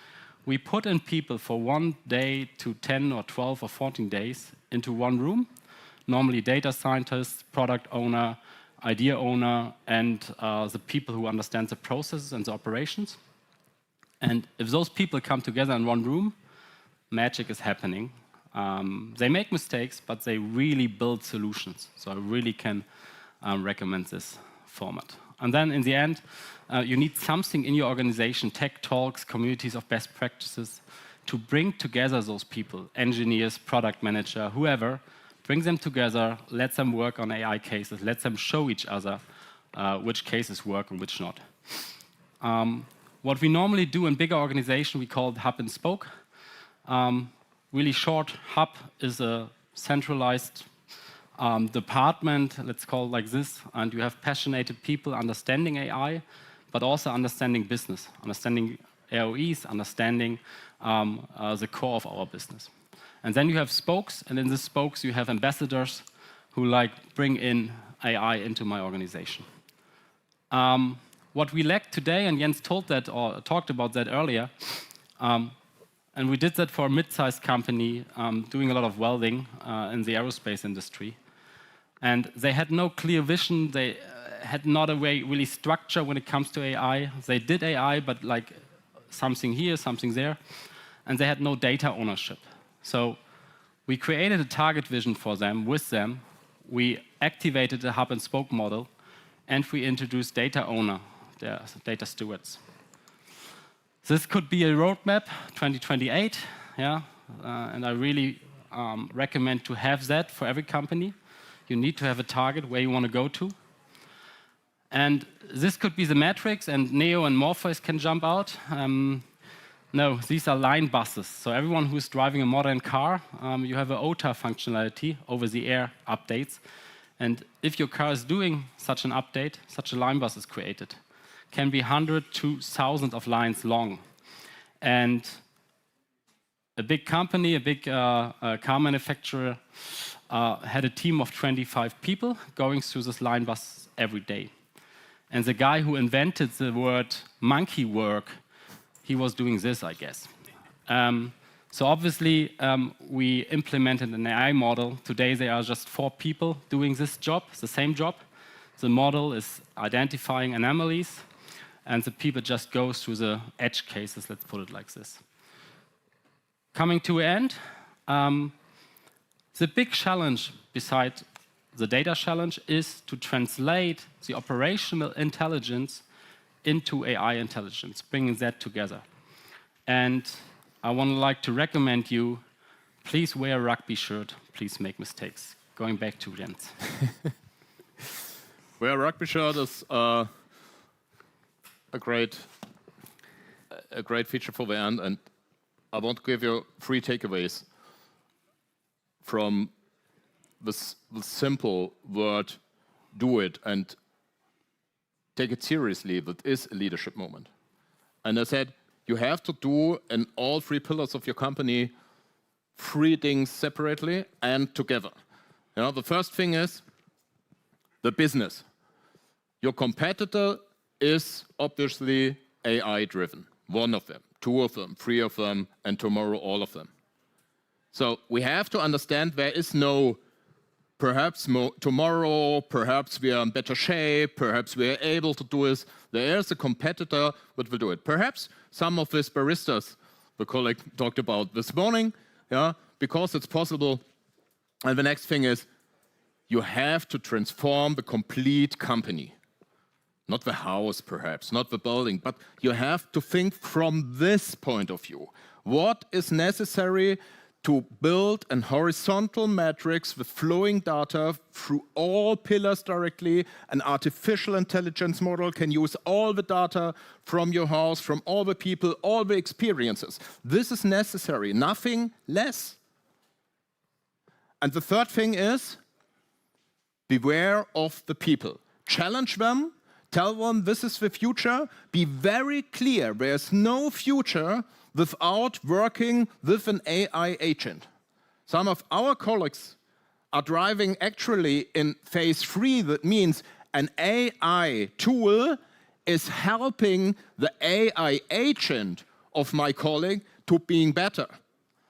we put in people for 1 day to 10 or 12 or 14 days into one room, normally data scientists, product owner, idea owner, and the people who understand the processes and the operations. And if those people come together in one room, magic is happening. They make mistakes, but they really build solutions. So I really can recommend this format. And then in the end, you need something in your organization, tech talks, communities of best practices, to bring together those people, engineers, product manager, whoever, bring them together, let them work on AI cases, let them show each other which cases work and which not. What we normally do in bigger organizations, we call it hub and spoke. Really short, hub is a centralized department, let's call it like this, and you have passionate people understanding AI, but also understanding business, understanding AOEs, understanding the core of our business. And then you have spokes, and in the spokes you have ambassadors who bring in AI into my organization. What we lack today, and Jens told that or talked about that earlier, and we did that for a mid-sized company doing a lot of welding in the aerospace industry. And they had no clear vision. They had not a way really structure when it comes to AI. They did AI, but something here, something there. And they had no data ownership. So we created a target vision for them, with them. We activated the hub and spoke model, and we introduced data owner, the data stewards. This could be a roadmap, 2028, yeah? And I really recommend to have that for every company. You need to have a target where you want to go to. And this could be the metrics, and Neo and Morpheus can jump out. No, these are line buses. So everyone who's driving a modern car, you have an OTA functionality, over-the-air updates. And if your car is doing such an update, such a line bus is created. Can be 100 to 1,000 of lines long. And a big company, a big car manufacturer, had a team of 25 people going through this line bus every day. And the guy who invented the word monkey work, he was doing this, I guess. So obviously, we implemented an AI model. Today, there are just 4 people doing this job, the same job. The model is identifying anomalies, and the people just go through the edge cases, let's put it like this. Coming to an end, the big challenge beside the data challenge is to translate the operational intelligence into AI intelligence, bringing that together. And I would to recommend you, please wear a rugby shirt, please make mistakes. Going back to Jens. Wear a rugby shirt is a great feature for the end, and I want to give you 3 takeaways from the simple word, do it, and take it seriously. That is a leadership moment. And I said, you have to do in all 3 pillars of your company 3 things separately and together. You know, the first thing is the business. Your competitor is obviously AI-driven. 1 of them, 2 of them, 3 of them, and tomorrow all of them. So we have to understand there is no perhaps tomorrow, perhaps we are in better shape, perhaps we are able to do this. There is a competitor that will do it. Perhaps some of these baristas the colleague talked about this morning, yeah, because it's possible. And the next thing is, you have to transform the complete company. Not the house, perhaps, not the building, but you have to think from this point of view. What is necessary to build a horizontal matrix with flowing data through all pillars directly? An artificial intelligence model can use all the data from your house, from all the people, all the experiences. This is necessary, nothing less. And the third thing is, beware of the people. Challenge them, Tell them this is the future. Be very clear. There's no future without working with an AI agent. Some of our colleagues are driving actually in phase 3. That means an AI tool is helping the AI agent of my colleague to being better.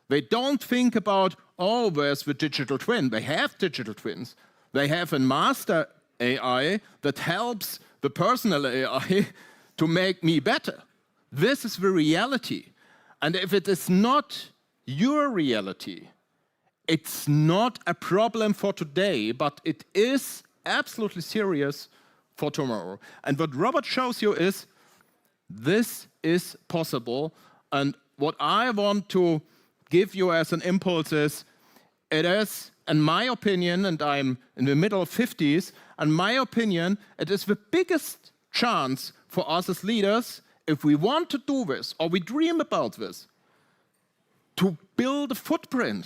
They don't think about, oh, where's the digital twin? They have digital twins. They have a master AI that helps the personal AI to make me better. This is the reality. And if it is not your reality, it's not a problem for today, but it is absolutely serious for tomorrow. And what Robert shows you is this is possible. And what I want to give you as an impulse is, it is, in my opinion, and I'm in the middle of 50s, in my opinion, it is the biggest chance for us as leaders, if we want to do this, or we dream about this, to build a footprint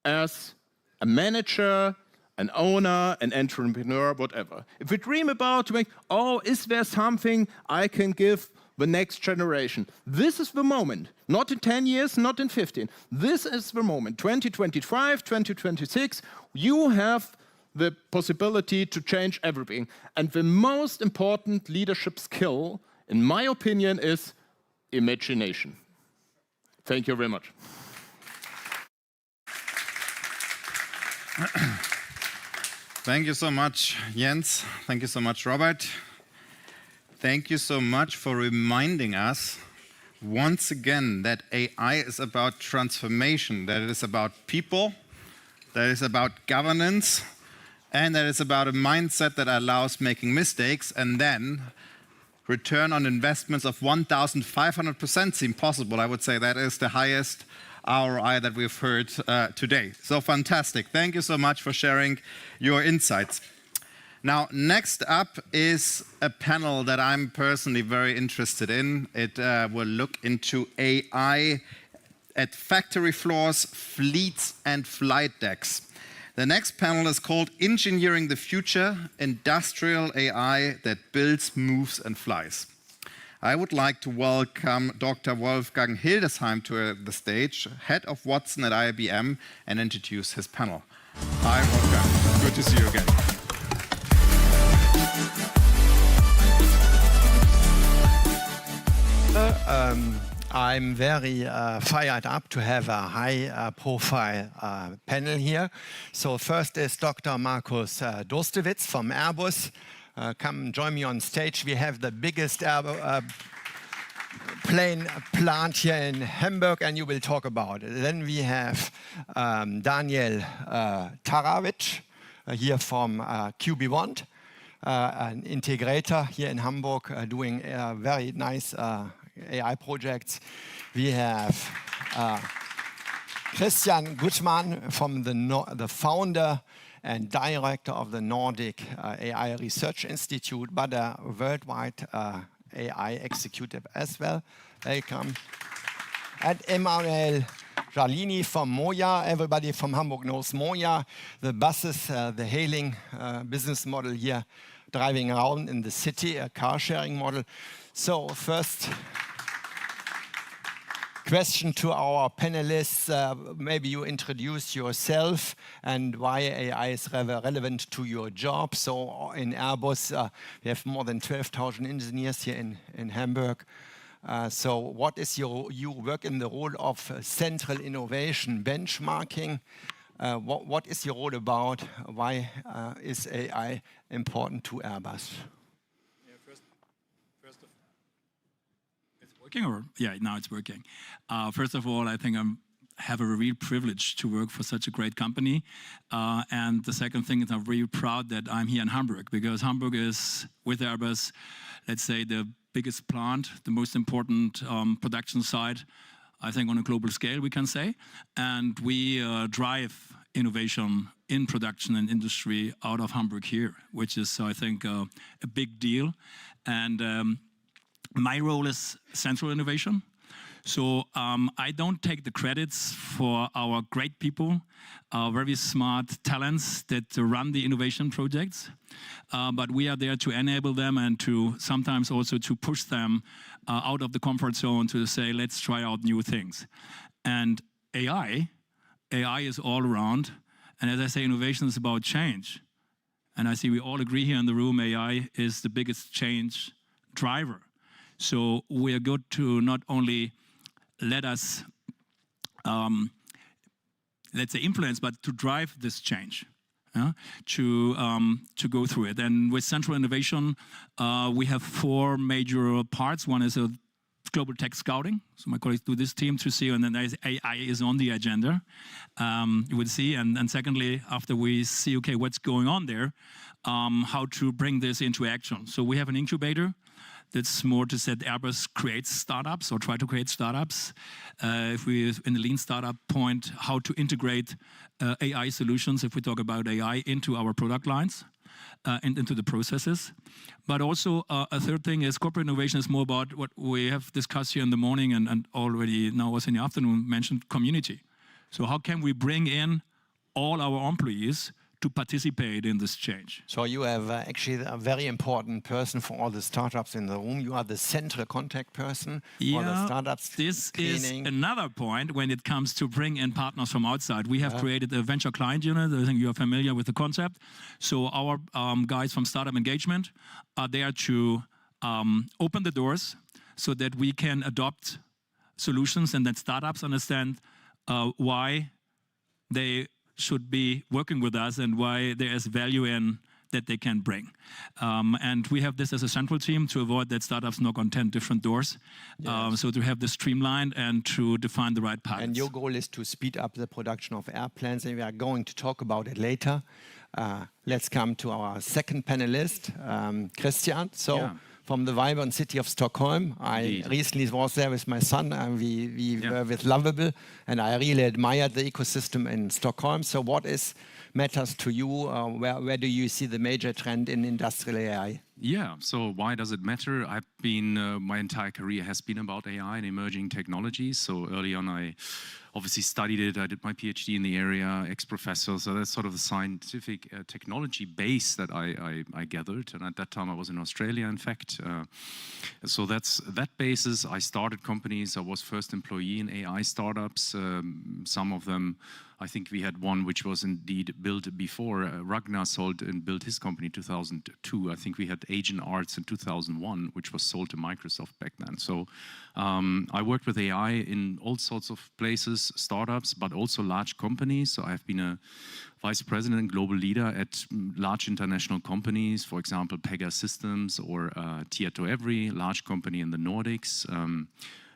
as a manager, an owner, an entrepreneur, whatever. If we dream about to make, oh, is there something I can give the next generation? This is the moment. Not in 10 years, not in 15. This is the moment. 2025, 2026, you have the possibility to change everything. And the most important leadership skill, in my opinion, is imagination. Thank you very much. Thank you so much, Jens. Thank you so much, Robert. Thank you so much for reminding us once again that AI is about transformation, that it is about people, that it is about governance, and that it's about a mindset that allows making mistakes, and then return on investments of 1,500% seem possible. I would say that is the highest ROI that we've heard today. So fantastic. Thank you so much for sharing your insights. Now, next up is a panel that I'm personally very interested in. It will look into AI at factory floors, fleets, and flight decks. The next panel is called Engineering the Future, Industrial AI that Builds, Moves, and Flies. I would like to welcome Dr. Wolfgang Hildesheim to the stage, head of Watson at IBM, and introduce his panel. Hi, Wolfgang. Good to see you again. I'm very fired up to have a high-profile panel here. So first is Dr. Markus Dostewitz from Airbus. Come join me on stage. We have the biggest plane plant here in Hamburg, and you will talk about it. Then we have Daniel Taravic here from QB1, an integrator here in Hamburg, doing very nice AI projects. We have Christian Gutmann from the founder and director of the Nordic AI Research Institute, but a worldwide AI executive as well. Welcome. And Emmanuel Jarlini from Moja. Everybody from Hamburg knows Moja. The buses, the hailing business model here, driving around in the city, a car sharing model. So first question to our panelists, maybe you introduce yourself and why AI is relevant to your job. So in Airbus, we have more than 12,000 engineers here in Hamburg. So what is you work in the role of central innovation benchmarking. What is your role about? Why is AI important to Airbus? Working or now it's working. First of all, I think I have a real privilege to work for such a great company, and the second thing is I'm really proud that I'm here in Hamburg, because Hamburg is, with Airbus, let's say the biggest plant, the most important production site, I think on a global scale we can say, and we drive innovation in production and industry out of Hamburg here, which is I think a big deal. And my role is central innovation. So I don't take the credits for our great people, very smart talents that run the innovation projects, but we are there to enable them and to sometimes also to push them out of the comfort zone to say, let's try out new things. And AI is all around. And as I say, innovation is about change. And I see we all agree here in the room, AI is the biggest change driver. So we are good to not only let us, let's say, influence, but to drive this change, to go through it. And with central innovation, we have 4 major parts. One is a global tech scouting. So my colleagues do this team to see, and then AI is on the agenda. You would see, and secondly, after we see, okay, what's going on there, how to bring this into action. So we have an incubator. That's more to say Airbus creates startups or try to create startups. If we, in the lean startup point, how to integrate AI solutions, if we talk about AI, into our product lines and into the processes. But also a third thing is corporate innovation is more about what we have discussed here in the morning and already now also in the afternoon mentioned community. So how can we bring in all our employees to participate in this change? So you have actually a very important person for all the startups in the room. You are the central contact person for the startups. This is another point when it comes to bring in partners from outside. We have created a venture client unit. I think you are familiar with the concept. So our guys from Startup Engagement are there to open the doors so that we can adopt solutions and that startups understand why they should be working with us and why there is value in that they can bring. And we have this as a central team to avoid that startups knock on 10 different doors. Yes. So to have this streamlined and to define the right paths. And your goal is to speed up the production of airplanes, and we are going to talk about it later. Let's come to our second panelist, Christian. So, from the vibrant city of Stockholm. I recently was there with my son, and we were with Lovable, and I really admired the ecosystem in Stockholm. So what matters to you? Where do you see the major trend in industrial AI? Yeah, so why does it matter? I've been, my entire career has been about AI and emerging technologies. So early on, I obviously studied it. I did my PhD in the area, ex-professor. So that's sort of the scientific technology base that I gathered. And at that time, I was in Australia, in fact. So that's that basis. I started companies. I was first employee in AI startups. Some of them, I think we had one which was indeed built before. Ragnar sold and built his company in 2002. I think we had Agent Arts in 2001, which was sold to Microsoft back then. So I worked with AI in all sorts of places, startups, but also large companies. So I've been a vice president and global leader at large international companies, for example, Pega Systems or Tietoevry, large company in the Nordics.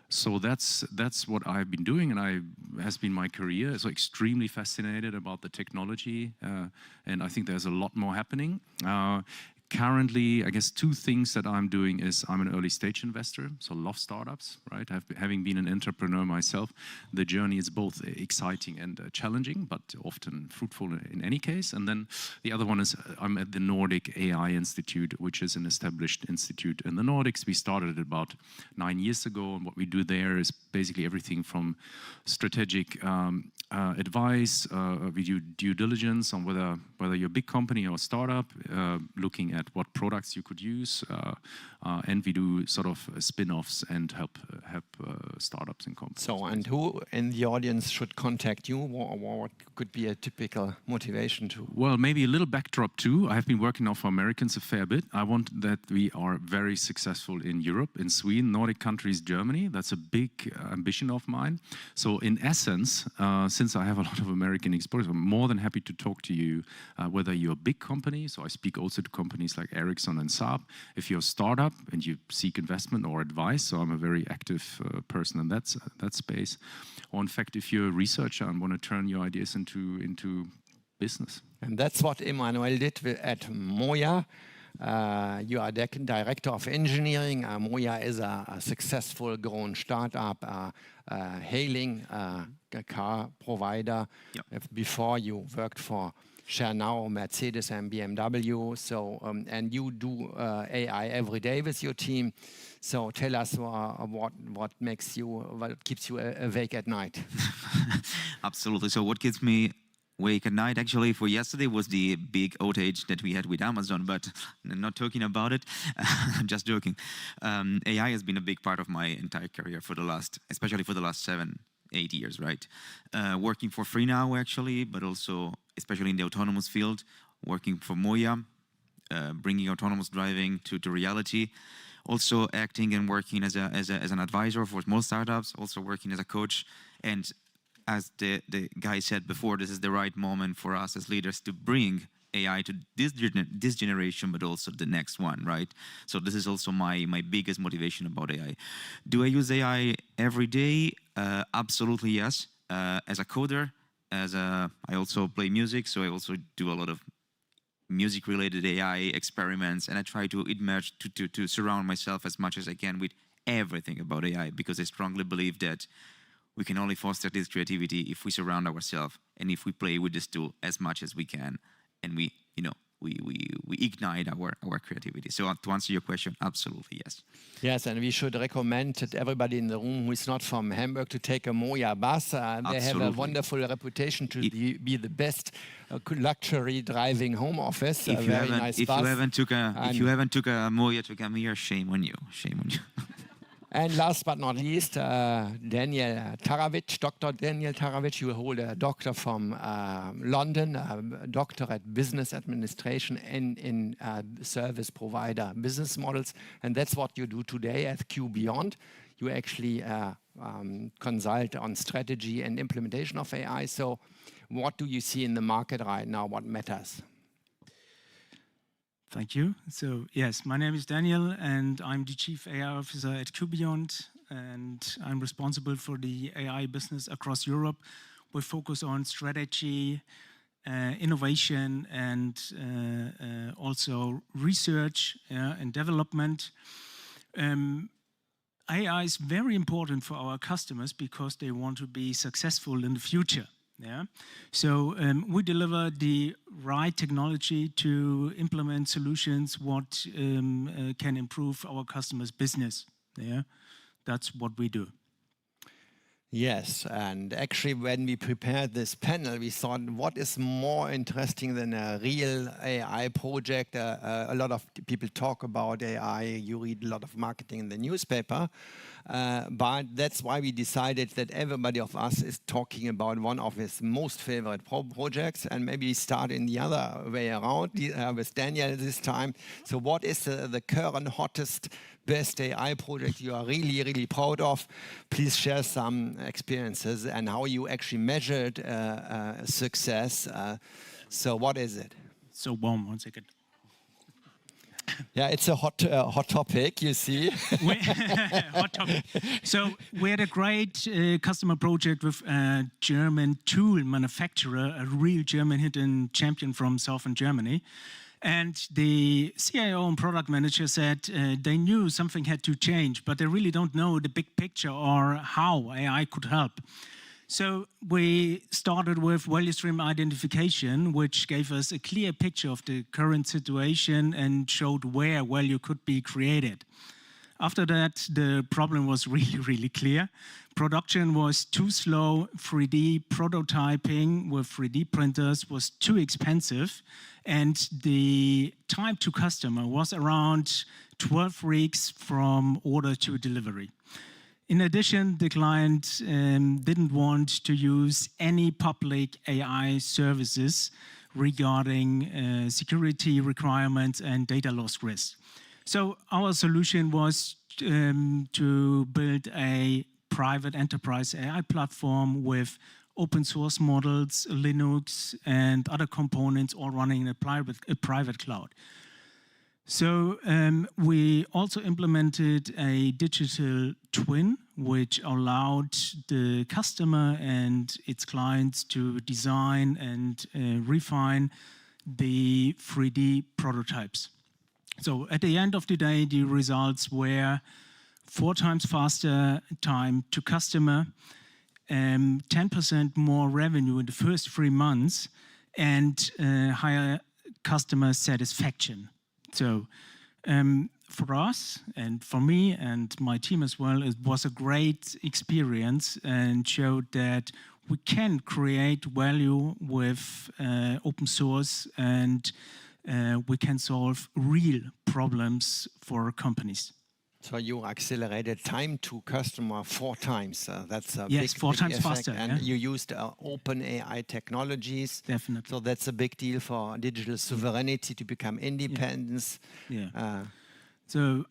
So that's what I've been doing, and has been my career. So extremely fascinated about the technology, and I think there's a lot more happening. Currently, I guess 2 things that I'm doing is I'm an early stage investor, so love startups, right? Having been an entrepreneur myself, the journey is both exciting and challenging, but often fruitful in any case. And then the other one is I'm at the Nordic AI Institute, which is an established institute in the Nordics. We started it about 9 years ago, and what we do there is basically everything from strategic advice, we do due diligence on whether you're a big company or a startup, looking at what products you could use, and we do sort of spin-offs and help startups and companies. So, and who in the audience should contact you, or what could be a typical motivation to? Well, maybe a little backdrop too. I have been working now for Americans a fair bit. I want that we are very successful in Europe, in Sweden, Nordic countries, Germany. That's a big ambition of mine. So in essence, since I have a lot of American exposure, I'm more than happy to talk to you, whether you're a big company, so I speak also to companies like Ericsson and Saab. If you're a startup and you seek investment or advice, so I'm a very active person in that space. Or in fact, if you're a researcher and want to turn your ideas into business. And that's what Emmanuel did at Moya. You are director of engineering. Moya is a successful grown startup, hailing car provider. Before you worked for share now Mercedes and BMW. So, and you do AI every day with your team. So tell us what makes you, what keeps you awake at night. Absolutely. So what keeps me awake at night, actually, for yesterday was the big outage that we had with Amazon, but I'm not talking about it. I'm just joking. AI has been a big part of my entire career for the last, especially for the last 7-8 years, right? Working for free now, actually, but also, especially in the autonomous field, working for Moya, bringing autonomous driving to reality. Also acting and working as an advisor for small startups, also working as a coach. And as the guy said before, this is the right moment for us as leaders to bring AI to this generation, but also the next one, right? So this is also my biggest motivation about AI. Do I use AI every day? Absolutely yes. As a coder, I also play music, so I also do a lot of music-related AI experiments, and I try to immerse, to surround myself as much as I can with everything about AI, because I strongly believe that we can only foster this creativity if we surround ourselves and if we play with this tool as much as we can, and we ignite our creativity. So to answer your question, absolutely yes. Yes, and we should recommend that everybody in the room who is not from Hamburg to take a Moya bus. They have a wonderful reputation to be the best luxury driving home office. If you haven't took a Moya to come here, shame on you. Shame on you. And last but not least, Daniel Taravich, Dr. Daniel Taravich, you hold a doctor from London, a doctor at business administration in service provider business models. And that's what you do today at QBeyond. You actually consult on strategy and implementation of AI. So what do you see in the market right now? What matters? Thank you. So yes, my name is Daniel and I'm the Chief AI Officer at QBeyond, and I'm responsible for the AI business across Europe. We focus on strategy, innovation, and also research and development. AI is very important for our customers because they want to be successful in the future. Yeah, so we deliver the right technology to implement solutions what can improve our customers' business. Yeah, that's what we do. Yes, and actually when we prepared this panel, we thought, what is more interesting than a real AI project? A lot of people talk about AI, you read a lot of marketing in the newspaper, but that's why we decided that everybody of us is talking about one of his most favorite projects, and maybe start in the other way around with Daniel this time. So what is the current hottest best AI project you are really, really proud of? Please share some experiences and how you actually measured success. So what is it? So warm, 1 second. Yeah, it's a hot topic, you see. Hot topic. So we had a great customer project with a German tool manufacturer, a real German hidden champion from southern Germany. And the CIO and product manager said they knew something had to change, but they really don't know the big picture or how AI could help. So we started with value stream identification, which gave us a clear picture of the current situation and showed where value could be created. After that, the problem was really, really clear. Production was too slow. 3D prototyping with 3D printers was too expensive. And the time to customer was around 12 weeks from order to delivery. In addition, the client didn't want to use any public AI services regarding security requirements and data loss risk. So our solution was to build a private enterprise AI platform with open source models, Linux, and other components all running in a private cloud. So we also implemented a digital twin, which allowed the customer and its clients to design and refine the 3D prototypes. So at the end of the day, the results were 4 times faster time to customer, 10% more revenue in the first 3 months, and higher customer satisfaction. So for us and for me and my team as well, it was a great experience and showed that we can create value with open source, and we can solve real problems for companies. So you accelerated time to customer 4 times. That's a yes, big, 4 big times effect. faster. And Yeah? you used open AI technologies. Definitely. So that's a big deal for digital sovereignty to become independence. Yeah. So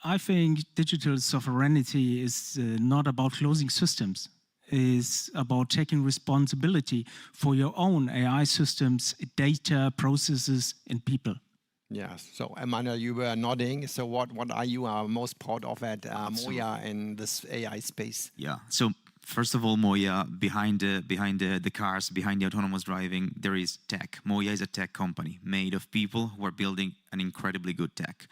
I think digital sovereignty is not about closing systems. Is about taking responsibility for your own AI systems, data, processes, and people. Yes. So Emmanuel, you were nodding. So what are you most proud of at Moya in this AI space? Yeah. So first of all, Moya, behind the cars, behind the autonomous driving, there is tech. Moya is a tech company made of people who are building an incredibly good tech.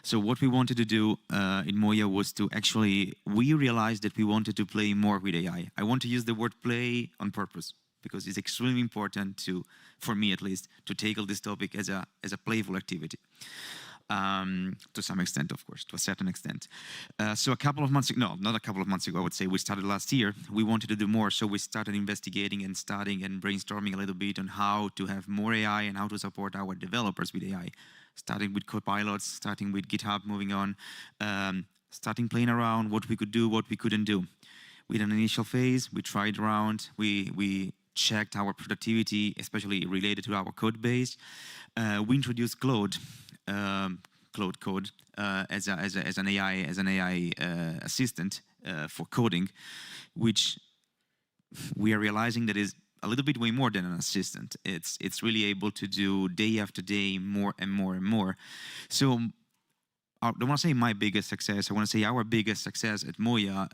So what we wanted to do in Moya was to actually, we realized that we wanted to play more with AI. I want to use the word play on purpose, because it's extremely important to, for me at least, to tackle this topic as a playful activity. To some extent, of course, to a certain extent. So a couple of months ago, no, not a couple of months ago, I would say, we started last year, we wanted to do more, so we started investigating and studying and brainstorming a little bit on how to have more AI and how to support our developers with AI. Starting with copilots, starting with GitHub, moving on, starting playing around, what we could do, what we couldn't do. With an initial phase, we tried around, we checked our productivity, especially related to our code base. We introduced Claude Code as an AI assistant for coding, which we are realizing that is a little bit way more than an assistant. It's really able to do day after day more and more and more. So I don't want to say my biggest success. I want to say our biggest success at Moya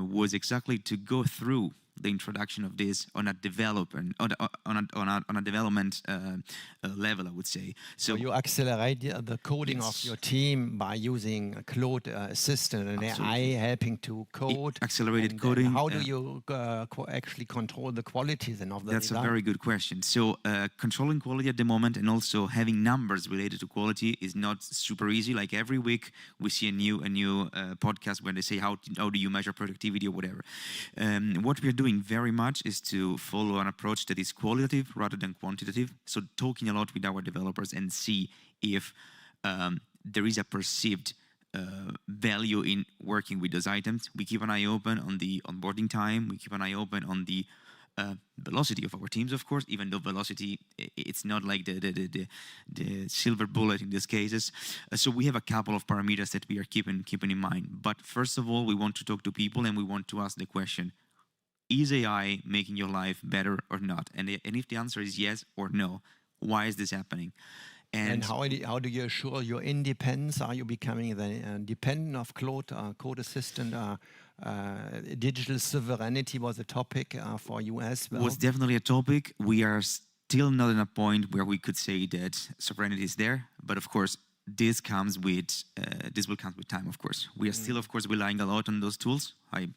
was exactly to go through the introduction of this on a development level, I would say. So you accelerate the coding of your team by using a Claude assistant and AI helping to code. Accelerated coding. How do you actually control the quality then of the That's result? a very good question. So controlling quality at the moment and also having numbers related to quality is not super easy. Like every week we see a new podcast where they say how do you measure productivity or whatever. What we are doing very much is to follow an approach that is qualitative rather than quantitative. So talking a lot with our developers and see if there is a perceived value in working with those items. We keep an eye open on the onboarding time. We keep an eye open on the velocity of our teams, of course, even though velocity, it's not like the silver bullet in these cases. So we have a couple of parameters that we are keeping in mind. But first of all, we want to talk to people and we want to ask the question, is AI making your life better or not? And if the answer is yes or no, why is this happening? And how do you assure your independence? Are you becoming dependent of Claude, code assistant? Digital sovereignty was a topic for you as well. Was definitely a topic. We are still not in a point where we could say that sovereignty is there, but of course this will come with time. Of course, we are still, of course, relying a lot on those tools. I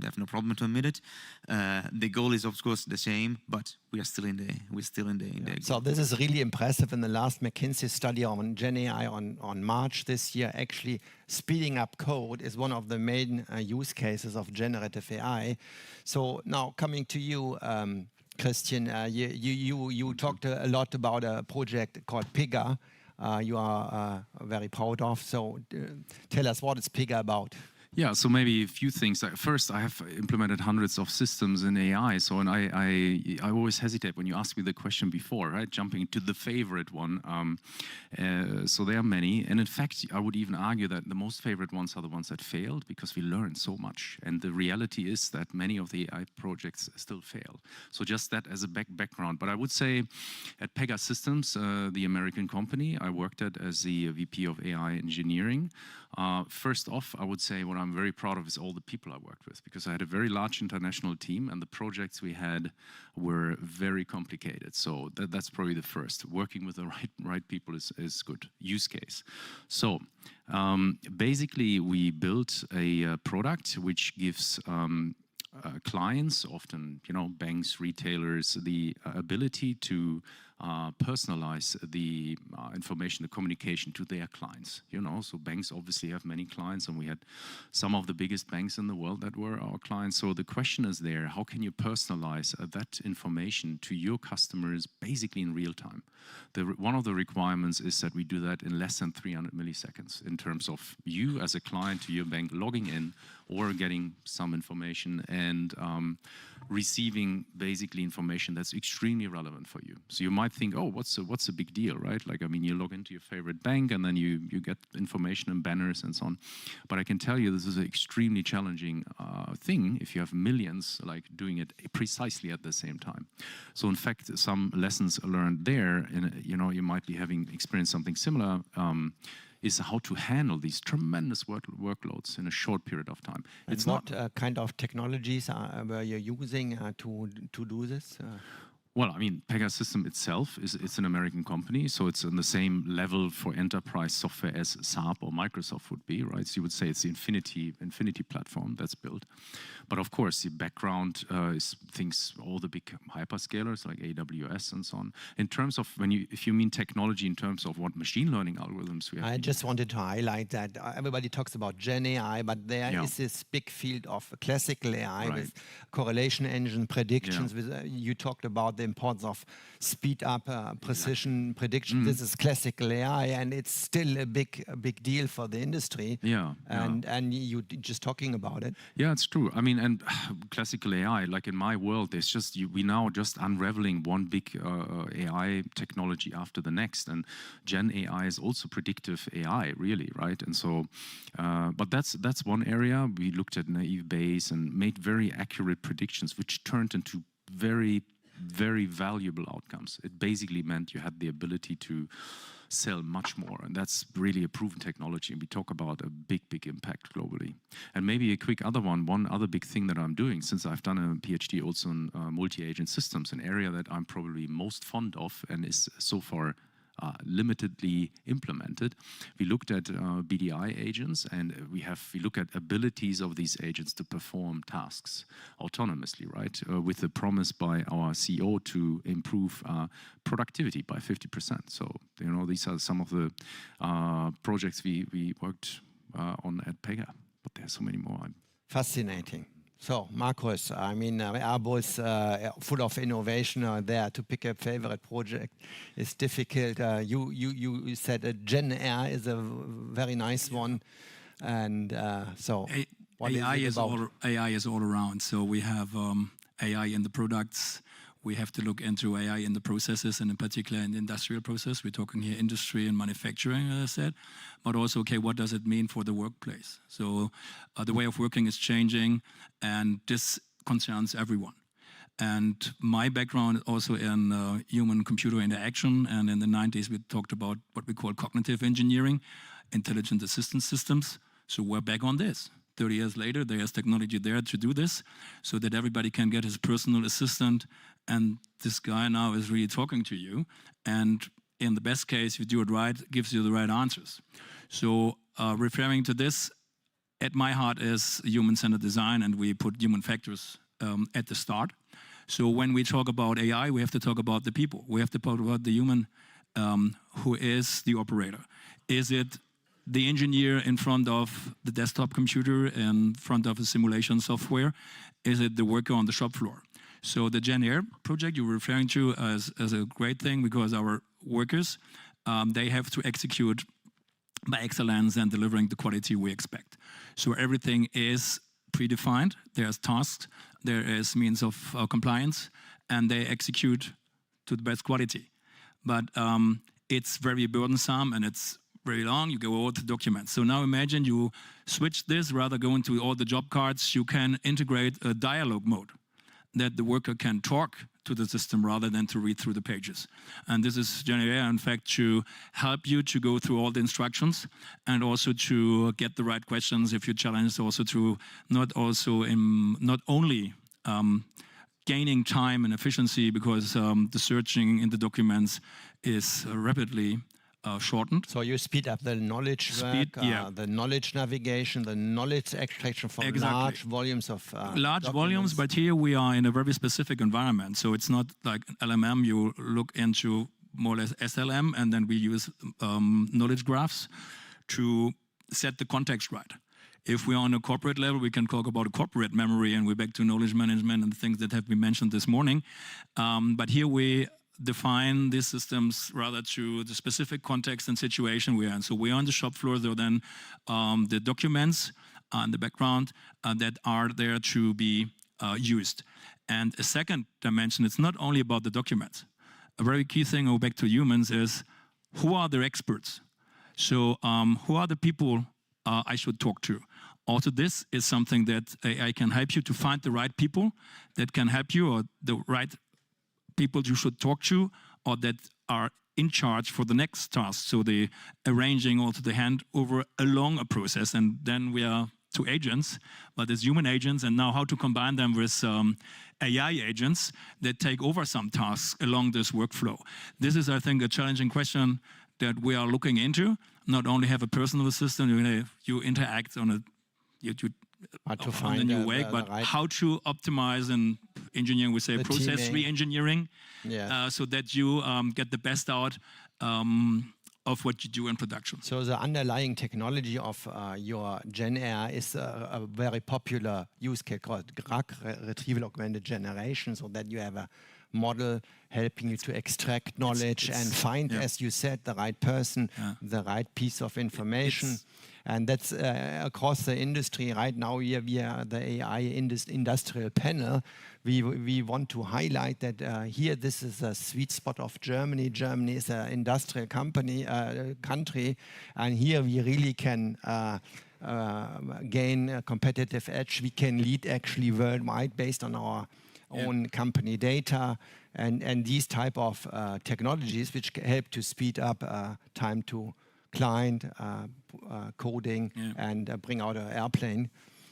have no problem to admit it. The goal is, of course, the same, but we are still in the. So this is really impressive. In the last McKinsey study on Gen AI on March this year, actually speeding up code is one of the main use cases of generative AI. So now coming to you, Christian, you talked a lot about a project called PIGA. You are very proud of. So tell us, what is PIGA about? Yeah, so maybe a few things. First, I have implemented hundreds of systems in AI, so and I always hesitate when you ask me the question before, right? Jumping to the favorite one. So there are many, and in fact, I would even argue that the most favorite ones are the ones that failed because we learned so much. And the reality is that many of the AI projects still fail. So just that as a background. But I would say at Pegasystems, the American company I worked at as the VP of AI engineering. First off, I would say what I'm very proud of is all the people I worked with, because I had a very large international team and the projects we had were very complicated. So that's probably the first. Working with the right people is good use case. So basically we built a product which gives clients, often banks, retailers, the ability to personalize the information, the communication to their clients. So banks obviously have many clients, and we had some of the biggest banks in the world that were our clients. So the question is there: how can you personalize that information to your customers basically in real time? One of the requirements is that we do that in less than 300 milliseconds in terms of you as a client to your bank logging in or getting some information and receiving basically information that's extremely relevant for you. So you might think, oh, what's the big deal, right? Like, I mean, you log into your favorite bank and then you get information and banners and so on. But I can tell you this is an extremely challenging thing if you have millions like doing it precisely at the same time. So in fact, some lessons learned there, and you might be having experienced something similar, is how to handle these tremendous workloads in a short period of time. And it's what kind of technologies were you using to do this? Well, I mean, Pegasystem itself it's an American company, so it's on the same level for enterprise software as SAP or Microsoft would be, right? So you would say it's the Infinity platform that's built. But of course, the background is things, all the big hyperscalers like AWS and so on. In terms of if you mean technology in terms of what machine learning algorithms we have. I just wanted to highlight that everybody talks about Gen AI, but there is this big field of classical AI with correlation engine predictions. You talked about the importance of speed up precision prediction. This is classical AI, and it's still a big deal for the industry. And you just talking about it. Yeah, it's true. I mean, and classical AI, like in my world, there's just we now just unraveling one big AI technology after the next, and Gen AI is also predictive AI, really, right? And so, but that's one area. We looked at naive Bayes and made very accurate predictions, which turned into very valuable outcomes. It basically meant you had the ability to sell much more, and that's really a proven technology, and we talk about a big impact globally. And maybe a quick other one other big thing that I'm doing, since I've done a PhD also in multi-agent systems, an area that I'm probably most fond of and is so far limitedly implemented. We looked at BDI agents, and we look at abilities of these agents to perform tasks autonomously, right? With the promise by our CEO to improve productivity by 50%. So these are some of the projects we worked on at Pega, but there's so many more. Fascinating. So, Markus, I mean, Airbus full of innovation there. To pick a favorite project is difficult. You said Gen AI is a very nice one, and so what AI is it about? AI is all around. So we have AI in the products. We have to look into AI in the processes, and in particular in the industrial process. We're talking here industry and manufacturing, as I said, but also, okay, what does it mean for the workplace? So the way of working is changing, and this concerns everyone. And my background is also in human-computer interaction, and in the 90s we talked about what we call cognitive engineering, intelligent assistance systems. So we're back on this. 30 years later, there's technology there to do this, so that everybody can get his personal assistant, and this guy now is really talking to you, and in the best case, if you do it right, gives you the right answers. So referring to this, at my heart is human-centered design, and we put human factors at the start. So when we talk about AI, we have to talk about the people. We have to talk about the human who is the operator. Is it the engineer in front of the desktop computer, in front of a simulation software? Is it the worker on the shop floor? So the Gen AI project you're referring to as a great thing, because our workers, they have to execute by excellence and delivering the quality we expect. So everything is predefined. There's tasks, there is means of compliance, and they execute to the best quality. But it's very burdensome, and it's very long. You go over the documents. So now imagine you switch this, rather go into all the job cards, you can integrate a dialogue mode, that the worker can talk to the system rather than to read through the pages. And this is Gen AI, in fact, to help you to go through all the instructions, and also to get the right questions if you're challenged, also to not only gaining time and efficiency, because the searching in the documents is rapidly shortened. So you speed up the knowledge work, the knowledge navigation, the knowledge extraction from large volumes of large volumes, but here we are in a very specific environment. So it's not like LMM, you look into more or less SLM, and then we use knowledge graphs to set the context right. If we're on a corporate level, we can talk about a corporate memory, and we're back to knowledge management and the things that have been mentioned this morning. But here we define these systems rather to the specific context and situation we're in. So we're on the shop floor, so then the documents in the background that are there to be used. And a second dimension, it's not only about the documents. A very key thing, go back to humans, is who are the experts? So who are the people I should talk to? Also, this is something that AI can help you to find the right people that can help you, or the right people you should talk to, or that are in charge for the next task. So the arranging also the handover along a process, and then we are two agents, but as human agents, and now how to combine them with AI agents that take over some tasks along this workflow. This is, I think, a challenging question that we are looking into. Not only have a personal assistant, you interact on a new way, but how to optimize, and engineering, we say process re-engineering, so that you get the best out of what you do in production. So the underlying technology of your Gen AI is a very popular use case called RAG, Retrieval Augmented Generation, so that you have a model helping you to extract knowledge and find, as you said, the right person, the right piece of information. And that's across the industry. Right now, we are the AI industrial panel. We want to highlight that here, this is a sweet spot of Germany. Germany is an industrial country, and here we really can gain a competitive edge. We can lead actually worldwide based on our own company data, and these type of technologies which help to speed up time to client, coding, and bring out an airplane.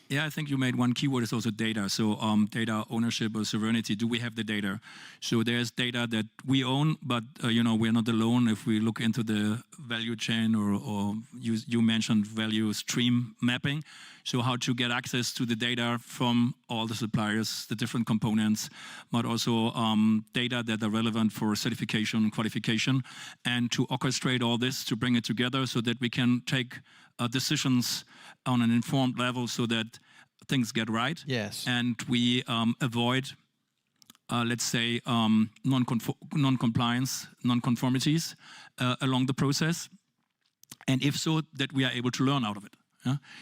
Yeah, I think you made one keyword is also data. So data ownership or sovereignty. Do we have the data? So there's data that we own, but we're not alone. If we look into the value chain, or you mentioned value stream mapping. So how to get access to the data from all the suppliers, the different components, but also data that are relevant for certification, qualification, and to orchestrate all this, to bring it together so that we can take decisions on an informed level, so that things get right. Yes. And we avoid, let's say, non-compliance, non-conformities along the process. And if so, that we are able to learn out of it.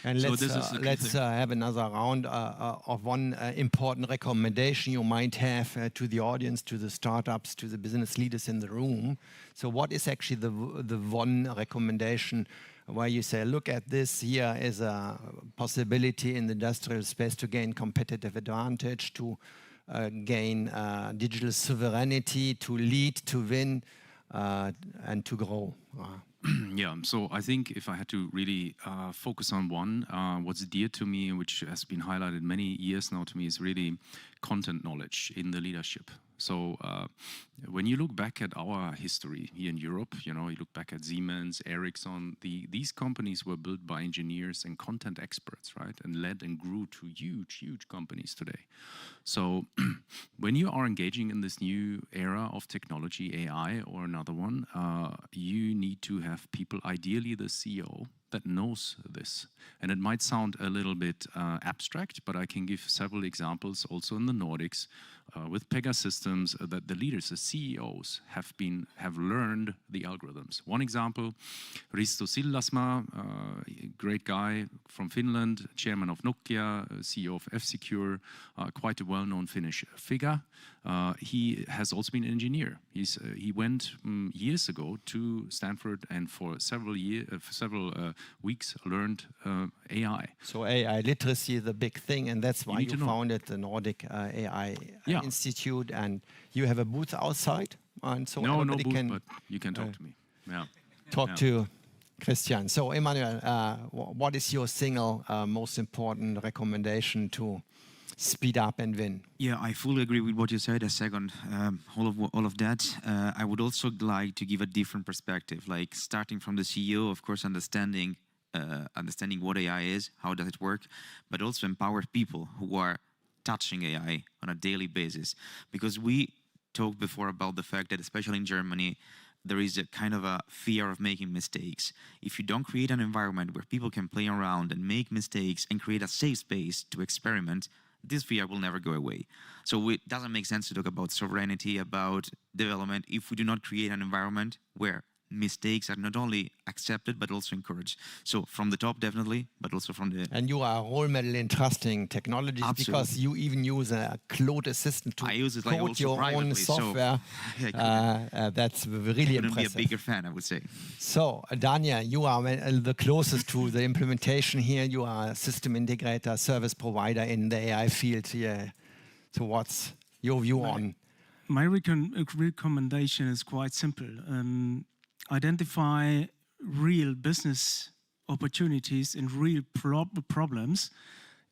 And so let's have another round of one important recommendation you might have to the audience, to the startups, to the business leaders in the room. So what is actually the one recommendation where you say, look at this, here is a possibility in the industrial space to gain competitive advantage, to gain digital sovereignty, to lead, to win, and to grow? Yeah, so I think if I had to really focus on one, what's dear to me, which has been highlighted many years now to me, is really content knowledge in the leadership. So when you look back at our history here in Europe, you look back at Siemens, Ericsson, these companies were built by engineers and content experts, right? And led and grew to huge, huge companies today. So when you are engaging in this new era of technology, AI or another one, you need to have people, ideally the CEO, that knows this. And it might sound a little bit abstract, but I can give several examples also in the Nordics with Pegasystems that the leaders, the CEOs, have learned the algorithms. One example, Risto Sillasmaa, great guy from Finland, chairman of Nokia, CEO of F-Secure, quite a well-known Finnish figure. He has also been an engineer. He went years ago to Stanford and for several weeks learned AI. So AI literacy is the big thing, and that's why you founded the Nordic AI Institute, and you have a booth outside, and so no booth, but you can talk to me. Yeah. Talk to Christian. So Emmanuel, what is your single most important recommendation to speed up and win. Yeah, I fully agree with what you said. I second all of that. I would also like to give a different perspective, like starting from the CEO, of course, understanding what AI is, how does it work, but also empower people who are touching AI on a daily basis. Because we talked before about the fact that, especially in Germany, there is a kind of a fear of making mistakes. If you don't create an environment where people can play around and make mistakes and create a safe space to experiment, this fear will never go away. So it doesn't make sense to talk about sovereignty, about development, if we do not create an environment where mistakes are not only accepted but also encouraged. So from the top, definitely, but also from the... And you are a role model in trusting technologies. Absolutely. Because you even use a Claude assistant to code your own software. So, that's really impressive. Be a bigger fan, I would say. So, Daniel, you are the closest to the implementation here. You are a system integrator, service provider in the AI field here. So what's your view on? My recommendation is quite simple. Identify real business opportunities and real problems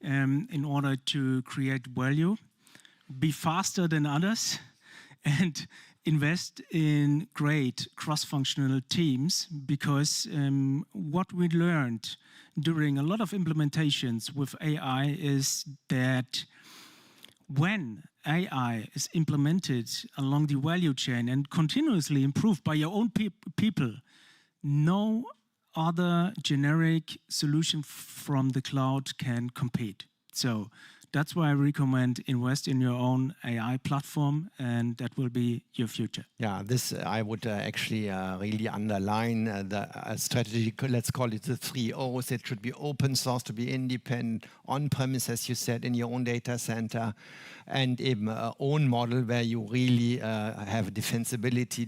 in order to create value, be faster than others, and invest in great cross-functional teams, because what we learned during a lot of implementations with AI is that when AI is implemented along the value chain and continuously improved by your own people, no other generic solution from the cloud can compete. So that's why I recommend invest in your own AI platform, and that will be your future. Yeah, this I would actually really underline the strategy. Let's call it the 3 O's. It should be open source, to be independent, on-premise, as you said, in your own data center, and even own model where you really have defensibility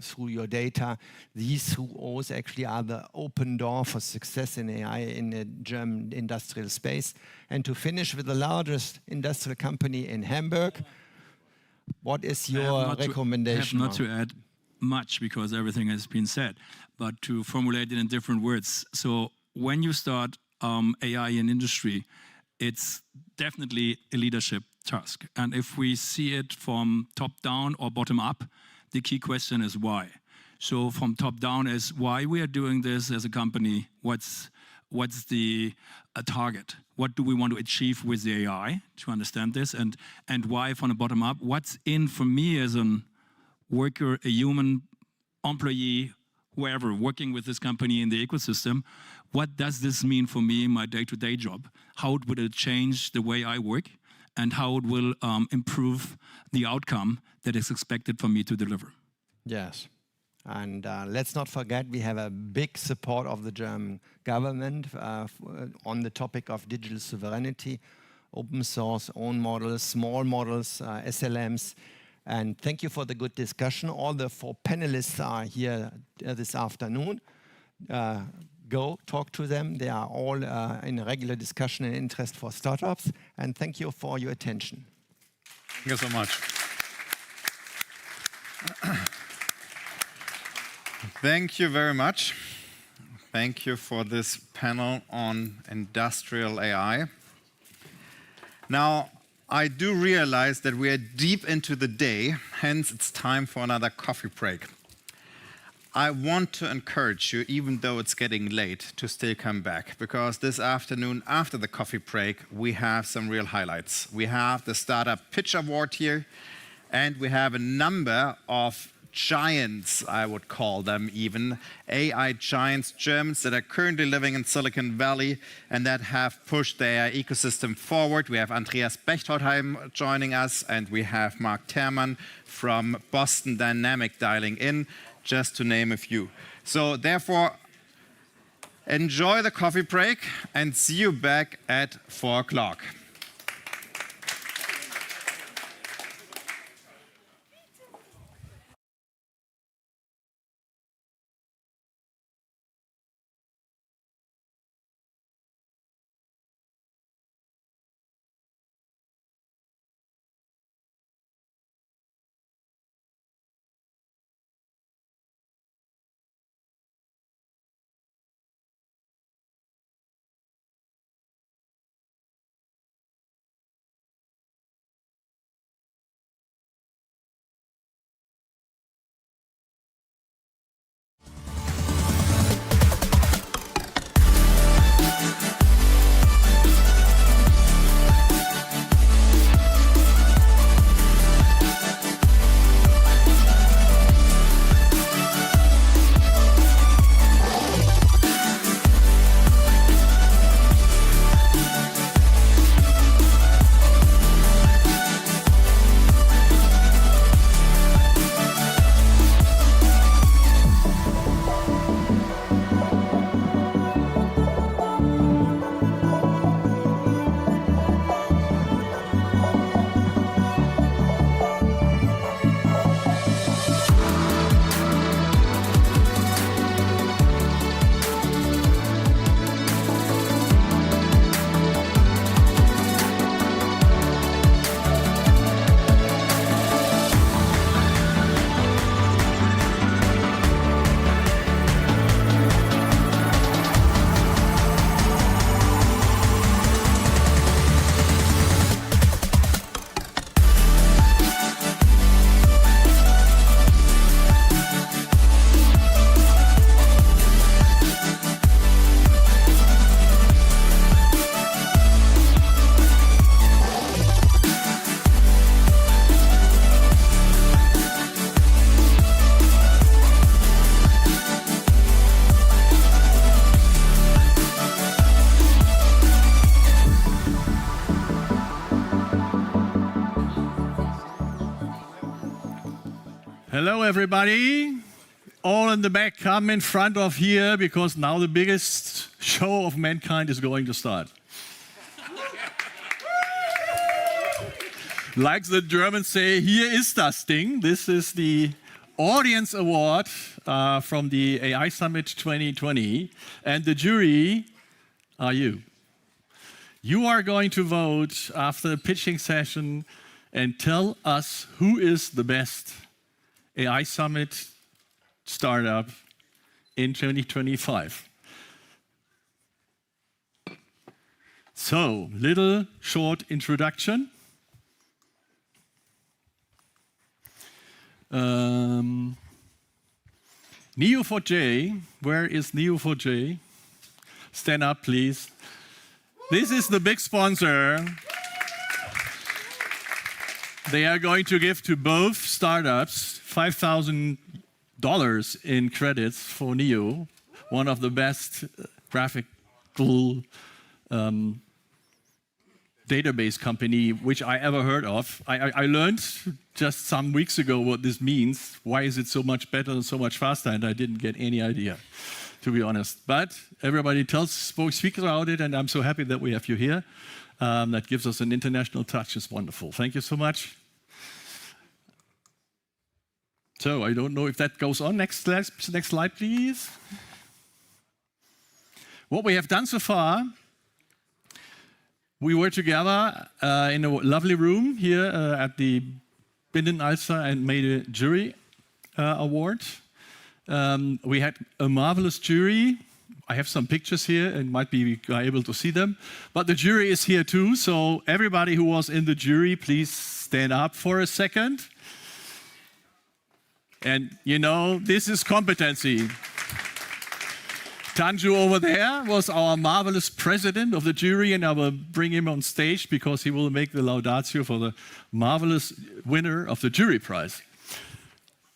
through your data. These 2 O's actually are the open door for success in AI in the German industrial space. And to finish with the largest industrial company in Hamburg, what is your recommendation? Not to add much, because everything has been said, but to formulate it in different words. So when you start AI in industry, it's definitely a leadership task. And if we see it from top down or bottom up, the key question is why. So from top down is why we are doing this as a company. What's the target? What do we want to achieve with the AI to understand this? And why from the bottom up? What's in for me as a worker, a human employee, whoever working with this company in the ecosystem? What does this mean for me in my day-to-day job? How would it change the way I work? And how it will improve the outcome that is expected from me to deliver? Yes. And let's not forget, we have a big support of the German government on the topic of digital sovereignty, open source, own models, small models, SLMs. And thank you for the good discussion. All the 4 panelists are here this afternoon. Go talk to them. They are all in a regular discussion and interest for startups. And thank you for your attention. Thank you so much. Thank you very much. Thank you for this panel on industrial AI. Now, I do realize that we are deep into the day, hence it's time for another coffee break. I want to encourage you, even though it's getting late, to still come back, because this afternoon, after the coffee break, we have some real highlights. We have the Startup Pitch Award here, and we have a number of giants, I would call them even, AI giants, Germans that are currently living in Silicon Valley and that have pushed the AI ecosystem forward. We have Andreas Bechtoltheim joining us, and we have Mark Terman from Boston Dynamic dialing in, just to name a few. So therefore, enjoy the coffee break and see you back at 4 o'clock. Hello, everybody. All in the back, come in front of here, because now the biggest show of mankind is going to start. Like the Germans say, hier ist das Ding. This is the Audience Award from the AI Summit 2020. And the jury are you. You are going to vote after the pitching session and tell us who is the best AI Summit startup in 2025. So, little short introduction. Neo4j, where is Neo4j? Stand up, please. This is the big sponsor. They are going to give to both startups $5,000 in credits for Neo, one of the best graphical database company which I ever heard of. I learned just some weeks ago what this means. Why is it so much better and so much faster? And I didn't get any idea, to be honest. But everybody speaks about it, and I'm so happy that we have you here. That gives us an international touch. It's wonderful. Thank you so much. So I don't know if that goes on. Next slide, please. What we have done so far, we were together in a lovely room here at the Bindenalster and made a jury award. We had a marvelous jury. I have some pictures here and might be able to see them. But the jury is here too, so everybody who was in the jury, please stand up for a second. And you know, this is competency. Tanju over there was our marvelous president of the jury, and I will bring him on stage because he will make the laudatio for the marvelous winner of the jury prize.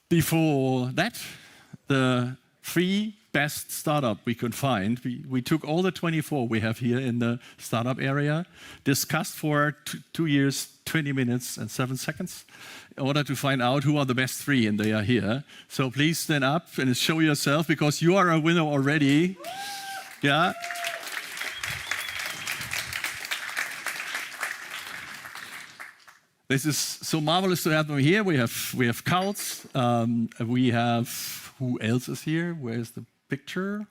Before that, the 3 best startup we could find. We took all the 24 we have here in the startup area, discussed for 2 years, 20 minutes and 7 seconds in order to find out who are the best 3, and they are here. So please stand up and show yourself, because you are a winner already. Yeah. This is so marvelous to have them here. We have Kautz. We have, who else is here? Where's the picture?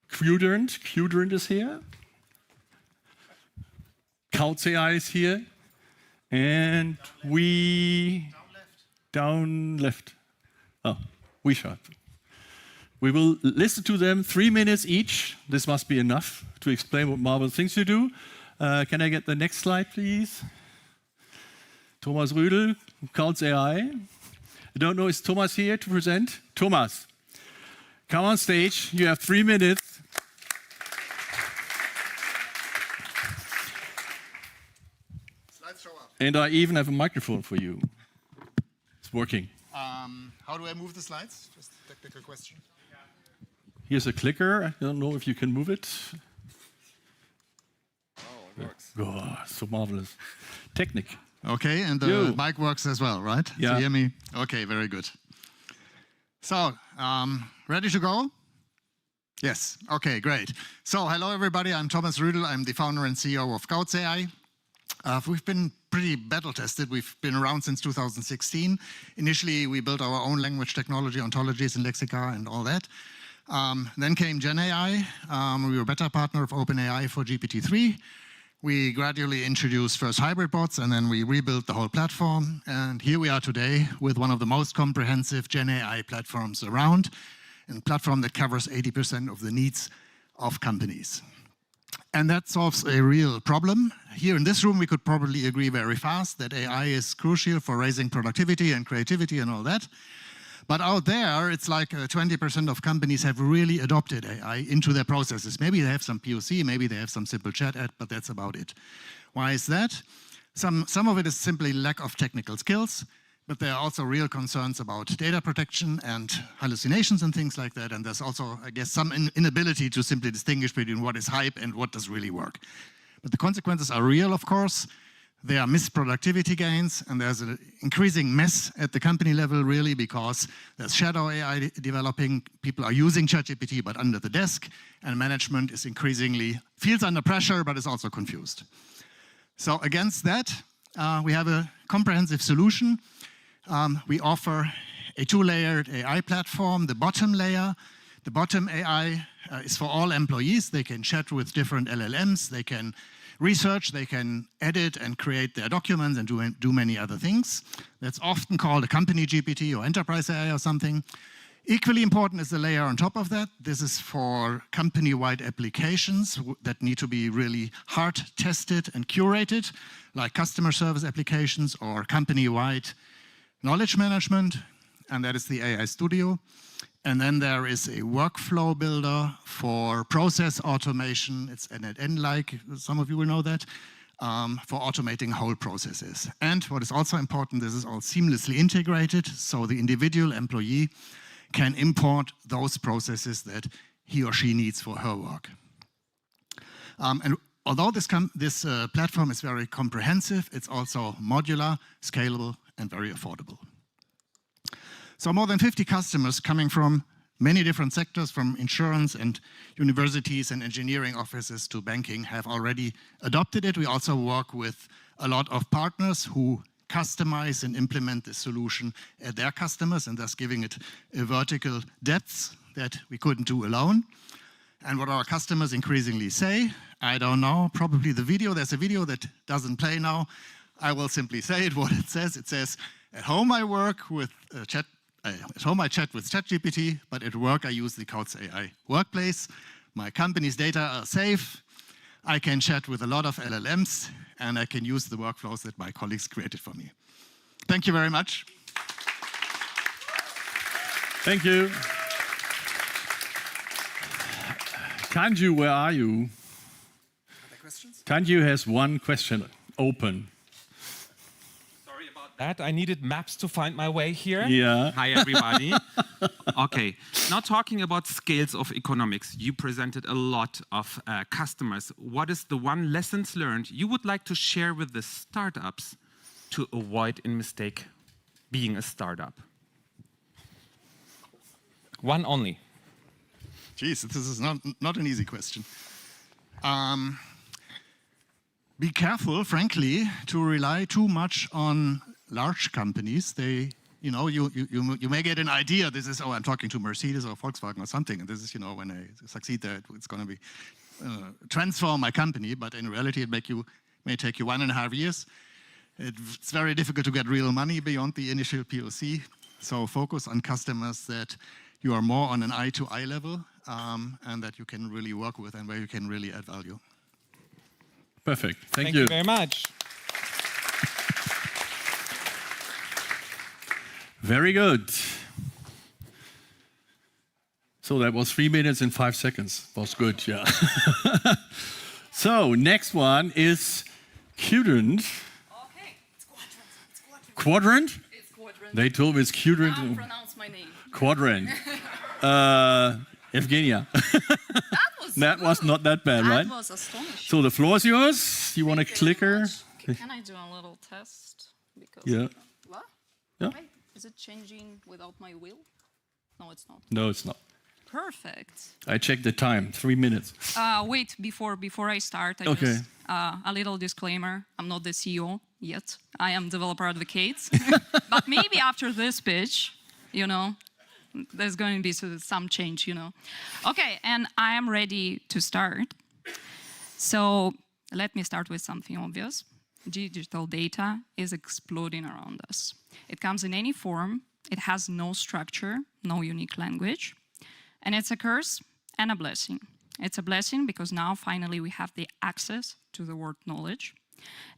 Qdrant is here. Kautz AI is here. And down left. Oh, we shot. We will listen to them 3 minutes each. This must be enough to explain what marvelous things you do. Can I get the next slide, please? Thomas Rüdel, Kautz AI. I don't know, is Thomas here to present? Thomas, come on stage. You have 3 minutes. And I even have a microphone for you. It's working. How do I move the slides? Just a technical question. Here's a clicker. I don't know if you can move it. Oh, it works. Oh, so marvelous. Technic. Okay, and the mic works as well, right? Yeah. So you hear me? Okay, very good. So, ready to go? Yes. Okay, great. So, hello everybody. I'm Thomas Rüdel. I'm the founder and CEO of Kautz AI. We've been pretty battle tested. We've been around since 2016. Initially, we built our own language technology, ontologies and lexica and all that. Then came Gen AI. We were beta partner of OpenAI for GPT-3. We gradually introduced first hybrid bots, and then we rebuilt the whole platform. And here we are today with one of the most comprehensive Gen AI platforms around, a platform that covers 80% of the needs of companies. And that solves a real problem. Here in this room, we could probably agree very fast that AI is crucial for raising productivity and creativity and all that. But out there, it's like 20% of companies have really adopted AI into their processes. Maybe they have some POC, maybe they have some simple chat ad, but that's about it. Why is that? Some of it is simply lack of technical skills, but there are also real concerns about data protection and hallucinations and things like that. And there's also, I guess, some inability to simply distinguish between what is hype and what does really work. But the consequences are real, of course. there are missed productivity gains, and there's an increasing mess at the company level, really, because there's shadow AI developing. People are using ChatGPT, but under the desk, and management is increasingly feels under pressure, but is also confused. So against that, we have a comprehensive solution. We offer a two-layered AI platform. The bottom layer, the bottom AI is for all employees. They can chat with different LLMs. They can research, they can edit and create their documents and do many other things. That's often called a company GPT or enterprise AI or something. Equally important is the layer on top of that. This is for company-wide applications that need to be really hard tested and curated, like customer service applications or company-wide knowledge management, and that is the AI Studio. And then there is a workflow builder for process automation. It's NLN-like, some of you will know that, for automating whole processes. And what is also important, this is all seamlessly integrated, so the individual employee can import those processes that he or she needs for her work. And although this platform is very comprehensive, it's also modular, scalable, and very affordable. So more than 50 customers coming from many different sectors, from insurance and universities and engineering offices to banking, have already adopted it. We also work with a lot of partners who customize and implement the solution at their customers, and thus giving it a vertical depth that we couldn't do alone. And what our customers increasingly say, I don't know, probably the video, there's a video that doesn't play now. I will simply say it, what it says. It says, at home I work with at home I chat with ChatGPT, but at work I use the Codes AI workplace. My company's data are safe. I can chat with a lot of LLMs, and I can use the workflows that my colleagues created for me. Thank you very much. Thank you. Tanju, where are you? Other questions? Tanju has one question open. That I needed maps to find my way here. Yeah. Hi, everybody. Okay, now talking about scales of economics, you presented a lot of customers. What is the one lessons learned you would like to share with the startups to avoid a mistake being a startup? One only. Geez, this is not an easy question. Be careful, frankly, to rely too much on large companies. They, you may get an idea. This is, oh, I'm talking to Mercedes or Volkswagen or something, and this is, when I succeed there, it's going to be transform my company. But in reality, it may take you 1.5 years. It's very difficult to get real money beyond the initial POC. So focus on customers that you are more on an eye-to-eye level, and that you can really work with, and where you can really add value. Perfect. Thank you very much. Very good. So that was 3 minutes and 5 seconds. Was good, yeah. So next one is Quadrant. Okay, it's Quadrant. Quadrant? It's Quadrant. They told me it's Quadrant. I'll pronounce my name. Quadrant. Evgenia. That was not that bad, right? That was astonishing. So the floor is yours. You want a clicker? Can I do a little test? Because Yeah. What? Yeah. Wait, is it changing without my will? No, it's not. No, it's not. Perfect. I checked the time, 3 minutes. Wait, before I start, Okay. A little disclaimer. I'm not the CEO yet. I am developer advocate. But maybe after this pitch, there's going to be some change, Okay, and I am ready to start. So let me start with something obvious. Digital data is exploding around us. It comes in any form. It has no structure, no unique language. And it's a curse and a blessing. It's a blessing because now finally we have the access to the word knowledge.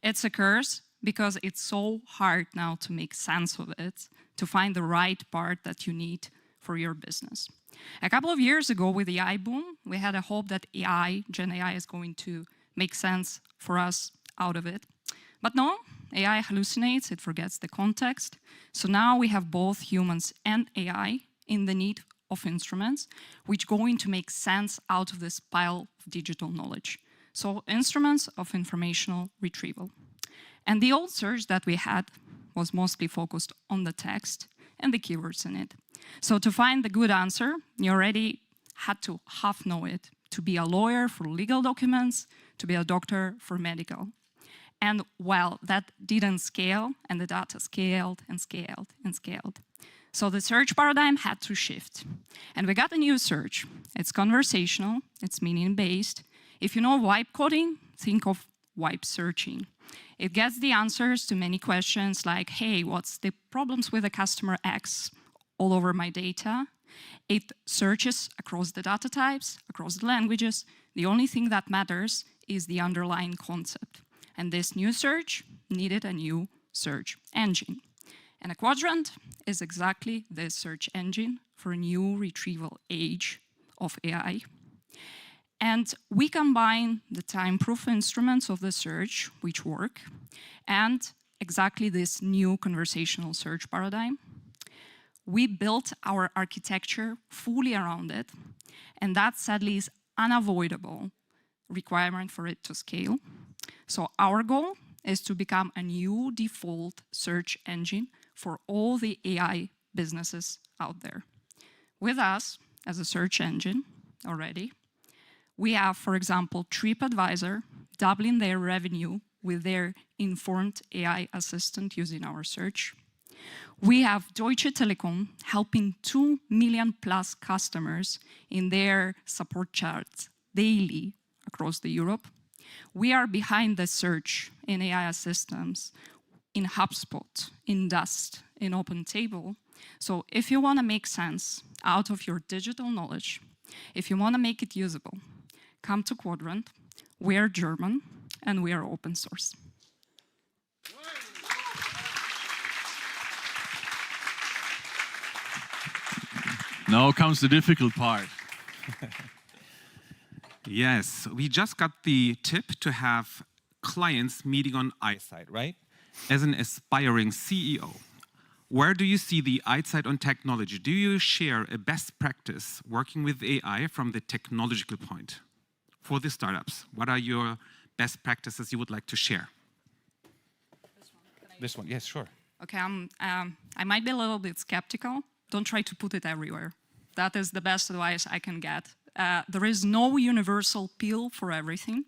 It's a curse because it's so hard now to make sense of it, to find the right part that you need for your business. A couple of years ago with the AI boom, we had a hope that AI, Gen AI, is going to make sense for us out of it. But no, AI hallucinates, it forgets the context. So now we have both humans and AI in the need of instruments, which are going to make sense out of this pile of digital knowledge. So instruments of informational retrieval. And the old search that we had was mostly focused on the text and the keywords in it. So to find the good answer, you already had to half know it, to be a lawyer for legal documents, to be a doctor for medical. And well, that didn't scale, and the data scaled and scaled and scaled. So the search paradigm had to shift. And we got a new search. It's conversational, it's meaning-based. If you know wipe coding, think of wipe searching. It gets the answers to many questions like, hey, what's the problems with the customer X all over my data? It searches across the data types, across the languages. The only thing that matters is the underlying concept. And this new search needed a new search engine. And a quadrant is exactly this search engine for a new retrieval age of AI. And we combine the time-proof instruments of the search, which work, and exactly this new conversational search paradigm. We built our architecture fully around it, and that sadly is unavoidable requirement for it to scale. So our goal is to become a new default search engine for all the AI businesses out there. With us as a search engine already, we have, for example, TripAdvisor doubling their revenue with their informed AI assistant using our search. We have Deutsche Telekom helping 2 million plus customers in their support charts daily across Europe. We are behind the search in AI systems, in HubSpot, in Dust, in OpenTable. So if you want to make sense out of your digital knowledge, if you want to make it usable, come to Quadrant. We are German and we are open source. Now comes the difficult part. Yes, we just got the tip to have clients meeting on eyesight, right? As an aspiring CEO, where do you see the eyesight on technology? Do you share a best practice working with AI from the technological point for the startups? What are your best practices you would like to share? This one, yes, sure. Okay, I might be a little bit skeptical. Don't try to put it everywhere. That is the best advice I can get. There is no universal pill for everything.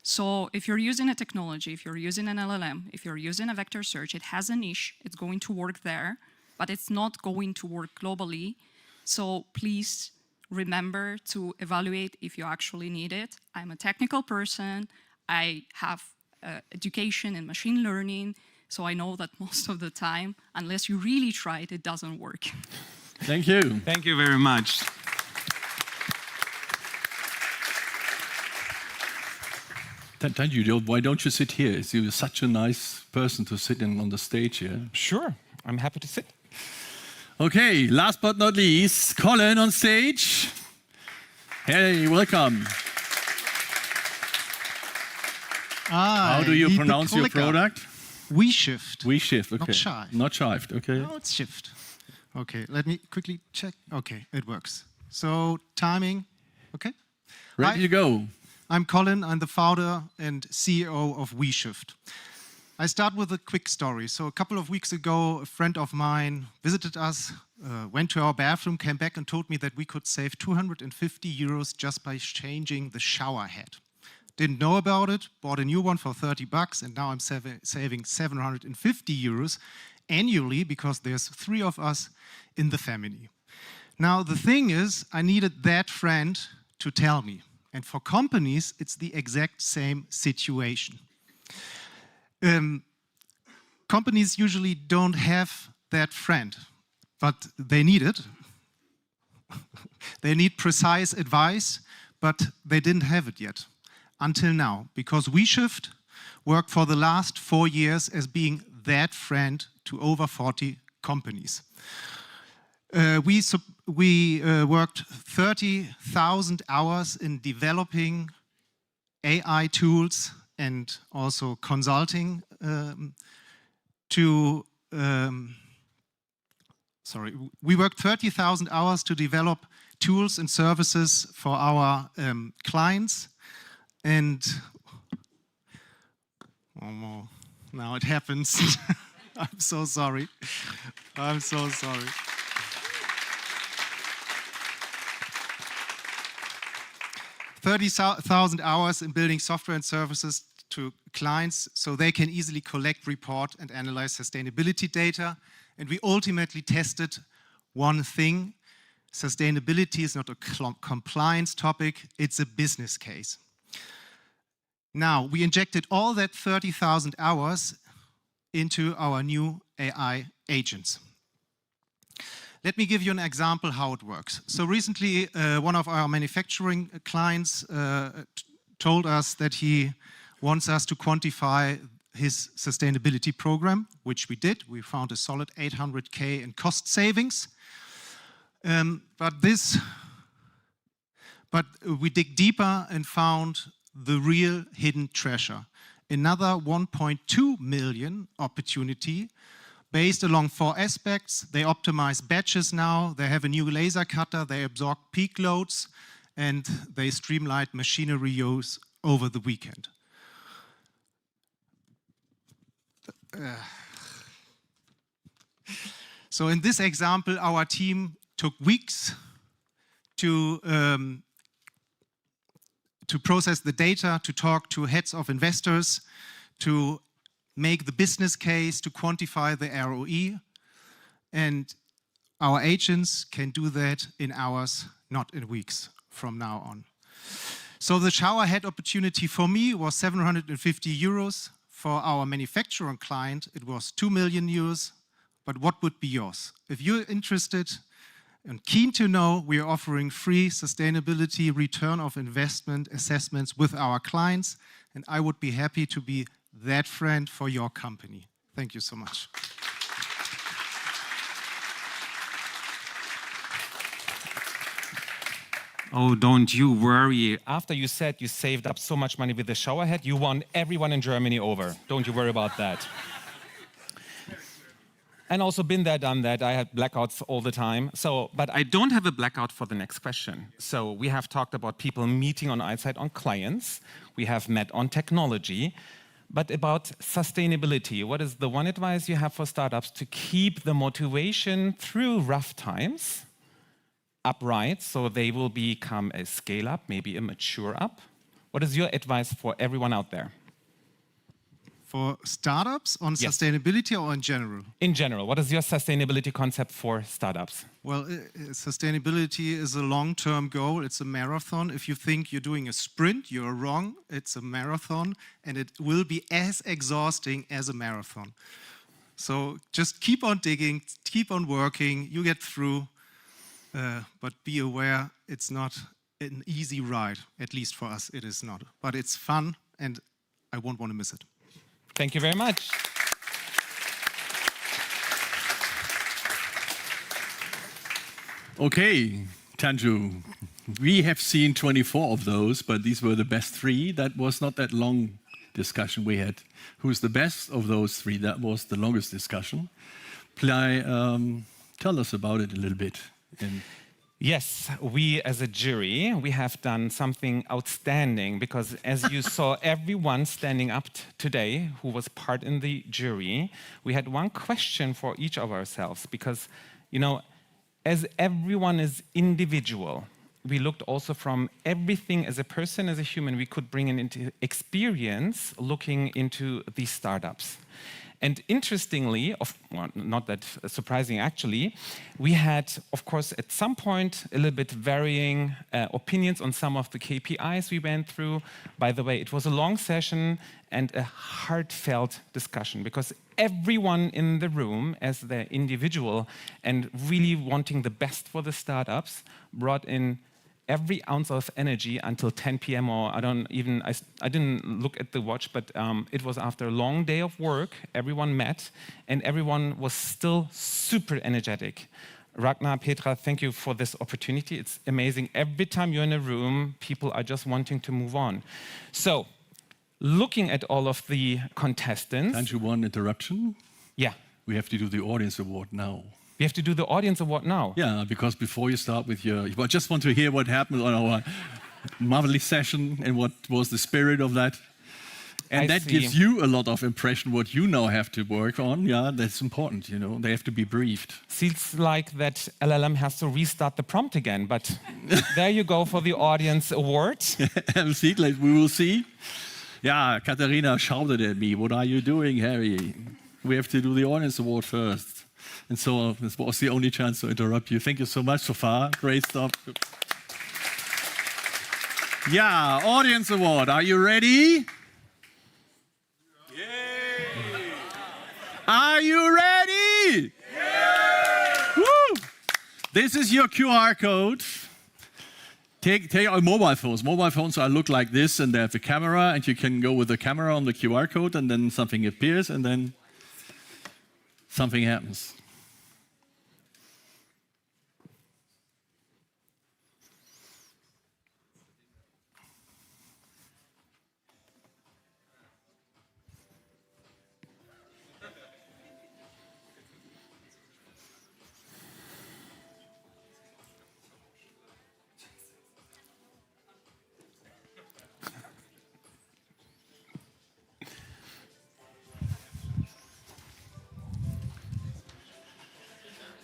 So if you're using a technology, if you're using an LLM, if you're using a vector search, it has a niche, it's going to work there, but it's not going to work globally. So please remember to evaluate if you actually need it. I'm a technical person, I have education in machine learning, so I know that most of the time, unless you really try it, it doesn't work. Thank you. Thank you very much. Thank you. Why don't you sit here? You're such a nice person to sit on the stage here. Sure, I'm happy to sit. Okay, last but not least, Colin on stage. Hey, welcome. How do you pronounce your product? WeShift. WeShift, okay. Not Shift. Not Shift, okay. No, it's Shift. Okay, let me quickly check. Okay, it works. So timing, okay. Ready to go. I'm Colin, I'm the founder and CEO of WeShift. I start with a quick story. So a couple of weeks ago, a friend of mine visited us, went to our bathroom, came back and told me that we could save 250 euros just by changing the shower head. Didn't know about it, bought a new one for 30 bucks, and now I'm saving 750 euros annually because there's 3 of us in the family. Now, the thing is, I needed that friend to tell me. And for companies, it's the exact same situation. Companies usually don't have that friend, but they need it. They need precise advice, but they didn't have it yet until now, because WeShift worked for the last 4 years as being that friend to over 40 companies. We worked 30,000 hours in developing AI tools and also consulting we worked 30,000 hours to develop tools and services for our clients. And one more, Now it happens. I'm so sorry. I'm so sorry. $30,000 hours in building software and services to clients so they can easily collect, report, and analyze sustainability data. And we ultimately tested one thing. Sustainability is not a compliance topic, it's a business case. Now, we injected all that 30,000 hours into our new AI agents. Let me give you an example how it works. So recently, one of our manufacturing clients told us that he wants us to quantify his sustainability program, which we did. We found a solid 800K in cost savings. But we dig deeper and found the real hidden treasure. Another 1.2 million opportunity based along 4 aspects. They optimize batches now, they have a new laser cutter, they absorb peak loads, and they streamline machinery use over the weekend. So in this example, our team took weeks to process the data, to talk to heads of investors, to make the business case, to quantify the ROE. And our agents can do that in hours, not in weeks from now on. So the showerhead opportunity for me was 750 euros. For our manufacturing client, it was 2 million euros. But what would be yours? If you're interested and keen to know, we are offering free sustainability return of investment assessments with our clients, and I would be happy to be that friend for your company. Thank you so much. Oh, don't you worry. After you said you saved up so much money with the showerhead, you won everyone in Germany over. Don't you worry about that. And also been there, done that. I had blackouts all the time. But I don't have a blackout for the next question. So we have talked about people meeting on outside on clients. We have met on technology. But about sustainability, what is the one advice you have for startups to keep the motivation through rough times upright so they will become a scale-up, maybe a mature-up? What is your advice for everyone out there? For startups on sustainability or in general? In general, what is your sustainability concept for startups? Well, sustainability is a long-term goal. It's a marathon. If you think you're doing a sprint, you're wrong. It's a marathon, and it will be as exhausting as a marathon. So just keep on digging, keep on working. You get through, but be aware it's not an easy ride. At least for us, it is not. But it's fun, and I won't want to miss it. Thank you very much. Okay, Tanju, we have seen 24 of those, but these were the best 3. That was not that long discussion we had. Who's the best of those 3? That was the longest discussion. Tell us about it a little bit. Yes, we as a jury, we have done something outstanding because as you saw everyone standing up today who was part in the jury, we had one question for each of ourselves because, you know, as everyone is individual, we looked also from everything as a person, as a human, we could bring into experience looking into these startups. And interestingly, well, not that surprising actually, we had, of course, at some point, a little bit varying opinions on some of the KPIs we went through. By the way, it was a long session and a heartfelt discussion because everyone in the room, as their individual and really wanting the best for the startups, brought in every ounce of energy until 10 p.m. or I didn't look at the watch, but it was after a long day of work. Everyone met and everyone was still super energetic. Ragnar, Petra, thank you for this opportunity. It's amazing. Every time you're in a room, people are just wanting to move on. So, looking at all of the contestants. Can't you one interruption? Yeah. We have to do the audience award now. We have to do the audience award now? Yeah, because before you start with your... I just want to hear what happened on our marvelous session and what was the spirit of that. And I that see. gives you a lot of impression what you now have to work on. Yeah, that's important, you know. They have to be briefed. Seems like that LLM has to restart the prompt again, but there you go for the audience award. We will see. Yeah, Katharina shouted at me, "What are you doing, Harry? We have to do the audience award first." And so this was the only chance to interrupt you. Thank you so much so far. Great stuff. Yeah, audience award. Are you ready? Are you ready? Yeah! Woo! This is your QR code. Take your mobile phones. Mobile phones look like this, and they have a camera, and you can go with the camera on the QR code, and then something appears, and then something happens.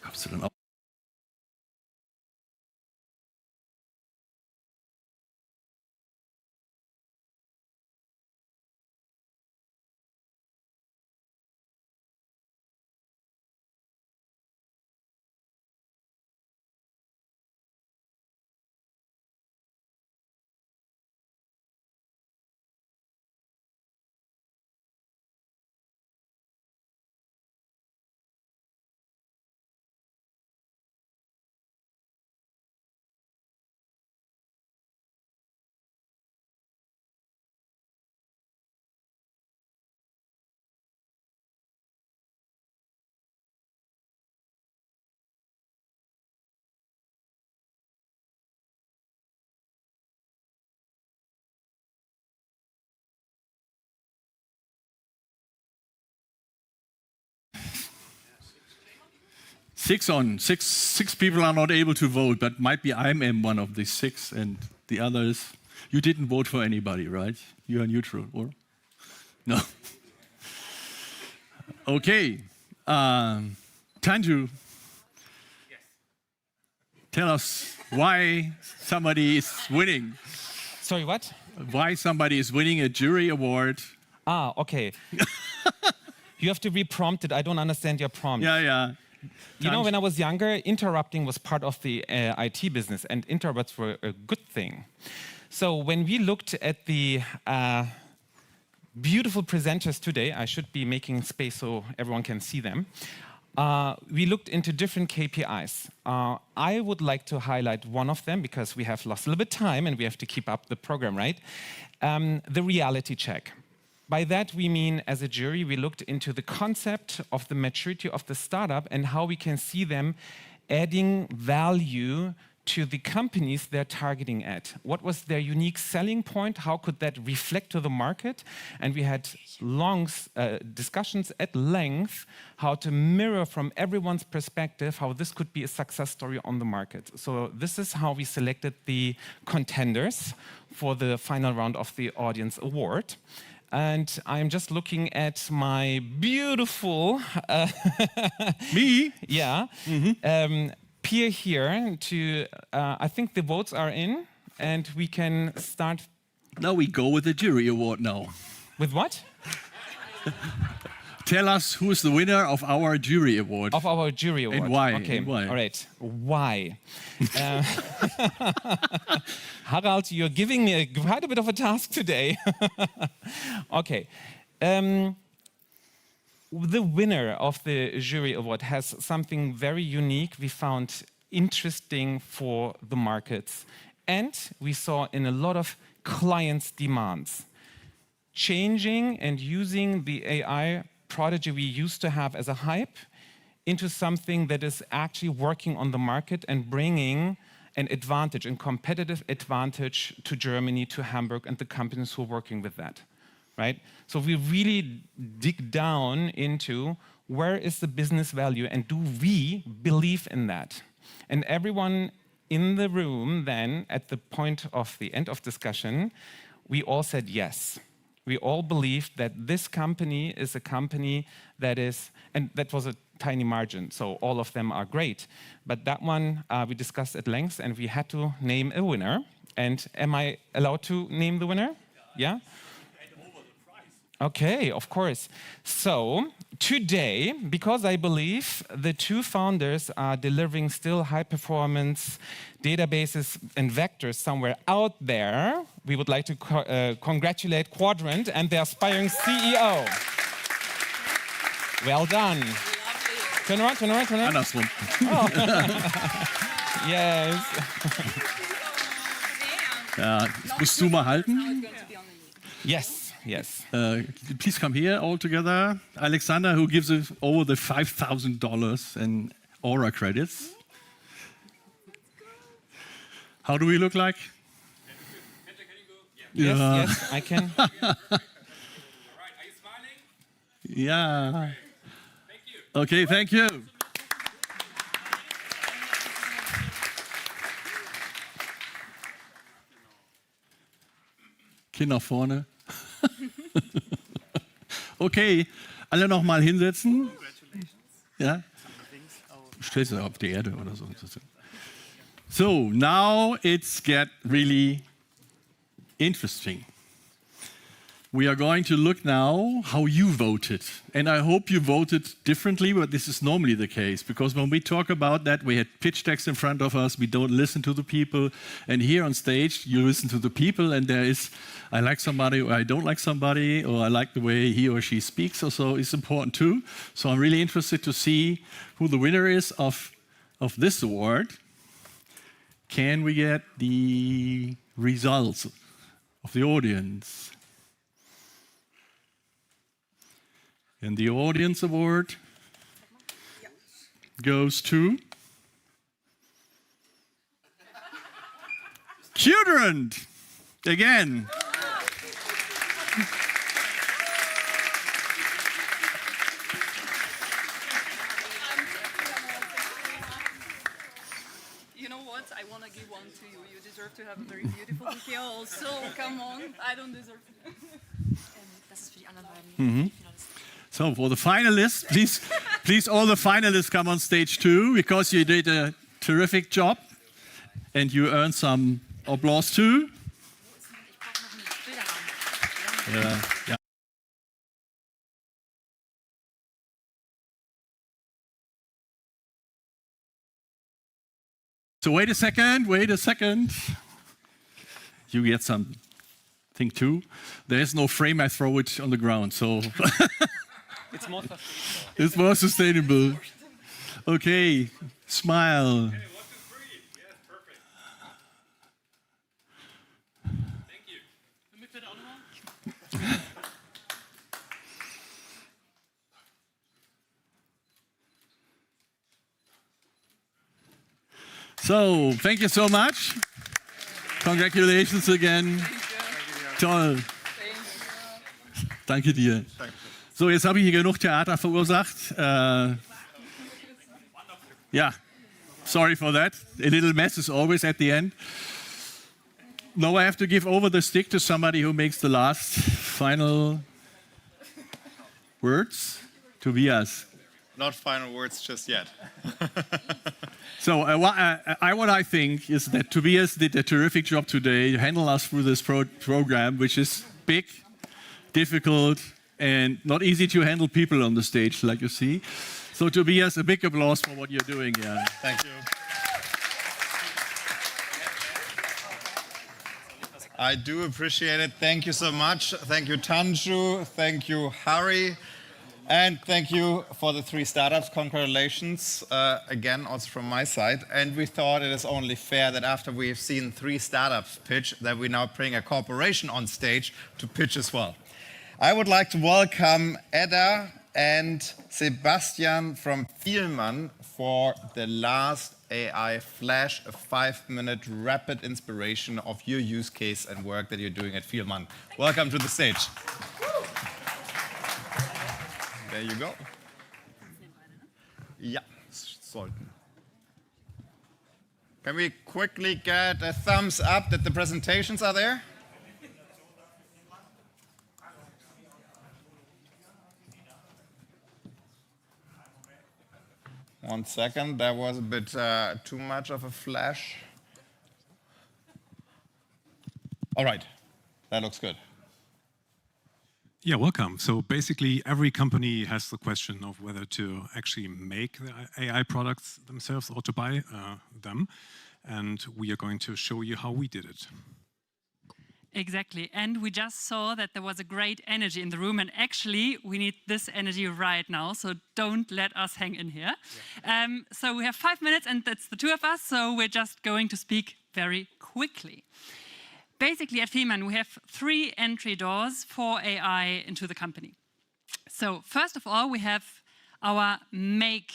Kommst du dann auch? Six people are not able to vote, but might be I'm one of the 6, and the others. You didn't vote for anybody, right? You are neutral, or? No. Okay. Tanju, tell us why somebody is winning. Sorry, what? Why somebody is winning a jury award. Ah, okay. You have to re-prompt it. I don't understand your prompt. Yeah. You know, when I was younger, interrupting was part of the IT business, and interrupts were a good thing. So when we looked at the beautiful presenters today, I should be making space so everyone can see them, we looked into different KPIs. I would like to highlight one of them because we have lost a little bit of time and we have to keep up the program, right? The reality check. By that, we mean, as a jury, we looked into the concept of the maturity of the startup and how we can see them adding value to the companies they're targeting at. What was their unique selling point? How could that reflect to the market? And we had long discussions at length how to mirror from everyone's perspective how this could be a success story on the market. So this is how we selected the contenders for the final round of the audience award. And I'm just looking at my beautiful me, yeah, peer here. To I think the votes are in, and we can start. Now we go with the jury award. Now, with what? Tell us who is the winner of our jury award. Of our jury award. And why? Okay. And why? All right. Why? Harald, you're giving me quite a bit of a task today. Okay. The winner of the jury award has something very unique we found interesting for the markets. And we saw in a lot of clients' demands. Changing and using the AI prodigy we used to have as a hype into something that is actually working on the market and bringing an advantage, a competitive advantage to Germany, to Hamburg, and the companies who are working with that, right? So we really dig down into where is the business value and do we believe in that? And everyone in the room then, at the point of the end of discussion, we all said yes. we all believed that this company is a company that is, and that was a tiny margin, so all of them are great. But that one we discussed at length, and we had to name a winner. And am I allowed to name the winner? Yeah? Okay, of course. So today, because I believe the two founders are delivering still high-performance databases and vectors somewhere out there, we would like to congratulate Quadrant and their aspiring CEO. Well done. Turn around, turn around, turn around. Andersrum. Oh. Yes. Ja, das musst du mal halten. Yes, yes. Please come here all together. Alexander, who gives over the $5,000 in Aura credits. How do we look like? Yes, Yeah. yes, I can. Yeah. Okay, thank you. Kind nach vorne. Okay, alle noch mal hinsetzen. Ja? Stellst du auf die Erde oder so. So, now it's get really interesting. We are going to look now how you voted. And I hope you voted differently, but this is normally the case. Because when we talk about that, we had pitch decks in front of us, we don't listen to the people. And here on stage, you listen to the people, and there is, I like somebody, or I don't like somebody, or I like the way he or she speaks, or so is important too. So I'm really interested to see who the winner is of this award. Can we get the results of the audience? And the audience award goes to Quadrant again. You know what? I want to give one to you. You deserve to have a very beautiful bouquet also. Come on, I don't deserve it. Das ist für die anderen beiden. So for the finalists, please all the finalists come on stage too, because you did a terrific job and you earned some applause too. Yeah. Yeah. So wait a second. You get something too. There is no frame, I throw it on the ground, so. It's more sustainable. It's more sustainable. Okay, smile. Okay, 1, 2, 3. Yes, perfect. Thank you. Let me put on one. So, thank you so much. Congratulations again. Toll. Danke dir. So, jetzt habe ich hier genug Theater verursacht. Yeah, sorry for that. A little mess is always at the end. Now I have to give over the stick to somebody who makes the last final words. Tobias. Not final words just yet. So what I think is that Tobias did a terrific job today to handle us through this program, which is big, difficult, and not easy to handle people on the stage, like you see. So Tobias, a big applause for what you're doing here. Thank you. I do appreciate it. Thank you so much. Thank you, Tanju. Thank you, Harry. And thank you for the 3 startups. Congratulations again, also from my side. And we thought it is only fair that after we have seen 3 startups pitch, that we now bring a corporation on stage to pitch as well. I would like to welcome Edda and Sebastian from Thielmann for the last AI Flash, a 5-minute rapid inspiration of your use case and work that you're doing at Thielmann. Welcome to the stage. There you go. Yeah, sollten. Can we quickly get a thumbs up that the presentations are there? 1 second. That was a bit too much of a flash. All right, that looks good. Yeah, welcome. So basically, every company has the question of whether to actually make the AI products themselves or to buy them. And we are going to show you how we did it. Exactly. And we just saw that there was a great energy in the room. And actually, we need this energy right now. So don't let us hang in here. Yeah. So we have 5 minutes, and that's the two of us. So we're just going to speak very quickly. Basically, at Fehmarn, we have 3 entry doors for AI into the company. So first of all, we have our make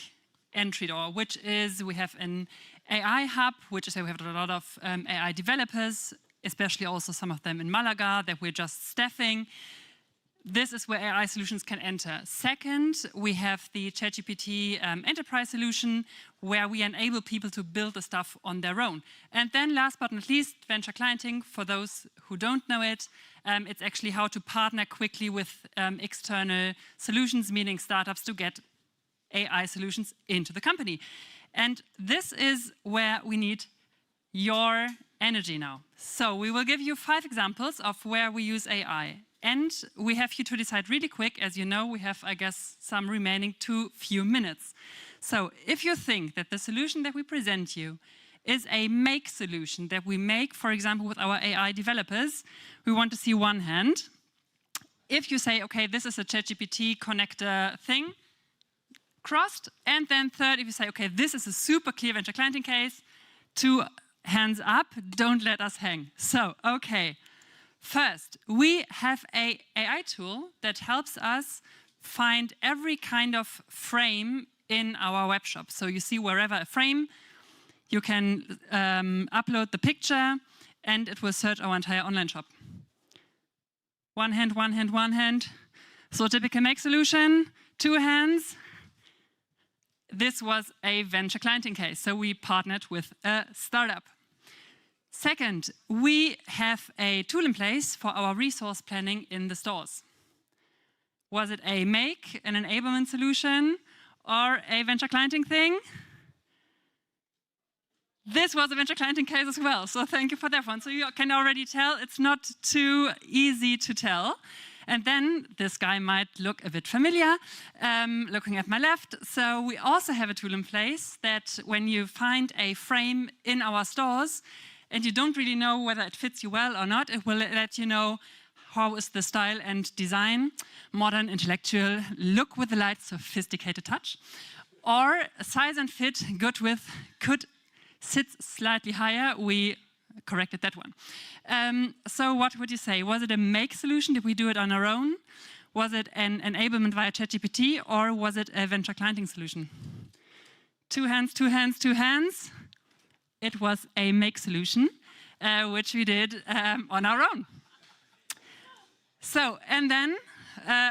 entry door, which is we have an AI hub, which is we have a lot of AI developers, especially also some of them in Malaga that we're just staffing. This is where AI solutions can enter. Second, we have the ChatGPT enterprise solution, where we enable people to build the stuff on their own. And then last but not least, venture clienting. For those who don't know it, it's actually how to partner quickly with external solutions, meaning startups, to get AI solutions into the company. And this is where we need your energy now. So we will give you 5 examples of where we use AI. And we have you to decide really quick. As you know, we have, I guess, some remaining too few minutes. So if you think that the solution that we present you is a make solution that we make, for example, with our AI developers, we want to see one hand. If you say, okay, this is a ChatGPT connector thing, crossed. And then third, if you say, okay, this is a super clear venture clienting case, 2 hands up, don't let us hang. So, okay. First, we have an AI tool that helps us find every kind of frame in our web shop. So you see wherever a frame, you can upload the picture, and it will search our entire online shop. One hand, one hand, one hand. So typical make solution, 2 hands. This was a venture clienting case, so we partnered with a startup. Second, we have a tool in place for our resource planning in the stores. Was it a make, an enablement solution, or a venture clienting thing? This was a venture clienting case as well, so thank you for that one. So you can already tell it's not too easy to tell. And then this guy might look a bit familiar, looking at my left. So we also have a tool in place that when you find a frame in our stores, and you don't really know whether it fits you well or not, it will let you know how is the style and design, modern, intellectual, look with a light, sophisticated touch, or size and fit, good with, could sit slightly higher. We corrected that one. So what would you say? Was it a make solution? Did we do it on our own? Was it an enablement via ChatGPT, or was it a venture clienting solution? 2 hands, 2 hands, 2 hands. It was a make solution, which we did on our own. So, and then,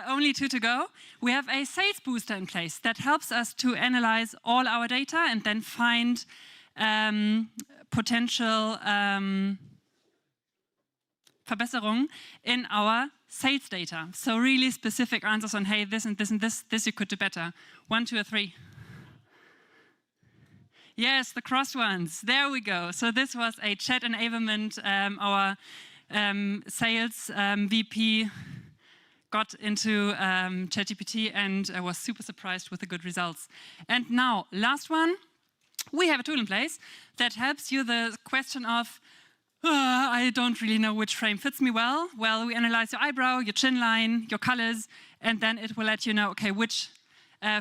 only 2 to go, we have a sales booster in place that helps us to analyze all our data and then find potential Verbesserungen in our sales data. So really specific answers on, hey, this and this and this you could do better. 1, 2, or 3. Yes, the crossed ones. There we go. So this was a chat enablement. Our sales VP got into ChatGPT and was super surprised with the good results. And now, last one. We have a tool in place that helps you the question of, I don't really know which frame fits me well. Well, we analyze your eyebrow, your chin line, your colors, and then it will let you know, okay, which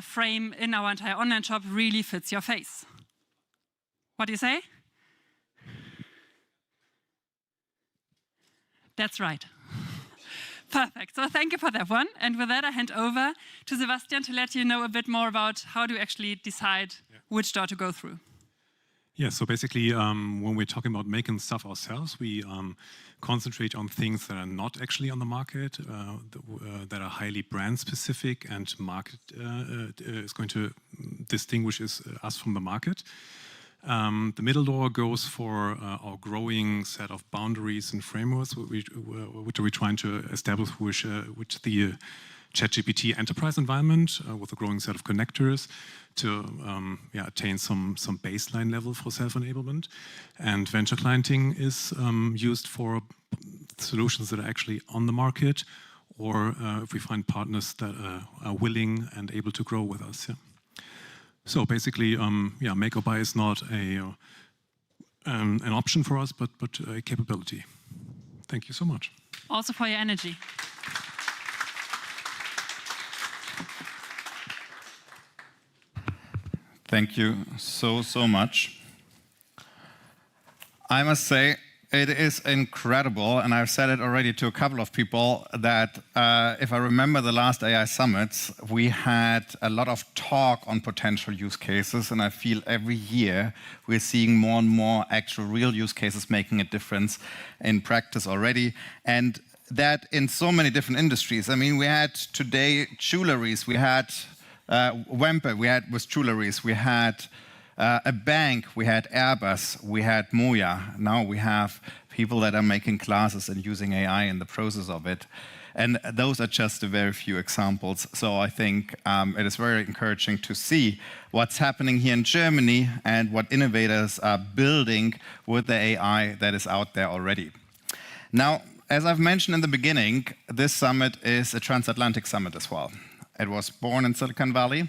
frame in our entire online shop really fits your face. What do you say? That's right. Perfect. So thank you for that one. And with that, I hand over to Sebastian to let you know a bit more about how to actually decide which door to go through. Yeah, so basically, when we're talking about making stuff ourselves, we concentrate on things that are not actually on the market, that are highly brand specific, and market is going to distinguish us from the market. The middle door goes for our growing set of boundaries and frameworks, which are we trying to establish which the ChatGPT enterprise environment with a growing set of connectors to attain some baseline level for self-enablement. And venture clienting is used for solutions that are actually on the market, or if we find partners that are willing and able to grow with us. Yeah. So basically, make or buy is not an option for us, but a capability. Thank you so much. Also for your energy. Thank you so much. I must say, it is incredible, and I've said it already to a couple of people, that if I remember the last AI summits, we had a lot of talk on potential use cases, and I feel every year we're seeing more and more actual real use cases making a difference in practice already. And that in so many different industries. I mean, we had today jewelries, we had Wempe, we had with jewelries, we had a bank, we had Airbus, we had Moya. Now we have people that are making classes and using AI in the process of it. And those are just a very few examples. So I think it is very encouraging to see what's happening here in Germany and what innovators are building with the AI that is out there already. Now, as I've mentioned in the beginning, this summit is a transatlantic summit as well. It was born in Silicon Valley,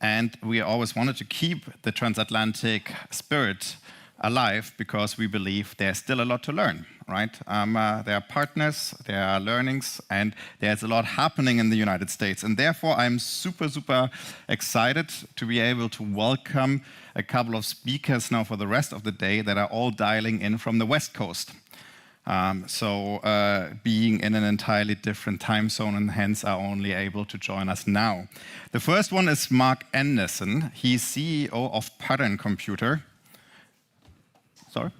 and we always wanted to keep the transatlantic spirit alive because we believe there's still a lot to learn, right? There are partners, there are learnings, and there's a lot happening in the United States. And therefore, I'm super excited to be able to welcome a couple of speakers now for the rest of the day that are all dialing in from the West Coast. Being in an entirely different time zone and hence are only able to join us now. The first one is Mark Anderson. He's CEO of Pattern Computer. Sorry?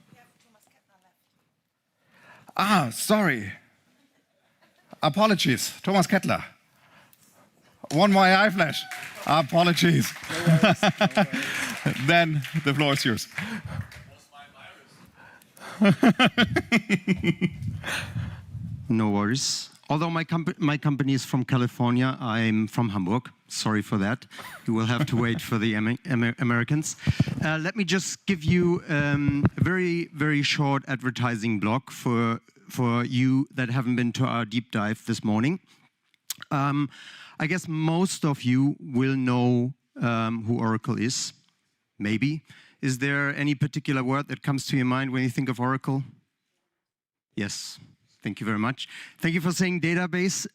Sorry. Apologies. Thomas Kettler. One more eye flash. Apologies. Then the floor is yours. No worries. Although my company is from California, I'm from Hamburg. Sorry for that. You will have to wait for the Americans. Let me just give you a very short advertising block for you that haven't been to our deep dive this morning. I guess most of you will know who Oracle is, maybe. Is there any particular word that comes to your mind when you think of Oracle? Yes, thank you very much. Thank you for saying database.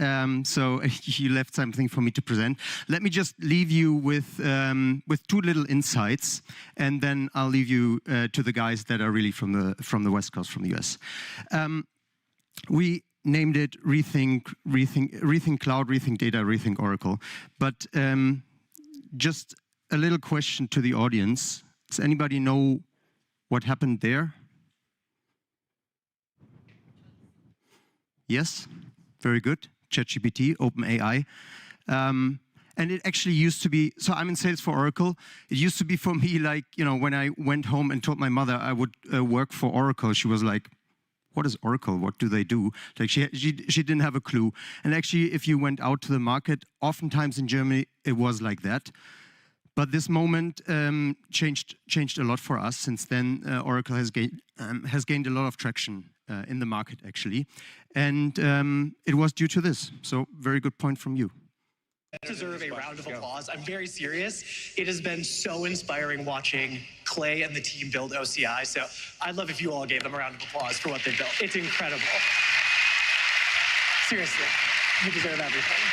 So you left something for me to present. Let me just leave you with two little insights, and then I'll leave you to the guys that are really from the West Coast, from the US. We named it Rethink Cloud, Rethink Data, Rethink Oracle. But just a little question to the audience. Does anybody know what happened there? Yes? Very good. ChatGPT, OpenAI. And it actually used to be, so I'm in sales for Oracle. It used to be for me like, you know, when I went home and told my mother I would work for Oracle, she was like, what is Oracle? What do they do? Like she didn't have a clue. And actually, if you went out to the market, oftentimes in Germany, it was like that. But this moment changed a lot for us. Since then, Oracle has gained a lot of traction in the market, actually. And it was due to this. So very good point from you. Deserve a round of applause. I'm very serious. It has been so inspiring watching Clay and the team build OCI. So I'd love if you all gave them a round of applause for what they built. It's incredible. Seriously, you deserve everything.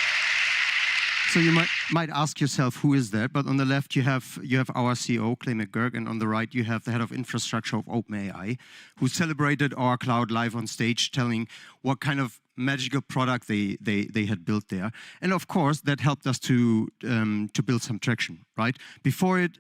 So you might ask yourself, who is that? But on the left, you have our CEO, Clay McGurk, and on the right, you have the head of infrastructure of OpenAI, who celebrated our cloud live on stage, telling what kind of magical product they had built there. And of course, that helped us to build some traction, right? Before it,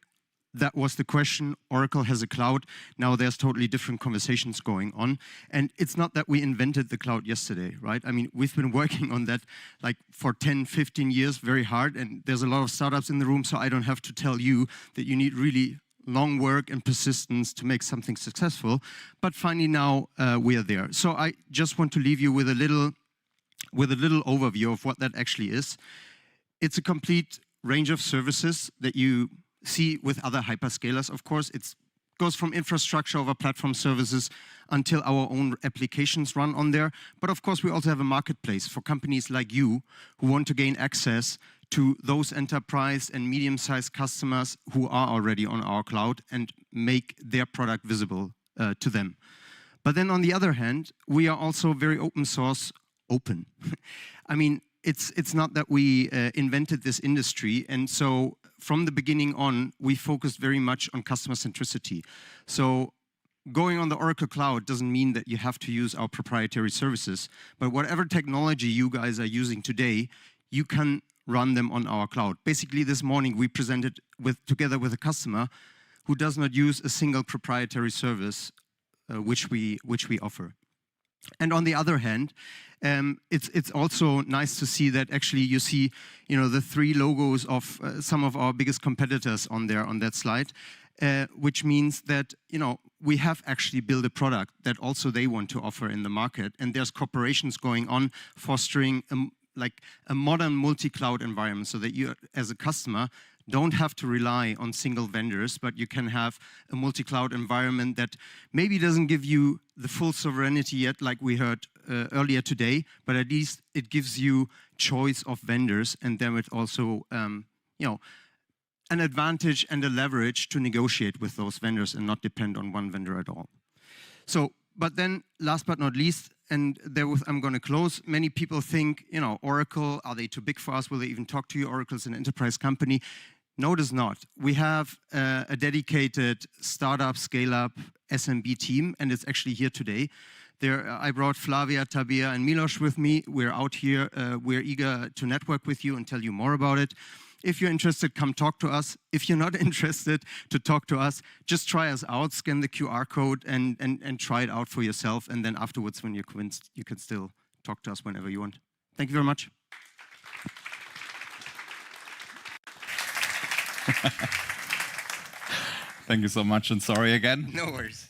that was the question. Oracle has a cloud. Now there's totally different conversations going on. And it's not that we invented the cloud yesterday, right? I mean, we've been working on that like for 10, 15 years, very hard. And there's a lot of startups in the room, so I don't have to tell you that you need really long work and persistence to make something successful. But finally now we are there. So I just want to leave you with a little with a little overview of what that actually is. It's a complete range of services that you see with other hyperscalers, of course. It goes from infrastructure over platform services until our own applications run on there. But of course, we also have a marketplace for companies like you who want to gain access to those enterprise and medium-sized customers who are already on our cloud and make their product visible to them. But then on the other hand, we are also very open source open. I mean, it's not that we invented this industry, and so from the beginning on, we focused very much on customer centricity. So going on the Oracle Cloud doesn't mean that you have to use our proprietary services, but whatever technology you guys are using today, you can run them on our cloud. Basically, this morning we presented together with a customer who does not use a single proprietary service which we offer. And on the other hand, it's also nice to see that actually you see, the 3 logos of some of our biggest competitors on there on that slide, which means that we have actually built a product that also they want to offer in the market, and there's corporations going on fostering a modern multi-cloud environment so that you, as a customer, don't have to rely on single vendors, but you can have a multi-cloud environment that maybe doesn't give you the full sovereignty yet, like we heard earlier today, but at least it gives you choice of vendors, and then it also, an advantage and a leverage to negotiate with those vendors and not depend on one vendor at all. So, but then, last but not least, and therewith I'm going to close, many people think, Oracle, are they too big for us? Will they even talk to you? Oracle's an enterprise company. No, it is not. We have a dedicated startup, scale-up, SMB team, and it's actually here today. I brought Flavia, Tabea, and Milos with me. We're out here. We're eager to network with you and tell you more about it. If you're interested, come talk to us. If you're not interested to talk to us, just try us out, scan the QR code, and try it out for yourself. And then afterwards, when you're convinced, you can still talk to us whenever you want. Thank you very much. Thank you so much, and sorry again. No worries.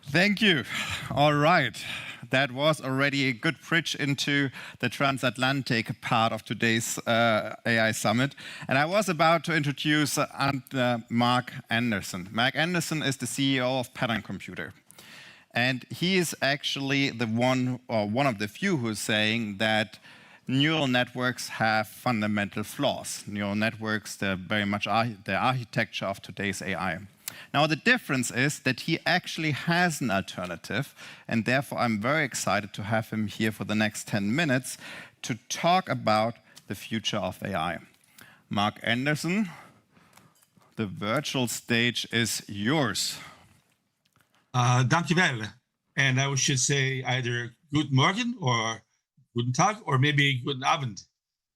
Thank you. All right. That was already a good bridge into the Transatlantic part of today's AI Summit. And I was about to introduce Mark Anderson. Mark Anderson is the CEO of Pattern Computer. And he is actually the one of the few who's saying that neural networks have fundamental flaws. Neural networks, they're very much the architecture of today's AI. Now, the difference is that he actually has an alternative, and therefore I'm very excited to have him here for the next 10 minutes to talk about the future of AI. Mark Anderson, the virtual stage is yours. Dankjewel. And I should say either Guten Morgen or Guten Tag or maybe Guten Abend.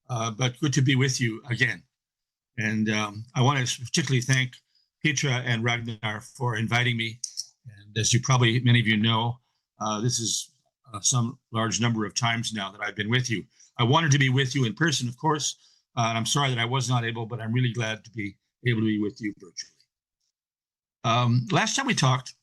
But good to be with you again. And I want to particularly thank Petra and Ragnar for inviting me. And as you probably, many of you know, this is some large number of times now that I've been with you. I wanted to be with you in person, of course, and I'm sorry that I was not able, but I'm really glad to be able to be with you virtually. Last time we talked,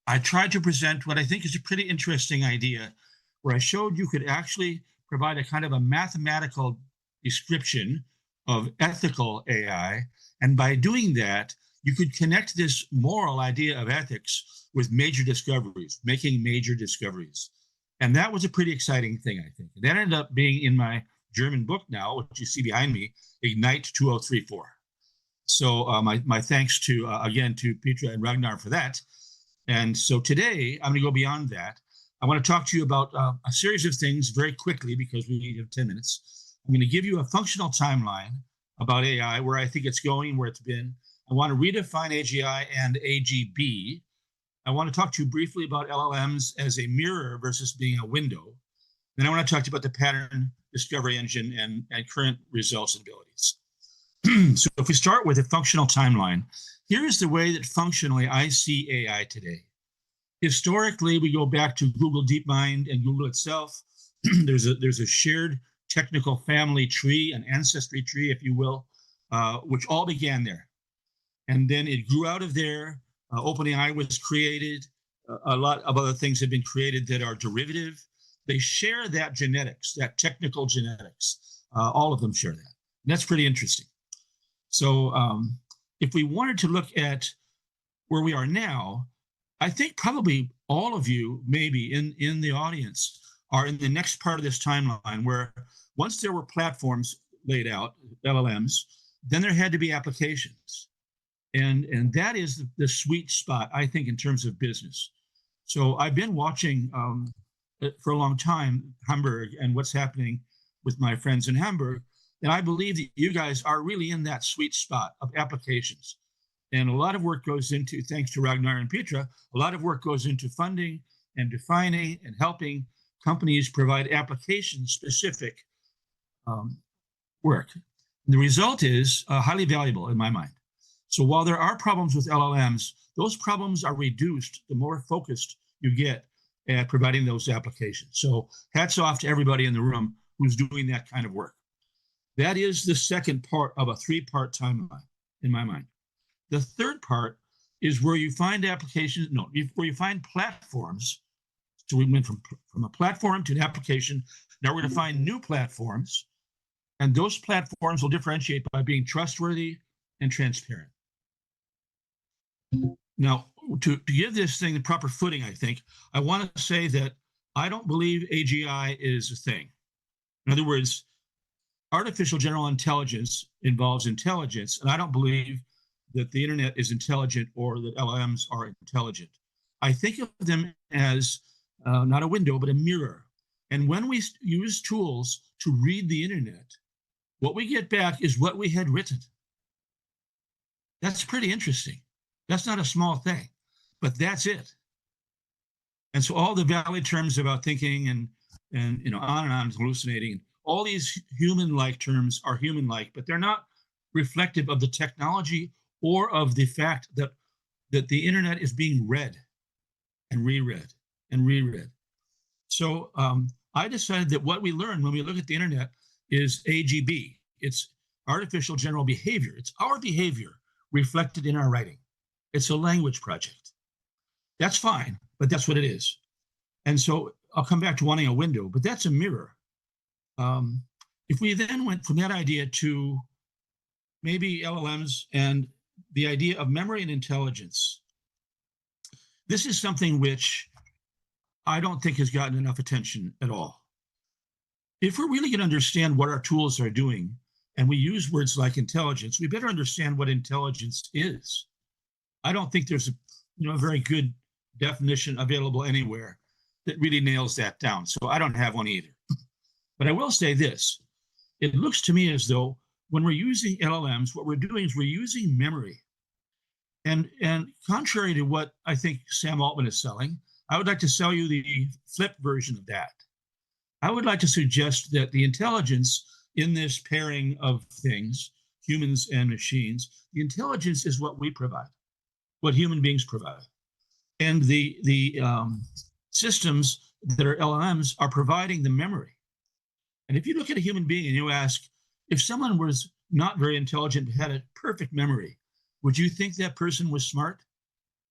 I tried to present what I think is a pretty interesting idea, where I showed you could actually provide a kind of a mathematical description of ethical AI. And by doing that, you could connect this moral idea of ethics with major discoveries, making major discoveries. And that was a pretty exciting thing, I think. That ended up being in my German book now, which you see behind me, Ignite 2034. So my thanks to, again, to Petra and Ragnar for that. And so today, I'm going to go beyond that. I want to talk to you about a series of things very quickly because we only have 10 minutes. I'm going to give you a functional timeline about AI, where I think it's going, where it's been. I want to redefine AGI and AGB. I want to talk to you briefly about LLMs as a mirror versus being a window. Then I want to talk to you about the pattern discovery engine and current results and abilities. So if we start with a functional timeline, here's the way that functionally I see AI today. Historically, we go back to Google DeepMind and Google itself. There's a shared technical family tree, an ancestry tree, if you will, which all began there. And then it grew out of there. OpenAI was created. A lot of other things have been created that are derivative. they share that genetics, that technical genetics. All of them share that. And that's pretty interesting. So if we wanted to look at where we are now, I think probably all of you, maybe in the audience, are in the next part of this timeline where once there were platforms laid out, LLMs, then there had to be applications. And that is the sweet spot, I think, in terms of business. So I've been watching for a long time Hamburg and what's happening with my friends in Hamburg. And I believe that you guys are really in that sweet spot of applications. And a lot of work goes into, thanks to Ragnar and Petra, a lot of work goes into funding and defining and helping companies provide application-specific work. The result is highly valuable in my mind. So while there are problems with LLMs, those problems are reduced the more focused you get at providing those applications. So hats off to everybody in the room who's doing that kind of work. That is the second part of a three-part timeline in my mind. The third part is where you find applications, where you find platforms. So we went from a platform to an application. Now we're going to find new platforms, and those platforms will differentiate by being trustworthy and transparent. Now, to give this thing the proper footing, I think, I want to say that I don't believe AGI is a thing. In other words, artificial general intelligence involves intelligence, and I don't believe that the internet is intelligent or that LLMs are intelligent. I think of them as not a window, but a mirror. And when we use tools to read the internet, what we get back is what we had written. That's pretty interesting. That's not a small thing, but that's it. And so all the valid terms about thinking and on and on, hallucinating, all these human-like terms are human-like, but they're not reflective of the technology or of the fact that the internet is being read and reread and reread. So I decided that what we learn when we look at the internet is AGB. It's artificial general behavior. It's our behavior reflected in our writing. It's a language project. That's fine, but that's what it is. And so I'll come back to wanting a window, but that's a mirror. If we then went from that idea to maybe LLMs and the idea of memory and intelligence, this is something which I don't think has gotten enough attention at all. If we're really going to understand what our tools are doing, and we use words like intelligence, we better understand what intelligence is. I don't think there's a very good definition available anywhere that really nails that down. So I don't have one either. But I will say this. It looks to me as though when we're using LLMs, what we're doing is we're using memory. And contrary to what I think Sam Altman is selling, I would like to sell you the flip version of that. I would like to suggest that the intelligence in this pairing of things, humans and machines, the intelligence is what we provide, what human beings provide. And the systems that are LLMs are providing the memory. And if you look at a human being and you ask, if someone was not very intelligent but had a perfect memory, would you think that person was smart?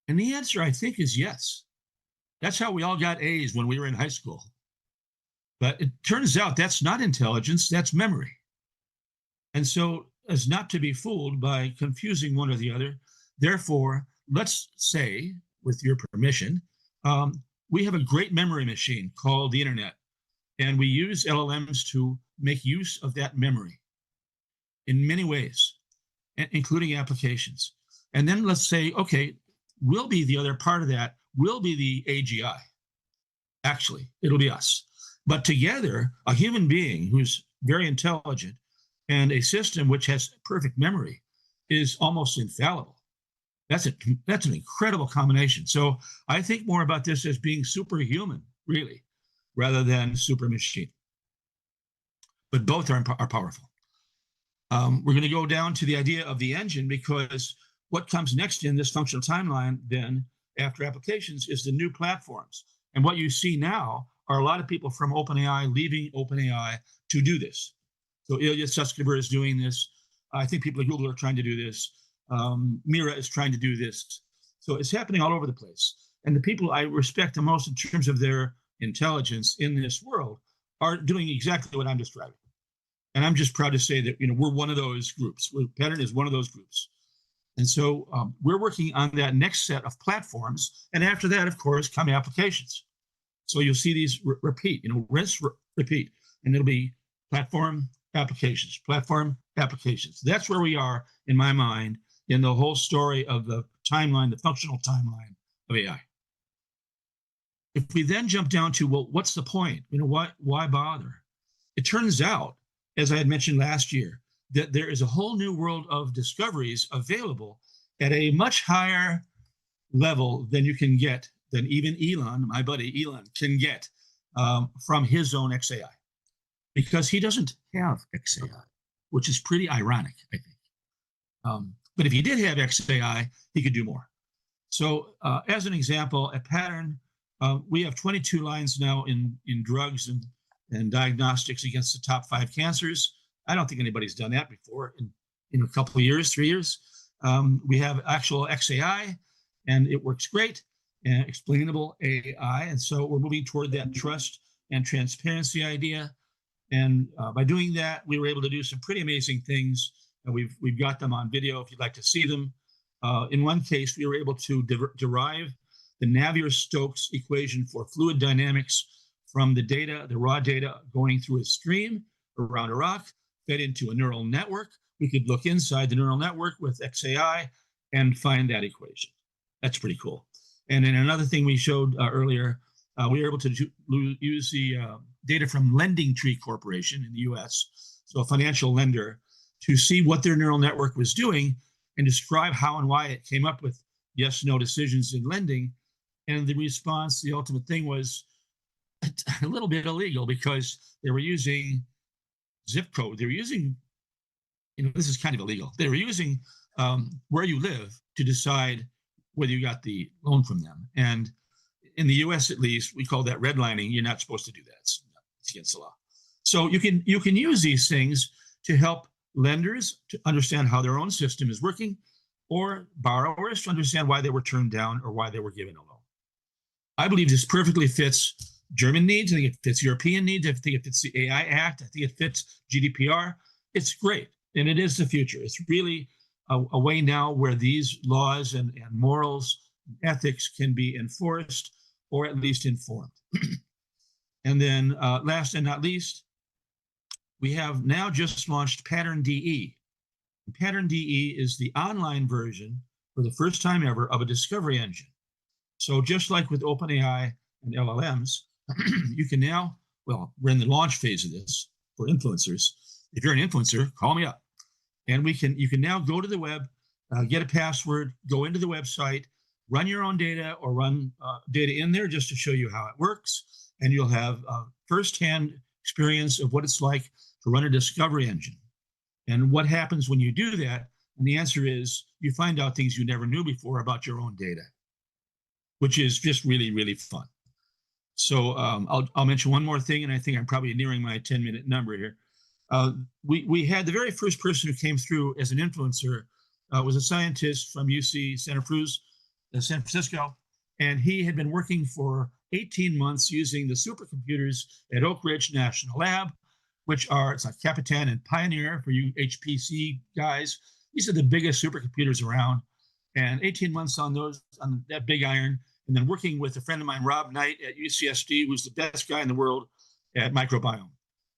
And the answer, I think, is yes. That's how we all got A's when we were in high school. But it turns out that's not intelligence, that's memory. And so as not to be fooled by confusing one or the other, therefore, let's say, with your permission, we have a great memory machine called the internet, and we use LLMs to make use of that memory in many ways, including applications. And then let's say, okay, we'll be the other part of that, we'll be the AGI. Actually, it'll be us. But together, a human being who's very intelligent and a system which has perfect memory is almost infallible. That's an incredible combination. So I think more about this as being superhuman, really, rather than super machine. But both are powerful. We're going to go down to the idea of the engine, because what comes next in this functional timeline then after applications is the new platforms. And what you see now are a lot of people from OpenAI leaving OpenAI to do this. So Ilya Sutskever is doing this. I think people at Google are trying to do this. Mira is trying to do this. So it's happening all over the place. And the people I respect the most in terms of their intelligence in this world are doing exactly what I'm describing. And I'm just proud to say that we're one of those groups. Pattern is one of those groups. And so we're working on that next set of platforms. And after that, of course, come applications. So you'll see these repeat, rinse, repeat. And it'll be platform, applications, platform, applications. That's where we are, in my mind, in the whole story of the timeline, the functional timeline of AI. If we then jump down to, well, what's the point? Why bother? It turns out, as I had mentioned last year, that there is a whole new world of discoveries available at a much higher level than you can get, than even Elon, my buddy Elon, can get from his own XAI. Because he doesn't have XAI, which is pretty ironic, I think. But if he did have XAI, he could do more. So as an example, at Pattern, we have 22 lines now in drugs and diagnostics against the top 5 cancers. I don't think anybody's done that before in a couple of years, 3 years. We have actual XAI, and it works great, and explainable AI. And so we're moving toward that trust and transparency idea. And by doing that, we were able to do some pretty amazing things. And we've got them on video if you'd like to see them. In one case, we were able to derive the Navier-Stokes equation for fluid dynamics from the data, the raw data going through a stream around a rock, fed into a neural network. We could look inside the neural network with XAI and find that equation. That's pretty cool. And then another thing we showed earlier, we were able to use the data from Lending Tree Corporation in the US, so a financial lender, to see what their neural network was doing and describe how and why it came up with yes/no decisions in lending. And the response, the ultimate thing, was a little bit illegal because they were using zip code. They were using, this is kind of illegal. They were using where you live to decide whether you got the loan from them. And in the US, at least, we call that redlining. You're not supposed to do that. It's against the law. So you can use these things to help lenders to understand how their own system is working, or borrowers to understand why they were turned down or why they were given a loan. I believe this perfectly fits German needs. I think it fits European needs. I think it fits the AI Act. I think it fits GDPR. It's great, and it is the future. It's really a way now where these laws and morals, ethics can be enforced, or at least informed. And then last and not least, we have now just launched Pattern DE. Pattern DE is the online version, for the first time ever, of a discovery engine. So just like with OpenAI and LLMs, you can now, well, we're in the launch phase of this for influencers. If you're an influencer, call me up. And you can now go to the web, get a password, go into the website, run your own data, or run data in there just to show you how it works. And you'll have firsthand experience of what it's like to run a discovery engine. And what happens when you do that? And the answer is you find out things you never knew before about your own data, which is just really, really fun. So I'll mention one more thing, and I think I'm probably nearing my 10-minute number here. We had the very first person who came through as an influencer was a scientist from UC San Francisco, and he had been working for 18 months using the supercomputers at Oak Ridge National Lab, which are, it's like Capitan and Pioneer for you HPC guys. These are the biggest supercomputers around, and 18 months on those, on that big iron, and then working with a friend of mine, Rob Knight at UCSD, who's the best guy in the world at microbiome.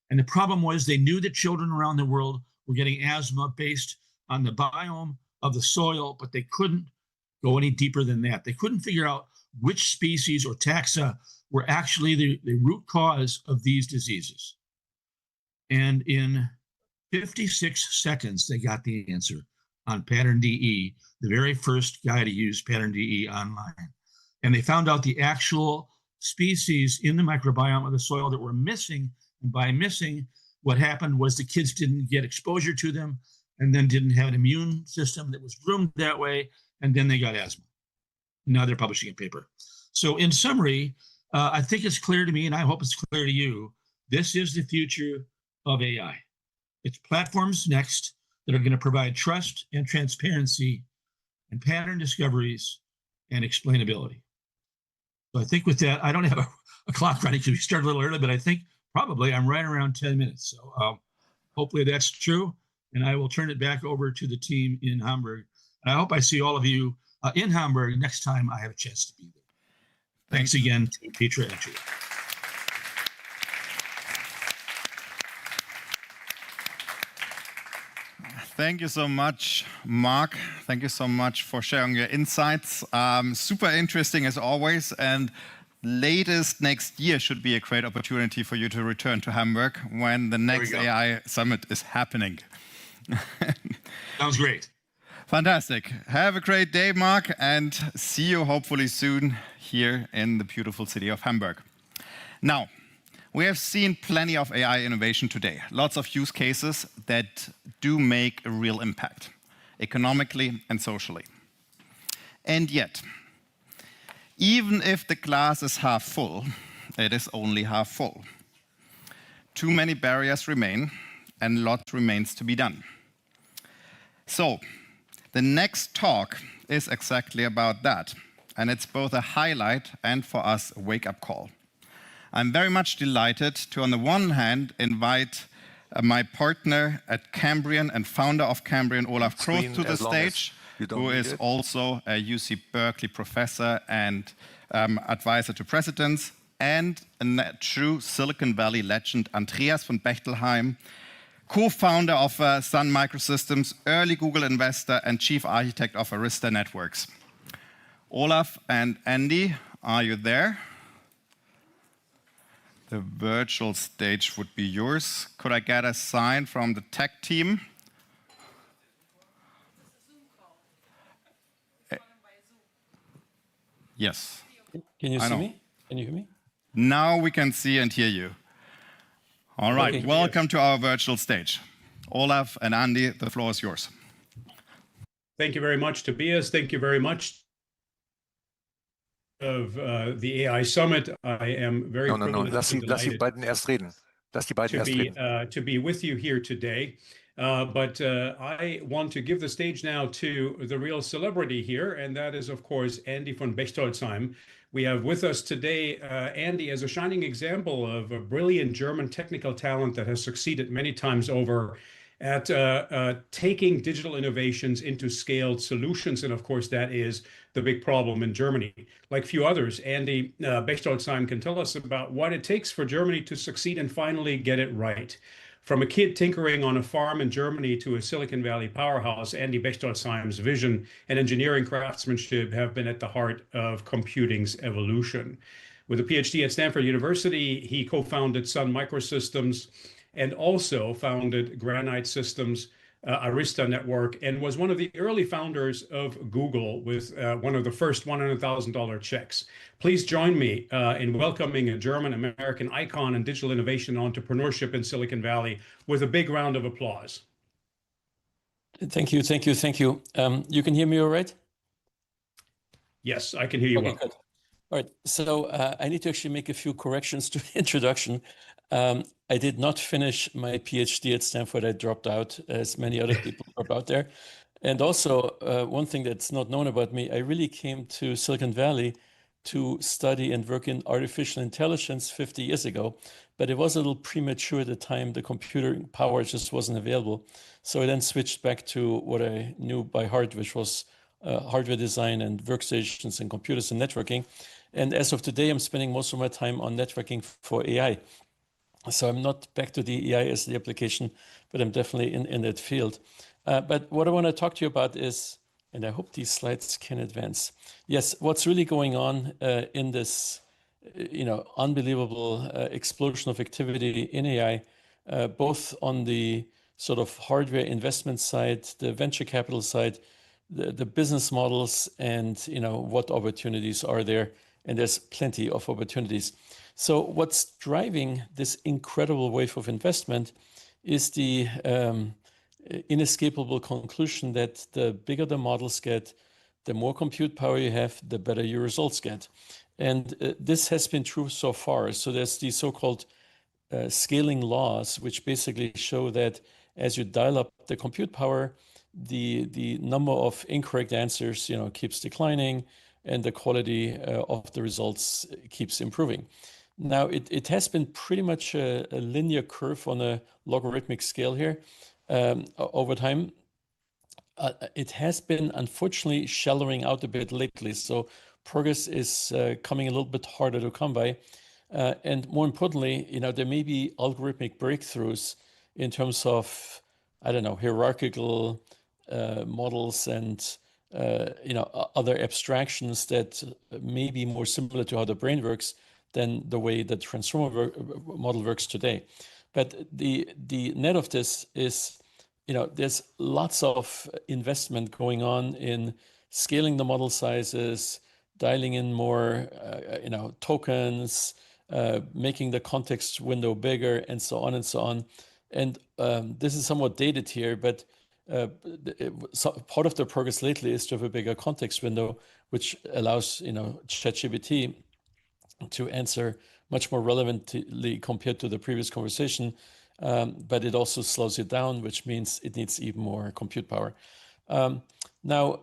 And the problem was they knew that children around the world were getting asthma based on the biome of the soil, but they couldn't go any deeper than that. They couldn't figure out which species or taxa were actually the root cause of these diseases. And in 56 seconds, they got the answer on Pattern DE, the very first guy to use Pattern DE online. And they found out the actual species in the microbiome of the soil that were missing. And by missing, what happened was the kids didn't get exposure to them, and then didn't have an immune system that was groomed that way, and then they got asthma. Now they're publishing a paper. So in summary, I think it's clear to me, and I hope it's clear to you, this is the future of AI. It's platforms next that are going to provide trust and transparency and pattern discoveries and explainability. So I think with that, I don't have a clock running because we started a little early, but I think probably I'm right around 10 minutes. So hopefully that's true. And I will turn it back over to the team in Hamburg. And I hope I see all of you in Hamburg next time I have a chance to be there. Thanks again to Petra and Julia. Thank you so much, Mark. Thank you so much for sharing your insights. Super interesting as always. And latest next year should be a great opportunity for you to return to Hamburg when the next AI Summit is happening. Sounds great. Fantastic. Have a great day, Mark, and see you hopefully soon here in the beautiful city of Hamburg. Now, we have seen plenty of AI innovation today, lots of use cases that do make a real impact, economically and socially. And yet, even if the glass is half full, it is only half full. Too many barriers remain, and lots remains to be done. So, the next talk is exactly about that, and it's both a highlight and for us a wake-up call. I'm very much delighted to, on the one hand, invite my partner at Cambrian and founder of Cambrian, Olaf Kroth, to the stage, who is also a UC Berkeley professor and advisor to presidents, and a true Silicon Valley legend, Andreas von Bechtelheim, co-founder of Sun Microsystems, early Google investor, and chief architect of Arista Networks. Olaf and Andy, are you there? The virtual stage would be yours. Could I get a sign from the tech team? Yes. Can you see me? Can you hear me? Now we can see and hear you. All right, okay, welcome to our virtual stage. Olaf and Andy, the floor is yours. Thank you very much, Tobias. Thank you very much of the AI Summit. I am very privileged and delighted to be with you here today. But I want to give the stage now to the real celebrity here, and that is, of course, Andy von Bechtolsheim. We have with us today Andy as a shining example of a brilliant German technical talent that has succeeded many times over at taking digital innovations into scaled solutions. And of course, that is the big problem in Germany. Like few others, Andy Bechtolsheim can tell us about what it takes for Germany to succeed and finally get it right. From a kid tinkering on a farm in Germany to a Silicon Valley powerhouse, Andy Bechtolsheim's vision and engineering craftsmanship have been at the heart of computing's evolution. With a PhD at Stanford University, he co-founded Sun Microsystems and also founded Granite Systems, Arista Network, and was one of the early founders of Google with one of the first $100,000 checks. Please join me in welcoming a German-American icon in digital innovation and entrepreneurship in Silicon Valley with a big round of applause. Thank you, thank you, thank you. You can hear me all right? Yes, I can hear you well. Good. All right, so I need to actually make a few corrections to the introduction. I did not finish my PhD at Stanford. I dropped out, as many other people dropped out there. And also, one thing that's not known about me, I really came to Silicon Valley to study and work in artificial intelligence 50 years ago, but it was a little premature at the time. The computing power just wasn't available. So I then switched back to what I knew by heart, which was hardware design and workstations and computers and networking. And as of today, I'm spending most of my time on networking for AI. So I'm not back to the AI as the application, but I'm definitely in that field. But what I want to talk to you about is, and I hope these slides can advance. Yes, what's really going on in this, unbelievable explosion of activity in AI, both on the sort of hardware investment side, the venture capital side, the business models, and what opportunities are there. And there's plenty of opportunities. So what's driving this incredible wave of investment is the inescapable conclusion that the bigger the models get, the more compute power you have, the better your results get. And this has been true so far. So there's the so-called scaling laws, which basically show that as you dial up the compute power, the number of incorrect answers keeps declining. and the quality of the results keeps improving. Now, it has been pretty much a linear curve on a logarithmic scale here over time. It has been, unfortunately, shallowing out a bit lately. So progress is coming a little bit harder to come by. And more importantly, there may be algorithmic breakthroughs in terms of, I don't know, hierarchical models and other abstractions that may be more similar to how the brain works than the way the transformer model works today. But the net of this is, there's lots of investment going on in scaling the model sizes, dialing in more, tokens, making the context window bigger, and so on and so on. And this is somewhat dated here, but part of the progress lately is to have a bigger context window, which allows ChatGPT to answer much more relevantly compared to the previous conversation, but it also slows it down, which means it needs even more compute power. Now,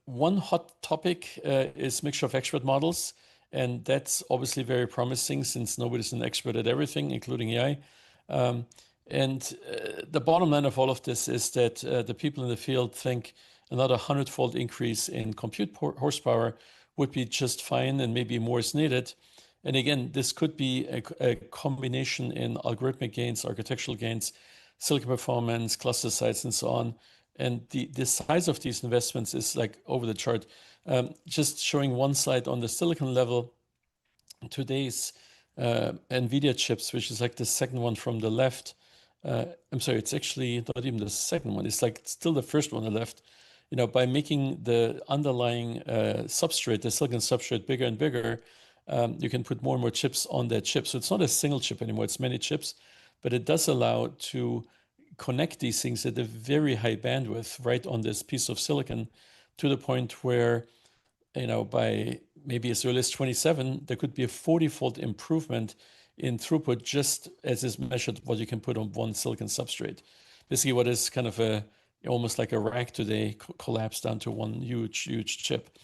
one hot topic is mixture of expert models, and that's obviously very promising since nobody's an expert at everything, including AI. And the bottom line of all of this is that the people in the field think another 100-fold increase in compute horsepower would be just fine, and maybe more is needed. And again, this could be a combination in algorithmic gains, architectural gains, silicon performance, cluster size, and so on. And the size of these investments is like over the chart. Just showing one slide on the silicon level, today's NVIDIA chips, which is like the second one from the left. I'm sorry, it's actually not even the second one. It's like still the first one on the left. By making the underlying substrate, the silicon substrate, bigger and bigger, you can put more and more chips on that chip. So it's not a single chip anymore, it's many chips, but it does allow to connect these things at a very high bandwidth right on this piece of silicon, to the point where, by maybe as early as 27, there could be a 40-fold improvement in throughput just as is measured what you can put on one silicon substrate. Basically, what is kind of almost like a rack today collapsed down to one huge, huge chip.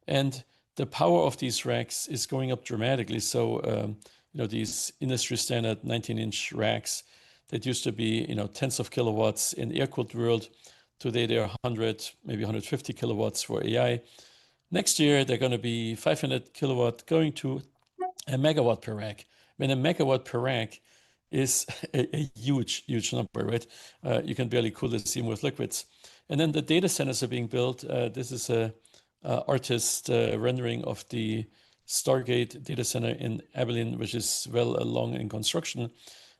And the power of these racks is going up dramatically. So, these industry standard 19-inch racks that used to be, tens of kilowatts in air-cooled world, today they're 100, maybe 150 kilowatts for AI. Next year, they're going to be 500 kilowatt going to a megawatt per rack. When a megawatt per rack is a huge, huge number, right? You can barely cool the steam with liquids. And then the data centers are being built. This is a artist rendering of the Stargate data center in Abilene, which is well along in construction.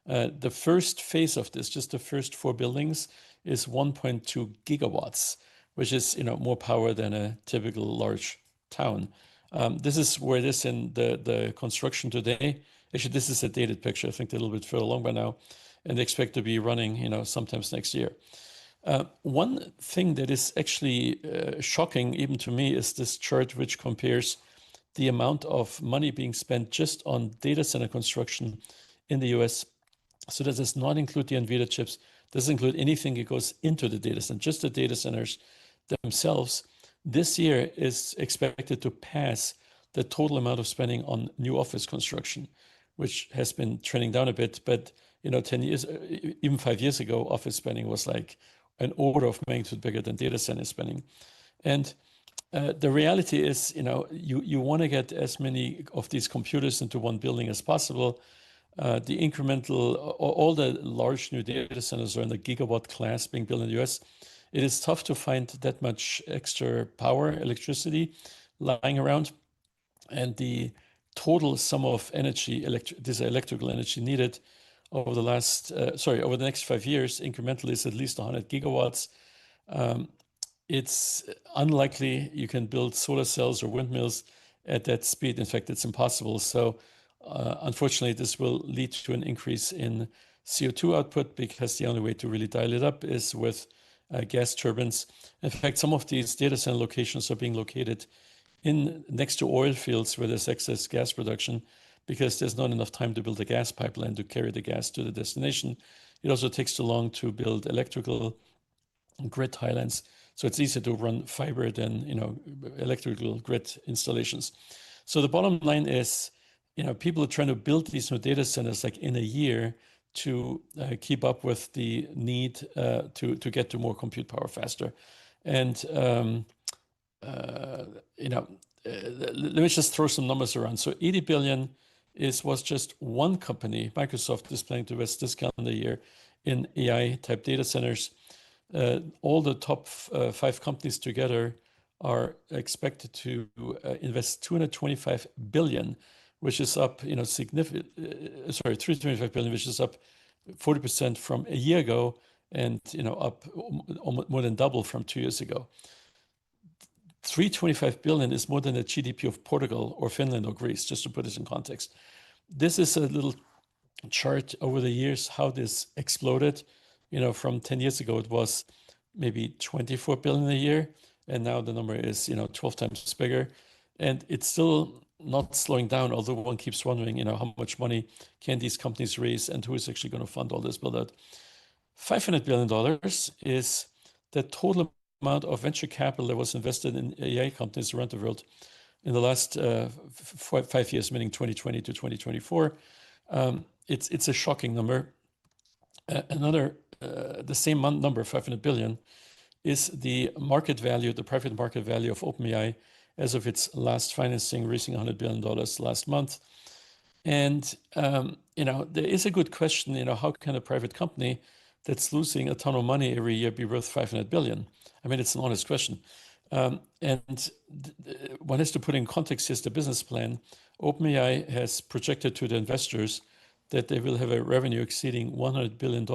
The first phase of this, just the first 4 buildings, is 1.2 gigawatts, which is more power than a typical large town. This is where it is in the construction today. Actually, this is a dated picture. I think they're a little bit further along by now, and they expect to be running, sometimes next year. One thing that is actually shocking, even to me, is this chart which compares the amount of money being spent just on data center construction in the US. So that does not include the NVIDIA chips, doesn't include anything that goes into the data center, just the data centers themselves. This year is expected to pass the total amount of spending on new office construction, which has been trending down a bit. But 10 years, even 5 years ago, office spending was like an order of magnitude bigger than data center spending. And the reality is, you want to get as many of these computers into one building as possible. The incremental, all the large new data centers are in the gigawatt class being built in the US. It is tough to find that much extra power, electricity lying around. And the total sum of energy, this electrical energy needed over the over the next 5 years, incrementally is at least 100 gigawatts. It's unlikely you can build solar cells or windmills at that speed. In fact, it's impossible. So unfortunately, this will lead to an increase in CO2 output, because the only way to really dial it up is with gas turbines. In fact, some of these data center locations are being located next to oil fields where there's excess gas production, because there's not enough time to build a gas pipeline to carry the gas to the destination. It also takes too long to build electrical grid tie lines. So it's easier to run fiber than, electrical grid installations. So the bottom line is, people are trying to build these new data centers like in a year to keep up with the need to get to more compute power faster. And let me just throw some numbers around. So 80 billion was just one company. Microsoft is planning to invest this calendar year in AI-type data centers. All the top 5 companies together are expected to invest 225 billion, which is up, 325 billion, which is up 40% from a year ago, and up more than double from 2 years ago. 325 billion is more than the GDP of Portugal or Finland or Greece, just to put this in context. This is a little chart over the years, how this exploded. From 10 years ago, it was maybe 24 billion a year, and now the number is, 12 times bigger. And it's still not slowing down, although one keeps wondering, how much money can these companies raise and who is actually going to fund all this build out. $500 billion is the total amount of venture capital that was invested in AI companies around the world in the last 5 years, meaning 2020 to 2024. It's a shocking number. The same number, 500 billion, is the market value, the private market value of OpenAI as of its last financing, raising $100 billion last month. And, there is a good question, how can a private company that's losing a ton of money every year be worth 500 billion? I mean, it's an honest question. And one has to put in context, here's the business plan. OpenAI has projected to the investors that they will have a revenue exceeding $100 billion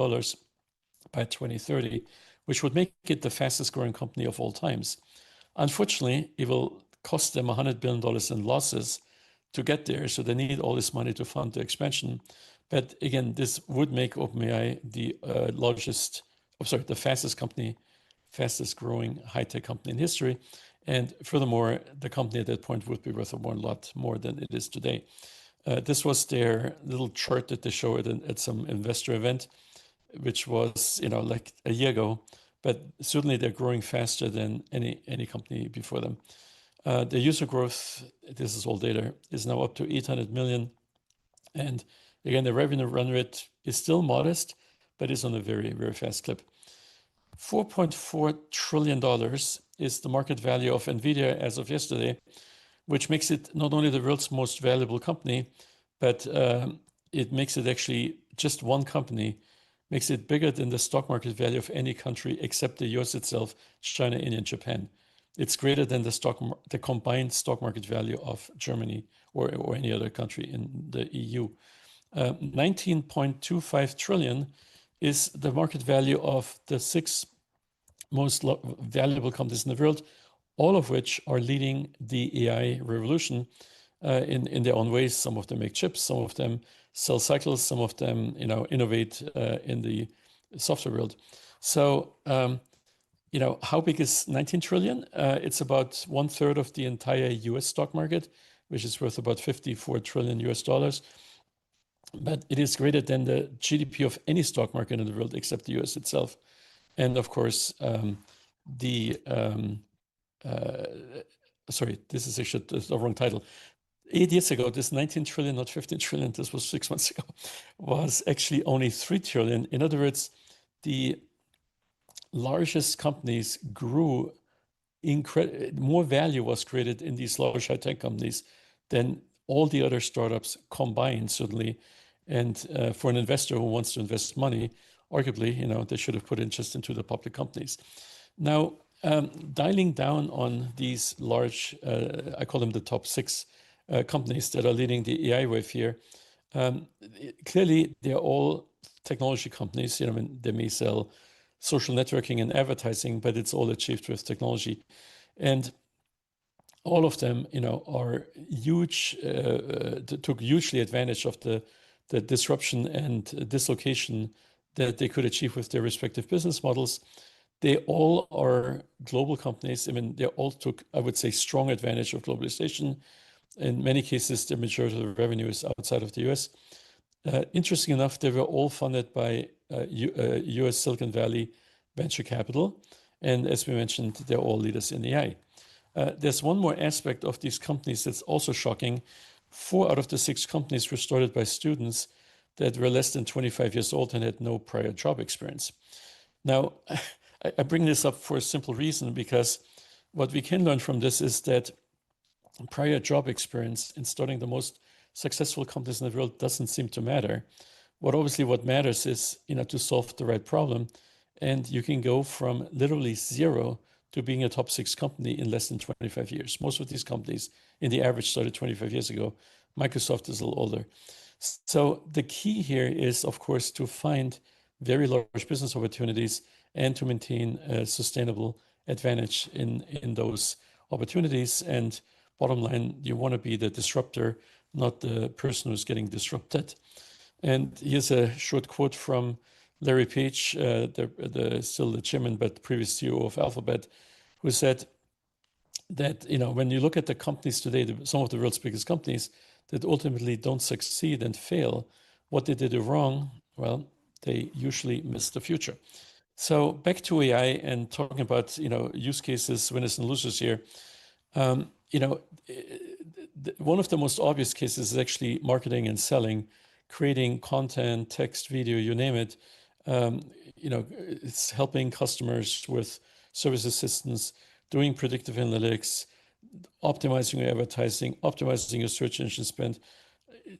by 2030, which would make it the fastest growing company of all times. Unfortunately, it will cost them $100 billion in losses to get there, so they need all this money to fund the expansion. But again, this would make OpenAI the fastest growing high-tech company in history. And furthermore, the company at that point would be worth a lot more than it is today. This was their little chart that they show at some investor event, which was, like a year ago. But certainly they're growing faster than any company before them. The user growth, this is all data, is now up to 800 million. And again, the revenue run rate is still modest, but is on a very, very fast clip. $4.4 trillion is the market value of NVIDIA as of yesterday, which makes it not only the world's most valuable company, but it makes it actually just one company, makes it bigger than the stock market value of any country except the US itself, China, India, and Japan. It's greater than the combined stock market value of Germany or any other country in the EU. 19.25 trillion is the market value of the 6 most valuable companies in the world, all of which are leading the AI revolution in their own ways. Some of them make chips, some of them sell cycles, some of them innovate in the software world. So how big is 19 trillion? It's about 1/3 of the entire US stock market, which is worth about $54 trillion US. But it is greater than the GDP of any stock market in the world except the US itself. And of course, sorry, this is actually the wrong title. 8 years ago, this 19 trillion, not 15 trillion, this was 6 months ago, was actually only 3 trillion. In other words, the largest companies grew, more value was created in these large high-tech companies than all the other startups combined, certainly. And for an investor who wants to invest money, arguably, they should have put interest into the public companies. Now, dialing down on these large, I call them the top 6 companies that are leading the AI wave here, clearly they're all technology companies. They may sell social networking and advertising, but it's all achieved with technology. And all of them, are huge, took hugely advantage of the disruption and dislocation that they could achieve with their respective business models. They all are global companies. They all took, I would say, strong advantage of globalization. In many cases, the majority of the revenue is outside of the US. Interesting enough, they were all funded by US Silicon Valley venture capital. And as we mentioned, they're all leaders in AI. There's one more aspect of these companies that's also shocking. 4 out of the 6 companies were started by students that were less than 25 years old and had no prior job experience. Now, I bring this up for a simple reason, because what we can learn from this is that prior job experience in starting the most successful companies in the world doesn't seem to matter. What matters is, to solve the right problem. And you can go from literally 0 to being a top 6 company in less than 25 years. Most of these companies, in the average, started 25 years ago. Microsoft is a little older. So the key here is, of course, to find very large business opportunities and to maintain a sustainable advantage in those opportunities. And bottom line, you want to be the disruptor, not the person who's getting disrupted. And here's a short quote from Larry Page, still the chairman, but previous CEO of Alphabet, who said that, when you look at the companies today, some of the world's biggest companies that ultimately don't succeed and fail, what did they do wrong? Well, they usually miss the future. So back to AI and talking about, use cases, winners and losers here. One of the most obvious cases is actually marketing and selling, creating content, text, video, you name it. It's helping customers with service assistance, doing predictive analytics, optimizing your advertising, optimizing your search engine spend,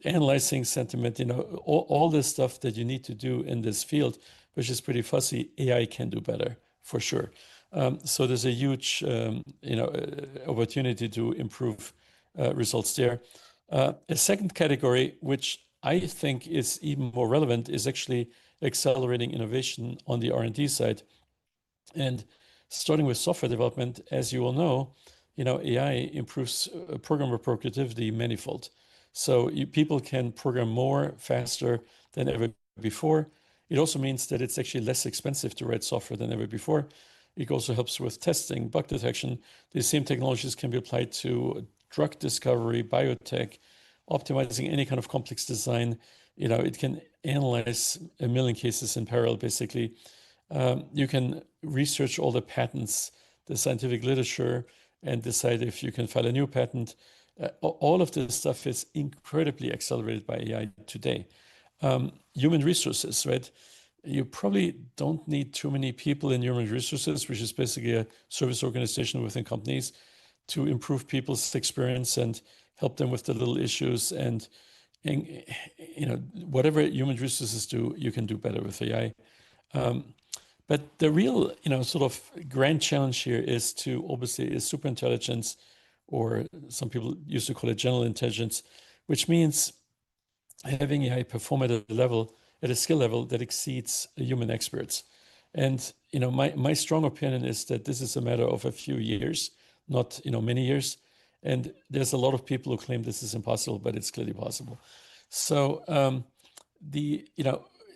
analyzing sentiment, all this stuff that you need to do in this field, which is pretty fussy. AI can do better, for sure. So there's a huge opportunity to improve results there. A second category, which I think is even more relevant, is actually accelerating innovation on the R&D side. And starting with software development, as you all know, AI improves programmer productivity manifold. So people can program more, faster than ever before. It also means that it's actually less expensive to write software than ever before. It also helps with testing, bug detection. These same technologies can be applied to drug discovery, biotech, optimizing any kind of complex design. It can analyze 1 million cases in parallel, basically. You can research all the patents, the scientific literature, and decide if you can file a new patent. All of this stuff is incredibly accelerated by AI today. Human resources, right? You probably don't need too many people in human resources, which is basically a service organization within companies, to improve people's experience and help them with the little issues. And whatever human resources do, you can do better with AI. But the real, sort of grand challenge here is super intelligence, or some people used to call it general intelligence, which means having AI perform at a skill level that exceeds human experts. And my strong opinion is that this is a matter of a few years, not many years. And there's a lot of people who claim this is impossible, but it's clearly possible. So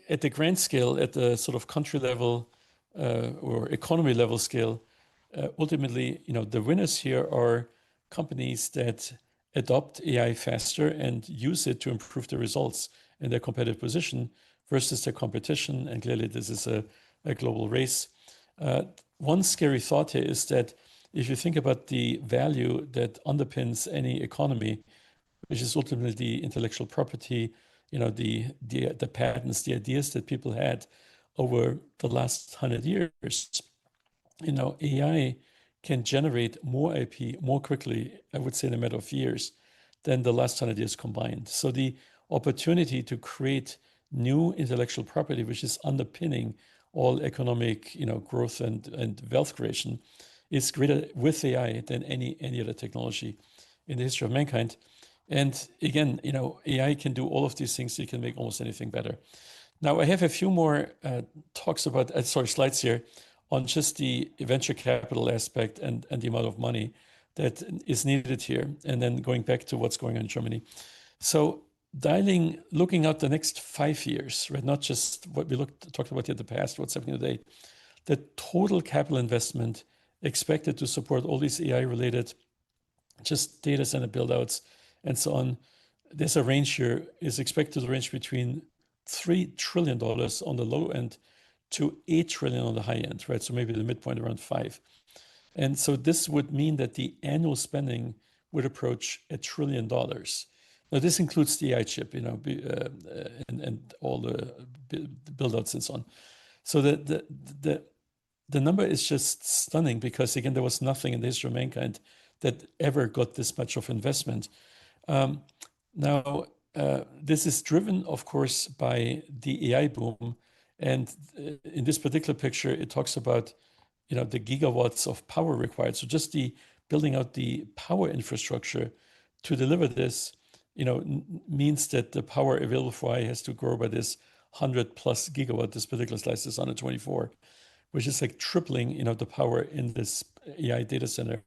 at the grand scale, at the sort of country level or economy level scale, ultimately, the winners here are companies that adopt AI faster and use it to improve the results in their competitive position versus their competition. And clearly, this is a global race. One scary thought here is that if you think about the value that underpins any economy, which is ultimately the intellectual property, the patents, the ideas that people had over the last 100 years, AI can generate more IP more quickly, I would say in a matter of years, than the last 100 years combined. So the opportunity to create new intellectual property, which is underpinning all economic growth and wealth creation, is greater with AI than any other technology in the history of mankind. And again, AI can do all of these things. It can make almost anything better. Now, I have a few more slides here on just the venture capital aspect and the amount of money that is needed here, and then going back to what's going on in Germany. So looking out the next 5 years, right? Not just what we talked about here in the past, what's happening today. The total capital investment expected to support all these AI-related just data center build-outs and so on. There's a range here, is expected to range between $3 trillion on the low end to 8 trillion on the high end, right? So maybe the midpoint around 5. And so this would mean that the annual spending would approach $1 trillion. Now, this includes the AI chip, you know, and all the build-outs and so on. So the number is just stunning because, again, there was nothing in the history of mankind that ever got this much of investment. Now, this is driven, of course, by the AI boom. And in this particular picture, it talks about, you know, the gigawatts of power required. So just the building out the power infrastructure to deliver this, you know, means that the power available for AI has to grow by this 100+ gigawatt. This particular slice is 124, which is like tripling, you know, the power in this AI data center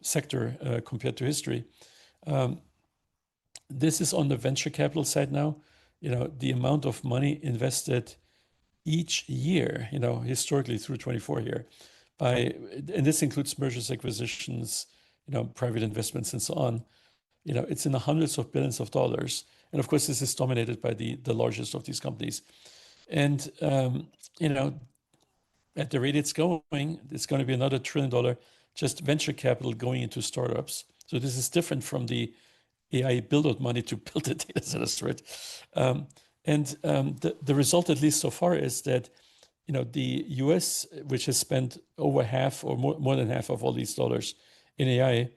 sector compared to history. This is on the venture capital side now. You know, the amount of money invested each year, you know, historically through 24 here, and this includes mergers, acquisitions, you know, private investments and so on. You know, it's in the hundreds of billions of dollars. And of course, this is dominated by the largest of these companies. And, you know, at the rate it's going to be another $1 trillion just venture capital going into startups. So this is different from the AI build-out money to build the data centers, right? The result, at least so far, is that, you know, the US, which has spent over half or more than half of all these dollars in AI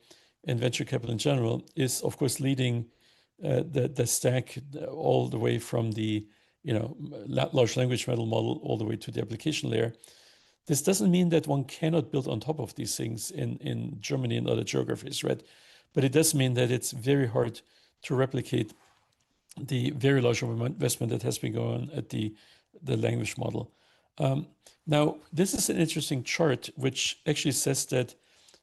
and venture capital in general, is of course leading the stack all the way from the, you know, large language model all the way to the application layer. This doesn't mean that one cannot build on top of these things in Germany and other geographies, right? But it does mean that it's very hard to replicate the very large investment that has been going on at the language model. Now, this is an interesting chart, which actually says that,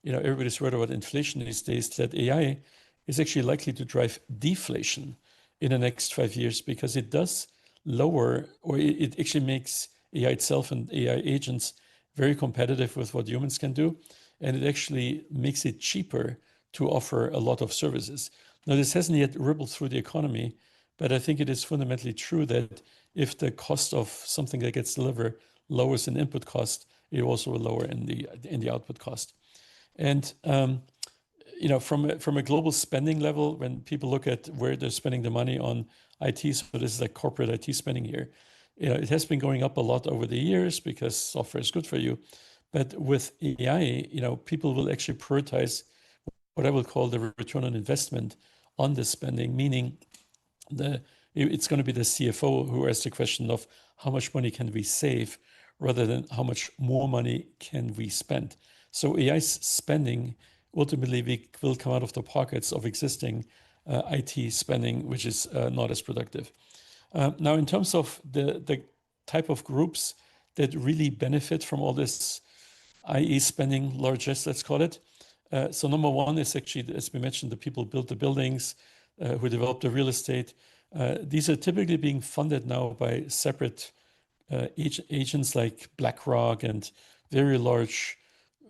you know, everybody's heard about inflation these days, that AI is actually likely to drive deflation in the next 5 years because it does lower, or it actually makes AI itself and AI agents very competitive with what humans can do. And it actually makes it cheaper to offer a lot of services. Now, this hasn't yet rippled through the economy, but I think it is fundamentally true that if the cost of something that gets delivered lowers in input cost, it also will lower in the output cost. And you know, from a global spending level, when people look at where they're spending the money on IT, so this is like corporate IT spending here, you know, it has been going up a lot over the years because software is good for you. But with AI, you know, people will actually prioritize what I will call the return on investment on this spending, meaning it's going to be the CFO who asks the question of how much money can we save rather than how much more money can we spend. So AI spending ultimately will come out of the pockets of existing IT spending, which is not as productive. Now, in terms of the type of groups that really benefit from all this IE spending largesse, let's call it. So number one is actually, as we mentioned, the people who build the buildings, who develop the real estate. These are typically being funded now by separate agents like BlackRock and very large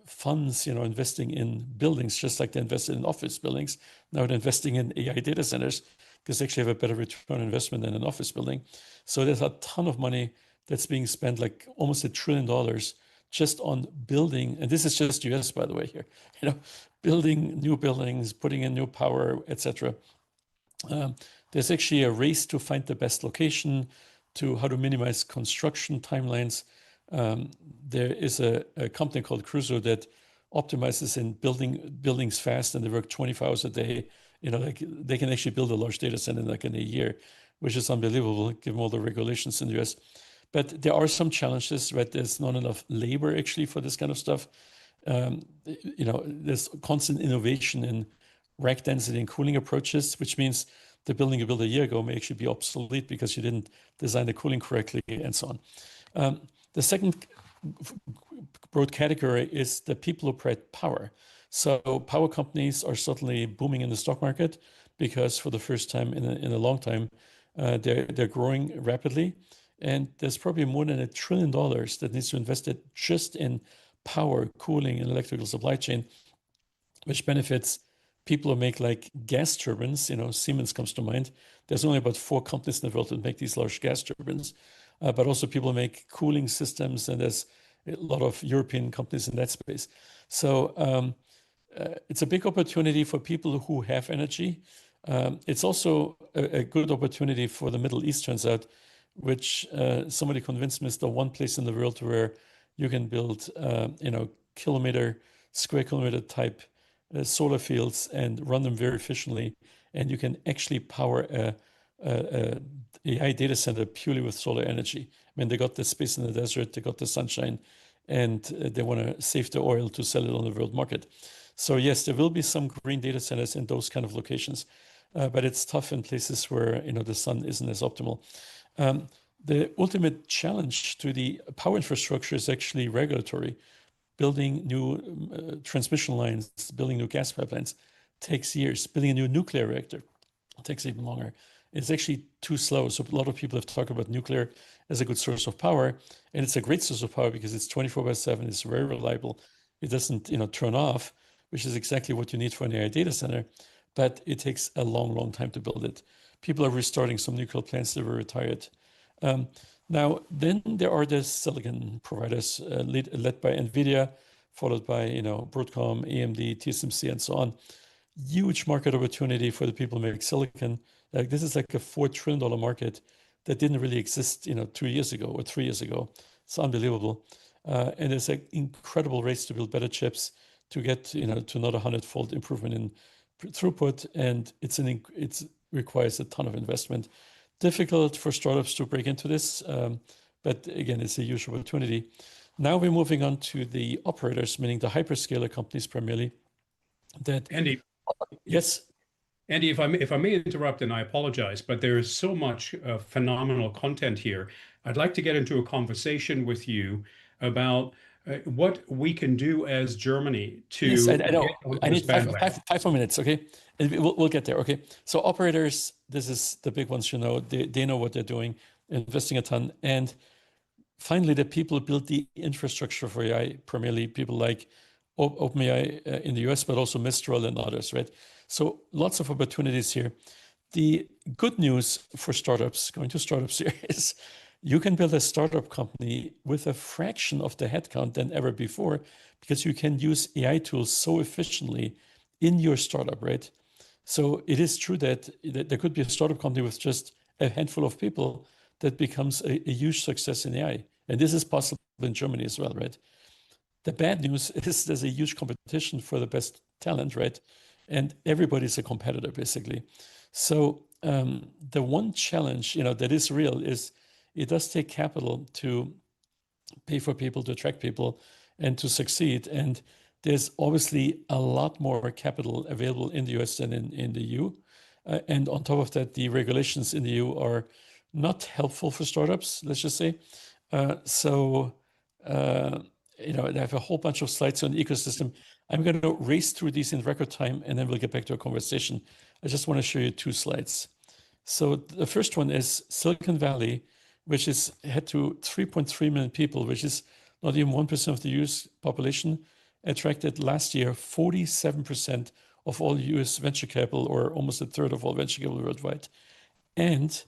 funds, you know, investing in buildings, just like they invested in office buildings. Now they're investing in AI data centers because they actually have a better return on investment than an office building. So there's a ton of money that's being spent, like almost $1 trillion just on building. And this is just US, by the way, here, you know, building new buildings, putting in new power, etc. There's actually a race to find the best location, to how to minimize construction timelines. There is a company called Crusoe that optimizes in building buildings fast, and they work 24 hours a day. You know, like they can actually build a large data center like in a year, which is unbelievable given all the regulations in the US. But there are some challenges, right? There's not enough labor actually for this kind of stuff. You know, there's constant innovation in rack density and cooling approaches, which means the building you built a year ago may actually be obsolete because you didn't design the cooling correctly and so on. The second broad category is the people who provide power. So power companies are certainly booming in the stock market because for the first time in a long time, they're growing rapidly. And there's probably more than $1 trillion that needs to invest it just in power, cooling, and electrical supply chain, which benefits people who make like gas turbines. You know, Siemens comes to mind. There's only about 4 companies in the world that make these large gas turbines. but also people make cooling systems, and there's a lot of European companies in that space. So it's a big opportunity for people who have energy. It's also a good opportunity for the Middle East, turns out, which somebody convinced me is the one place in the world where you can build, square kilometer type solar fields and run them very efficiently. And you can actually power a AI data center purely with solar energy. I mean, they got the space in the desert, they got the sunshine, and they want to save the oil to sell it on the world market. So yes, there will be some green data centers in those kind of locations, but it's tough in places where the sun isn't as optimal. The ultimate challenge to the power infrastructure is actually regulatory. Building new transmission lines, building new gas pipelines takes years. Building a new nuclear reactor takes even longer. It's actually too slow. So a lot of people have talked about nuclear as a good source of power, and it's a great source of power because it's 24/7. It's very reliable. It doesn't, turn off, which is exactly what you need for an AI data center. But it takes a long, long time to build it. People are restarting some nuclear plants that were retired. Now, then there are the silicon providers led by NVIDIA, followed by Broadcom, AMD, TSMC, and so on. Huge market opportunity for the people who make silicon. This is like a $4 trillion market that didn't really exist 2 years ago or 3 years ago. It's unbelievable. And it's an incredible race to build better chips to get to another 100-fold improvement in throughput. And it requires a ton of investment. Difficult for startups to break into this, but again, it's a huge opportunity. Now we're moving on to the operators, meaning the hyperscaler companies primarily. Andy. Yes. Andy, if I may interrupt, and I apologize, but there is so much phenomenal content here. I'd like to get into a conversation with you about what we can do as Germany to Yes, I know. get on I this need bandwagon. five more minutes, okay? And we'll get there, okay? So operators, this is the big ones, they know what they're doing, investing a ton. And finally, the people who build the infrastructure for AI, primarily people like OpenAI in the US, but also Mistral and others, right? So lots of opportunities here. The good news for startups, going to startups here, is you can build a startup company with a fraction of the headcount than ever before because you can use AI tools so efficiently in your startup, right? So it is true that there could be a startup company with just a handful of people that becomes a huge success in AI. And this is possible in Germany as well, right? The bad news is there's a huge competition for the best talent, right? And everybody's a competitor, basically. So the one challenge, that is real is it does take capital to pay for people, to attract people, and to succeed. And there's obviously a lot more capital available in the US than in the EU. And on top of that, the regulations in the EU are not helpful for startups, let's just say. I have a whole bunch of slides on the ecosystem. I'm going to race through these in record time, and then we'll get back to our conversation. I just want to show you 2 slides. So the first one is Silicon Valley, which is had to 3.3 million people, which is not even 1% of the US population, attracted last year 47% of all US venture capital, or almost a third of all venture capital worldwide. And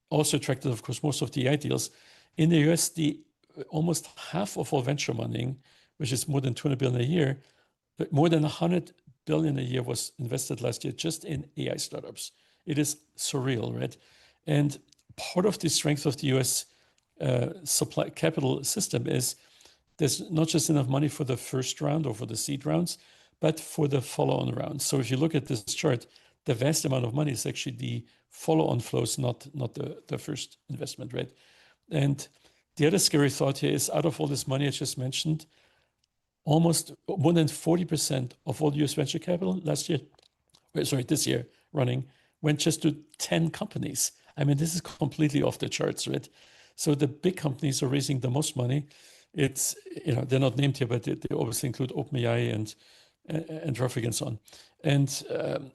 also attracted, of course, most of the AI deals. In the US, almost half of all venture money, which is more than 200 billion a year, but more than 100 billion a year was invested last year just in AI startups. It is surreal, right? And part of the strength of the US supply capital system is there's not just enough money for the first round or for the seed rounds, but for the follow-on rounds. So if you look at this chart, the vast amount of money is actually the follow-on flows, not the first investment, right? And the other scary thought here is out of all this money I just mentioned, almost more than 40% of all US venture capital this year running, went just to 10 companies. I mean, this is completely off the charts, right? So the big companies are raising the most money. It's, they're not named here, but they obviously include OpenAI and Anthropic and so on. And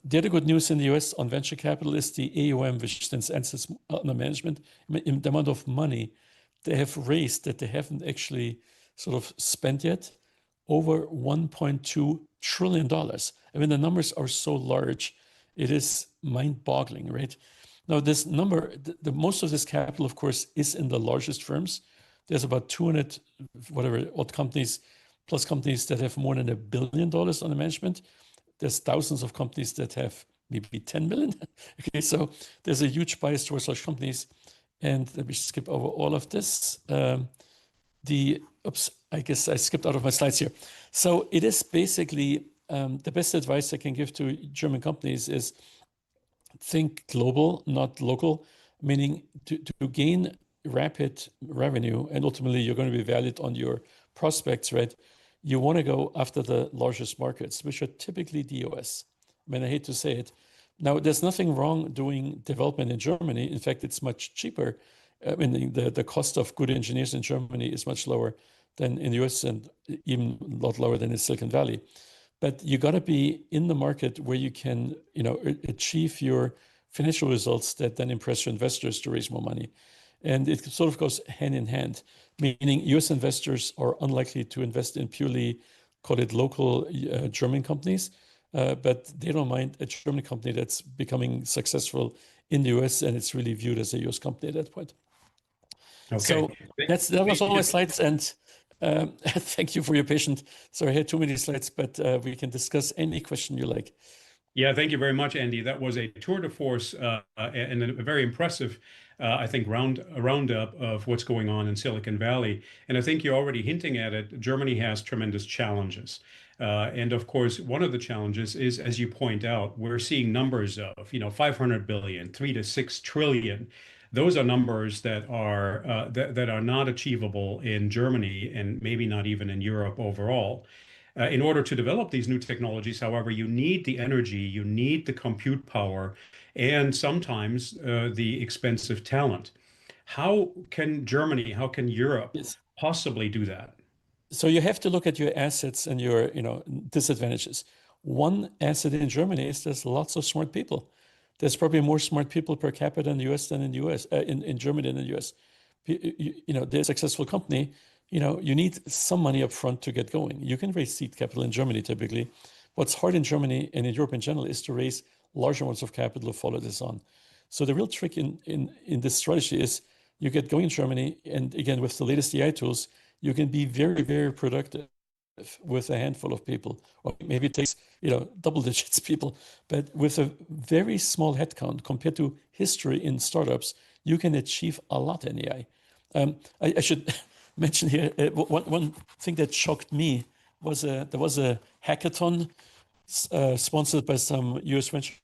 the other good news in the US on venture capital is the AUM, which stands assets under management, the amount of money they have raised that they haven't actually sort of spent yet, over $1.2 trillion. I mean, the numbers are so large, it is mind-boggling, right? Now, this number, the most of this capital, of course, is in the largest firms. There's about 200, whatever, odd companies, plus companies that have more than $1 billion under management. There's thousands of companies that have maybe 10 million. Okay, so there's a huge bias towards such companies. And let me skip over all of this. Oops, I guess I skipped out of my slides here. So it is basically, the best advice I can give to German companies is think global, not local, meaning to gain rapid revenue, and ultimately you're going to be valued on your prospects, right? You want to go after the largest markets, which are typically the US. I mean, I hate to say it. Now, there's nothing wrong doing development in Germany. In fact, it's much cheaper. I mean, the cost of good engineers in Germany is much lower than in the US and even a lot lower than in Silicon Valley. But you got to be in the market where you can, achieve your financial results that then impress your investors to raise more money. And it sort of goes hand in hand, meaning US investors are unlikely to invest in purely, call it local German companies, but they don't mind a German company that's becoming successful in the US and it's really viewed as a US company at that point. Okay. So that was all my slides, and thank you for your patience. Sorry, I had too many slides, but we can discuss any question you like. Yeah, thank you very much, Andy. That was a tour de force and a very impressive, I think, roundup of what's going on in Silicon Valley. And I think you're already hinting at it. Germany has tremendous challenges. And of course, one of the challenges is, as you point out, we're seeing numbers of 500 billion, 3 to 6 trillion. Those are numbers that are that are not achievable in Germany and maybe not even in Europe overall. In order to develop these new technologies, however, you need the energy, you need the compute power, and sometimes the expensive talent. How can Germany, how can Europe possibly do that? So you have to look at your assets and your disadvantages. One asset in Germany is there's lots of smart people. There's probably more smart people per capita in the US than in the US, in Germany than in the US. They're a successful company. You need some money up front to get going. You can raise seed capital in Germany typically. What's hard in Germany and in Europe in general is to raise large amounts of capital to follow this on. So the real trick in this strategy is you get going in Germany, and again, with the latest AI tools, you can be very, very productive with a handful of people, or maybe it takes double digits people, but with a very small headcount compared to history in startups, you can achieve a lot in AI. I should mention here, one thing that shocked me was there was a hackathon sponsored by some US venture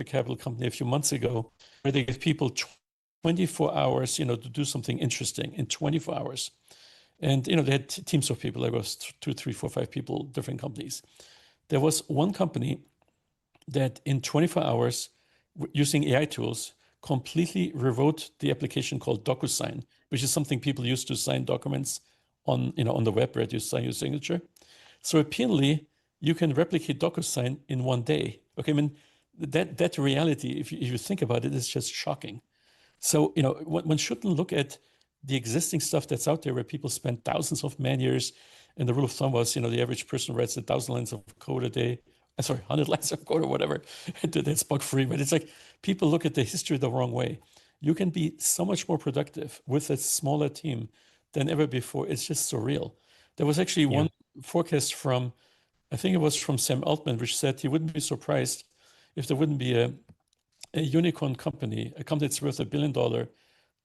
capital company a few months ago, where they gave people 24 hours, to do something interesting in 24 hours. And, they had teams of people. There was 2, 3, 4, 5 people, different companies. There was one company that in 24 hours, using AI tools, completely rewrote the application called DocuSign, which is something people use to sign documents on the web, right? You sign your signature. So apparently, you can replicate DocuSign in one day. Okay, I mean, that reality, if you think about it, is just shocking. So, one shouldn't look at the existing stuff that's out there where people spend thousands of man years, and the rule of thumb was, the average person writes 1,000 lines of code a day. 100 lines of code or whatever. That's bug-free, but it's like people look at the history the wrong way. You can be so much more productive with a smaller team than ever before. It's just surreal. There was actually one forecast from, I think it was from Sam Altman, which said he wouldn't be surprised if there wouldn't be a unicorn company, a company that's worth $1 billion,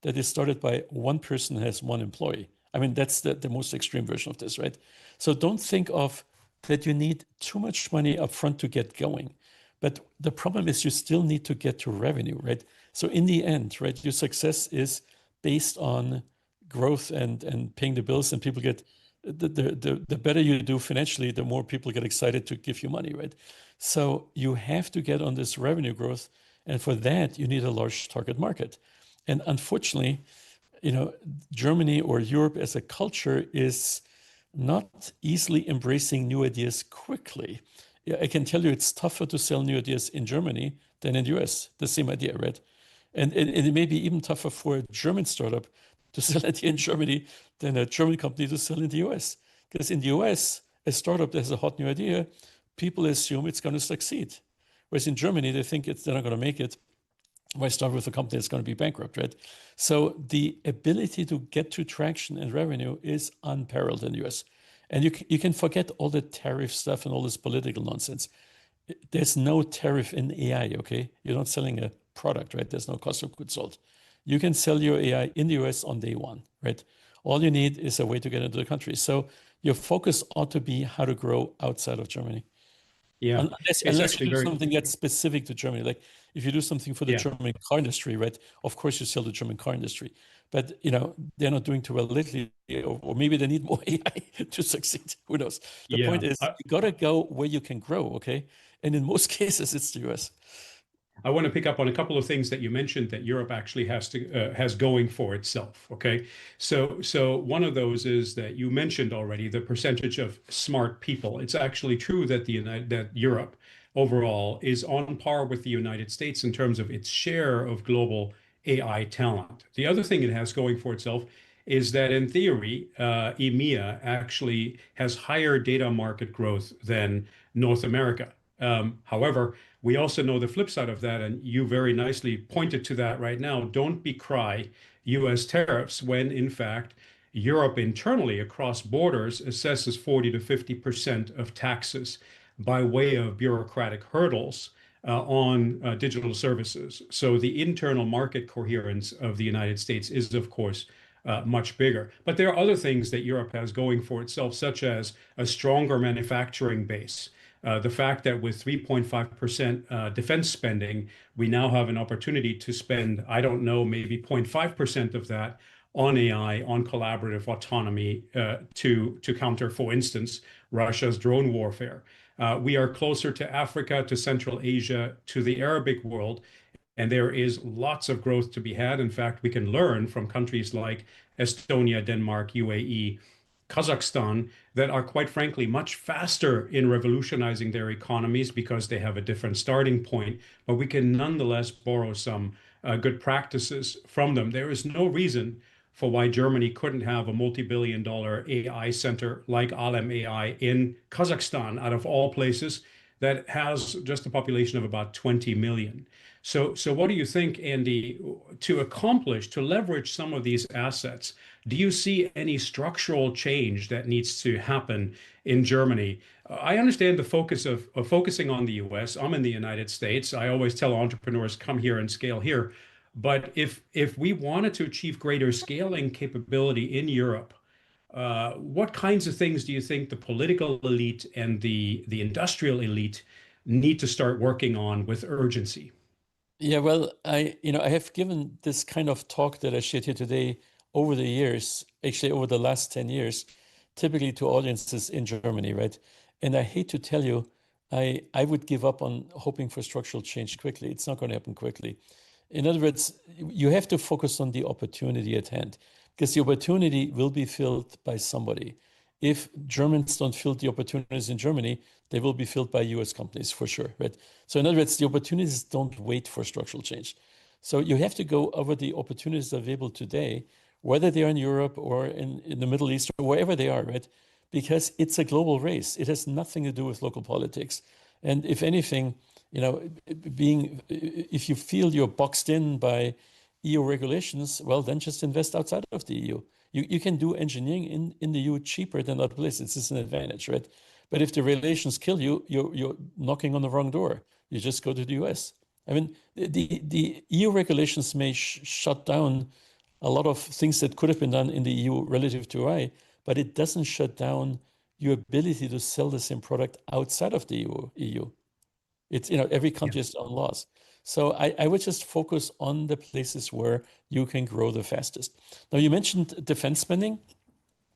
that is started by one person who has one employee. I mean, that's the most extreme version of this, right? So don't think of that you need too much money up front to get going. But the problem is you still need to get to revenue, right? So in the end, right, your success is based on growth and paying the bills, and people get, the better you do financially, the more people get excited to give you money, right? So you have to get on this revenue growth, and for that, you need a large target market. And unfortunately, Germany or Europe as a culture is not easily embracing new ideas quickly. I can tell you it's tougher to sell new ideas in Germany than in the US, the same idea, right? And it may be even tougher for a German startup to sell an idea in Germany than a German company to sell in the US. Because in the US, a startup that has a hot new idea, people assume it's going to succeed. Whereas in Germany, they think they're not going to make it. Why start with a company that's going to be bankrupt, right? So the ability to get to traction and revenue is unparalleled in the US. And you can forget all the tariff stuff and all this political nonsense. There's no tariff in AI, okay? You're not selling a product, right? There's no cost of goods sold. You can sell your AI in the US on day one, right? All you need is a way to get into the country. So your focus ought to be how to grow outside of Germany. Yeah, Unless you do something that's specific to Germany. Like if you do something for the German car industry, right? Of course you sell the German car industry. But they're not doing too well lately, or maybe they need more AI to succeed. Who knows? The point is you gotta go where you can grow, okay? And in most cases, it's the US. I want to pick up on a couple of things that you mentioned that Europe actually has going for itself. Okay, so one of those is that you mentioned already the percentage of smart people. It's actually true that that Europe overall is on par with the United States in terms of its share of global AI talent. The other thing it has going for itself is that in theory, EMEA actually has higher data market growth than North America. However, we also know the flip side of that, and you very nicely pointed to that right now. Don't decry US tariffs when, in fact, Europe internally across borders assesses 40 to 50% of taxes by way of bureaucratic hurdles on digital services. So the internal market coherence of the United States is, of course, much bigger. But there are other things that Europe has going for itself, such as a stronger manufacturing base. The fact that with 3.5% defense spending, we now have an opportunity to spend, I don't know, maybe 0.5% of that on AI, on collaborative autonomy to counter, for instance, Russia's drone warfare. We are closer to Africa, to Central Asia, to the Arabic world, and there is lots of growth to be had. In fact, we can learn from countries like Estonia, Denmark, UAE, Kazakhstan, that are quite frankly much faster in revolutionizing their economies because they have a different starting point, but we can nonetheless borrow some good practices from them. There is no reason for why Germany couldn't have a multi-billion-dollar AI center like Alem AI in Kazakhstan, out of all places, that has just a population of about 20 million. So what do you think, Andy, to accomplish, to leverage some of these assets? Do you see any structural change that needs to happen in Germany? I understand the focus of focusing on the US. I'm in the United States. I always tell entrepreneurs, come here and scale here. But if we wanted to achieve greater scaling capability in Europe, what kinds of things do you think the political elite and the industrial elite need to start working on with urgency? Yeah, well, I have given this kind of talk that I shared here today over the years, actually over the last 10 years, typically to audiences in Germany, right? And I hate to tell you, I would give up on hoping for structural change quickly. It's not going to happen quickly. In other words, you have to focus on the opportunity at hand, because the opportunity will be filled by somebody. If Germans don't fill the opportunities in Germany, they will be filled by US companies for sure, right? So in other words, the opportunities don't wait for structural change. So you have to go over the opportunities available today, whether they are in Europe or in the Middle East or wherever they are, right? Because it's a global race. It has nothing to do with local politics. And if anything, if you feel you're boxed in by EU regulations, well, then just invest outside of the EU. You can do engineering in the EU cheaper than other places. It's an advantage, right? But if the regulations kill you, you're knocking on the wrong door. You just go to the US. I mean, the EU regulations may shut down a lot of things that could have been done in the EU relative to AI, but it doesn't shut down your ability to sell the same product outside of the EU. It's, every country has its own laws. So I would just focus on the places where you can grow the fastest. Now, you mentioned defense spending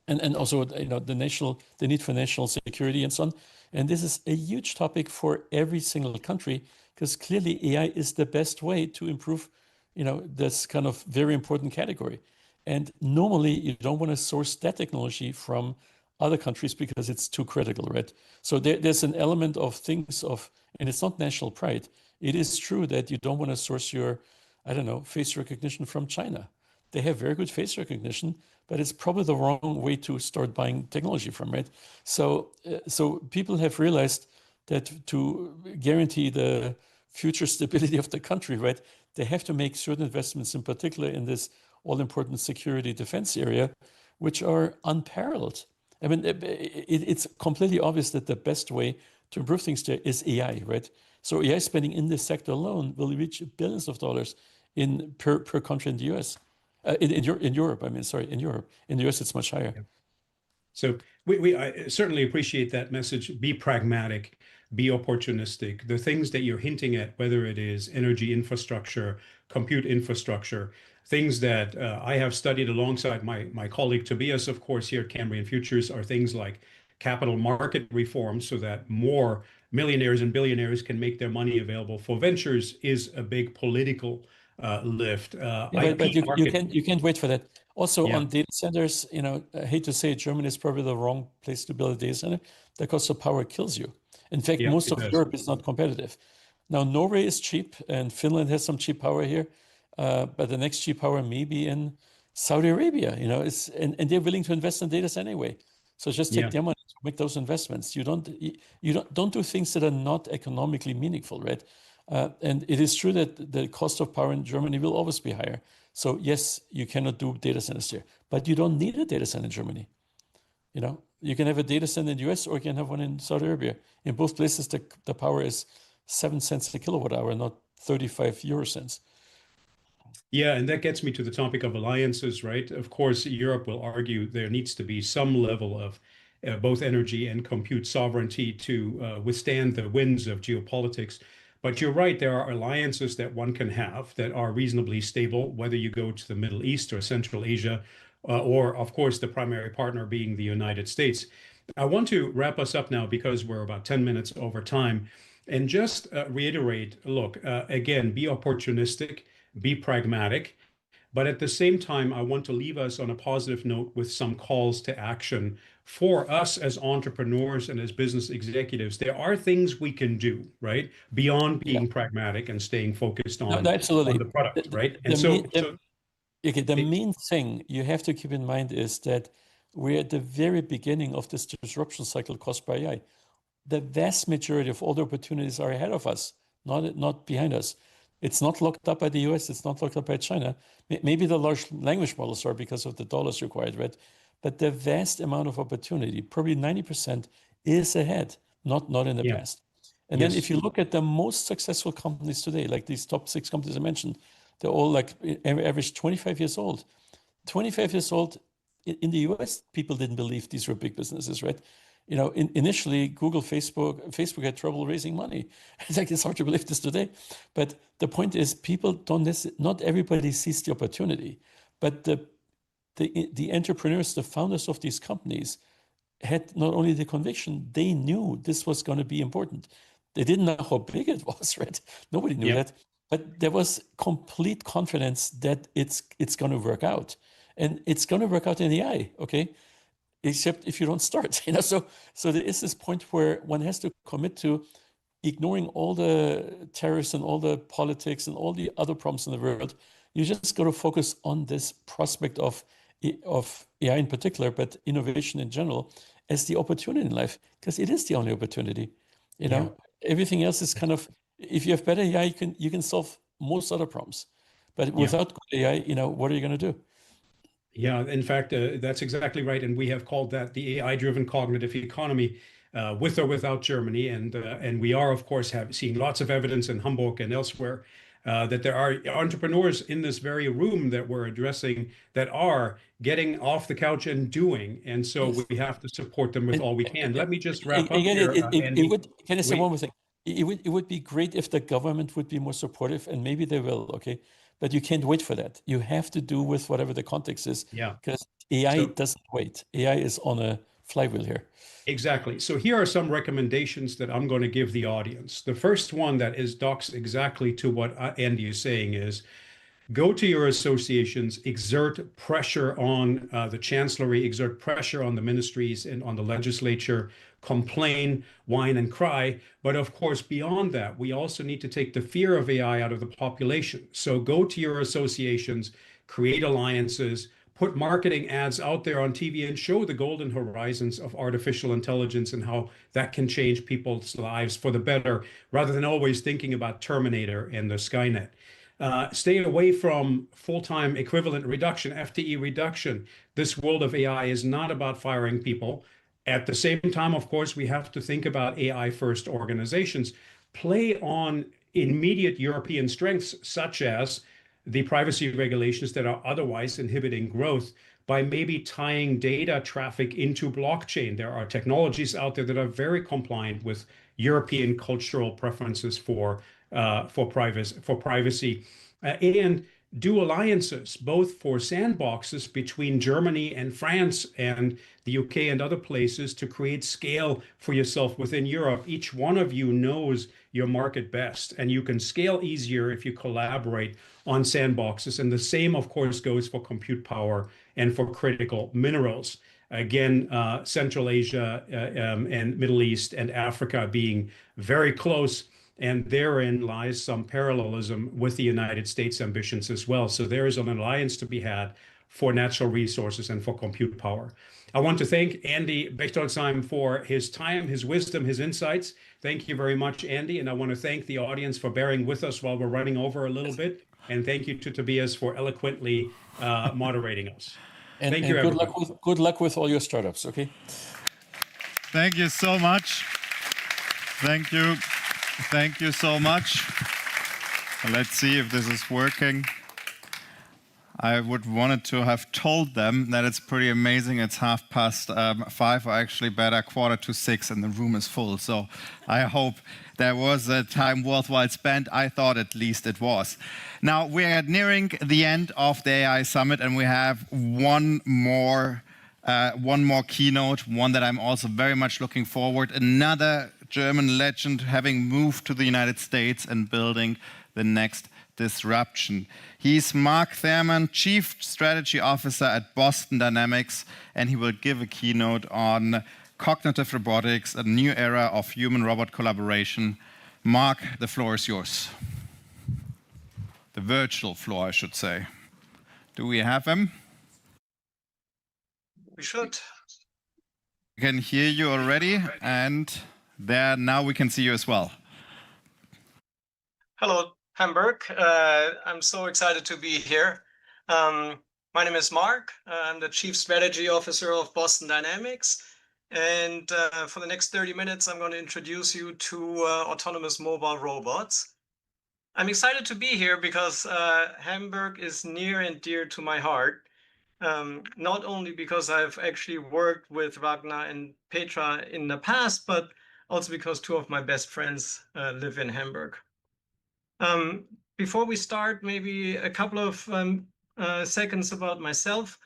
and also the need for national security and so on. And this is a huge topic for every single country, because clearly AI is the best way to improve this kind of very important category. And normally you don't want to source that technology from other countries because it's too critical, right? So there's an element of and it's not national pride. It is true that you don't want to source your, face recognition from China. They have very good face recognition, but it's probably the wrong way to start buying technology from, right? So people have realized that to guarantee the future stability of the country, right? They have to make certain investments, in particular in this all-important security defense area, which are unparalleled. I mean, it's completely obvious that the best way to improve things there is AI, right? So AI spending in this sector alone will reach billions of dollars per country in the US. In Europe, I mean, sorry, in Europe. In the US, it's much higher. Yeah. So I certainly appreciate that message. Be pragmatic, be opportunistic. The things that you're hinting at, whether it is energy infrastructure, compute infrastructure, things that I have studied alongside my colleague Tobias, of course, here at Cambrian Futures, are things like capital market reform so that more millionaires and billionaires can make their money available for ventures is a big political lift. But you can't wait for that. Also, Yeah. on data centers, you know, I hate to say it, Germany is probably the wrong place to build a data center. The cost of power kills you. In fact, Yeah, most it of does. Europe is not competitive. Now, Norway is cheap, and Finland has some cheap power here, but the next cheap power may be in Saudi Arabia. You know, and they're willing to invest in data center anyway. So just take Yeah. their money to make those investments. You don't do things that are not economically meaningful, right? And it is true that the cost of power in Germany will always be higher. So yes, you cannot do data centers here, but you don't need a data center in Germany. You know, you can have a data center in the US or you can have one in Saudi Arabia. In both places, the power is 7 cents a kilowatt hour, not 35 euro cents. Yeah, and that gets me to the topic of alliances, right? Of course, Europe will argue there needs to be some level of both energy and compute sovereignty to withstand the winds of geopolitics. But you're right, there are alliances that one can have that are reasonably stable, whether you go to the Middle East or Central Asia, or of course, the primary partner being the United States. I want to wrap us up now because we're about 10 minutes over time and just reiterate, look, again, be opportunistic, be pragmatic, but at the same time, I want to leave us on a positive note with some calls to action for us as entrepreneurs and as business executives. There are things we can do, right? Beyond being pragmatic and staying focused on, absolutely. on the product, right? And the main thing you have to keep in mind is that we're at the very beginning of this disruption cycle caused by AI. The vast majority of all the opportunities are ahead of us, not behind us. It's not locked up by the US, it's not locked up by China. Maybe the large language models are because of the dollars required, right? But the vast amount of opportunity, probably 90%, is ahead, not in the past. And then if you look at the most successful companies today, like these top 6 companies I mentioned, they're all like average 25 years old. 25 years old, in the US, people didn't believe these were big businesses, right? You know, initially, Google, Facebook had trouble raising money. It's hard to believe this today. But the point is, not everybody sees the opportunity. But the entrepreneurs, the founders of these companies, had not only the conviction, they knew this was going to be important. They didn't know how big it was, right? Nobody knew that. But there was complete confidence that it's going to work out. And it's going to work out in the AI, okay? Except if you don't start, you know. So there is this point where one has to commit to ignoring all the terrorists and all the politics and all the other problems in the world. You just got to focus on this prospect of AI in particular, but innovation in general, as the opportunity in life, because it is the only opportunity. You know, everything else is kind of, if you have better AI, you can solve most other problems. But without good AI, you know, what are you going to do? Yeah, in fact, that's exactly right. And we have called that the AI-driven cognitive economy, with or without Germany. And we are, of course, seeing lots of evidence in Hamburg and elsewhere that there are entrepreneurs in this very room that we're addressing that are getting off the couch and doing. And so we have to support them with all we can. Let me just wrap up here, Andy. Can I say one more thing? It would be great if the government would be more supportive, and maybe they will, okay? But you can't wait for that. You have to do with whatever the context is. Yeah. Because AI doesn't wait. AI is on a flywheel here. Exactly. So here are some recommendations that I'm going to give the audience. The first one that docks exactly to what Andy is saying is, go to your associations, exert pressure on the chancellery, exert pressure on the ministries and on the legislature, complain, whine, and cry. But of course, beyond that, we also need to take the fear of AI out of the population. So go to your associations, create alliances, put marketing ads out there on TV and show the golden horizons of artificial intelligence and how that can change people's lives for the better, rather than always thinking about Terminator and the Skynet. Stay away from full-time equivalent reduction, FTE reduction. This world of AI is not about firing people. At the same time, of course, we have to think about AI-first organizations. Play on immediate European strengths, such as the privacy regulations that are otherwise inhibiting growth, by maybe tying data traffic into blockchain. There are technologies out there that are very compliant with European cultural preferences for privacy, and do alliances, both for sandboxes between Germany and France and the UK and other places, to create scale for yourself within Europe. Each one of you knows your market best, and you can scale easier if you collaborate on sandboxes. And the same, of course, goes for compute power and for critical minerals. Again, Central Asia and Middle East and Africa being very close, and therein lies some parallelism with the United States ambitions as well. So there is an alliance to be had for natural resources and for compute power. I want to thank Andy Bechtolsheim for his time, his wisdom, his insights. Thank you very much, Andy. And I want to thank the audience for bearing with us while we're running over a little bit. And thank you to Tobias for eloquently moderating us. And, thank you, everybody. Good luck with all your startups, okay? Thank you so much. Thank you. Thank you so much. Let's see if this is working. I would wanted to have told them that it's pretty amazing. It's 5:30, or actually better, 5:45, and the room is full. So I hope there was a time worthwhile spent. I thought at least it was. Now we're nearing the end of the AI Summit, and we have one more keynote, one that I'm also very much looking forward. Another German legend having moved to the United States and building the next disruption. He's Mark Thurman, Chief Strategy Officer at Boston Dynamics, and he will give a keynote on cognitive robotics, a new era of human-robot collaboration. Mark, the floor is yours. The virtual floor, I should say. Do we have him? We should. We can hear you already, and there now we can see you as well. Hello, Hamburg. I'm so excited to be here. My name is Mark. I'm the Chief Strategy Officer of Boston Dynamics. And for the next 30 minutes, I'm going to introduce you to autonomous mobile robots. I'm excited to be here because Hamburg is near and dear to my heart. Not only because I've actually worked with Ragnar and Petra in the past, but also because two of my best friends live in Hamburg. Before we start, maybe a couple of seconds about myself.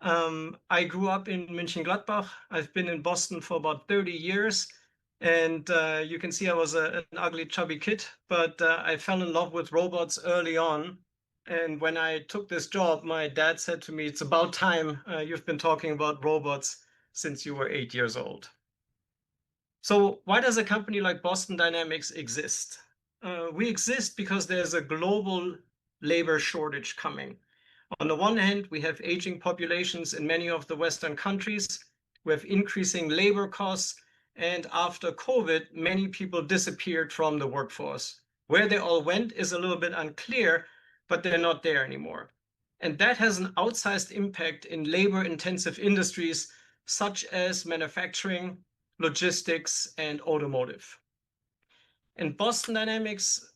I grew up in Mönchengladbach. I've been in Boston for about 30 years. And you can see I was an ugly, chubby kid, but I fell in love with robots early on. And when I took this job, my dad said to me, "It's about time. You've been talking about robots since you were 8 years old." So why does a company like Boston Dynamics exist? We exist because there's a global labor shortage coming. On the one hand, we have aging populations in many of the Western countries. We have increasing labor costs. And after COVID, many people disappeared from the workforce. Where they all went is a little bit unclear, but they're not there anymore. And that has an outsized impact in labor-intensive industries such as manufacturing, logistics, and automotive. And Boston Dynamics'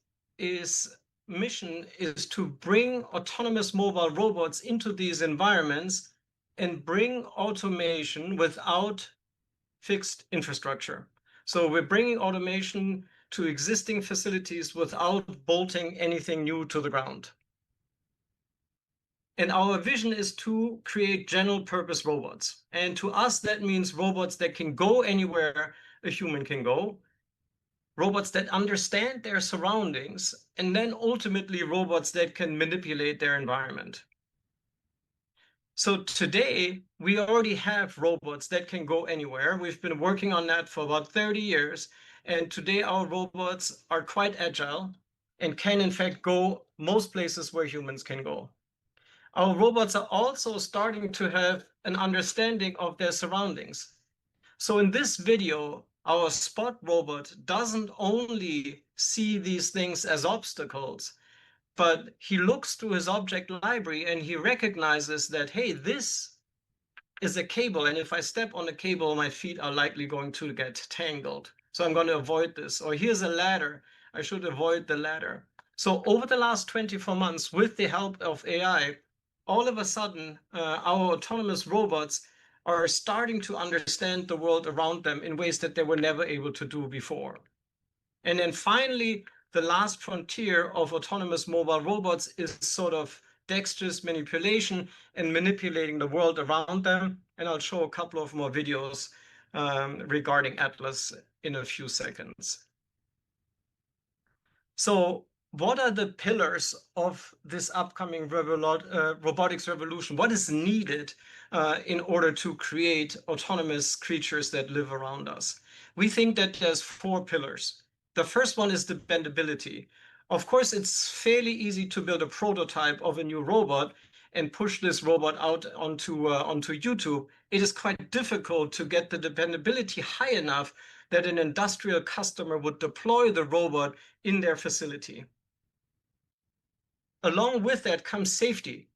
mission is to bring autonomous mobile robots into these environments and bring automation without fixed infrastructure. So we're bringing automation to existing facilities without bolting anything new to the ground. And our vision is to create general purpose robots. And to us, that means robots that can go anywhere a human can go, robots that understand their surroundings, and then ultimately robots that can manipulate their environment. So today, we already have robots that can go anywhere. We've been working on that for about 30 years. And today, our robots are quite agile and can, in fact, go most places where humans can go. our robots are also starting to have an understanding of their surroundings. So in this video, our Spot robot doesn't only see these things as obstacles, but he looks through his object library and he recognizes that, hey, this is a cable, and if I step on the cable, my feet are likely going to get tangled. So I'm going to avoid this. Or here's a ladder. I should avoid the ladder. So over the last 24 months, with the help of AI, all of a sudden, our autonomous robots are starting to understand the world around them in ways that they were never able to do before. And then finally, the last frontier of autonomous mobile robots is sort of dexterous manipulation and manipulating the world around them. And I'll show a couple of more videos regarding Atlas in a few seconds. So what are the pillars of this upcoming robotics revolution? What is needed in order to create autonomous creatures that live around us? We think that there's 4 pillars. The first one is dependability. Of course, it's fairly easy to build a prototype of a new robot and push this robot out onto YouTube. It is quite difficult to get the dependability high enough that an industrial customer would deploy the robot in their facility. Along with that comes safety.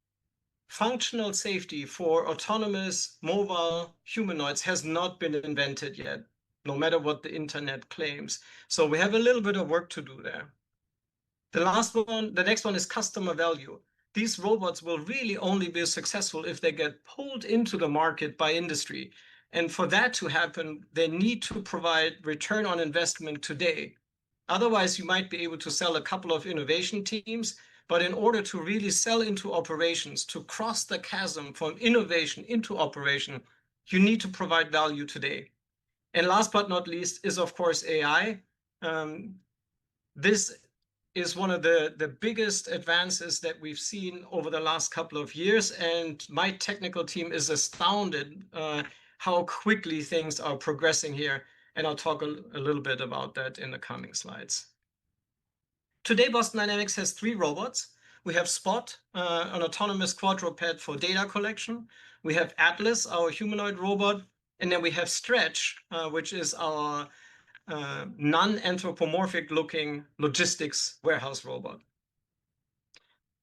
Functional safety for autonomous mobile humanoids has not been invented yet, no matter what the internet claims. So we have a little bit of work to do there. The next one is customer value. These robots will really only be successful if they get pulled into the market by industry. And for that to happen, they need to provide return on investment today. Otherwise, you might be able to sell a couple of innovation teams, but in order to really sell into operations, to cross the chasm from innovation into operation, you need to provide value today. And last but not least is, of course, AI. This is one of the biggest advances that we've seen over the last couple of years, and my technical team is astounded how quickly things are progressing here, and I'll talk a little bit about that in the coming slides. Today, Boston Dynamics has 3 robots. We have Spot, an autonomous quadruped for data collection. We have Atlas, our humanoid robot, and then we have Stretch, which is our non-anthropomorphic looking logistics warehouse robot.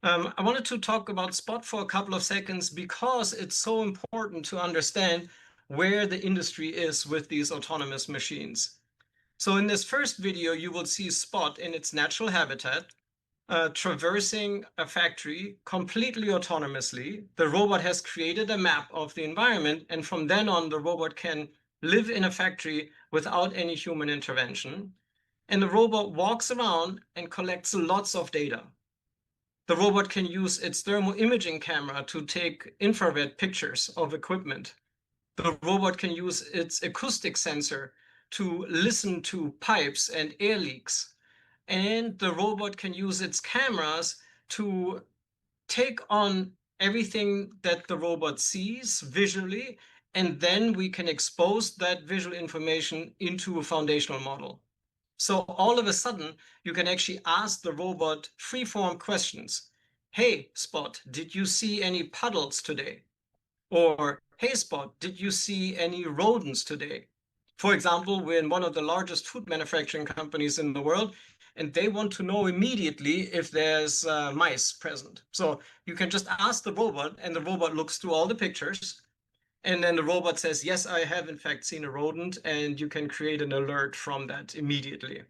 I wanted to talk about Spot for a couple of seconds because it's so important to understand where the industry is with these autonomous machines. So in this first video, you will see Spot in its natural habitat, traversing a factory completely autonomously. The robot has created a map of the environment, and from then on, the robot can live in a factory without any human intervention. And the robot walks around and collects lots of data. The robot can use its thermal imaging camera to take infrared pictures of equipment. The robot can use its acoustic sensor to listen to pipes and air leaks. And the robot can use its cameras to take on everything that the robot sees visually, and then we can expose that visual information into a foundational model. So all of a sudden, you can actually ask the robot free-form questions. Hey, Spot, did you see any puddles today? Or, hey, Spot, did you see any rodents today? For example, we're in one of the largest food manufacturing companies in the world, and they want to know immediately if there's mice present. So you can just ask the robot, and the robot looks through all the pictures, and then the robot says, yes, I have in fact seen a rodent, and you can create an alert from that immediately.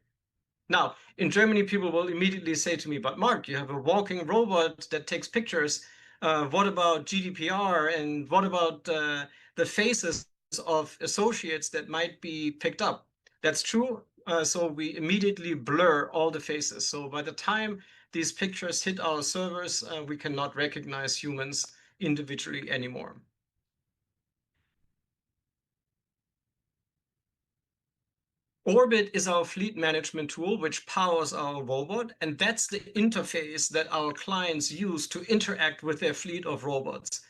Now, in Germany, people will immediately say to me, but Mark, you have a walking robot that takes pictures. What about GDPR, and what about the faces of associates that might be picked up? That's true. So we immediately blur all the faces. So by the time these pictures hit our servers, we cannot recognize humans individually anymore. Orbit is our fleet management tool, which powers our robot, and that's the interface that our clients use to interact with their fleet of robots.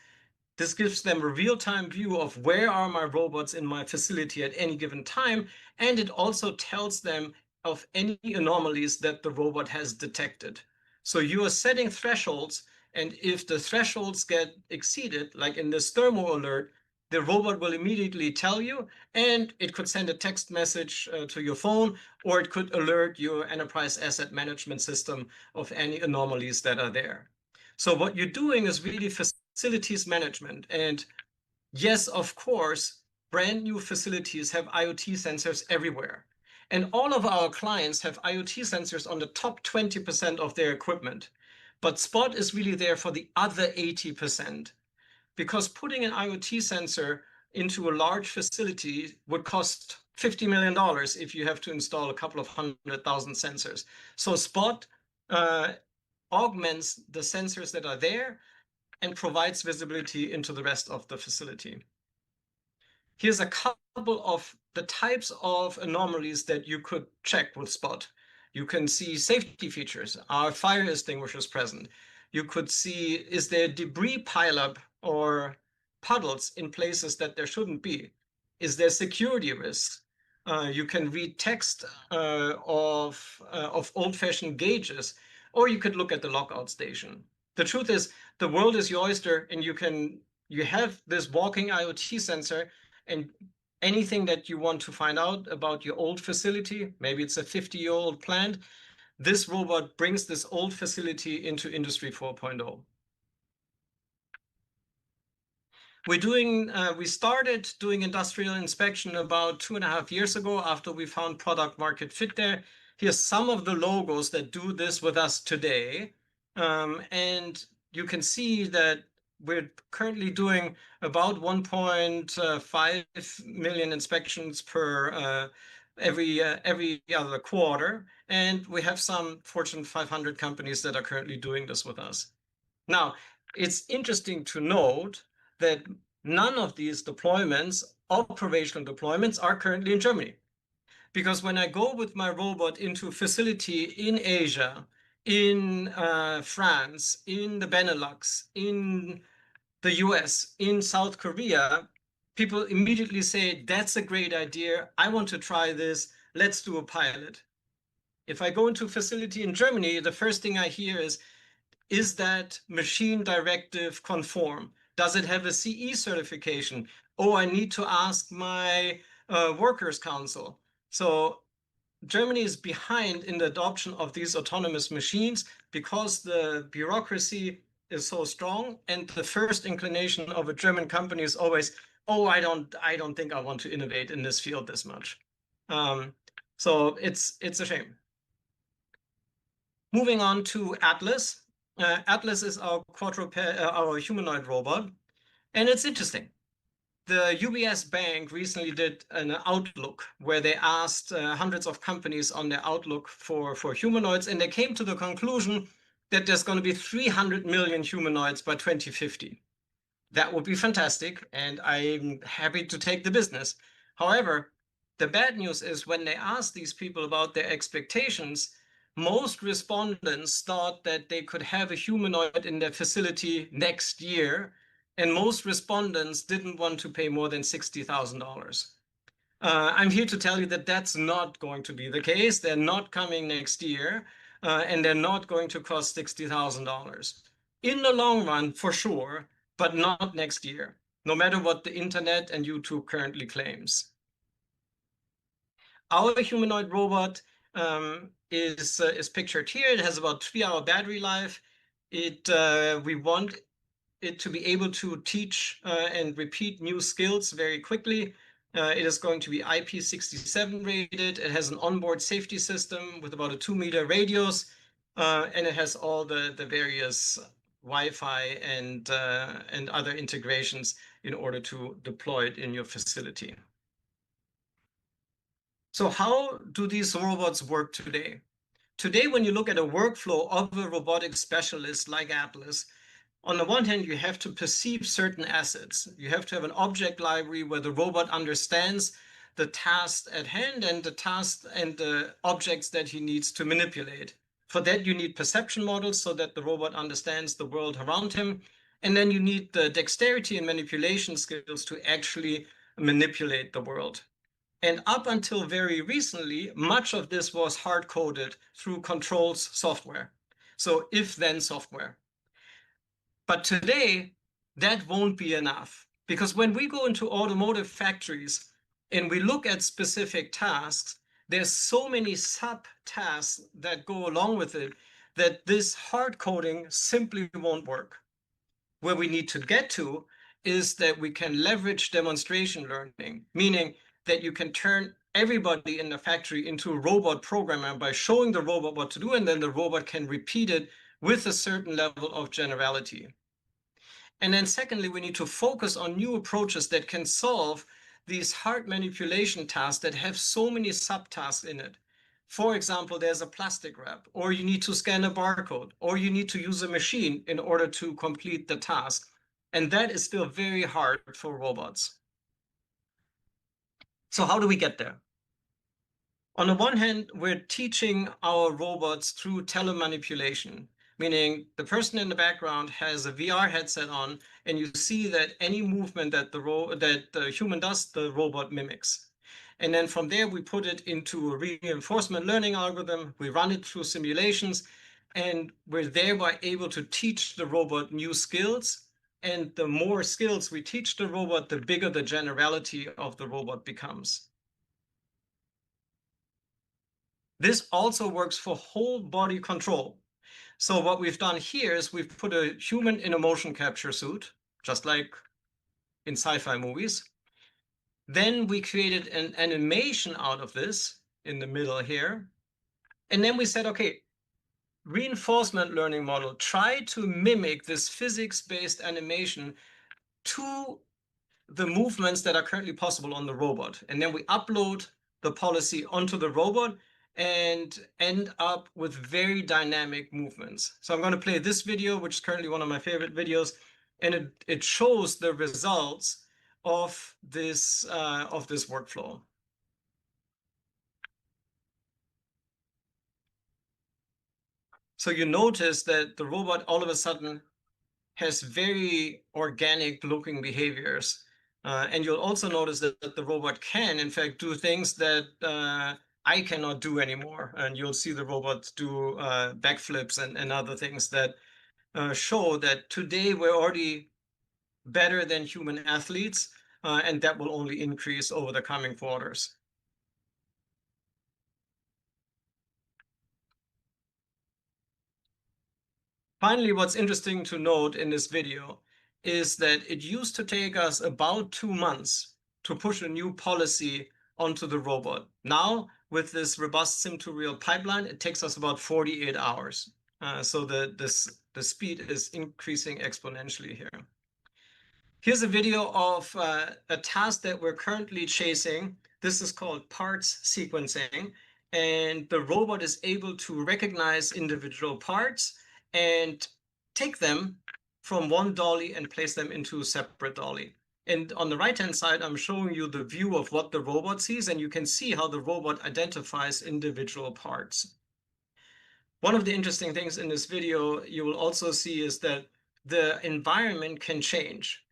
This gives them a real-time view of where are my robots in my facility at any given time, and it also tells them of any anomalies that the robot has detected. So you are setting thresholds And if the thresholds get exceeded, like in this thermo alert, the robot will immediately tell you, and it could send a text message to your phone, or it could alert your enterprise asset management system of any anomalies that are there. So what you're doing is really facilities management. And yes, of course, brand new facilities have IoT sensors everywhere. And all of our clients have IoT sensors on the top 20% of their equipment. But Spot is really there for the other 80%. Because putting an IoT sensor into a large facility would cost $50 million if you have to install a couple of 100,000 sensors. So Spot augments the sensors that are there and provides visibility into the rest of the facility. Here's a couple of the types of anomalies that you could check with Spot. You can see safety features. Are fire extinguishers present? You could see, is there debris pileup or puddles in places that there shouldn't be? Is there security risks? You can read text of old-fashioned gauges, or you could look at the lockout station. The truth is, the world is your oyster, and you have this walking IoT sensor, and anything that you want to find out about your old facility, maybe it's a 50-year-old plant, this robot brings this old facility into Industry 4.0. We started doing industrial inspection about 2.5 years ago after we found product market fit there. Here's some of the logos that do this with us today. And you can see that we're currently doing about 1.5 million inspections per every other quarter. And we have some Fortune 500 companies that are currently doing this with us. Now, it's interesting to note that none of these deployments, operational deployments, are currently in Germany. Because when I go with my robot into a facility in Asia, in France, in the Benelux, in the US, in South Korea, people immediately say, that's a great idea. I want to try this. Let's do a pilot. If I go into a facility in Germany, the first thing I hear is that machine directive conform? Does it have a CE certification? Oh, I need to ask my workers' council. So Germany is behind in the adoption of these autonomous machines because the bureaucracy is so strong, and the first inclination of a German company is always, oh, I don't think I want to innovate in this field this much. So it's a shame. Moving on to Atlas. Atlas is our our humanoid robot, and it's interesting. The UBS Bank recently did an outlook where they asked hundreds of companies on their outlook for humanoids, and they came to the conclusion that there's going to be 300 million humanoids by 2050. That would be fantastic, and I'm happy to take the business. However, the bad news is when they asked these people about their expectations, most respondents thought that they could have a humanoid in their facility next year, and most respondents didn't want to pay more than $60,000. I'm here to tell you that that's not going to be the case. They're not coming next year, and they're not going to cost $60,000. In the long run, for sure, but not next year, no matter what the internet and YouTube currently claims. Our humanoid robot is pictured here. It has about 3-hour battery life. We want it to be able to teach and repeat new skills very quickly. It is going to be IP67 rated. It has an onboard safety system with about a 2-meter radius, and it has all the various Wi-Fi and other integrations in order to deploy it in your facility. So how do these robots work today? Today, when you look at a workflow of a robotic specialist like Atlas, on the one hand, you have to perceive certain assets. You have to have an object library where the robot understands the task at hand and the task and the objects that he needs to manipulate. For that, you need perception models so that the robot understands the world around him. And then you need the dexterity and manipulation skills to actually manipulate the world. And up until very recently, much of this was hard-coded through controls software. So if-then software. But today, that won't be enough, because when we go into automotive factories and we look at specific tasks, there's so many sub-tasks that go along with it that this hard coding simply won't work. Where we need to get to is that we can leverage demonstration learning, meaning that you can turn everybody in the factory into a robot programmer by showing the robot what to do, and then the robot can repeat it with a certain level of generality. And then secondly, we need to focus on new approaches that can solve these hard manipulation tasks that have so many subtasks in it. For example, there's a plastic wrap, or you need to scan a barcode, or you need to use a machine in order to complete the task. And that is still very hard for robots. So how do we get there? On the one hand, we're teaching our robots through telemanipulation, meaning the person in the background has a VR headset on, and you see that any movement that the human does, the robot mimics. And then from there, we put it into a reinforcement learning algorithm. We run it through simulations, and we're thereby able to teach the robot new skills. And the more skills we teach the robot, the bigger the generality of the robot becomes. This also works for whole body control. So what we've done here is we've put a human in a motion capture suit, just like in sci-fi movies. Then we created an animation out of this in the middle here. And then we said, okay, reinforcement learning model, try to mimic this physics-based animation to the movements that are currently possible on the robot. And then we upload the policy onto the robot and end up with very dynamic movements. So I'm going to play this video, which is currently one of my favorite videos, and it shows the results of this workflow. So you notice that the robot all of a sudden has very organic looking behaviors. And you'll also notice that the robot can, in fact, do things that I cannot do anymore. And you'll see the robots do backflips and other things that show that today we're already better than human athletes, and that will only increase over the coming quarters. Finally, what's interesting to note in this video is that it used to take us about 2 months to push a new policy onto the robot. Now, with this robust sim-to-real pipeline, it takes us about 48 hours. So the speed is increasing exponentially here. Here's a video of a task that we're currently chasing. This is called parts sequencing, and the robot is able to recognize individual parts and take them from one dolly and place them into a separate dolly. And on the right-hand side, I'm showing you the view of what the robot sees, and you can see how the robot identifies individual parts. One of the interesting things in this video you will also see is that the environment can change.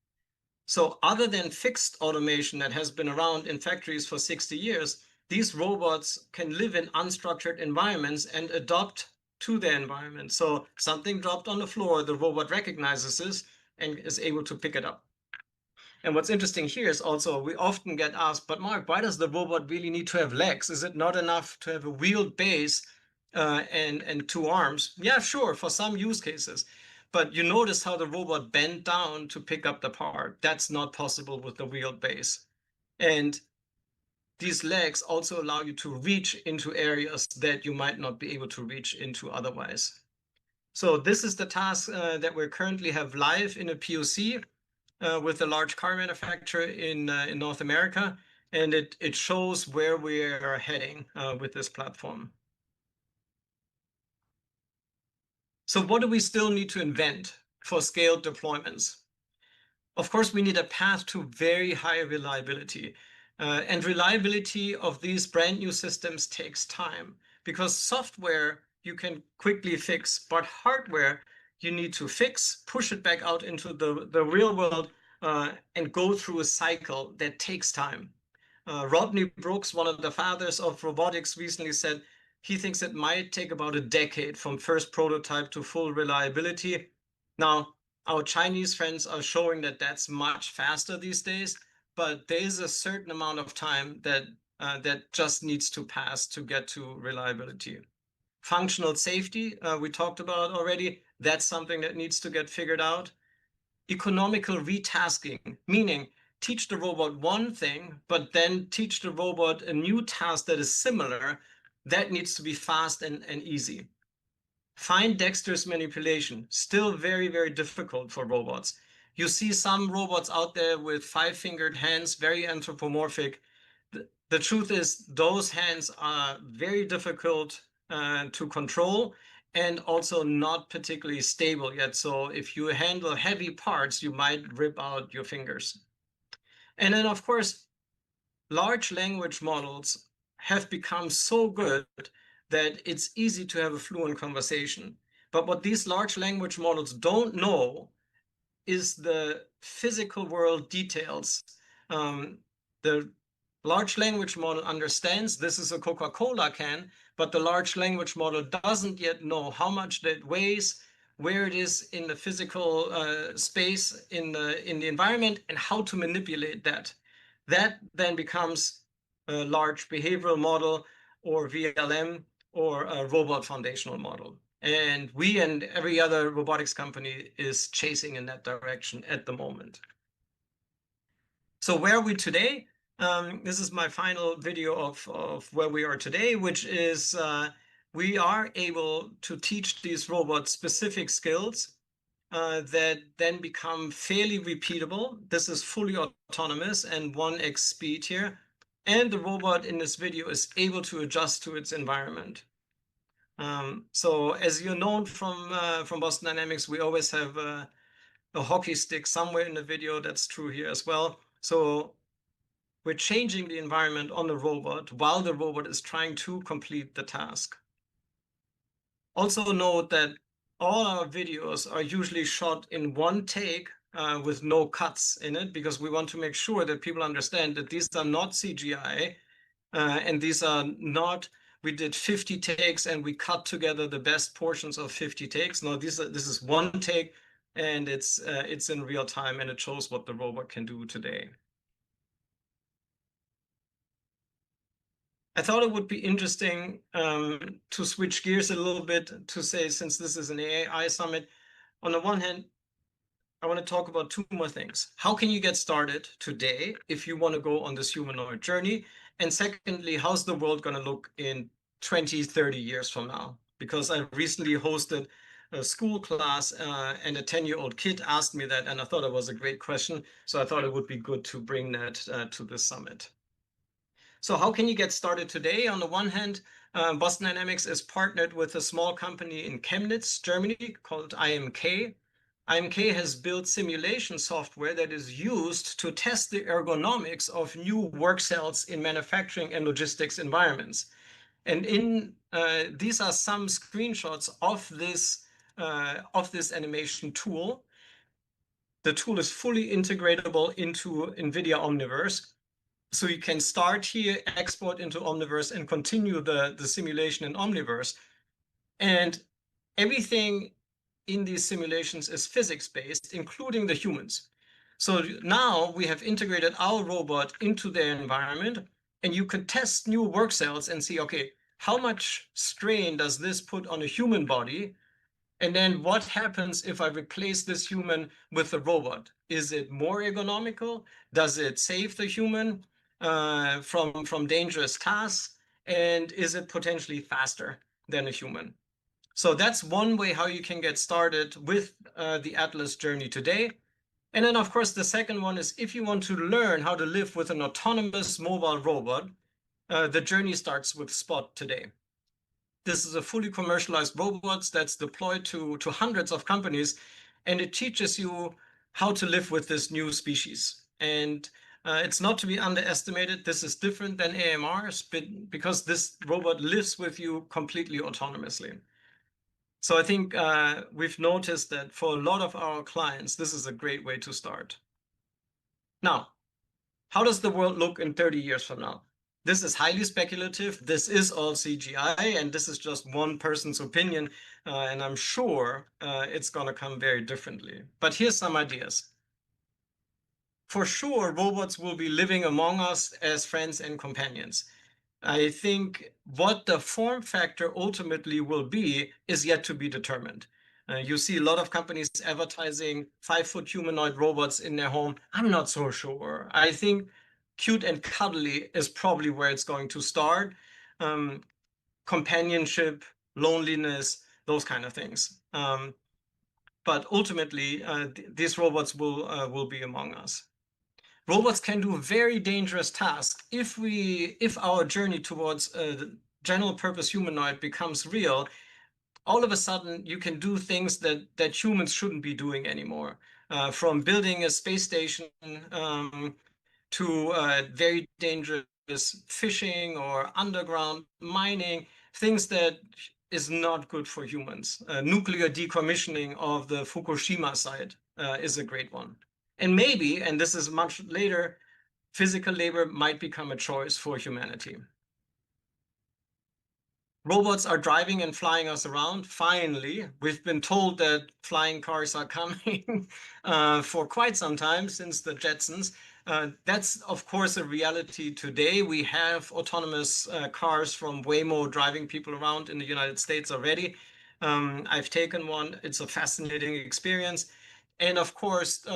So other than fixed automation that has been around in factories for 60 years, these robots can live in unstructured environments and adopt to their environment. So something dropped on the floor, the robot recognizes this and is able to pick it up. And what's interesting here is also we often get asked, but Mark, why does the robot really need to have legs? Is it not enough to have a wheeled base and 2 arms? Yeah, sure, for some use cases. But you notice how the robot bent down to pick up the part. That's not possible with the wheeled base. And these legs also allow you to reach into areas that you might not be able to reach into otherwise. So this is the task that we currently have live in a POC with a large car manufacturer in North America. And it shows where we are heading with this platform. So what do we still need to invent for scaled deployments? Of course, we need a path to very high reliability. And reliability of these brand new systems takes time, because software you can quickly fix, but hardware you need to fix, push it back out into the real world, and go through a cycle that takes time. Rodney Brooks, one of the fathers of robotics, recently said he thinks it might take about a decade from first prototype to full reliability. Now, Our Chinese friends are showing that that's much faster these days, but there is a certain amount of time that that just needs to pass to get to reliability. Functional safety, we talked about already. That's something that needs to get figured out. Economical retasking, meaning teach the robot one thing, but then teach the robot a new task that is similar. That needs to be fast and easy. Fine dexterous manipulation, still very, very difficult for robots. You see some robots out there with 5-fingered hands, very anthropomorphic. The truth is those hands are very difficult to control and also not particularly stable yet. So if you handle heavy parts, you might rip out your fingers. And then, of course, large language models have become so good that it's easy to have a fluent conversation. But what these large language models don't know is the physical world details. The large language model understands this is a Coca-Cola can, but the large language model doesn't yet know how much that weighs, where it is in the physical space in the environment, and how to manipulate that. That then becomes a large behavioral model or VLM or a robot foundational model. And we and every other robotics company is chasing in that direction at the moment. So where are we today? This is my final video of where we are today, which is we are able to teach these robots specific skills that then become fairly repeatable. This is fully autonomous and 1x speed here. And the robot in this video is able to adjust to its environment. So as you know from Boston Dynamics, we always have a hockey stick somewhere in the video. That's true here as well. So we're changing the environment on the robot while the robot is trying to complete the task. Also note that all our videos are usually shot in one take with no cuts in it, because we want to make sure that people understand that these are not CGI and these are not, we did 50 takes and we cut together the best portions of 50 takes. No, this is one take, and it's in real time, and it shows what the robot can do today. I thought it would be interesting to switch gears a little bit to say, since this is an AI summit, on the one hand, I want to talk about two more things. How can you get started today if you want to go on this humanoid journey? And secondly, how's the world going to look in 20, 30 years from now? Because I recently hosted a school class and a 10-year-old kid asked me that, and I thought it was a great question. So I thought it would be good to bring that to this summit. So how can you get started today? On the one hand, Boston Dynamics is partnered with a small company in Chemnitz, Germany, called IMK. IMK has built simulation software that is used to test the ergonomics of new work cells in manufacturing and logistics environments. And these are some screenshots of this animation tool. The tool is fully integratable into NVIDIA Omniverse. So you can start here, export into Omniverse, and continue the simulation in Omniverse. And everything in these simulations is physics-based, including the humans. So now we have integrated our robot into their environment, and you could test new work cells and see, okay, how much strain does this put on a human body? And then what happens if I replace this human with a robot? Is it more ergonomical? Does it save the human from dangerous tasks? And is it potentially faster than a human? So that's one way how you can get started with the Atlas journey today. And then, of course, the second one is if you want to learn how to live with an autonomous mobile robot, the journey starts with Spot today. This is a fully commercialized robot that's deployed to hundreds of companies, and it teaches you how to live with this new species. And it's not to be underestimated. This is different than AMRs because this robot lives with you completely autonomously. So I think we've noticed that for a lot of our clients, this is a great way to start. Now, how does the world look in 30 years from now? This is highly speculative. This is all CGI, and this is just one person's opinion. And I'm sure it's going to come very differently. But here's some ideas. For sure, robots will be living among us as friends and companions. I think what the form factor ultimately will be is yet to be determined. You see a lot of companies advertising 5-foot humanoid robots in their home. I'm not so sure. I think cute and cuddly is probably where it's going to start. Companionship, loneliness, those kind of things. But ultimately, these robots will be among us. Robots can do very dangerous tasks. If our journey towards a general purpose humanoid becomes real, all of a sudden you can do things that humans shouldn't be doing anymore. From building a space station to very dangerous fishing or underground mining, things that is not good for humans. Nuclear decommissioning of the Fukushima site is a great one. And maybe, and this is much later, physical labor might become a choice for humanity. Robots are driving and flying us around. Finally, we've been told that flying cars are coming for quite some time, since the Jetsons. That's, of course, a reality today. We have autonomous cars from Waymo driving people around in the United States already. I've taken one. It's a fascinating experience. And of course,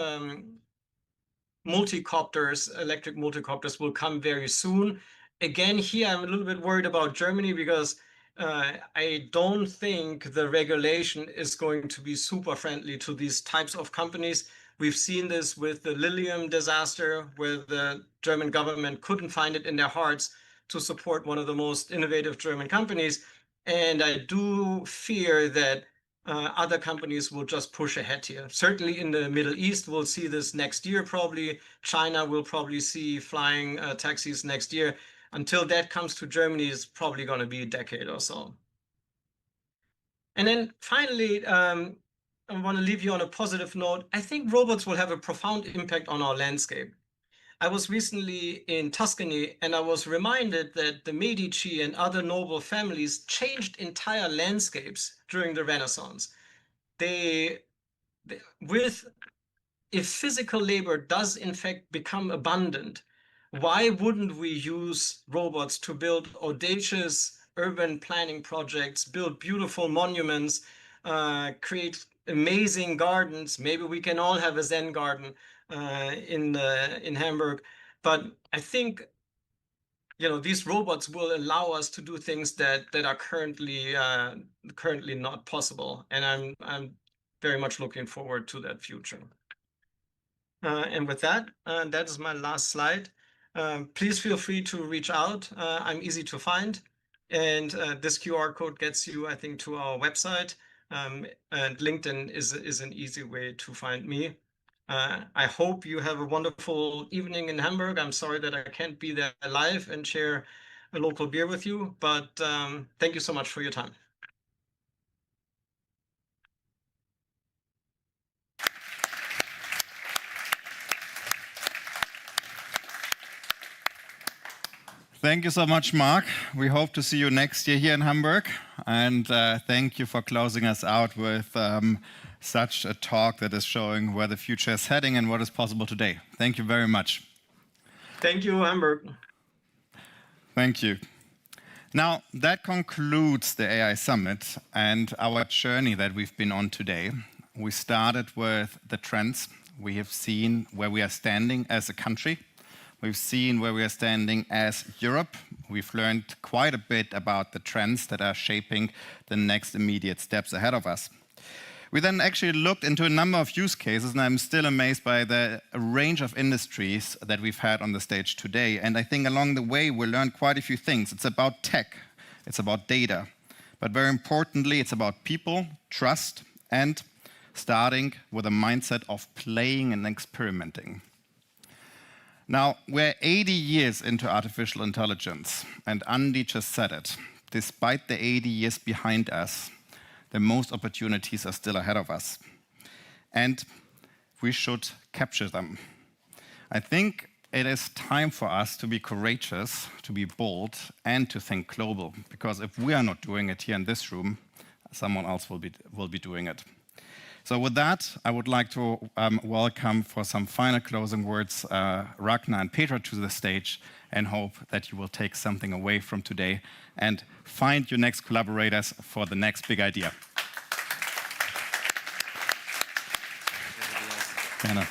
multicopters, electric multicopters will come very soon. Again, here I'm a little bit worried about Germany because I don't think the regulation is going to be super friendly to these types of companies. We've seen this with the Lilium disaster, where the German government couldn't find it in their hearts to support one of the most innovative German companies. And I do fear that other companies will just push ahead here. Certainly in the Middle East, we'll see this next year probably. China will probably see flying taxis next year. Until that comes to Germany, it's probably going to be a decade or so. And then finally, I want to leave you on a positive note. I think robots will have a profound impact on our landscape. I was recently in Tuscany, and I was reminded that the Medici and other noble families changed entire landscapes during the Renaissance. If physical labor does in fact become abundant, why wouldn't we use robots to build audacious urban planning projects, build beautiful monuments, create amazing gardens? Maybe we can all have a Zen garden in Hamburg. But I think these robots will allow us to do things that are currently not possible, and I'm very much looking forward to that future. And with that, that is my last slide. Please feel free to reach out. I'm easy to find. And this QR code gets you, I think, to our website. And LinkedIn is an easy way to find me. I hope you have a wonderful evening in Hamburg. I'm sorry that I can't be there live and share a local beer with you, but thank you so much for your time. Thank you so much, Mark. We hope to see you next year here in Hamburg. And thank you for closing us out with such a talk that is showing where the future is heading and what is possible today. Thank you very much. Thank you, Hamburg. Thank you. Now, that concludes the AI Summit and our journey that we've been on today. We started with the trends. We have seen where we are standing as a country. We've seen where we are standing as Europe. We've learned quite a bit about the trends that are shaping the next immediate steps ahead of us. We then actually looked into a number of use cases, and I'm still amazed by the range of industries that we've had on the stage today. And I think along the way, we learned quite a few things. It's about tech, it's about data, but very importantly, it's about people, trust, and starting with a mindset of playing and experimenting. Now, we're 80 years into artificial intelligence, and Andy just said it. Despite the 80 years behind us, the most opportunities are still ahead of us. And we should capture them. I think it is time for us to be courageous, to be bold, and to think global. Because if we are not doing it here in this room, someone else will be doing it. So with that, I would like to welcome for some final closing words Ragnar and Petra to the stage, and hope that you will take something away from today and find your next collaborators for the next big idea. Gerne.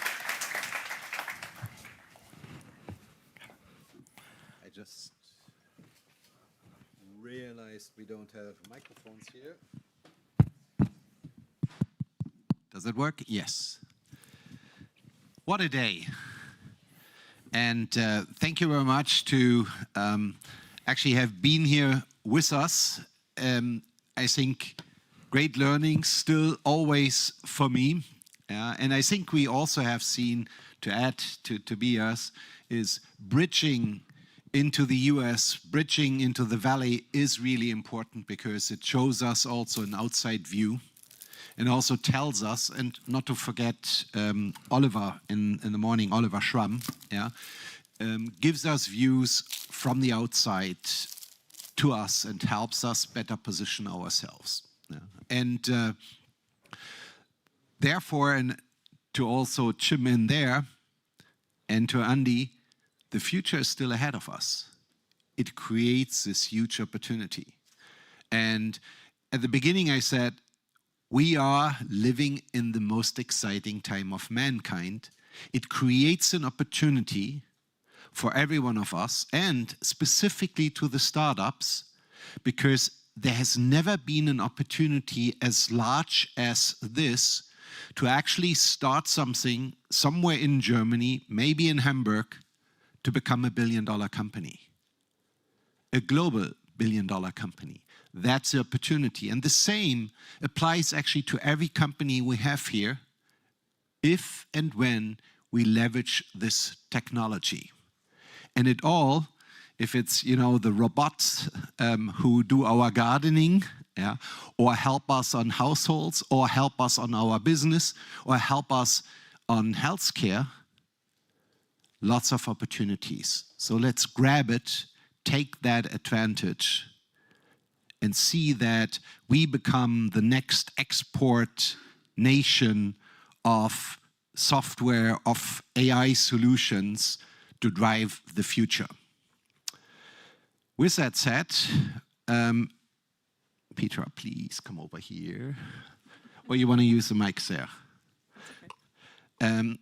I just realized we don't have microphones here. Does it work? Yes. What a day. And thank you very much to actually have been here with us. I think great learning still always for me. And I think we also have seen, to add to Tobias, is bridging into the US, bridging into the Valley is really important because it shows us also an outside view and also tells us, and not to forget Oliver in the morning, Oliver Schramm, gives us views from the outside to us and helps us better position ourselves. And therefore, and to also chime in there, and to Andy, the future is still ahead of us. It creates this huge opportunity. And at the beginning I said, we are living in the most exciting time of mankind. It creates an opportunity for every one of us, and specifically to the startups, because there has never been an opportunity as large as this to actually start something somewhere in Germany, maybe in Hamburg, to become a billion-dollar company, a global billion-dollar company. That's the opportunity. And the same applies actually to every company we have here, if and when we leverage this technology. And it all, if it's, the robots who do our gardening, or help us on households, or help us on our business, or help us on healthcare, lots of opportunities. So let's grab it, take that advantage, and see that we become the next export nation of software, of AI solutions to drive the future. With that said, Petra, please come over here. Or you want to use the mics there?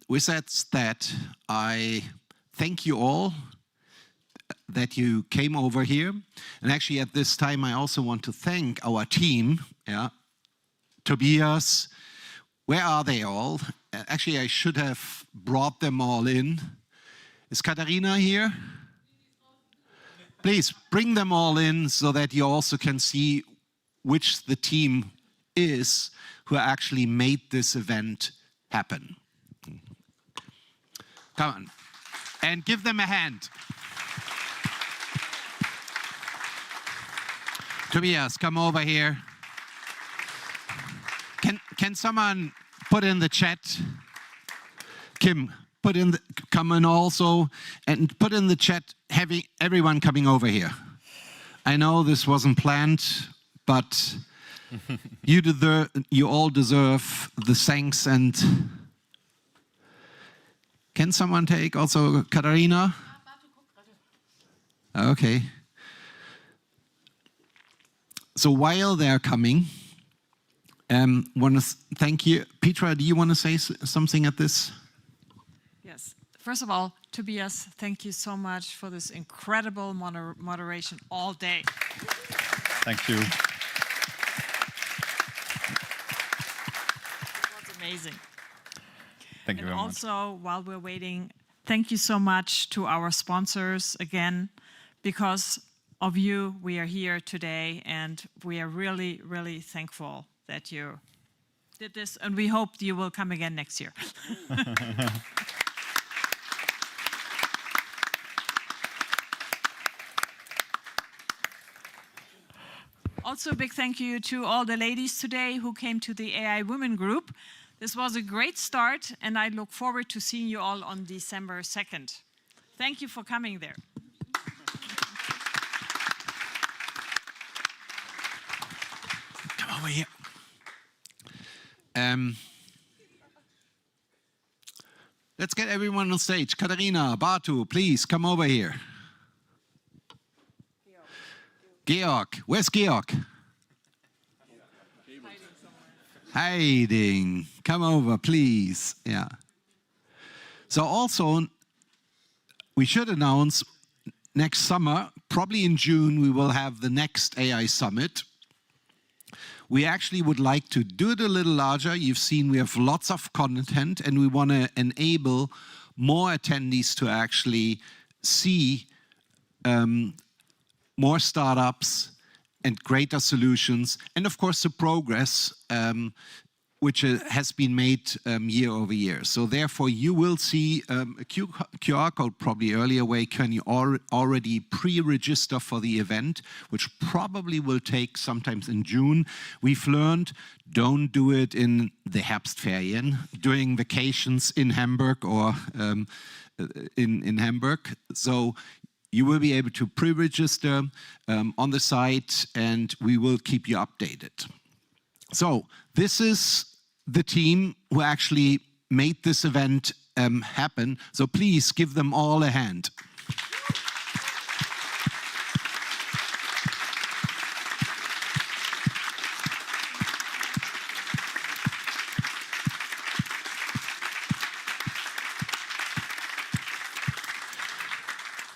With that said, I thank you all that you came over here. And actually at this time, I also want to thank our team. Tobias, where are they all? Actually, I should have brought them all in. Is Katharina here? Please bring them all in so that you also can see which the team is who actually made this event happen. Come on, and give them a hand. Tobias, come over here. Can someone put in the chat? Kim, come in also, and put in the chat, everyone coming over here. I know this wasn't planned, but you all deserve the thanks. And can someone take also Katharina? Okay. So while they're coming, want to thank you. Petra, do you want to say something at this? Yes. First of all, Tobias, thank you so much for this incredible moderation all day. Thank you. It was amazing. Thank you very much. And also, while we're waiting, thank you so much to our sponsors again, because of you, we are here today, and we are really, really thankful that you did this, and we hope you will come again next year. Also, a big thank you to all the ladies today who came to the AI Women Group. This was a great start, and I look forward to seeing you all on December 2nd. Thank you for coming there. Come over here. Let's get everyone on stage. Katharina, Bartu, please come over here. Georg, where's Georg? Hiding. Come over, please. Yeah. So also, we should announce next summer, probably in June, we will have the next AI Summit. We actually would like to do it a little larger. You've seen we have lots of content, and we want to enable more attendees to actually see more startups and greater solutions, and of course the progress which has been made year over year. So therefore you will see a QR code probably earlier where can you already pre-register for the event, which probably will take sometimes in June. We've learned, don't do it in the Herbstferien, during vacations in Hamburg or in Hamburg. So you will be able to pre-register on the site, and we will keep you updated. So this is the team who actually made this event happen. So please give them all a hand.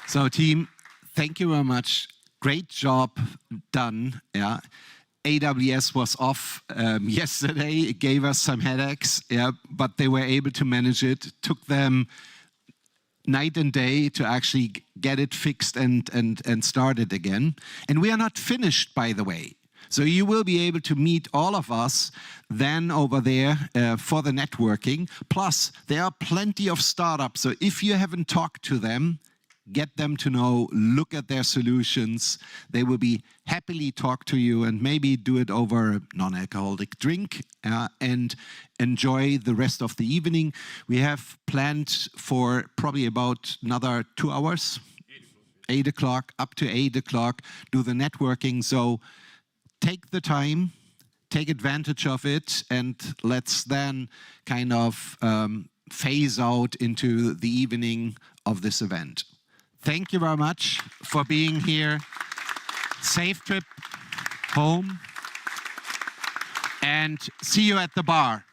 So team, thank you very much. Great job done. Yeah. AWS was off yesterday. It gave us some headaches, yeah, but they were able to manage it. It took them night and day to actually get it fixed and start it again. And we are not finished, by the way. So you will be able to meet all of us then over there for the networking. Plus, there are plenty of startups. So if you haven't talked to them, get them to know, look at their solutions. They will be happily talk to you and maybe do it over a non-alcoholic drink and enjoy the rest of the evening. We have planned for probably about another 2 hours, 8 o'clock, up to 8 o'clock, do the networking. So take the time, take advantage of it, and let's then kind of phase out into the evening of this event. Thank you very much for being here. Safe trip home. And see you at the bar.